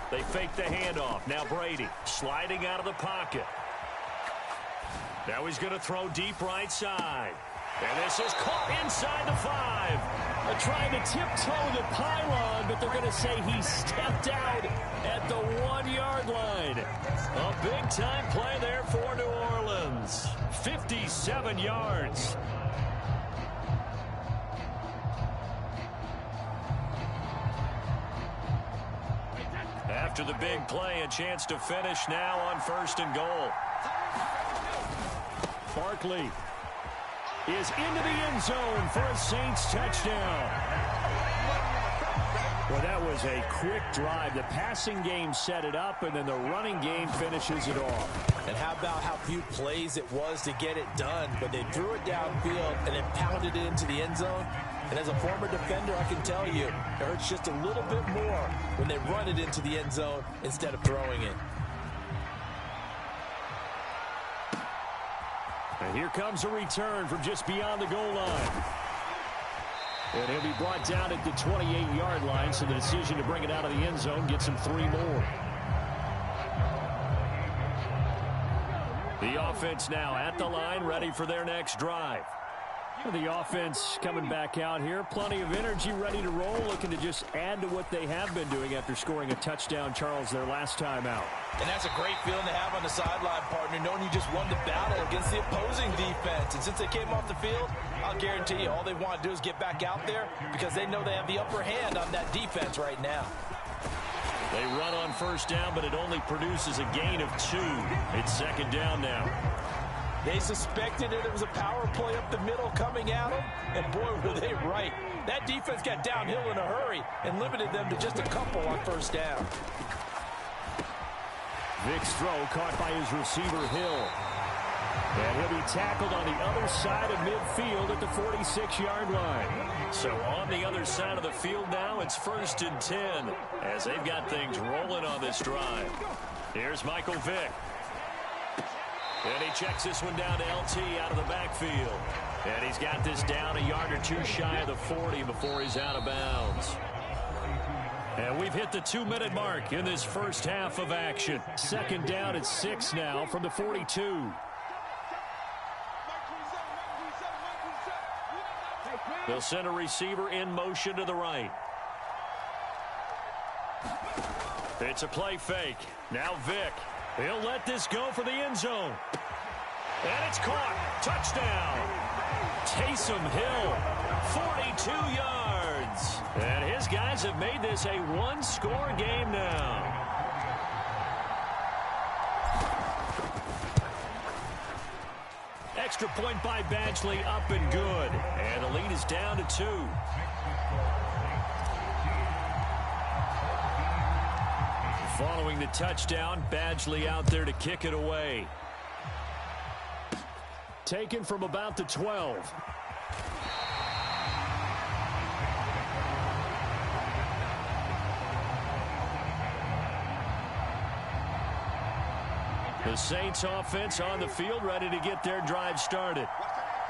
They fake the handoff. Now Brady sliding out of the pocket. Now he's going to throw deep right side. And this is caught inside the 5. They're trying to tiptoe the pylon, but they're going to say he stepped out at the 1-yard line. A big-time play there for New Orleans. 57 yards. After the big play, a chance to finish now on 1st and goal. Barkley is into the end zone for a Saints touchdown. Well, that was a quick drive. The passing game set it up, and then the running game finishes it off. And how about how few plays it was to get it done, but they threw it downfield and then pounded it into the end zone. And as a former defender, I can tell you, it hurts just a little bit more when they run it into the end zone instead of throwing it. And here comes a return from just beyond the goal line. And he'll be brought down at the 28-yard line, so the decision to bring it out of the end zone gets him 3 more. The offense now at the line, ready for their next drive. The offense coming back out here. Plenty of energy, ready to roll, looking to just add to what they have been doing after scoring a touchdown, Charles, their last time out. And that's a great feeling to have on the sideline, partner, knowing you just won the battle against the opposing defense. And since they came off the field, I'll guarantee you all they want to do is get back out there because they know they have the upper hand on that defense right now. They run on 1st down, but it only produces a gain of 2. It's 2nd down now. They suspected it was a power play up the middle coming at them, and boy, were they right. That defense got downhill in a hurry and limited them to just a couple on 1st down. Vic's throw caught by his receiver, Hill. And he'll be tackled on the other side of midfield at the 46-yard line. So on the other side of the field now, it's 1st and 10 as they've got things rolling on this drive. Here's Michael Vick. And he checks this one down to LT out of the backfield. And he's got this down a yard or 2 shy of the 40 before he's out of bounds. And we've hit the 2-minute mark in this first half of action. 2nd down at 6 now from the 42. They'll send a receiver in motion to the right. It's a play fake. Now Vick. He'll let this go for the end zone. And it's caught. Touchdown. Taysom Hill, 42 yards. And his guys have made this a one-score game now. Extra point by Badgley, up and good. And the lead is down to 2. Following the touchdown, Badgley out there to kick it away. Taken from about the 12. The Saints offense on the field, ready to get their drive started.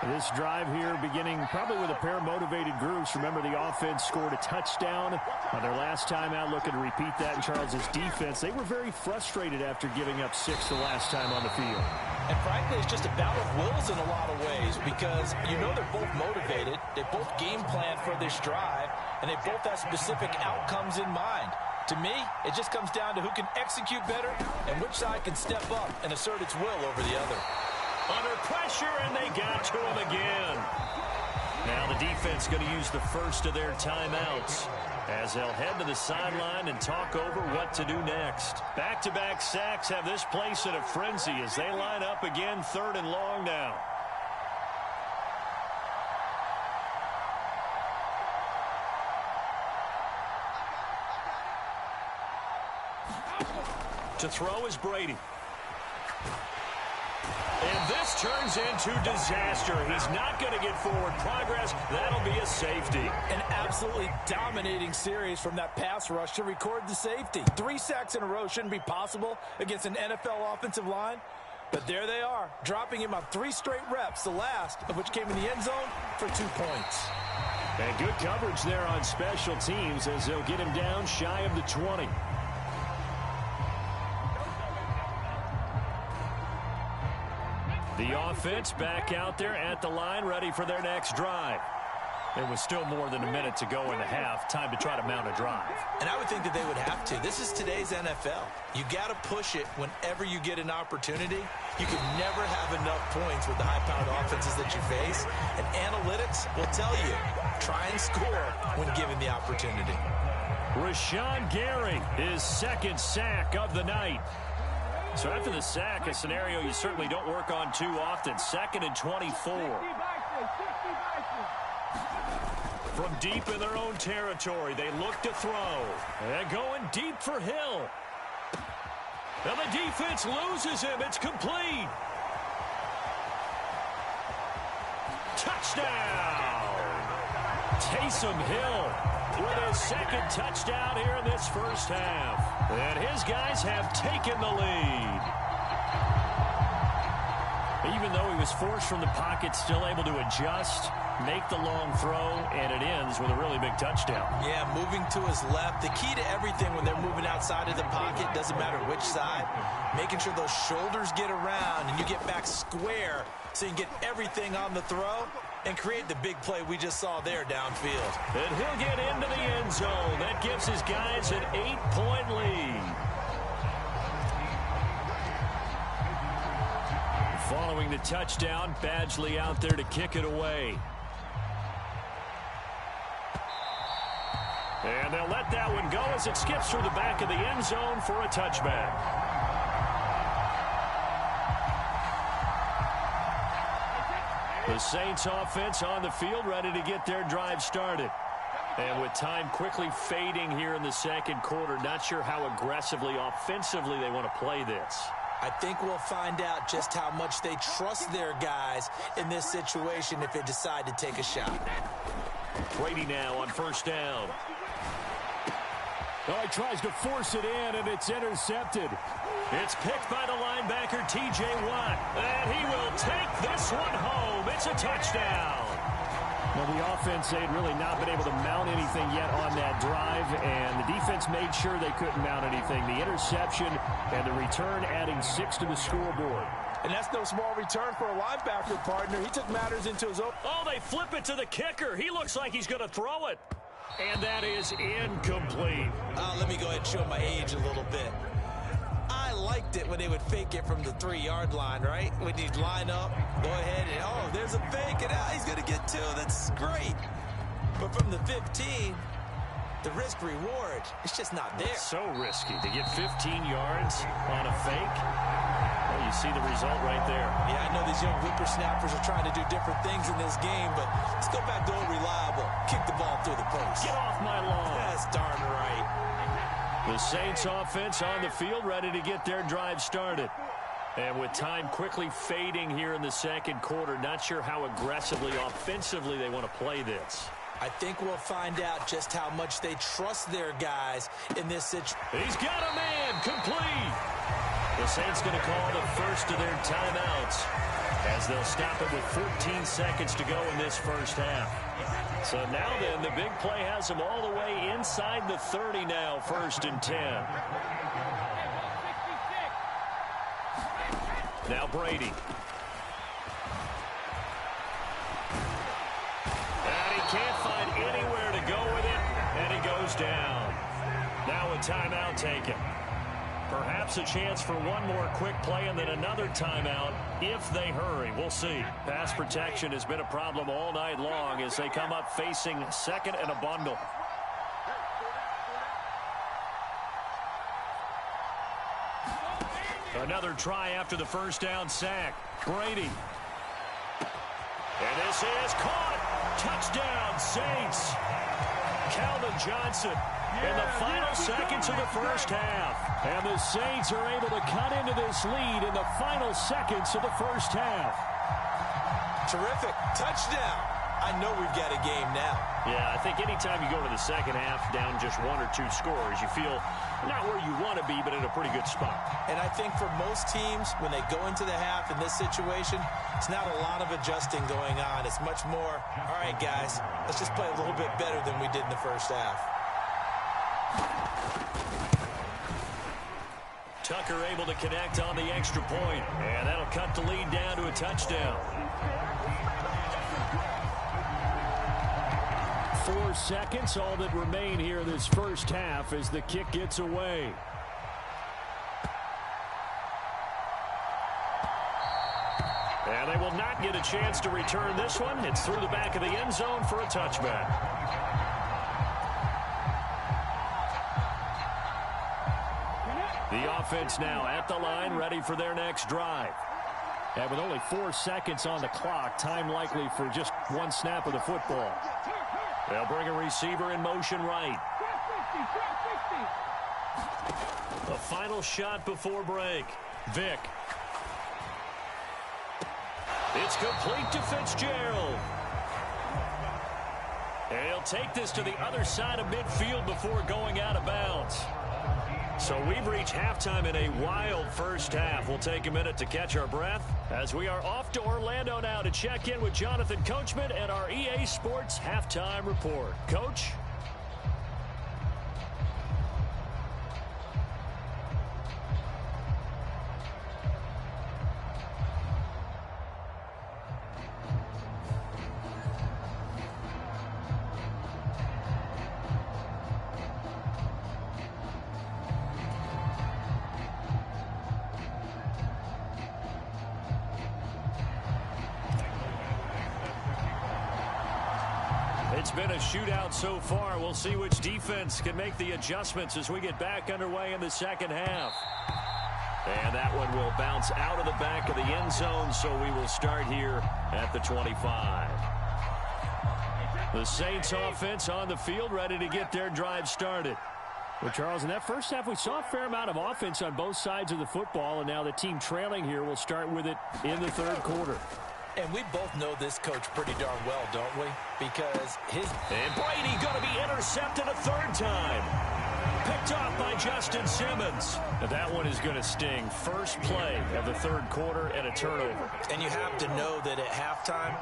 This drive here beginning probably with a pair of motivated groups. Remember, the offense scored a touchdown on their last time out, looking to repeat that in Charles's defense. They were very frustrated after giving up 6 the last time on the field. And frankly, it's just a battle of wills in a lot of ways because you know they're both motivated. They both game plan for this drive, and they both have specific outcomes in mind. To me, it just comes down to who can execute better and which side can step up and assert its will over the other. Under pressure, and they got to him again. Now the defense going to use the first of their timeouts as they'll head to the sideline and talk over what to do next. Back-to-back sacks have this place in a frenzy as they line up again, 3rd and long now. To throw is Brady. And this turns into disaster. He's not going to get forward progress. That'll be a safety. An absolutely dominating series from that pass rush to record the safety. 3 sacks in a row shouldn't be possible against an NFL offensive line. But there they are, dropping him on 3 straight reps, the last of which came in the end zone for 2 points. And good coverage there on special teams as they'll get him down shy of the 20. The offense back out there at the line, ready for their next drive. There was still more than a minute to go in the half. Time to try to mount a drive. And I would think that they would have to. This is today's NFL. You got to push it whenever you get an opportunity. You can never have enough points with the high-powered offenses that you face. And analytics will tell you, try and score when given the opportunity. Rashawn Gary, his 2nd sack of the night. So after the sack, a scenario you certainly don't work on too often. 2nd and 24. From deep in their own territory, they look to throw. And going deep for Hill. And the defense loses him. It's complete. Touchdown! Taysom Hill with his 2nd touchdown here in this first half. And his guys have taken the lead. Even though he was forced from the pocket, still able to adjust, make the long throw, and it ends with a really big touchdown. Yeah, moving to his left. The key to everything when they're moving outside of the pocket, doesn't matter which side, making sure those shoulders get around and you get back square so you can get everything on the throw and create the big play we just saw there downfield. And he'll get into the end zone. That gives his guys an 8-point lead. Following the touchdown, Badgley out there to kick it away. And they'll let that one go as it skips through the back of the end zone for a touchback. The Saints offense on the field ready to get their drive started. And with time quickly fading here in the 2nd quarter, not sure how aggressively, offensively they want to play this. I think we'll find out just how much they trust their guys in this situation if they decide to take a shot. Brady now on 1st down. Oh, he tries to force it in, and it's intercepted. It's picked by the linebacker, T.J. Watt. And he will take this one home. It's a touchdown. Well, the offense, they'd really not been able to mount anything yet on that drive, and the defense made sure they couldn't mount anything. The interception and the return adding 6 to the scoreboard. And that's no small return for a linebacker partner. He took matters into his own. Oh, they flip it to the kicker. He looks like he's going to throw it. And that is incomplete. Let me go ahead and show my age a little bit. I like liked it when they would fake it from the 3-yard line, right? When you'd line up, go ahead, and oh, there's a fake, and he's going to get 2. That's great. But from the 15, the risk-reward, it's just not there. It's so risky to get 15 yards on a fake. Well, you see the result right there. Yeah, I know these young whippersnappers are trying to do different things in this game, but let's go back to old reliable. Kick the ball through the post. Get off my lawn. That's darn right. The Saints offense on the field, ready to get their drive started. And with time quickly fading here in the second quarter, not sure how aggressively, offensively they want to play this. I think we'll find out just how much they trust their guys in this situation. He's got a man, complete. The Saints going to call the first of their timeouts as they'll stop it with 14 seconds to go in this first half. So now then, the big play has them all the way inside the 30 now, 1st and 10. Now Brady. And he can't find anywhere to go with it, and he goes down. Now a timeout taken. Perhaps a chance for one more quick play and then another timeout if they hurry. We'll see. Pass protection has been a problem all night long as they come up facing 2nd and a bundle. Another try after the first down sack. Brady. And this is caught. Touchdown, Saints. Calvin Johnson in the final seconds of the first half. And the Saints are able to cut into this lead in the final seconds of the first half. Terrific. Touchdown. I know we've got a game now. Yeah, I think anytime you go to the second half down just 1 or 2 scores, you feel not where you want to be, but in a pretty good spot. And I think for most teams, when they go into the half in this situation, it's not a lot of adjusting going on. It's much more, all right, guys, let's just play a little bit better than we did in the first half. Tucker able to connect on the extra point, and that'll cut the lead down to a touchdown. 4 seconds, all that remain here in this first half as the kick gets away. And they will not get a chance to return this one. It's through the back of the end zone for a touchback. The offense now at the line, ready for their next drive. And with only 4 seconds on the clock, time likely for just 1 snap of the football. They'll bring a receiver in motion right. The final shot before break. Vick. It's complete to Fitzgerald. And he'll take this to the other side of midfield before going out of bounds. So we've reached halftime in a wild first half. We'll take a minute to catch our breath as we are off to Orlando now to check in with Jonathan Coachman and our EA Sports Halftime Report. Coach? It's been a shootout so far. We'll see which defense can make the adjustments as we get back underway in the second half. And that one will bounce out of the back of the end zone, so we will start here at the 25. The Saints offense on the field, ready to get their drive started. Well, Charles, in that first half, we saw a fair amount of offense on both sides of the football, and now the team trailing here will start with it in the third quarter. And we both know this coach pretty darn well, don't we? Because And Brady going to be intercepted a third time. Picked off by Justin Simmons. Now that one is going to sting. First play of the third quarter and a turnover. And you have to know that at halftime,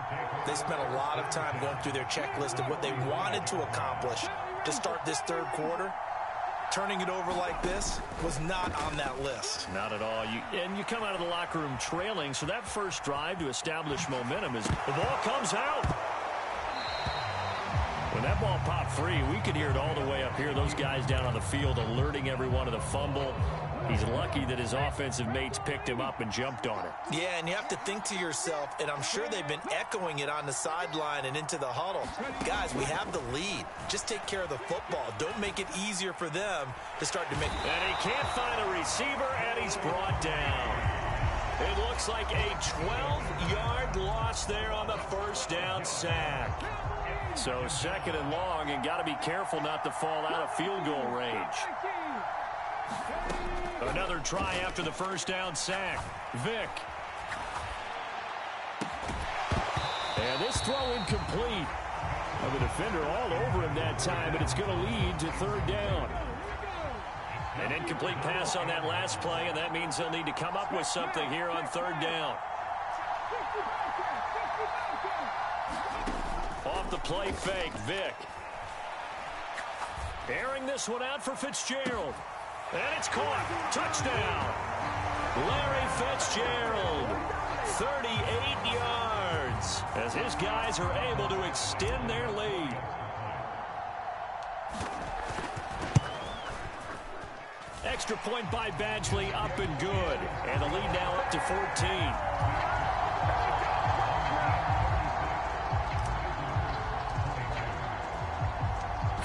they spent a lot of time going through their checklist of what they wanted to accomplish to start this third quarter. Turning it over like this was not on that list. Not at all. And you come out of the locker room trailing, so that first drive to establish momentum is the ball comes out. When that ball popped free, we could hear it all the way up here. Those those guys down on the field alerting everyone of the fumble. He's lucky that his offensive mates picked him up and jumped on it. Yeah, and you have to think to yourself, and I'm sure they've been echoing it on the sideline and into the huddle. Guys, we have the lead. Just take care of the football. Don't make it easier for them to start to make it. And he can't find a receiver, and he's brought down. It looks like a 12-yard loss there on the first down sack. So second and long, and got to be careful not to fall out of field goal range. Another try after the first down sack. Vick. And this throw incomplete. Well, the defender all over him that time, but it's going to lead to third down. An incomplete pass on that last play, and that means they'll need to come up with something here on third down. Off the play fake, Vick. Airing this one out for Fitzgerald. And it's caught. Touchdown. Larry Fitzgerald. 38 yards as his guys are able to extend their lead. Extra point by Badgley, up and good. And the lead now up to 14.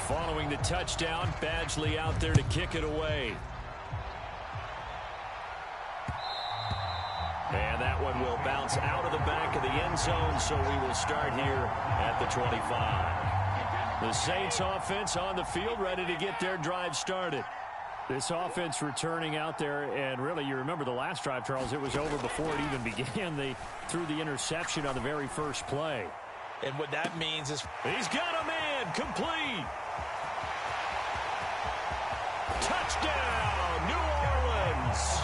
Following the touchdown, Badgley out there to kick it away. And that one will bounce out of the back of the end zone, so we will start here at the 25. The Saints offense on the field, ready to get their drive started. This offense returning out there, and really, you remember the last drive, Charles, it was over before it even began. They threw the interception on the very first play. And what that means is he's got a man, complete. Touchdown, New Orleans.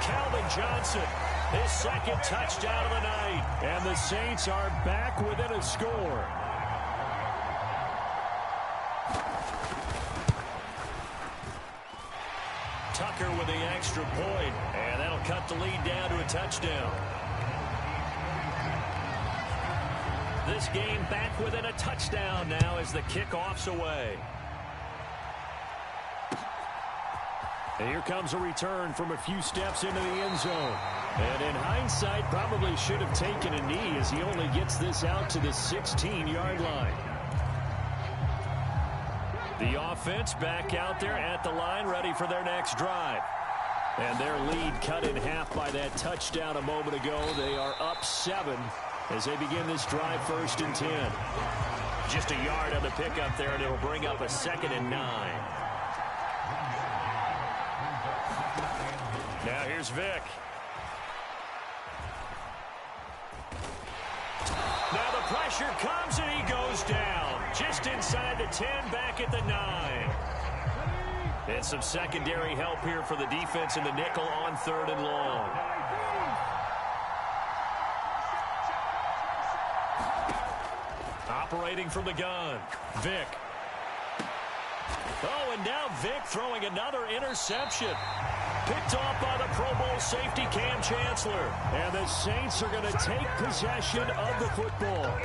Calvin Johnson, his second touchdown of the night. And the Saints are back within a score. Tucker with the extra point, and that'll cut the lead down to a touchdown. This game back within a touchdown now as the kickoff's away. And here comes a return from a few steps into the end zone. And in hindsight, probably should have taken a knee as he only gets this out to the 16-yard line. The offense back out there at the line, ready for their next drive. And their lead cut in half by that touchdown a moment ago. They are up 7 as they begin this drive, 1st and 10. Just a yard on the pickup there, and it'll bring up a 2nd and 9. Now here's Vick. Now the pressure comes and he goes down. Just inside the 10, back at the 9. And some secondary help here for the defense in the nickel on 3rd and long. Operating from the gun, Vick. Oh, and now Vick throwing another interception. Picked off by the Pro Bowl safety Cam Chancellor. And the Saints are going to take possession of the football.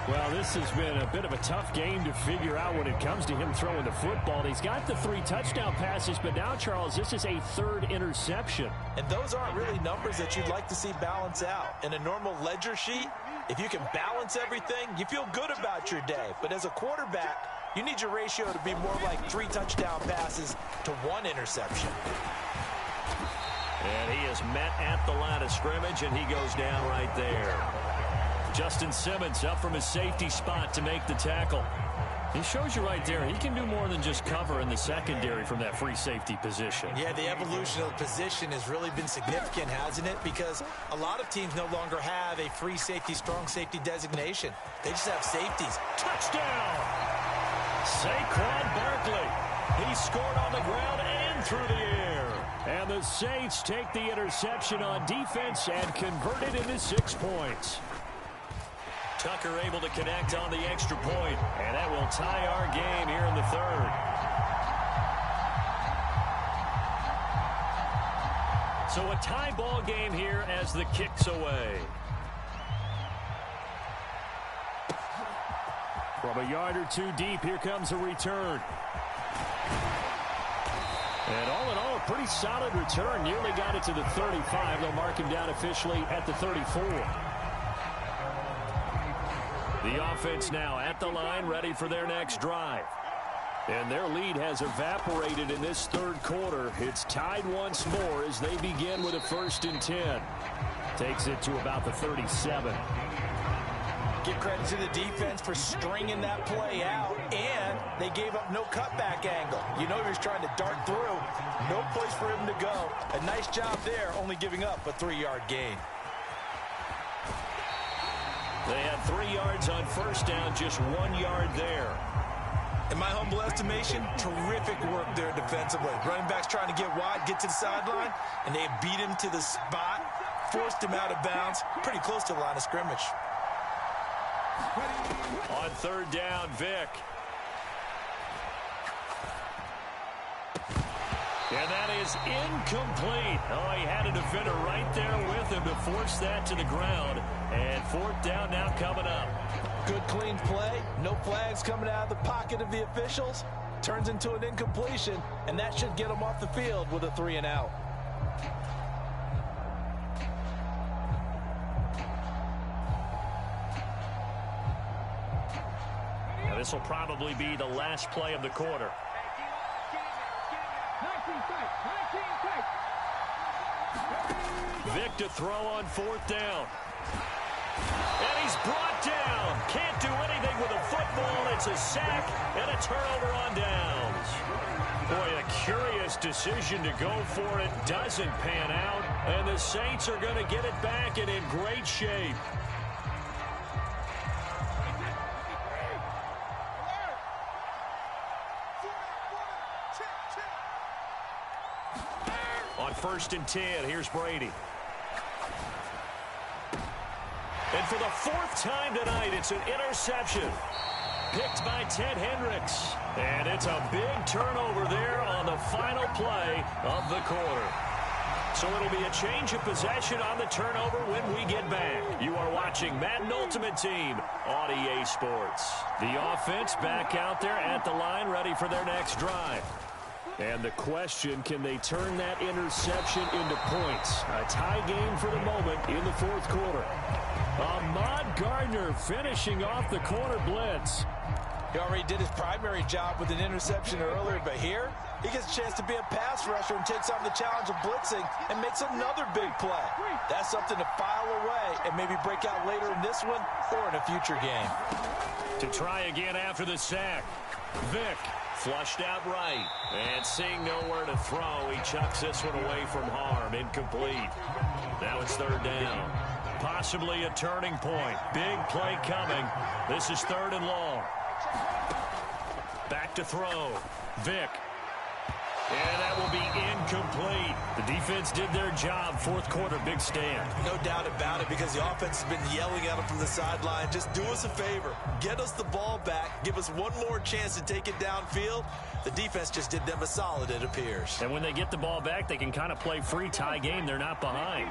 Well, this has been a bit of a tough game to figure out when it comes to him throwing the football. He's got the 3 touchdown passes, but now, Charles, this is a 3rd interception. And those aren't really numbers that you'd like to see balance out. In a normal ledger sheet, if you can balance everything, you feel good about your day. But as a quarterback, you need your ratio to be more like 3 touchdown passes to 1 interception. And he is met at the line of scrimmage, and he goes down right there. Justin Simmons up from his safety spot to make the tackle. He shows you right there, he can do more than just cover in the secondary from that free safety position. Yeah, the evolution of the position has really been significant, hasn't it? Because a lot of teams no longer have a free safety, strong safety designation. They just have safeties. Touchdown! Saquon Barkley. He scored on the ground and through the air. And the Saints take the interception on defense and convert it into 6 points. Tucker able to connect on the extra point, and that will tie our game here in the 3rd. So a tie ball game here as the kick's away. From a yard or 2 deep, here comes a return. And all in all, a pretty solid return. Nearly got it to the 35. They'll mark him down officially at the 34. The offense now at the line, ready for their next drive. And their lead has evaporated in this third quarter. It's tied once more as they begin with a 1st and 10. Takes it to about the 37. Give credit to the defense for stringing that play out, and they gave up no cutback angle. You know he was trying to dart through. No place for him to go. A nice job there, only giving up a 3-yard gain. They had 3 yards on 1st down, just 1 yard there. In my humble estimation, terrific work there defensively. Running backs trying to get wide, get to the sideline, and they beat him to the spot, forced him out of bounds, pretty close to the line of scrimmage. On 3rd down, Vick. And that is incomplete. Oh, he had a defender right there with him to force that to the ground. And 4th down now coming up. Good clean play. No flags coming out of the pocket of the officials. Turns into an incompletion, and that should get them off the field with a 3 and out. Now, this will probably be the last play of the quarter. Vick to throw on 4th down. And he's brought down. Can't do anything with a football. It's a sack and a turnover on downs. Boy, a curious decision to go for it. Doesn't pan out. And the Saints are going to get it back and in great shape. On 1st and 10, here's Brady. And for the 4th time tonight, it's an interception. Picked by Ted Hendricks. And it's a big turnover there on the final play of the quarter. So it'll be a change of possession on the turnover when we get back. You are watching Madden Ultimate Team on EA Sports. The offense back out there at the line, ready for their next drive. And the question, can they turn that interception into points? A tie game for the moment in the 4th quarter. Ahmad Gardner finishing off the corner blitz. He already did his primary job with an interception earlier, but here he gets a chance to be a pass rusher and takes on the challenge of blitzing and makes another big play. That's something to file away and maybe break out later in this one or in a future game. To try again after the sack, Vick flushed out right, and seeing nowhere to throw, he chucks this one away from harm. Incomplete. Now it's 3rd down. Possibly a turning point. Big play coming. This is 3rd and long. Back to throw. Vick. And that will be incomplete. The defense did their job. 4th quarter, big stand. No doubt about it, because the offense has been yelling at them from the sideline. Just do us a favor. Get us the ball back. Give us one more chance to take it downfield. The defense just did them a solid, it appears. And when they get the ball back, they can kind of play free tie game. They're not behind.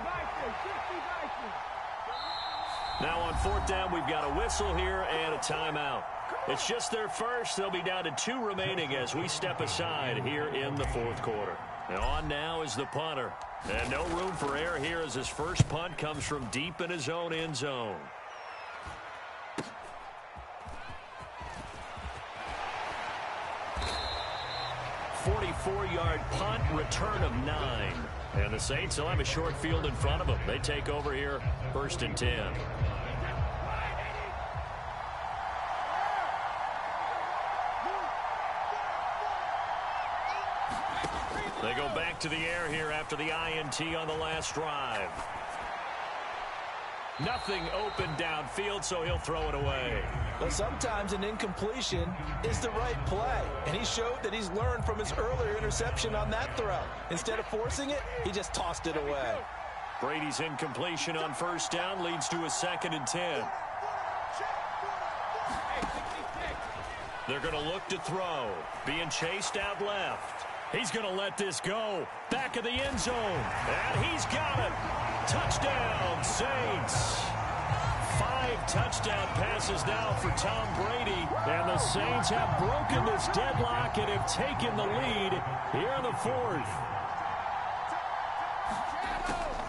Now on 4th down, we've got a whistle here and a timeout. It's just their first. They'll be down to 2 remaining as we step aside here in the 4th quarter. And on now is the punter. And no room for error here as his first punt comes from deep in his own end zone. A 44-yard punt, return of 9. And the Saints will have a short field in front of them. They take over here, 1st and 10. They go back to the air here after the INT on the last drive. Nothing open downfield, so he'll throw it away. But sometimes an incompletion is the right play, and he showed that he's learned from his earlier interception on that throw. Instead of forcing it, he just tossed it away. Brady's incompletion on 1st down leads to a 2nd and 10. They're going to look to throw. Being chased out left. He's going to let this go. Back of the end zone. And he's got it. Touchdown, Saints. 5 5 touchdown passes now for Tom Brady. And the Saints have broken this deadlock and have taken the lead here in the 4th.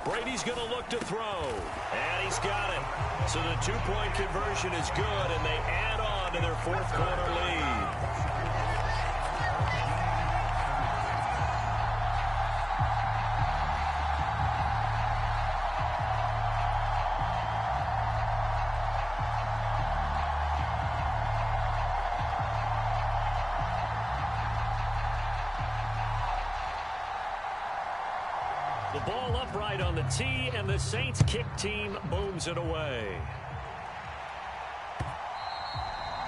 Brady's going to look to throw. And he's got it. So the 2-point conversion is good, and they add on to their 4th quarter lead. The ball upright on the tee, and the Saints kick team booms it away.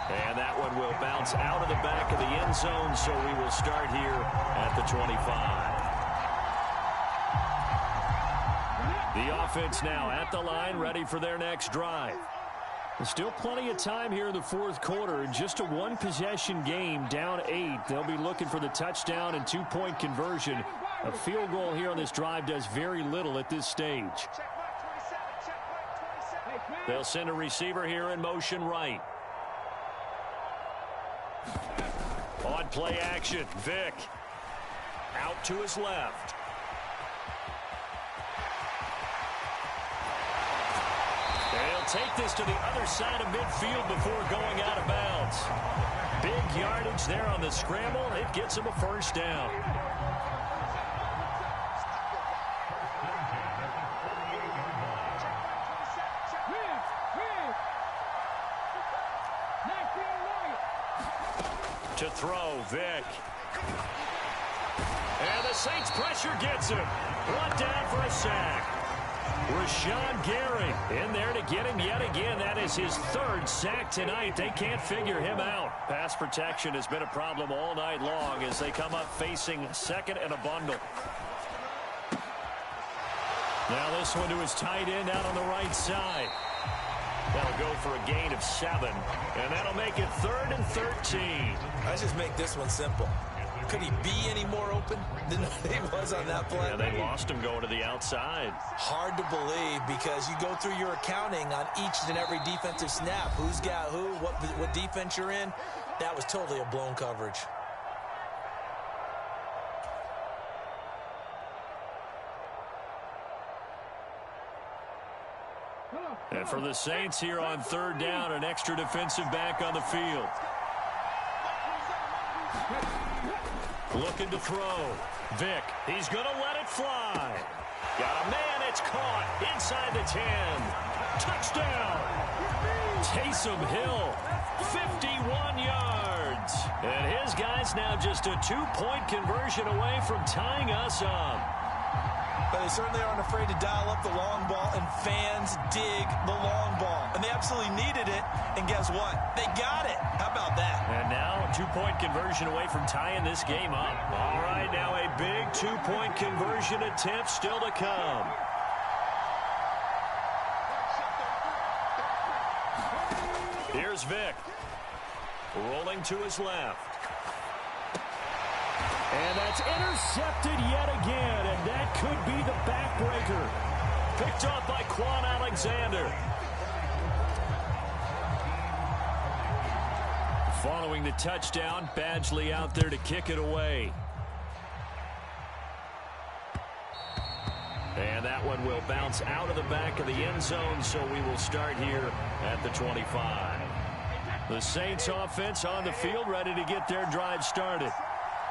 And that one will bounce out of the back of the end zone, so we will start here at the 25. The offense now at the line, ready for their next drive. There's still plenty of time here in the 4th quarter. Just a 1-possession game, down 8. They'll be looking for the touchdown and 2-point conversion. A field goal here on this drive does very little at this stage. They'll send a receiver here in motion right. On play action, Vick. Out to his left. They'll take this to the other side of midfield before going out of bounds. Big yardage there on the scramble. It gets him a first down. To throw, Vick. And the Saints pressure gets him. One down for a sack. Rashawn Gary in there to get him yet again. That is his 3rd sack tonight. They can't figure him out. Pass protection has been a problem all night long as they come up facing 2nd and a bundle. Now this one to his tight end out on the right side. That'll go for a gain of 7, and that'll make it 3rd and 13. Let's just make this one simple. Could he be any more open than he was on that play? Yeah, they lost him going to the outside. Hard to believe because you go through your accounting on each and every defensive snap. Who's got who, what defense you're in. That was totally a blown coverage. And for the Saints here on 3rd down, an extra defensive back on the field. Looking to throw. Vick, he's going to let it fly. Got a man, it's caught inside the 10. Touchdown. Taysom Hill, 51 yards. And his guys now just a 2-point conversion away from tying us up. But they certainly aren't afraid to dial up the long ball, and fans dig the long ball. And they absolutely needed it, and guess what? They got it. How about that? And now a 2-point conversion away from tying this game up. All right, now a big 2-point conversion attempt still to come. Here's Vick. Rolling to his left. And that's intercepted yet again, and that could be the backbreaker. Picked off by Quan Alexander. Following the touchdown, Badgley out there to kick it away. And that one will bounce out of the back of the end zone, so we will start here at the 25. The Saints offense on the field, ready to get their drive started.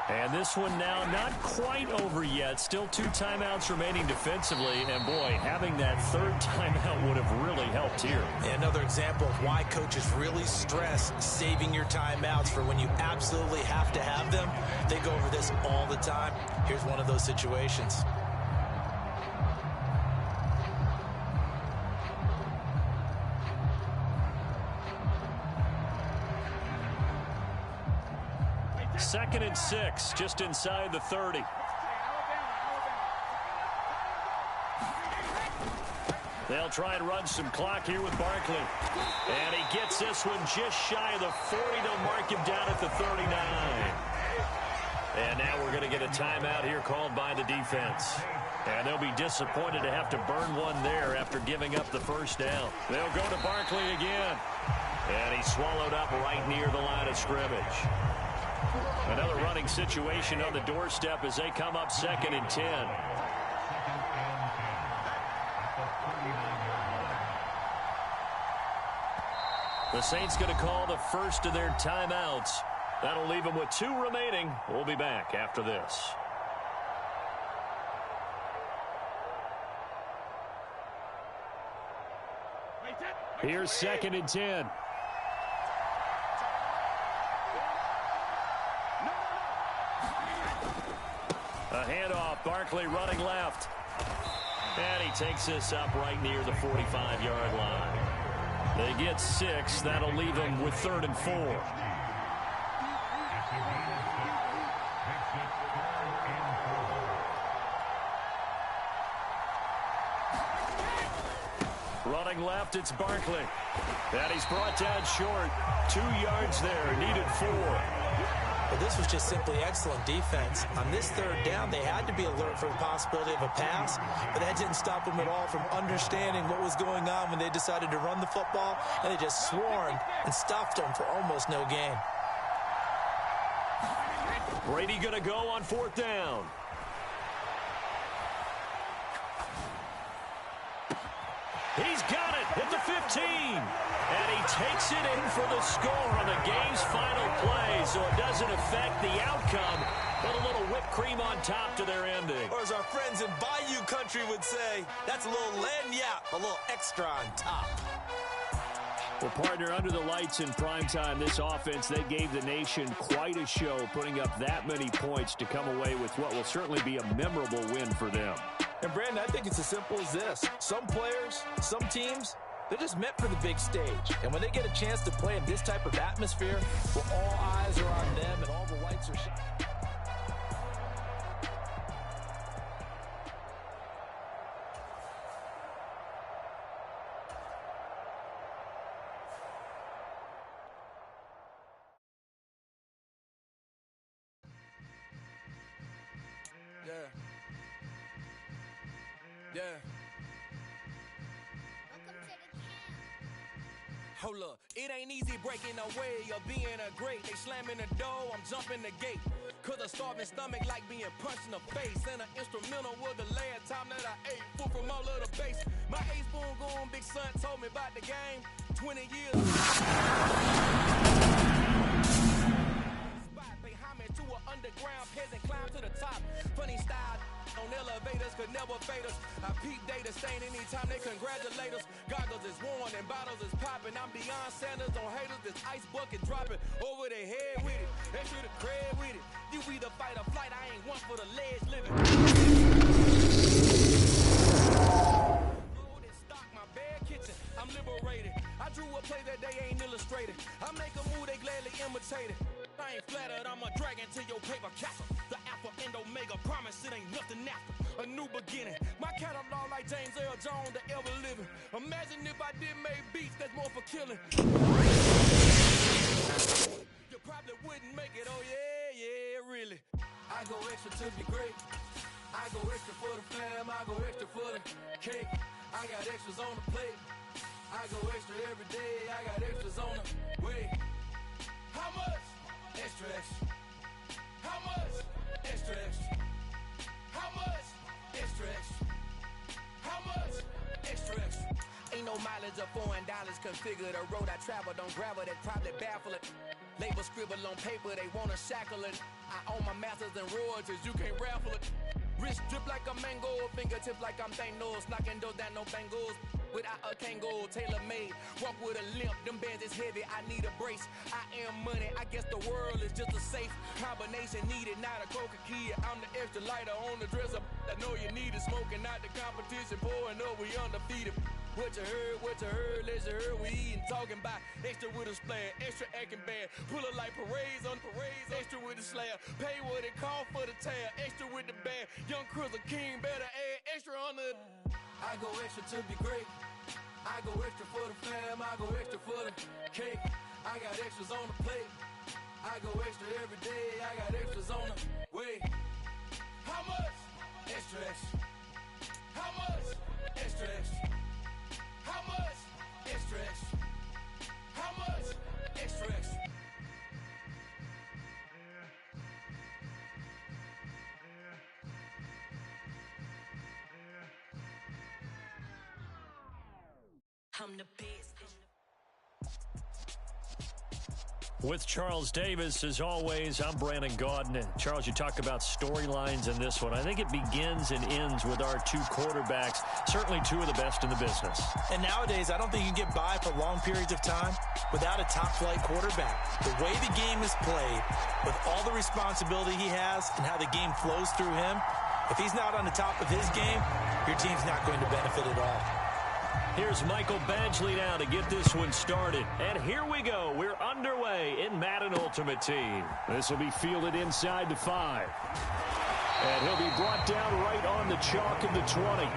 And this one now not quite over yet. Still 2 timeouts remaining defensively. And, boy, having that 3rd timeout would have really helped here. And another example of why coaches really stress saving your timeouts for when you absolutely have to have them. They go over this all the time. Here's one of those situations. Second and 6, just inside the 30. They'll try and run some clock here with Barkley. And he gets this one just shy of the 40. They'll mark him down at the 39. And now we're going to get a timeout here called by the defense. And they'll be disappointed to have to burn one there after giving up the first down. They'll go to Barkley again. And he's swallowed up right near the line of scrimmage. Another running situation on the doorstep as they come up 2nd and 10. The Saints going to call the first of their timeouts. That'll leave them with 2 remaining. We'll be back after this. Here's 2nd and 10. A handoff, Barkley running left. And he takes this up right near the 45-yard line. They get 6. That'll leave them with 3rd and 4. Running left, it's Barkley. And he's brought down short. 2 yards there, needed 4. Well, this was just simply excellent defense. On this 3rd down, they had to be alert for the possibility of a pass, but that didn't stop them at all from understanding what was going on when they decided to run the football, and they just swarmed and stuffed them for almost no gain. Brady going to go on 4th down. He's got it at the 15. And he takes it in for the score on the game's final play, so it doesn't affect the outcome, but a little whipped cream on top to their ending. Or as our friends in Bayou Country would say, that's a little lagniappe, a little extra on top. Well, partner, under the lights in primetime, this offense, they gave the nation quite a show, putting up that many points to come away with what will certainly be a memorable win for them. And, Brandon, I think it's as simple as this. Some players, some teams, they're just meant for the big stage. And when they get a chance to play in this type of atmosphere, where all eyes are on them and all the lights are shining. Yeah. Hold up, it ain't easy breaking away or being a great. They slamming the door, I'm jumping the gate. Cause a starving stomach like being punched in the face. And an instrumental was the last time that I ate food from all of the base. My A-spoon going big son told me about the game 20 years. Spot, pay homage to an underground peasant, climb to the top. Funny style on elevators could never fade us. I peep data stain anytime they congratulate us. Goggles is worn and bottles is popping. I'm beyond Sanders on haters. This ice bucket dropping over their head with it. They should have cred with it. You either fight or flight. I ain't one for the ledge living. Load and stock my bare kitchen. I'm liberated. I drew a play that they ain't illustrated. I make a move they gladly imitated. I ain't flattered, I'm a dragon to your paper castle. The Alpha and Omega promise it ain't nothing after. A new beginning. My catalog like James Earl Jones, the ever living. Imagine if I did make beats that's more for killing. You probably wouldn't make it, oh yeah, really. I go extra to be great. I go extra for the fam, I go extra for the cake. I got extras on the plate. I go extra every day, I got extras on the way. How much? Extra, extra. How much? Extra, extra. How much? Extra, extra. How much? Extra, extra. Ain't no mileage of $4 configure the road I travel. Don't gravel that probably baffle it. Label scribble on paper, they wanna shackle it. I own my masters and royalties, you can't raffle it. Wrist drip like a mango, fingertips like I'm Thanos. Knocking those down, no bangles. Without a Kango, tailor-made. Walk with a limp, them bands is heavy, I need a brace. I am money, I guess the world is just a safe combination needed, not a coca key. I'm the extra lighter on the dresser. I know you need it, smoking out the competition, pouring up, we undefeated. What you heard, let's you heard, we eatin', talking about extra with a splash, extra acting bad. Pull it like parades on parades, extra with the slab. Pay what it cost for the tab, extra with the band. Young Chris, a king, better add extra on the. I go extra to be great. I go extra for the fam, I go extra for the cake. I got extras on the plate. I go extra every day, I got extras on the way. I'm the best. With Charles Davis, as always, I'm Brandon Gaudin. Charles, you talk about storylines in this one. I think it begins and ends with our two quarterbacks, certainly two of the best in the business. And nowadays, I don't think you can get by for long periods of time without a top-flight quarterback. The way the game is played, with all the responsibility he has and how the game flows through him, if he's not on the top of his game, your team's not going to benefit at all. Here's Michael Badgley now to get this one started. And here we go. We're underway in Madden Ultimate Team. This will be fielded inside the 5. And he'll be brought down right on the chalk of the 20.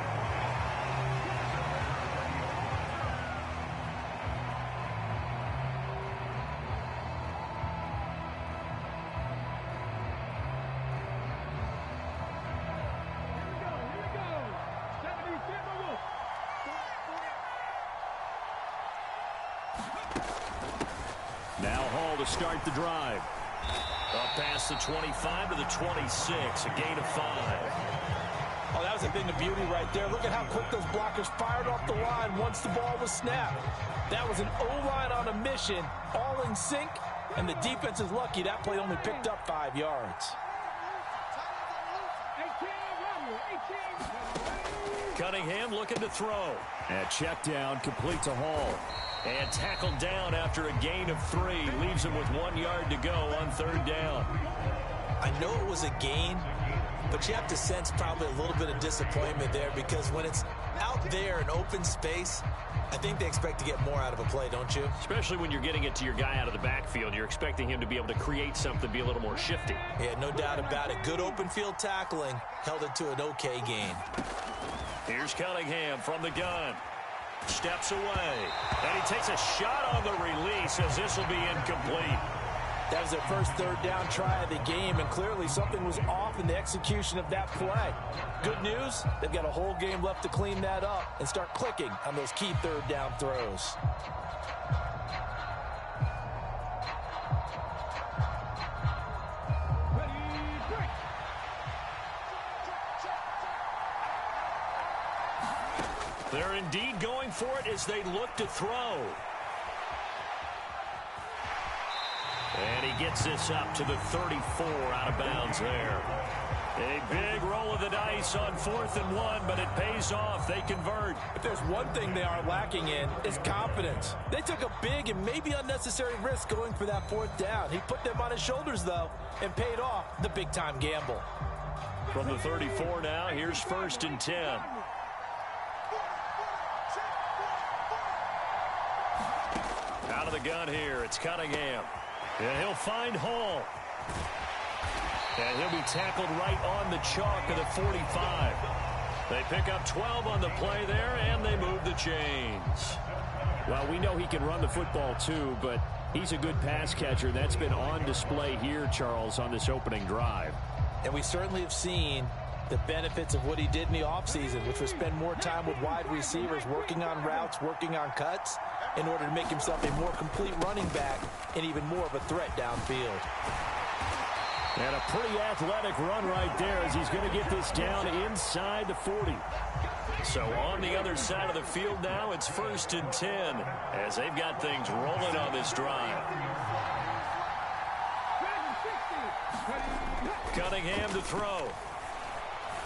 Now Hall to start the drive. Up past the 25 to the 26, a gain of 5. Oh, that was a thing of beauty right there. Look at how quick those blockers fired off the line once the ball was snapped. That was an O-line on a mission, all in sync, and the defense is lucky that play only picked up 5 yards. Cunningham looking to throw. And check down, complete to Hall. And tackled down after a gain of 3. Leaves him with 1 yard to go on 3rd down. I know it was a gain, but you have to sense probably a little bit of disappointment there because when it's out there in open space, I think they expect to get more out of a play, don't you? Especially when you're getting it to your guy out of the backfield. You're expecting him to be able to create something, be a little more shifty. Yeah, no doubt about it. Good open field tackling held it to an okay gain. Here's Cunningham from the gun. Steps away. And he takes a shot on the release as this will be incomplete. That was their first 3rd down try of the game, and clearly something was off in the execution of that play. Good news, they've got a whole game left to clean that up and start clicking on those key 3rd down throws. They're indeed going for it as they look to throw. And he gets this up to the 34 out of bounds there. A big roll of the dice on 4th and 1, but it pays off. They convert. If there's one thing they are lacking in, it's confidence. They took a big and maybe unnecessary risk going for that 4th down. He put them on his shoulders, though, and paid off the big-time gamble. From the 34 now, here's 1st and 10. Out of the gun here, it's Cunningham. And he'll find Hall. And he'll be tackled right on the chalk of the 45. They pick up 12 on the play there, and they move the chains. Well, we know he can run the football too, but he's a good pass catcher. That's been on display here, Charles, on this opening drive. And we certainly have seen the benefits of what he did in the offseason, which was spend more time with wide receivers, working on routes, working on cuts, in order to make himself a more complete running back and even more of a threat downfield. And a pretty athletic run right there as he's going to get this down inside the 40. So on the other side of the field now, it's 1st and 10 as they've got things rolling on this drive. Cunningham to throw.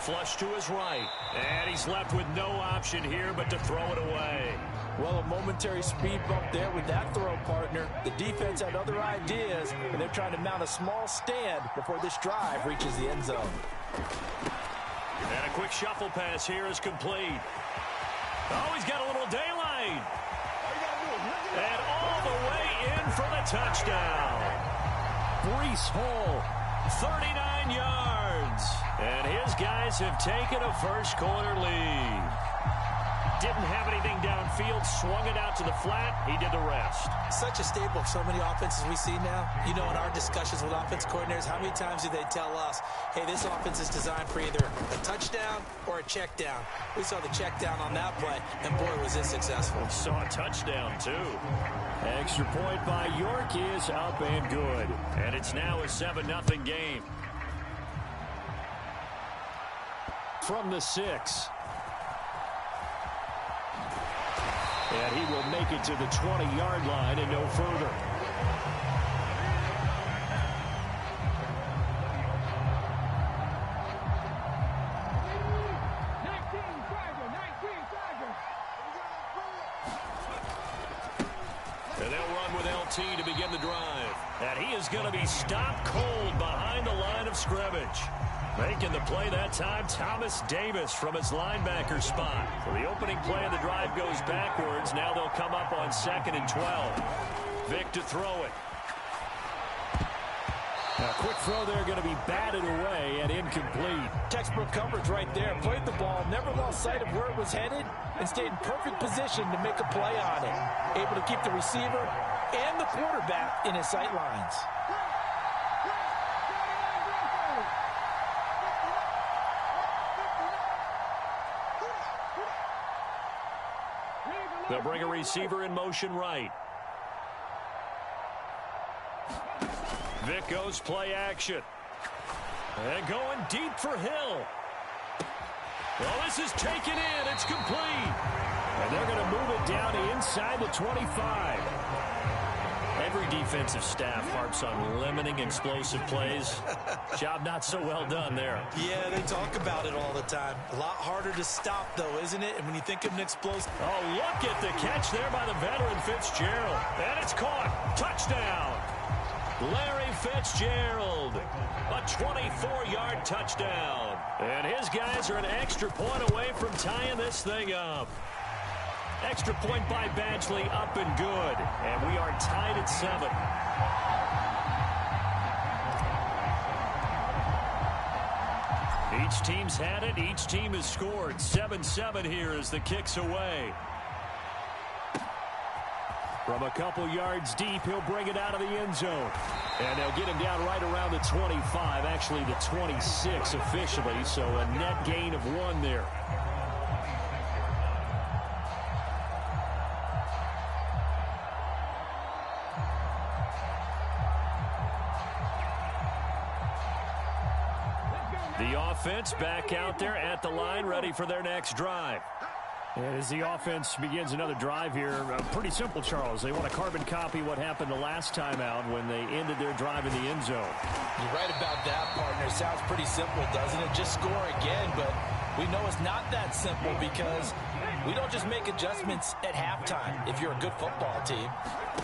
Flush to his right. And he's left with no option here but to throw it away. Well, a momentary speed bump there with that throw, partner. The defense had other ideas, and they're trying to mount a small stand before this drive reaches the end zone. And a quick shuffle pass here is complete. Oh, he's got a little daylight. And all the way in for the touchdown. Breece Hall, 39 yards. And his guys have taken a first-quarter lead. Didn't have anything downfield, swung it out to the flat. He did the rest. Such a staple of so many offenses we see now. You know, in our discussions with offense coordinators, how many times do they tell us, hey, this offense is designed for either a touchdown or a check down. We saw the check down on that play, and boy, was it successful. We saw a touchdown, too. Extra point by York is up and good. And it's now a 7-0 game. From the 6. And he will make it to the 20-yard line and no further. And they'll run with LT to begin the drive. And he is going to be stopped cold behind the line of scrimmage. Making the play that time, Thomas Davis from his linebacker spot. So the opening play of the drive goes backwards. Now they'll come up on 2nd and 12. Vick to throw it. A quick throw there going to be batted away and incomplete. Textbook coverage right there. Played the ball, never lost sight of where it was headed, and stayed in perfect position to make a play on it. Able to keep the receiver and the quarterback in his sight lines. They'll bring a receiver in motion right. Vick goes play action. And going deep for Hill. Well, this is taken in. It's complete. And they're going to move it down to inside the 25. Every defensive staff harps on limiting explosive plays. Job not so well done there. Yeah, they talk about it all the time. A lot harder to stop, though, isn't it? And when you think of an explosive... Oh, look at the catch there by the veteran Fitzgerald. And it's caught. Touchdown. Larry Fitzgerald. A 24-yard touchdown. And his guys are an extra point away from tying this thing up. Extra point by Badgley, up and good. And we are tied at 7. Each team's had it. Each team has scored. 7-7 here as the kick's away. From a couple yards deep, he'll bring it out of the end zone. And they'll get him down right around the 25, actually the 26 officially, so a net gain of 1 there. The offense back out there at the line, ready for their next drive. And as the offense begins another drive here, pretty simple, Charles. They want to carbon copy what happened the last time out when they ended their drive in the end zone. You're right about that, partner. Sounds pretty simple, doesn't it? Just score again, but we know it's not that simple because we don't just make adjustments at halftime if you're a good football team.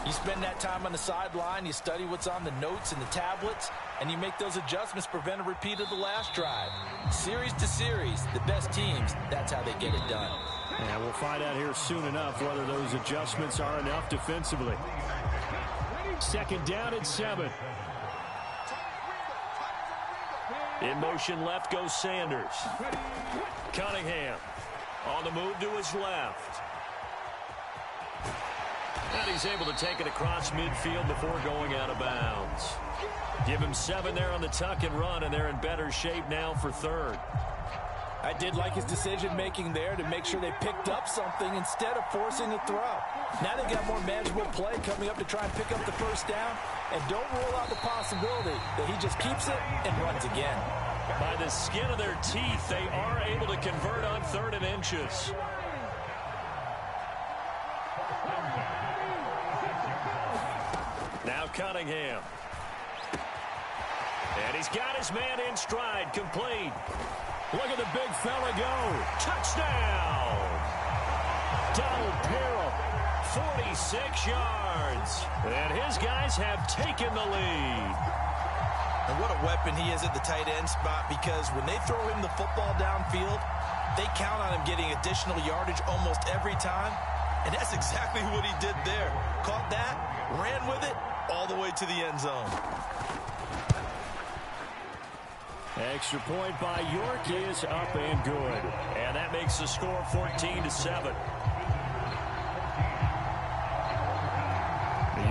You spend that time on the sideline, you study what's on the notes and the tablets, and you make those adjustments, prevent a repeat of the last drive. Series to series, the best teams, that's how they get it done. And we'll find out here soon enough whether those adjustments are enough defensively. 2nd down and 7. In motion left goes Sanders. Cunningham on the move to his left. And he's able to take it across midfield before going out of bounds. Give him 7 there on the tuck and run, and they're in better shape now for 3rd. I did like his decision-making there to make sure they picked up something instead of forcing a throw. Now they got more manageable play coming up to try and pick up the 1st down, and don't rule out the possibility that he just keeps it and runs again. By the skin of their teeth, they are able to convert on 3rd and inches. Now Cunningham. And he's got his man in stride, complete. Look at the big fella go. Touchdown! Donald Parham, 46 yards. And his guys have taken the lead. And what a weapon he is at the tight end spot, because when they throw him the football downfield, they count on him getting additional yardage almost every time. And that's exactly what he did there. Caught that, ran with it, all the way to the end zone. Extra point by York is up and good. And that makes the score 14-7.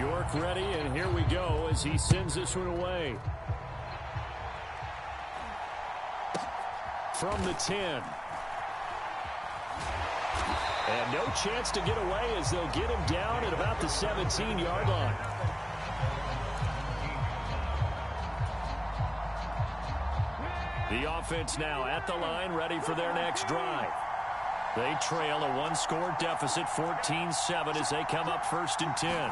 York ready, and here we go as he sends this one away. From the 10. And no chance to get away as they'll get him down at about the 17-yard line. The offense now at the line, ready for their next drive. They trail a one-score deficit, 14-7, as they come up 1st and 10.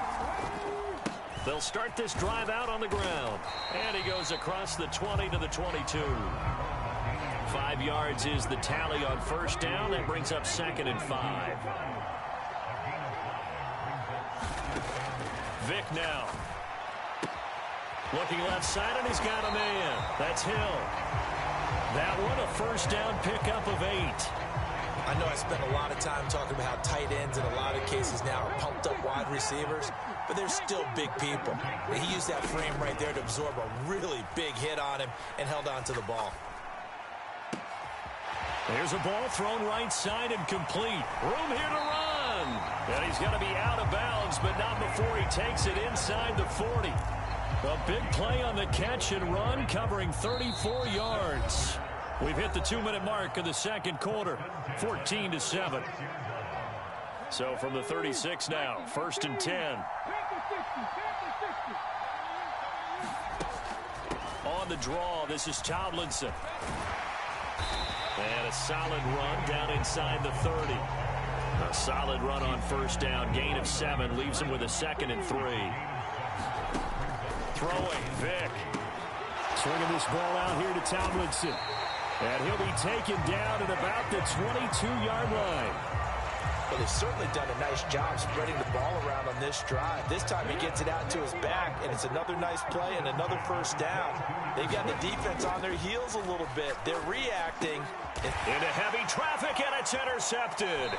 They'll start this drive out on the ground. And he goes across the 20 to the 22. 5 yards is the tally on 1st down. That brings up 2nd and 5. Vick now. Looking left side, and he's got a man. That's Hill. That one, a 1st down pickup of 8. I know I spent a lot of time talking about how tight ends in a lot of cases now are pumped up wide receivers, but they're still big people. And he used that frame right there to absorb a really big hit on him and held on to the ball. There's a ball thrown right side and complete. Room here to run. And he's going to be out of bounds, but not before he takes it inside the 40. A big play on the catch and run, covering 34 yards. We've hit the 2-minute mark of the 2nd quarter, 14-7. So from the 36 now, 1st and 10. On the draw, this is Tomlinson. And a solid run down inside the 30. A solid run on 1st down, gain of 7, leaves him with a 2nd and 3. Throwing, Vick. Swinging this ball out here to Tomlinson. And he'll be taken down at about the 22-yard line. Well, they've certainly done a nice job spreading the ball around on this drive. This time he gets it out to his back, and it's another nice play and another 1st down. They've got the defense on their heels a little bit. They're reacting. Into heavy traffic, and it's intercepted.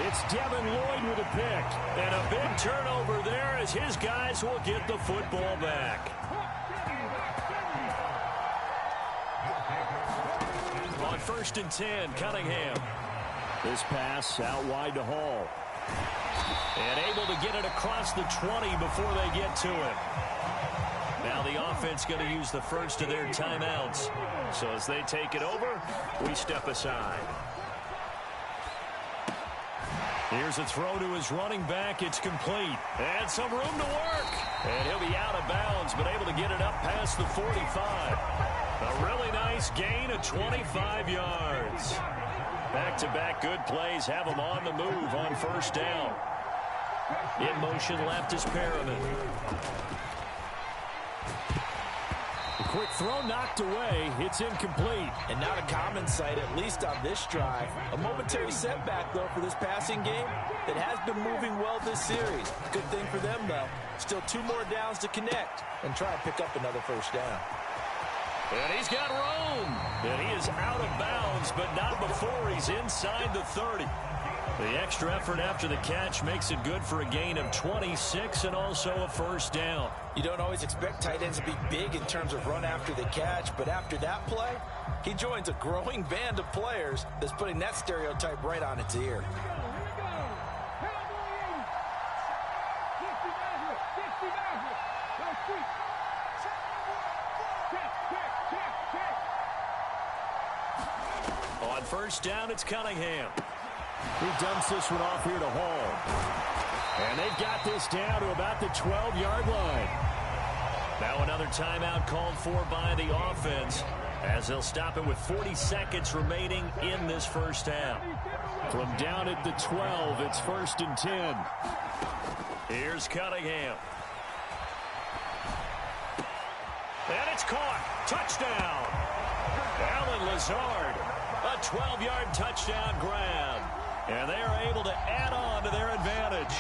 It's Devin Lloyd with a pick. And a big turnover there as his guys will get the football back. On 1st and 10, Cunningham. This pass out wide to Hall. And able to get it across the 20 before they get to it. Now the offense going to use the first of their timeouts. So as they take it over, we step aside. Here's a throw to his running back. It's complete. And some room to work. And he'll be out of bounds, but able to get it up past the 45. A really nice gain of 25 yards. Back-to-back good plays have him on the move on 1st down. In motion left is Perriman. A quick throw knocked away. It's incomplete. And not a common sight, at least on this drive. A momentary setback, though, for this passing game that has been moving well this series. Good thing for them, though. Still 2 more downs to connect and try and pick up another 1st down. And he's got room. And he is out of bounds, but not before he's inside the 30. The extra effort after the catch makes it good for a gain of 26 and also a 1st down. You don't always expect tight ends to be big in terms of run after the catch, but after that play, he joins a growing band of players that's putting that stereotype right on its ear. On 1st down, it's Cunningham. He dumps this one off here to Hall. And they've got this down to about the 12-yard line. Now another timeout called for by the offense as they'll stop it with 40 seconds remaining in this 1st half. From down at the 12, it's 1st and 10. Here's Cunningham. And it's caught. Touchdown. Allen Lazard. A 12-yard touchdown grab. And they are able to add on to their advantage.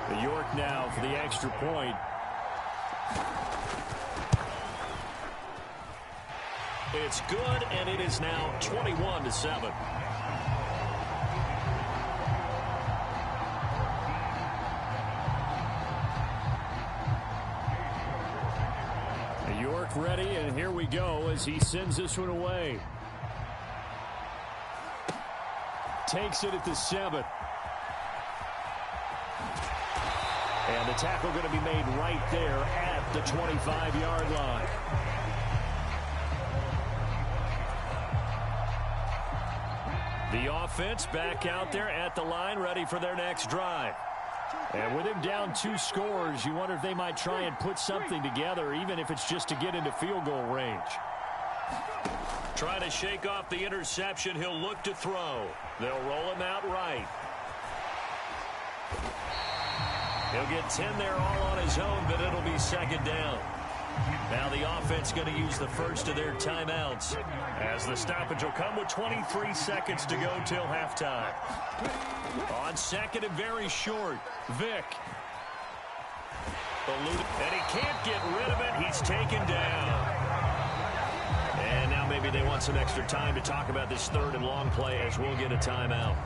The York now for the extra point. It's good, and it is now 21-7. York ready, and here we go as he sends this one away. Takes it at the 7. And the tackle going to be made right there at the 25-yard line. The offense back out there at the line, ready for their next drive. And with him down 2 scores, you wonder if they might try and put something together, even if it's just to get into field goal range. try to shake off the interception. He'll look to throw. They'll roll him out right. He'll get 10 there all on his own, but it'll be second down. Now the offense going to use the first of their timeouts, as the stoppage will come with 23 seconds to go till halftime. On second and very short, Vick. And he can't get rid of it. He's taken down. And now maybe they want some extra time to talk about this third and long play, as we'll get a timeout.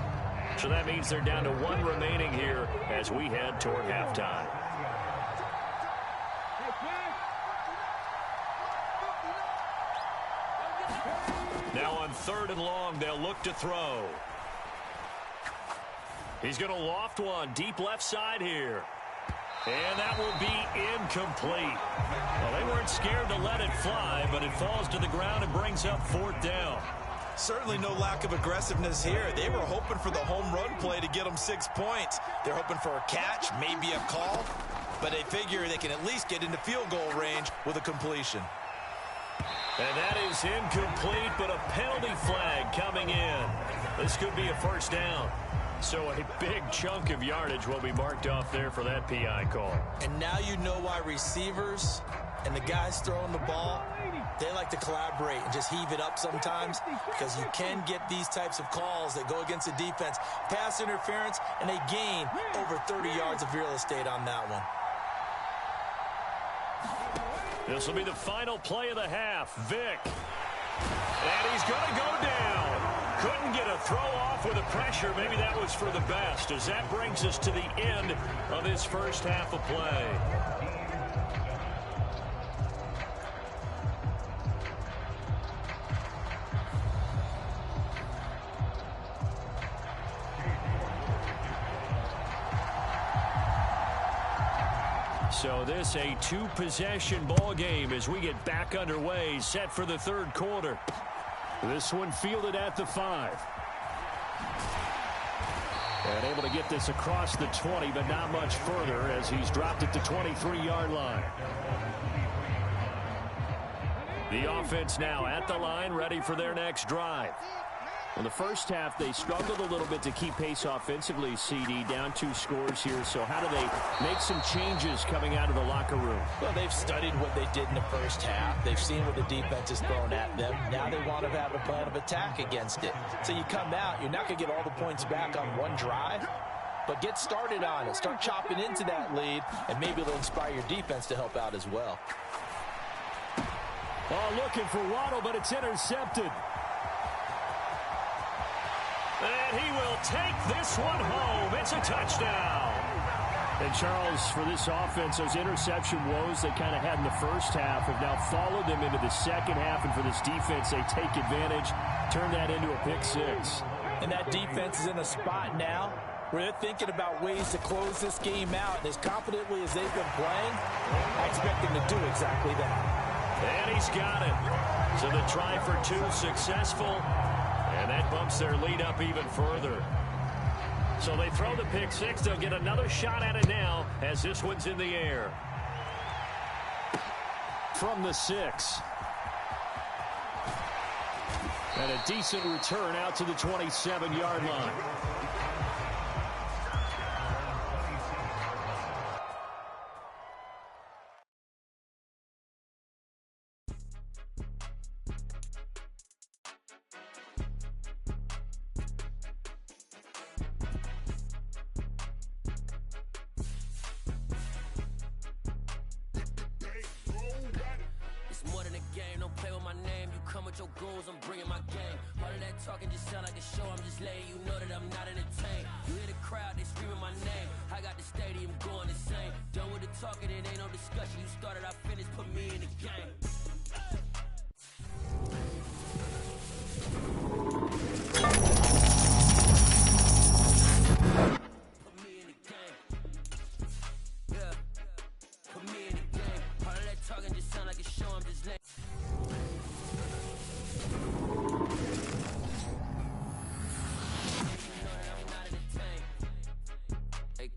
So that means they're down to one remaining here as we head toward halftime. Now on third and long, they'll look to throw. He's going to loft one deep left side here. And that will be incomplete. Well, they weren't scared to let it fly, but it falls to the ground and brings up fourth down. Certainly no lack of aggressiveness here. They were hoping for the home run play to get them 6 points. They're hoping for a catch, maybe a call, but they figure they can at least get into field goal range with a completion. And that is incomplete, but a penalty flag coming in. This could be a first down. So a big chunk of yardage will be marked off there for that PI call. And now you know why receivers and the guys throwing the ball, they like to collaborate and just heave it up sometimes, because you can get these types of calls that go against the defense. Pass interference, and they gain over 30 yards of real estate on that one. This will be the final play of the half. Vick. And he's going to go down. Couldn't get a throw off with the pressure. Maybe that was for the best, as that brings us to the end of this first half of play. So this a two-possession ball game as we get back underway, set for the third quarter. This one fielded at the 5. And able to get this across the 20, but not much further, as he's dropped at the 23-yard line. The offense now at the line, ready for their next drive. In the first half, they struggled a little bit to keep pace offensively, CD, down 2 scores here. So how do they make some changes coming out of the locker room? Well, they've studied what they did in the first half. They've seen what the defense has thrown at them. Now they want to have a plan of attack against it. So you come out, you're not going to get all the points back on one drive, but get started on it. Start chopping into that lead, and maybe it'll inspire your defense to help out as well. Oh, looking for Waddle, but it's intercepted. And he will take this one home. It's a touchdown. And Charles, for this offense, those interception woes they kind of had in the first half have now followed them into the second half. And for this defense, they take advantage, turn that into a pick 6. And that defense is in a spot now where they're thinking about ways to close this game out. And as confidently as they've been playing, I expect them to do exactly that. And he's got it. So the try for 2 successful. And that bumps their lead up even further. So they throw the pick 6. They'll get another shot at it now as this one's in the air. From the 6. And a decent return out to the 27-yard line.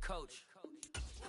Coach,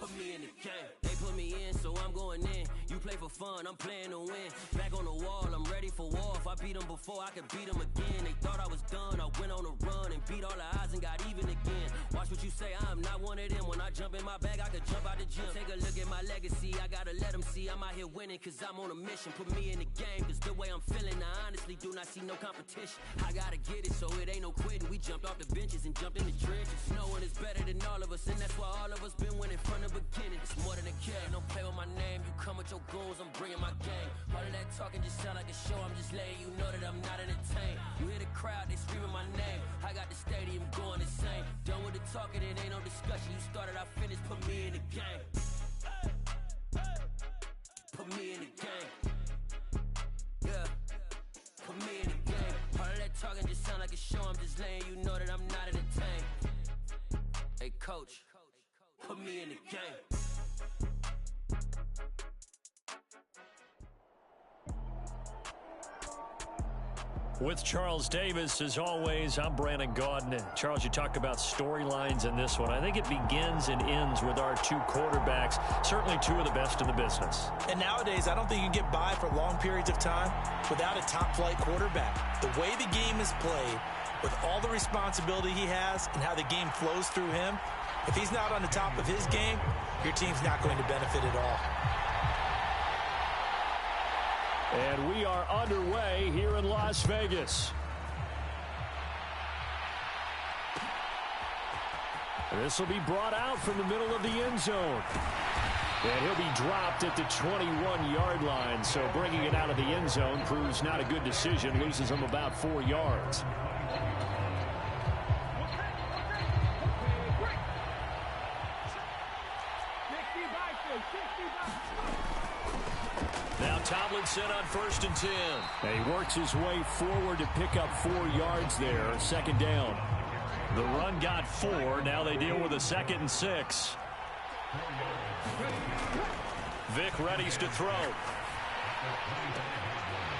put me in the game. They put me in, so I'm going in. You play for fun, I'm playing to win. Back on the wall, I'm ready for war. If I beat them before, I could beat them again. They thought I was done, I went on a run and beat all the odds and got even again. Watch what you say, I'm not one of them. When I jump in my bag, I could jump out the gym. Take a look at my legacy, I gotta let them see I'm out here winning, cause I'm on a mission. Put me in the game, cause the way I'm feeling, I honestly do not see no competition. I gotta get it, so it ain't no quitting. We jumped off the benches and jumped in the trenches. No one is better than all of us, and that's why all of us been winning from the beginning. It's more than a game, don't play with my name. You come with your goons, I'm bringing my game. All of that talking just sound like a show, I'm just letting you know that I'm not entertained. You hear the crowd, they screaming my name. I got the stadium going insane. Done with the talking, it ain't no discussion. You started, I finished, put me in the game. Put me in the game. Yeah, put me in the game. All of that talking just sound like a show, I'm just letting you know that I'm not entertained. Hey coach, put me in the game. With Charles Davis, as always, I'm Brandon Gaudin. And Charles, you talked about storylines in this one. I think it begins and ends with our two quarterbacks, certainly two of the best in the business. And nowadays, I don't think you can get by for long periods of time without a top-flight quarterback. The way the game is played, with all the responsibility he has and how the game flows through him, if he's not on the top of his game, your team's not going to benefit at all. And we are underway here in Las Vegas. This will be brought out from the middle of the end zone. And he'll be dropped at the 21-yard line. So bringing it out of the end zone proves not a good decision. Loses him about 4 yards. Now Tomlinson on 1st and 10. And he works his way forward to pick up 4 yards there. Second down. The run got 4. Now they deal with a 2nd and 6. Vic readies to throw.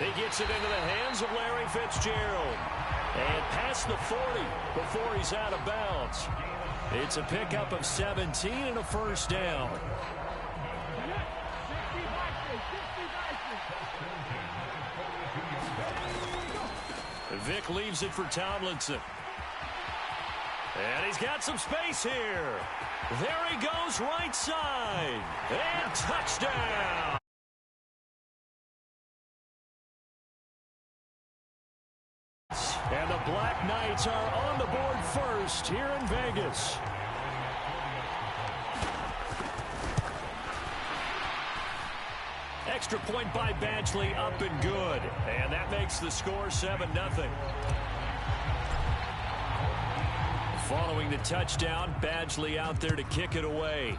He gets it into the hands of Larry Fitzgerald. And past the 40 before he's out of bounds. It's a pickup of 17 and a first down. Vic leaves it for Tomlinson. And he's got some space here. There he goes, right side. And touchdown. And the Black Knights are on the board first here in Vegas. Extra point by Badgley, up and good. And that makes the score 7-0. Following the touchdown, Badgley out there to kick it away.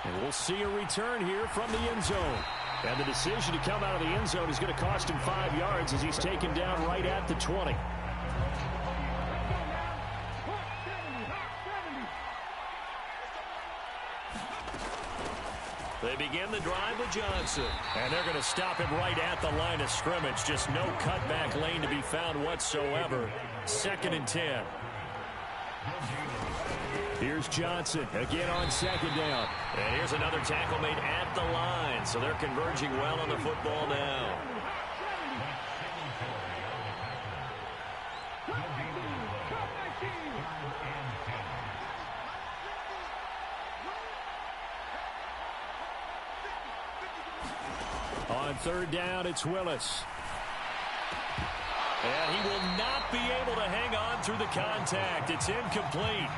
And we'll see a return here from the end zone. And the decision to come out of the end zone is going to cost him 5 yards as he's taken down right at the 20. They begin the drive with Johnson. And they're going to stop him right at the line of scrimmage. Just no cutback lane to be found whatsoever. 2nd and 10. Here's Johnson again on 2nd down. And here's another tackle made at the line. So they're converging well on the football now. On 3rd down, it's Willis. And he will not be able to hang on through the contact. It's incomplete.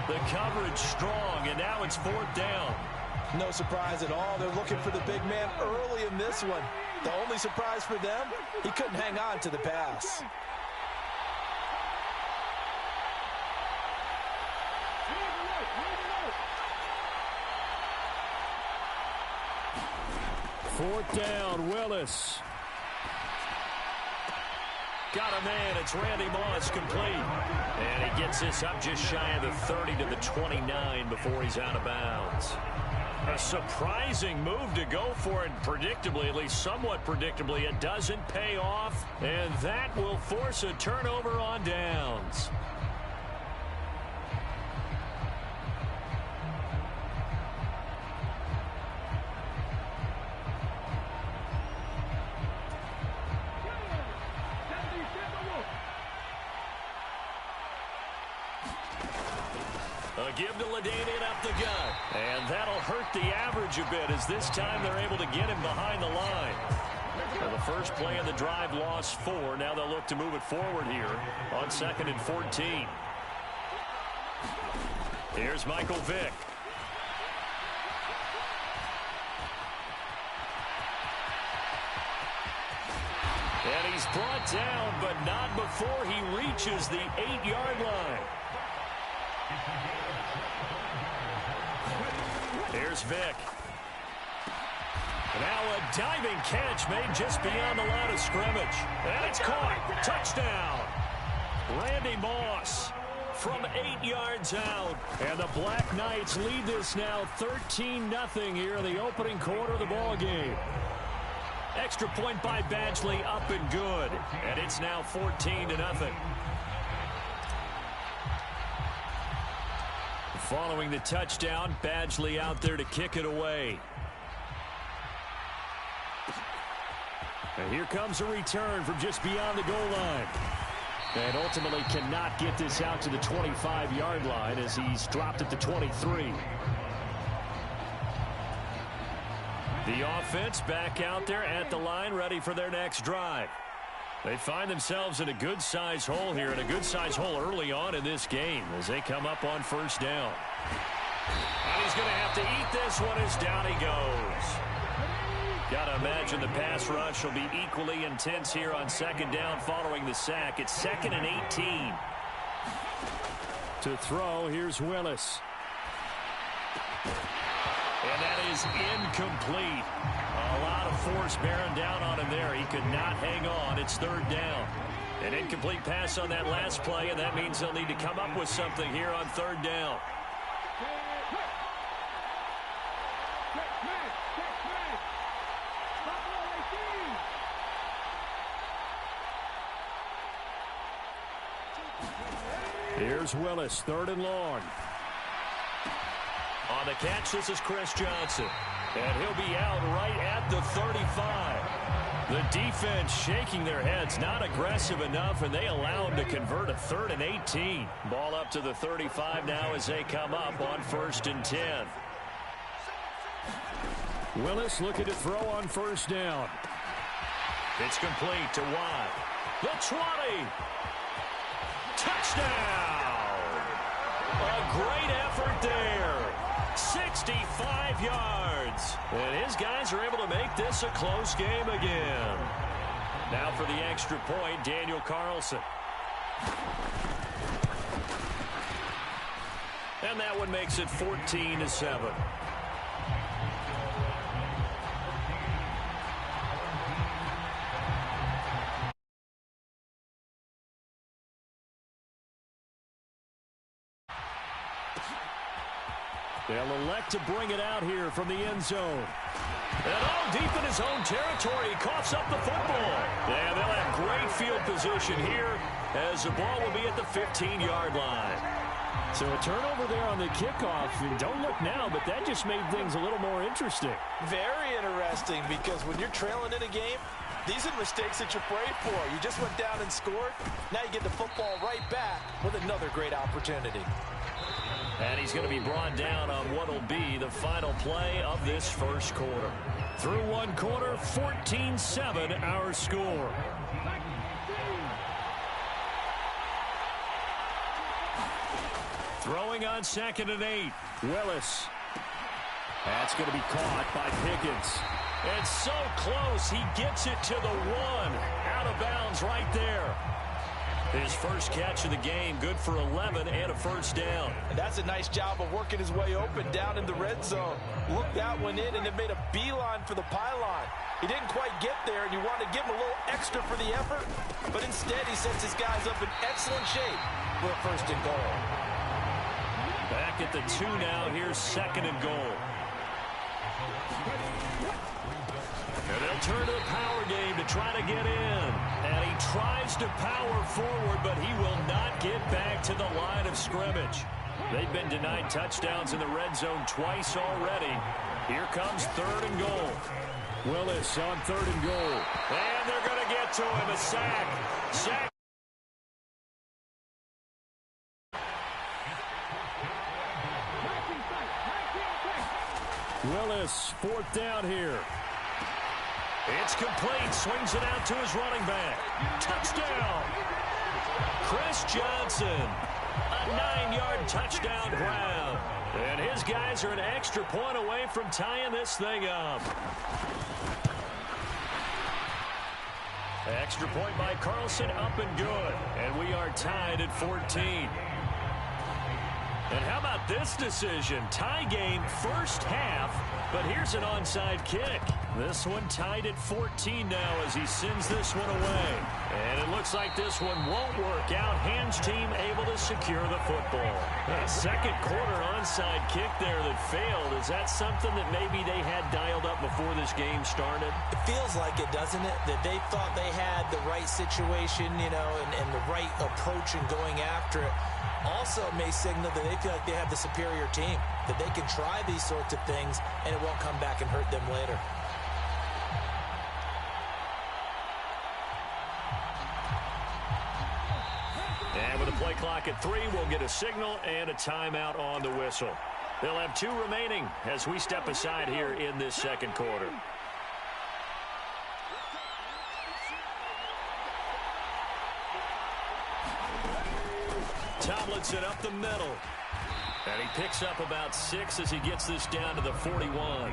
The coverage strong, and now it's 4th down. No surprise at all. They're looking for the big man early in this one. The only surprise for them, he couldn't hang on to the pass. Fourth down, Willis. Got a man, it's Randy Moss, complete. And he gets this up just shy of the 30 to the 29 before he's out of bounds. A surprising move to go for it, predictably, at least somewhat predictably. It doesn't pay off, and that will force a turnover on downs. The give to LaDainian up the gut. And that'll hurt the average a bit as this time they're able to get him behind the line. Well, the first play of the drive lost 4. Now they'll look to move it forward here on 2nd and 14. Here's Michael Vick. And he's brought down, but not before he reaches the 8-yard line. Here's Vick. Now a diving catch made just beyond the line of scrimmage. And it's caught. Touchdown. Randy Moss from 8 yards out. And the Black Knights lead this now 13-0 here in the opening quarter of the ball game. Extra point by Badgley up and good. And it's now 14-0. Following the touchdown, Badgley out there to kick it away. And here comes a return from just beyond the goal line. And ultimately cannot get this out to the 25-yard line as he's dropped at the 23. The offense back out there at the line, ready for their next drive. They find themselves in a good-sized hole here, and a good-sized hole early on in this game as they come up on first down. And he's going to have to eat this one as down he goes. Got to imagine the pass rush will be equally intense here on 2nd down following the sack. It's 2nd and 18. To throw, here's Willis. And that is incomplete. A lot of force bearing down on him there. He could not hang on. It's 3rd down. An incomplete pass on that last play, and that means they'll need to come up with something here on 3rd down. Here's Willis, 3rd and long. On the catch, this is Chris Johnson. And he'll be out right at the 35. The defense shaking their heads, not aggressive enough, and they allow him to convert a 3rd and 18. Ball up to the 35 now as they come up on 1st and 10. Willis looking to throw on 1st down. It's complete to Watt. The 20. Touchdown! A great effort there. 65 yards. And his guys are able to make this a close game again. Now for the extra point, Daniel Carlson. And that one makes it 14-7. They'll elect to bring it out here from the end zone. And deep in his own territory, he coughs up the football. And they'll have great field position here as the ball will be at the 15-yard line. So a turnover there on the kickoff. And don't look now, but that just made things a little more interesting. Very interesting, because when you're trailing in a game, these are mistakes that you pray for. You just went down and scored. Now you get the football right back with another great opportunity. And he's going to be brought down on what will be the final play of this first quarter. Through one quarter, 14-7 our score. Throwing on 2nd and 8. Willis. That's going to be caught by Pickens. It's so close, he gets it to the 1. Out of bounds right there. His first catch of the game, good for 11 and a first down. And that's a nice job of working his way open down in the red zone. Looked that one in and then made a beeline for the pylon. He didn't quite get there, and you want to give him a little extra for the effort, but instead he sets his guys up in excellent shape for a 1st and goal. Back at the 2 now, here's 2nd and goal. And they'll turn to the power game to try to get in. And he tries to power forward, but he will not get back to the line of scrimmage. They've been denied touchdowns in the red zone twice already. Here comes 3rd and goal. Willis on 3rd and goal. And they're going to get to him. A sack. Sack. Willis, 4th down here. It's complete. Swings it out to his running back. Touchdown. Chris Johnson. A 9-yard touchdown grab. And his guys are an extra point away from tying this thing up. Extra point by Carlson, up and good. And we are tied at 14. And how about this decision? Tie game first half, but here's an onside kick. This one tied at 14 now as he sends this one away. And it looks like this one won't work out. Hans team able to secure the football. A second quarter onside kick there that failed. Is that something that maybe they had dialed up before this game started? It feels like it, doesn't it? That they thought they had the right situation, and the right approach in going after it. Also may signal that they feel like they have the superior team, that they can try these sorts of things and it won't come back and hurt them later. And with a play clock at 3, we'll get a signal and a timeout on the whistle. They'll have 2 remaining as we step aside here in this second quarter. Tomlinson up the middle. And he picks up about 6 as he gets this down to the 41.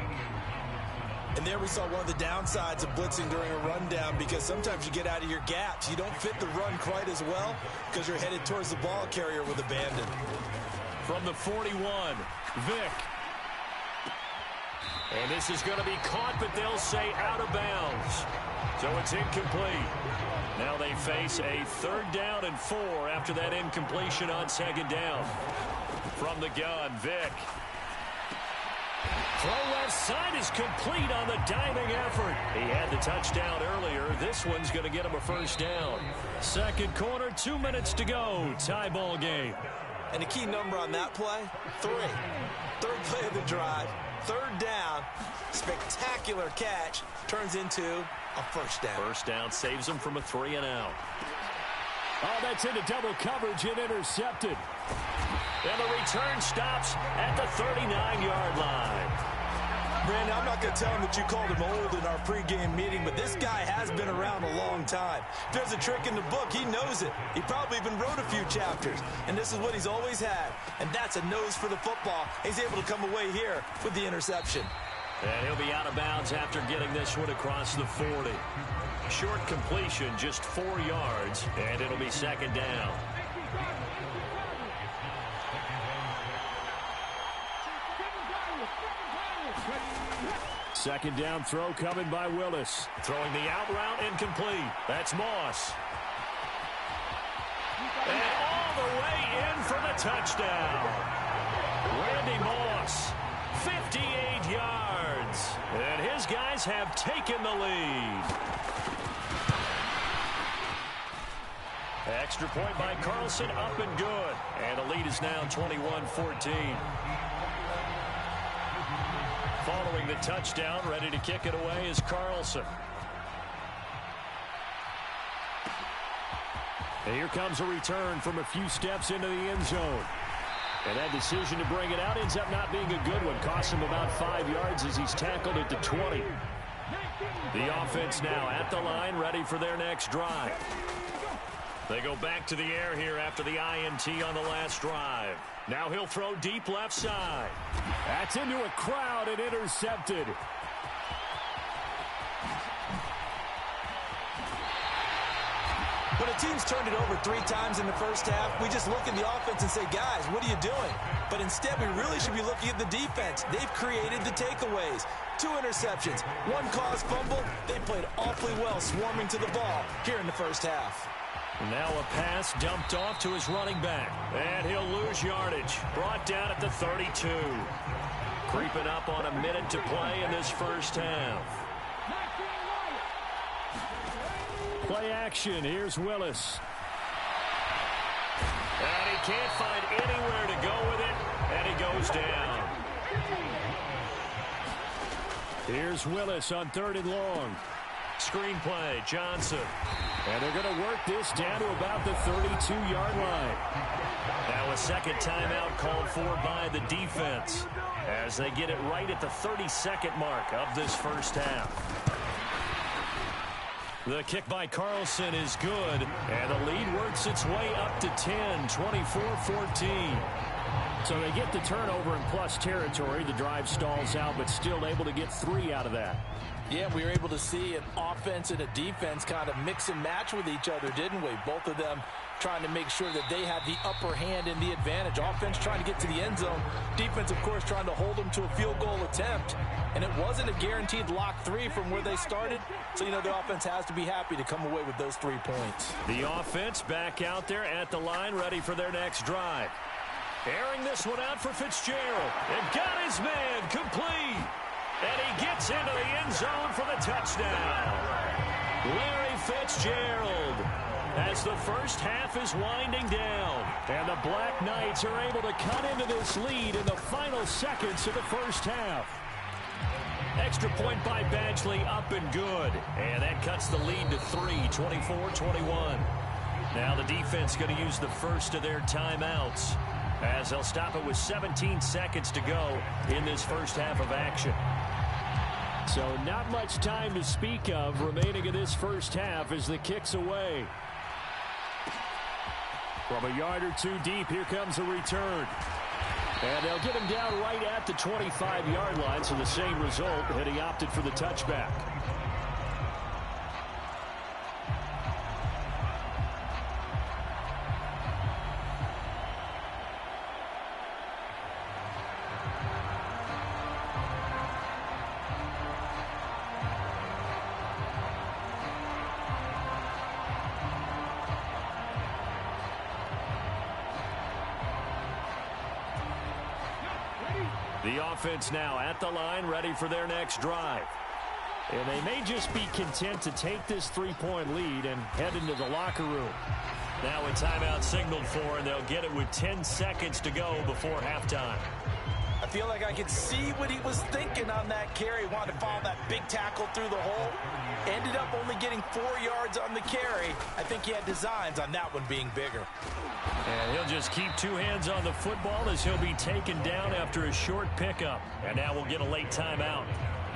And there we saw one of the downsides of blitzing during a rundown, because sometimes you get out of your gaps. You don't fit the run quite as well because you're headed towards the ball carrier with abandon. From the 41, Vick. And this is going to be caught, but they'll say out of bounds. So it's incomplete. Now they face a 3rd down and 4 after that incompletion on 2nd down. From the gun, Vick. Throw left side is complete on the diving effort. He had the touchdown earlier. This one's going to get him a 1st down. Second quarter, 2 minutes to go. Tie ball game. And the key number on that play, 3. 3rd play of the drive. 3rd down. Spectacular catch. Turns into a 1st down. 1st down saves him from a 3 and out. Oh, that's into double coverage and intercepted. And the return stops at the 39-yard line. Brandon, I'm not going to tell him that you called him old in our pregame meeting, but this guy has been around a long time. If there's a trick in the book, he knows it. He probably even wrote a few chapters, and this is what he's always had, and that's a nose for the football. He's able to come away here with the interception. And he'll be out of bounds after getting this one across the 40. Short completion, just 4 yards, and it'll be 2nd down. Second down throw coming by Willis. Throwing the out route incomplete. That's Moss. And all the way in for the touchdown. Randy Moss, 58 yards. And his guys have taken the lead. Extra point by Carlson, up and good. And the lead is now 21-14. Following the touchdown, ready to kick it away is Carlson. And here comes a return from a few steps into the end zone. And that decision to bring it out ends up not being a good one. Costs him about 5 yards as he's tackled at the 20. The offense now at the line, ready for their next drive. They go back to the air here after the INT on the last drive. Now he'll throw deep left side. That's into a crowd and intercepted. When a team's turned it over 3 times in the first half, we just look at the offense and say, guys, what are you doing? But instead, we really should be looking at the defense. They've created the takeaways. 2 interceptions, 1 caused fumble. They played awfully well swarming to the ball here in the first half. Now a pass dumped off to his running back. And he'll lose yardage. Brought down at the 32. Creeping up on a minute to play in this first half. Play action. Here's Willis. And he can't find anywhere to go with it. And he goes down. Here's Willis on 3rd and long. screenplay. Johnson. And they're going to work this down to about the 32-yard line. Now a second timeout called for by the defense as they get it right at the 32nd mark of this first half. The kick by Carlson is good, and the lead works its way up to 10, 24-14. So they get the turnover in plus territory. The drive stalls out, but still able to get 3 out of that. Yeah, we were able to see an offense and a defense kind of mix and match with each other, didn't we? Both of them trying to make sure that they had the upper hand and the advantage. Offense trying to get to the end zone. Defense, of course, trying to hold them to a field goal attempt. And it wasn't a guaranteed lock 3 from where they started. So, you know, the offense has to be happy to come away with those 3 points. The offense back out there at the line, ready for their next drive. Airing this one out for Fitzgerald. And got his man complete. And he gets into the end zone for the touchdown. Larry Fitzgerald, as the first half is winding down. And the Black Knights are able to cut into this lead in the final seconds of the first half. Extra point by Badgley, up and good. And that cuts the lead to 3, 24-21. Now the defense going to use the first of their timeouts, as they'll stop it with 17 seconds to go in this first half of action. So not much time to speak of remaining in this first half as the kick's away. From a yard or 2 deep, here comes a return. And they'll get him down right at the 25-yard line, so the same result, and he opted for the touchback. The offense now at the line, ready for their next drive. And they may just be content to take this 3-point lead and head into the locker room. Now a timeout signaled for, and they'll get it with 10 seconds to go before halftime. I feel like I could see what he was thinking on that carry. Wanted to follow that big tackle through the hole. Ended up only getting 4 yards on the carry. I think he had designs on that one being bigger. And he'll just keep 2 hands on the football as he'll be taken down after a short pickup. And now we'll get a late timeout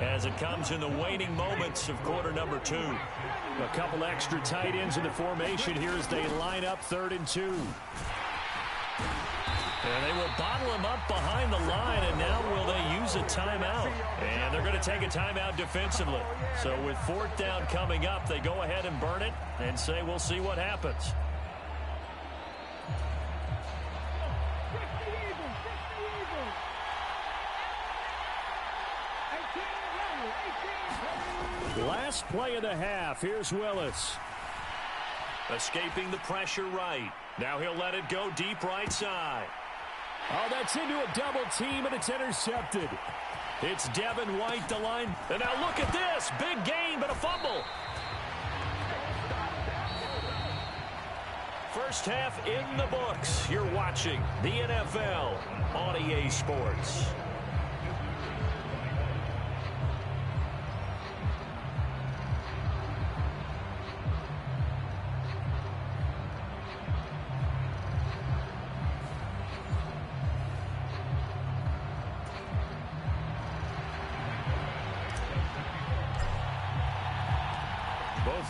as it comes in the waning moments of quarter number 2. A couple extra tight ends in the formation here as they line up 3rd and 2. And they will bottle him up behind the line, and now will they use a timeout? And they're going to take a timeout defensively. So with 4th down coming up, they go ahead and burn it and say we'll see what happens. Last play of the half. Here's Willis. Escaping the pressure right. Now he'll let it go deep right side. Oh, that's into a double team, and it's intercepted. It's Devin White, the line. And now look at this. Big gain, but a fumble. First half in the books. You're watching the NFL on EA Sports.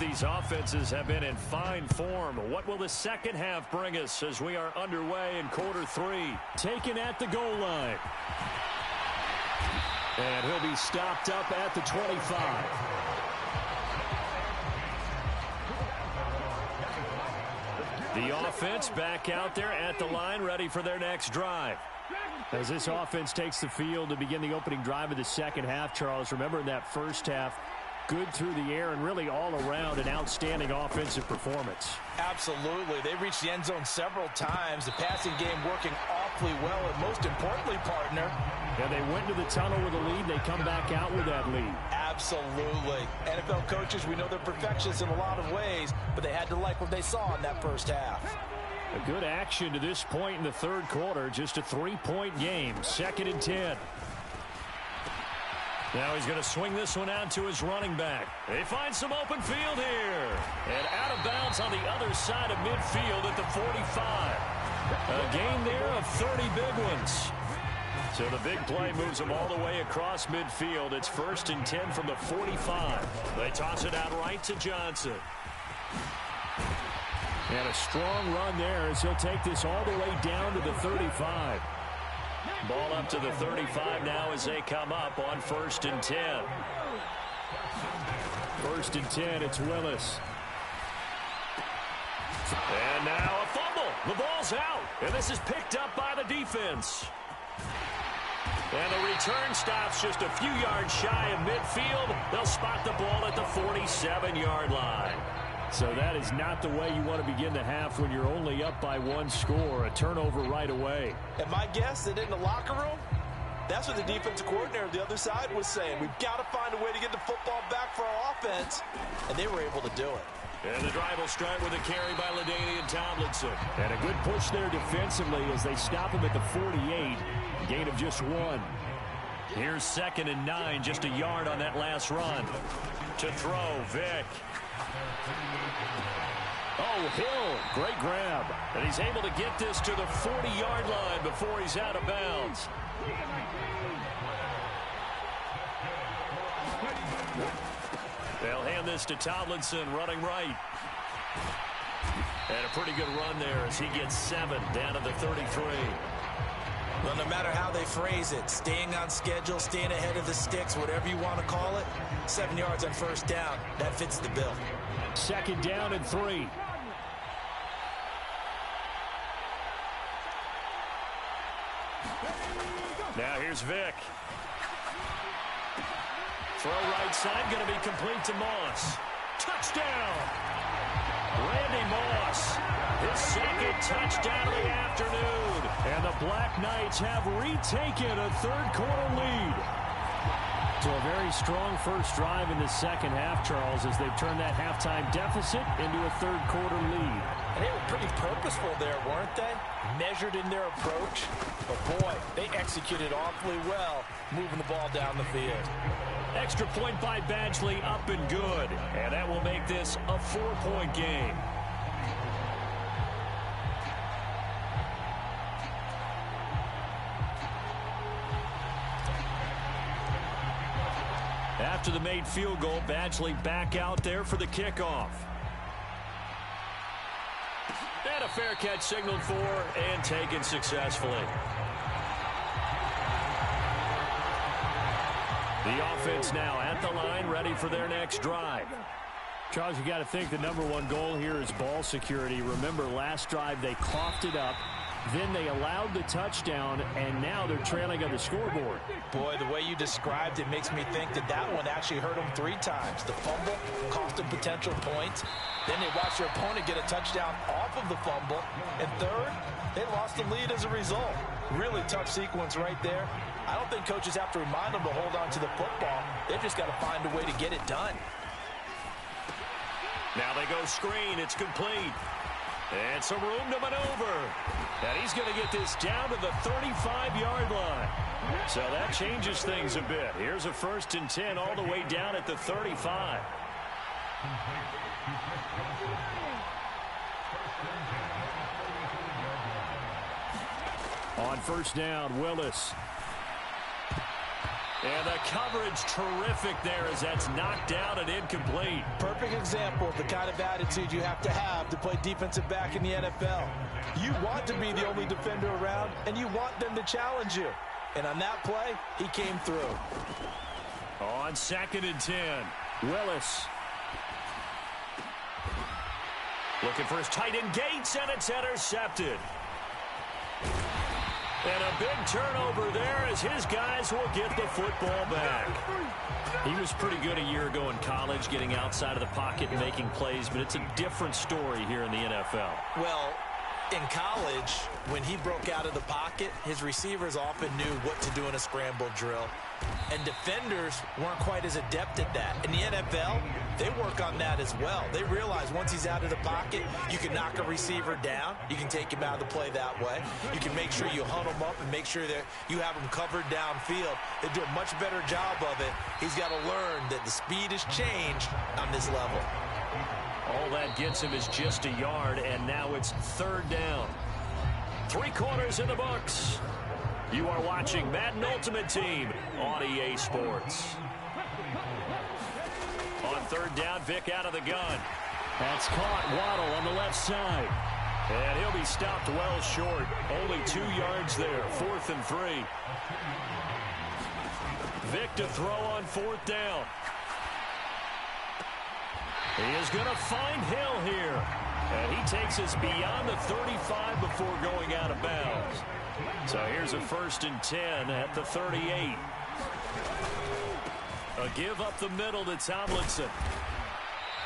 These offenses have been in fine form. What will the second half bring us as we are underway in quarter 3? Taken at the goal line. And he'll be stopped up at the 25. The offense back out there at the line, ready for their next drive. As this offense takes the field to begin the opening drive of the second half, Charles, remember in that first half, good through the air and really all around an outstanding offensive performance. Absolutely. They reached the end zone several times. The passing game working awfully well, and most importantly, partner. Yeah, they went to the tunnel with a lead. They come back out with that lead. Absolutely. NFL coaches, we know they're perfectionists in a lot of ways, but they had to like what they saw in that first half. A good action to this point in the third quarter. Just a 3-point game. 2nd and 10. Now he's going to swing this one out to his running back. They find some open field here. And out of bounds on the other side of midfield at the 45. A gain there of 30 big ones. So the big play moves them all the way across midfield. It's 1st and 10 from the 45. They toss it out right to Johnson. And a strong run there as he'll take this all the way down to the 35. Ball up to the 35 now as they come up on 1st and 10. 1st and 10, it's Willis. And now a fumble. The ball's out. And this is picked up by the defense. And the return stops just a few yards shy of midfield. They'll spot the ball at the 47-yard line. So that is not the way you want to begin the half when you're only up by 1 score. A turnover right away. And my guess that in the locker room, that's what the defensive coordinator on the other side was saying. We've got to find a way to get the football back for our offense. And they were able to do it. And the drive will start with a carry by LaDainian Tomlinson. And a good push there defensively as they stop him at the 48. Gain of just 1. Here's 2nd and 9, just a yard on that last run. To throw, Vick. Oh, Hill, great grab. And he's able to get this to the 40-yard line before he's out of bounds. They'll hand this to Tomlinson, running right. And a pretty good run there as he gets 7 down to the 33. Well, no matter how they phrase it, staying on schedule, staying ahead of the sticks, whatever you want to call it, 7 yards on 1st down, that fits the bill. 2nd down and 3. Now here's Vick. Throw right side, going to be complete to Moss. Touchdown! Randy Moss, his 2nd touchdown of the afternoon. And the Black Knights have retaken a 3rd quarter lead. So a very strong first drive in the 2nd half, Charles, as they've turned that halftime deficit into a 3rd quarter lead. And they were pretty purposeful there, weren't they? Measured in their approach. But boy, they executed awfully well, moving the ball down the field. Extra point by Badgley, up and good. And that will make this a 4-point game. After the made field goal, Badgley back out there for the kickoff. And a fair catch signaled for and taken successfully. The offense now at the line, ready for their next drive. Charles, you got to think the #1 goal here is ball security. Remember, last drive they coughed it up. Then they allowed the touchdown, and now they're trailing on the scoreboard. Boy, the way you described it makes me think that that one actually hurt them 3 times. The fumble cost them potential points. Then they watched their opponent get a touchdown off of the fumble. And third, they lost the lead as a result. Really tough sequence right there. I don't think coaches have to remind them to hold on to the football. They've just got to find a way to get it done. Now they go screen. It's complete. And some room to maneuver. And he's going to get this down to the 35-yard line. So that changes things a bit. Here's a 1st and 10 all the way down at the 35. On 1st down, Willis. And the coverage terrific there as that's knocked down and incomplete. Perfect example of the kind of attitude you have to play defensive back in the NFL. You want to be the only defender around, and you want them to challenge you. And on that play, he came through. On 2nd and 10, Willis. Looking for his tight end Gates, and it's intercepted. And a big turnover there as his guys will get the football back. He was pretty good a year ago in college, getting outside of the pocket and making plays, but it's a different story here in the NFL. Well, In college, when he broke out of the pocket, his receivers often knew what to do in a scramble drill. And defenders weren't quite as adept at that. In the NFL, they work on that as well. They realize once he's out of the pocket, you can knock a receiver down. You can take him out of the play that way. You can make sure you hunt him up and make sure that you have him covered downfield. They do a much better job of it. He's got to learn that the speed has changed on this level. All that gets him is just a yard, and now it's third down. 3 quarters in the books. You are watching Madden Ultimate Team on EA Sports. On third down, Vick out of the gun. That's caught. Waddle on the left side. And he'll be stopped well short. Only 2 yards there. 4th and 3. Vick to throw on 4th down. He is going to find Hill here. And he takes us beyond the 35 before going out of bounds. So here's a 1st and 10 at the 38. A give up the middle to Tomlinson.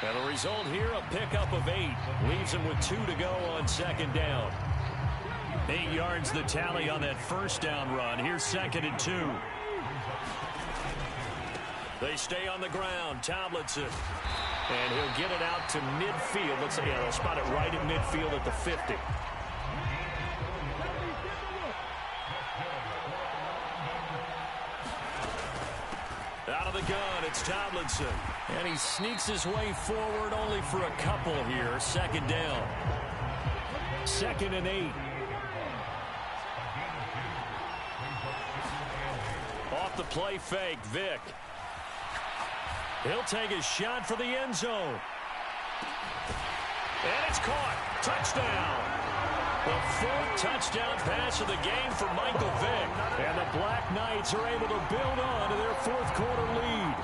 And the result here, a pickup of 8. Leaves him with 2 to go on 2nd down. 8 yards the tally on that 1st down run. Here's 2nd and 2. They stay on the ground. Tomlinson. And he'll get it out to midfield. Let's say, yeah, they'll spot it right at midfield at the 50. Out of the gun, it's Tomlinson. And he sneaks his way forward only for a couple here. 2nd down. 2nd and 8. Off the play fake, Vick. He'll take a shot for the end zone. And it's caught. Touchdown. The 4th touchdown pass of the game for Michael Vick. And the Black Knights are able to build on to their 4th quarter lead.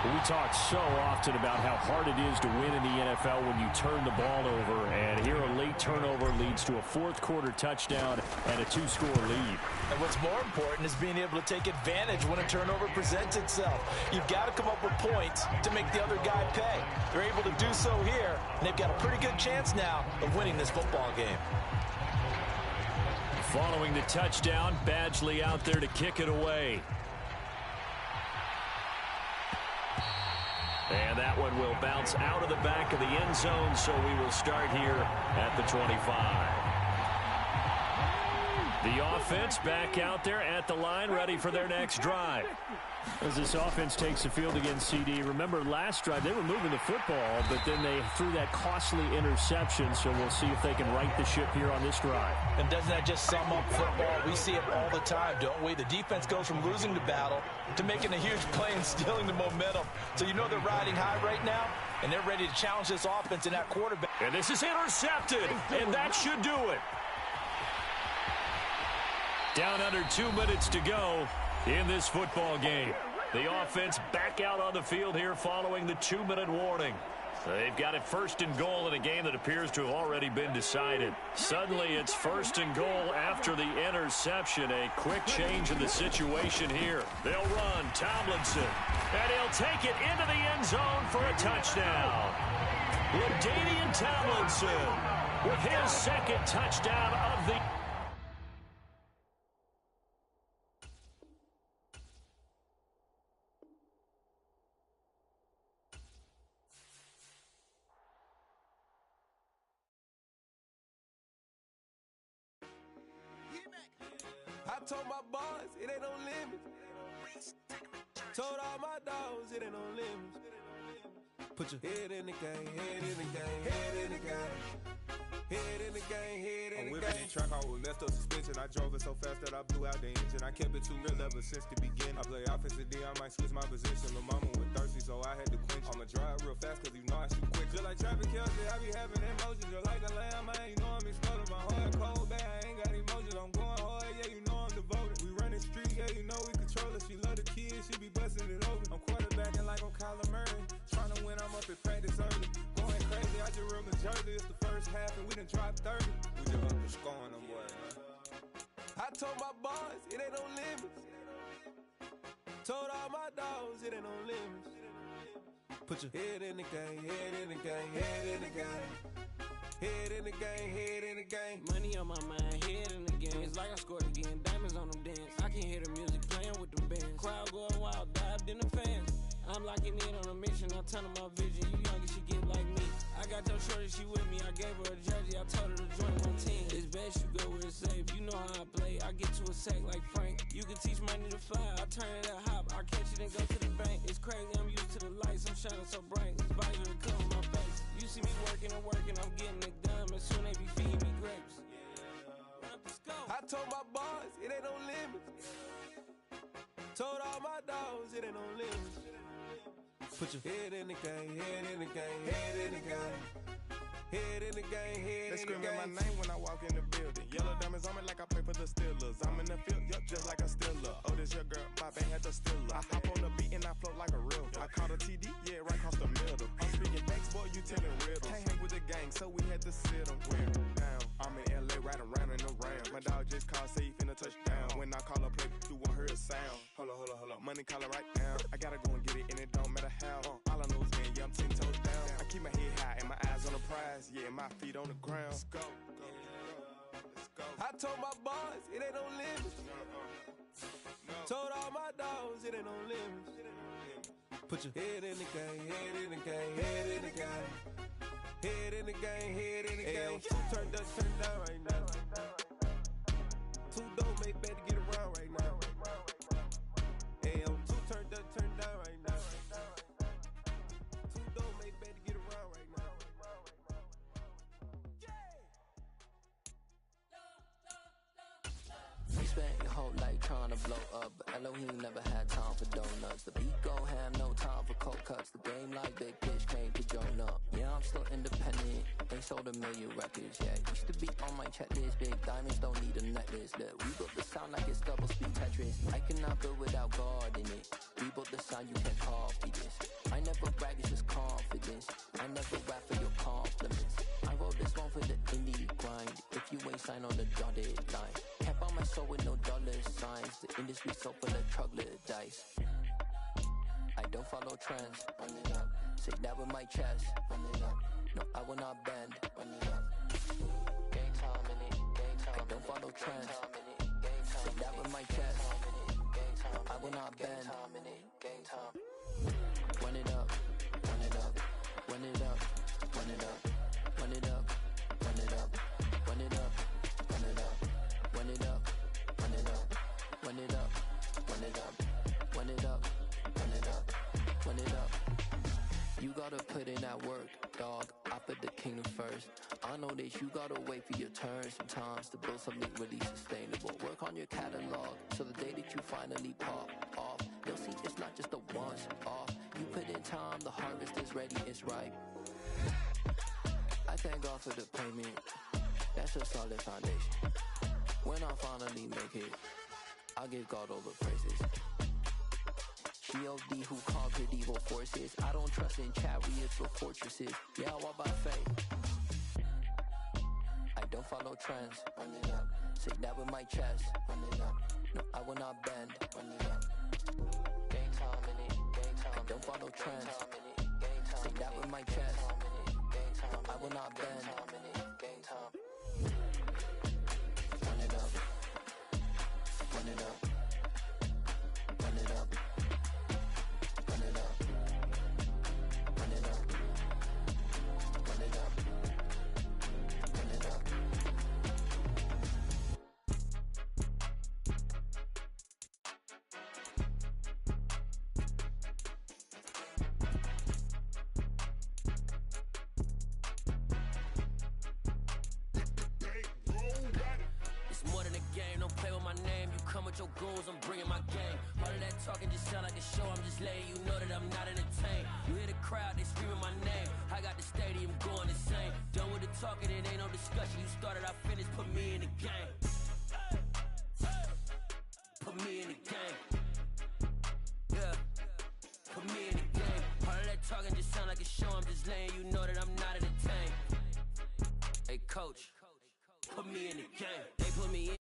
We talk so often about how hard it is to win in the NFL when you turn the ball over. And here a late turnover leads to a 4th quarter touchdown and a 2-score lead. And what's more important is being able to take advantage when a turnover presents itself. You've got to come up with points to make the other guy pay. They're able to do so here, and they've got a pretty good chance now of winning this football game. Following the touchdown, Badgley out there to kick it away. And that one will bounce out of the back of the end zone, so we will start here at the 25. The offense back out there at the line, ready for their next drive. As this offense takes the field against CD, remember last drive they were moving the football, but then they threw that costly interception, so we'll see if they can right the ship here on this drive. And doesn't that just sum up football? We see it all the time, don't we? The defense goes from losing the battle to making a huge play and stealing the momentum. So you know they're riding high right now, and they're ready to challenge this offense and that quarterback. And this is intercepted, and that should do it. Down under 2 minutes to go in this football game. The offense back out on the field here following the 2-minute warning. They've got it 1st and goal in a game that appears to have already been decided. Suddenly it's 1st and goal after the interception. A quick change in the situation here. They'll run Tomlinson, and he'll take it into the end zone for a touchdown. LaDainian Tomlinson with his 2nd touchdown of the I told my boys, it ain't no limits. Told all my dogs, it ain't no limits. Put your head in the game, head in the game, head in the game. Head in the game, head in the game. I'm whipping the track out with messed up suspension. I drove it so fast that I blew out the engine. I kept it too real ever since the beginning. I play offensive D, I might switch my position. My mama was thirsty, so I had to quench. I'ma drive real fast, cause you know I shoot quick. Just like traffic Kelsey, I be having emotions. Just like the lamb, man, you know I'm exploding. My heart cold, bad, I ain't got emotions. I'm going hard, yeah, you know I'm devoted. We running street, yeah, you know we control it. She love the kids, she be busting it over. I'm quarterbacking like I'm Kyler Murray. Trying to win, I'm up at practice early. Going crazy, I just real Jersey. It's the first half and we done dropped 30. We just up to scoring them, boy. I told my boys, it ain't no limits. Told all my dogs, it ain't no limits. Put your head in the game, head in the game, head in the game. Head in the game, head in the game. Money on my mind, head in the game. It's like I scored again, diamonds on them dance. I can hear the music playing with them bands. Crowd going wild, dived in the fans. I'm locking in on a mission, I turn on my vision. You young, she get like me. I got your shorty, she with me. I gave her a jersey, I told her to join my team. It's best you go where it's safe. You know how I play. I get to a sack like Frank. You can teach money to fly. I turn it at hop. I catch it and go to the bank. It's crazy, I'm used to the lights. I'm shining so bright. This visor to cover my face. You see me working and working. I'm getting it done. But soon they be feeding me grapes. I told my boys it ain't no limits. Told all my dogs it ain't no limits. Put your head in the game, head in the game, head in the game. Head in the game, head in the game. They screaming my name when I walk in the building. Yellow diamonds on me like I play for the Steelers. I'm in the field, yup, just like a Steeler. Oh, this your girl, my band had the Steeler. I hop on the beat and I float like a river. I caught a TD, yeah, right across the middle. I'm speaking thanks, boy, you telling riddles. Can't hang with the gang, so we had to sit them wear down. I'm in LA, riding around in the ram. My dog just called, say he finna touch down. When I call her play, you won't hear a sound. Hold up, money calling right now. I gotta go and get it, and it don't matter how. All I know is getting, yeah, I'm 10 toes down. I keep my head high and my eyes on the prize. Yeah, my feet on the ground. Let's go. I told my boys it ain't no limits. Told all my dogs it ain't no limits. Put your head in the game, head in the game, head in the game. Head in the game, head in the game. Turn down right now. Too dope, make better get around right now. Hey, I'm too turned down right now. Too dope, make better get around right now. You spent your whole life trying to blow up, but Elohim never had time for donuts. The beat go ham, no time for cold cuts. The game like Big Fish came to join up. Yeah, I'm still independent, ain't sold a million records yet. Used to be on my checklist, big diamonds don't need a necklace. Look, we built the sound like it's double speed Tetris. I cannot build without God in it. We built the sound, you can't copy this. I never brag, it's just confidence. I never rap for your compliments. I wrote this one for the indie grind. If you ain't signed on the dotted line, can't buy my soul with no dollar signs. The industry so full of troglodytes. I don't follow trends. Run it up. Say that with my chest. Run it up. No, I will not bend. Run it up. Gang time in it. Gang time. I don't follow trends. Say that with my chest. I will not bend. Gang time. Run it up. Run it up. Run it up. Run it up. Run it up. Run it up. Run it up. Run it up. Run it up. Run it up. Run it up. Run it up. Run it up. Run it up. Run it up. You gotta put in that work, dog. I put the kingdom first. I know that you gotta wait for your turn sometimes to build something really sustainable. Work on your catalog so the day that you finally pop off, they'll see it's not just a once off. You put in time, the harvest is ready, it's ripe. I thank God for the payment. That's a solid foundation. When I finally make it, I'll give God all the praises. G.O.D. who conquered evil forces. I don't trust in chariots or fortresses. Yeah, I walk by faith. I don't follow trends. Run it up. Say that with my chest. Run it up. No, I will not bend. Run it up. Gang time in it. Gang time. I don't follow trends. Say that with my chest. I will not bend. Gang time. Run it up. Run it up. Run it up. Run it up. Run it up. Run it up. Run it up. It's more than a game, don't play with my name. You come with your goons, I'm bringing my game. All of that talking just sound like a show, I'm just letting you know that I'm not entertained. You hear the crowd, they screaming my name. I got the stadium going insane. Done with the talking, it ain't no discussion. You started, I finished, put me in the game. Put me in the game. Yeah, put me in the game. All of that talking just sound like a show, I'm just letting you know that I'm not entertained. Hey coach, put me in the game. They put me in.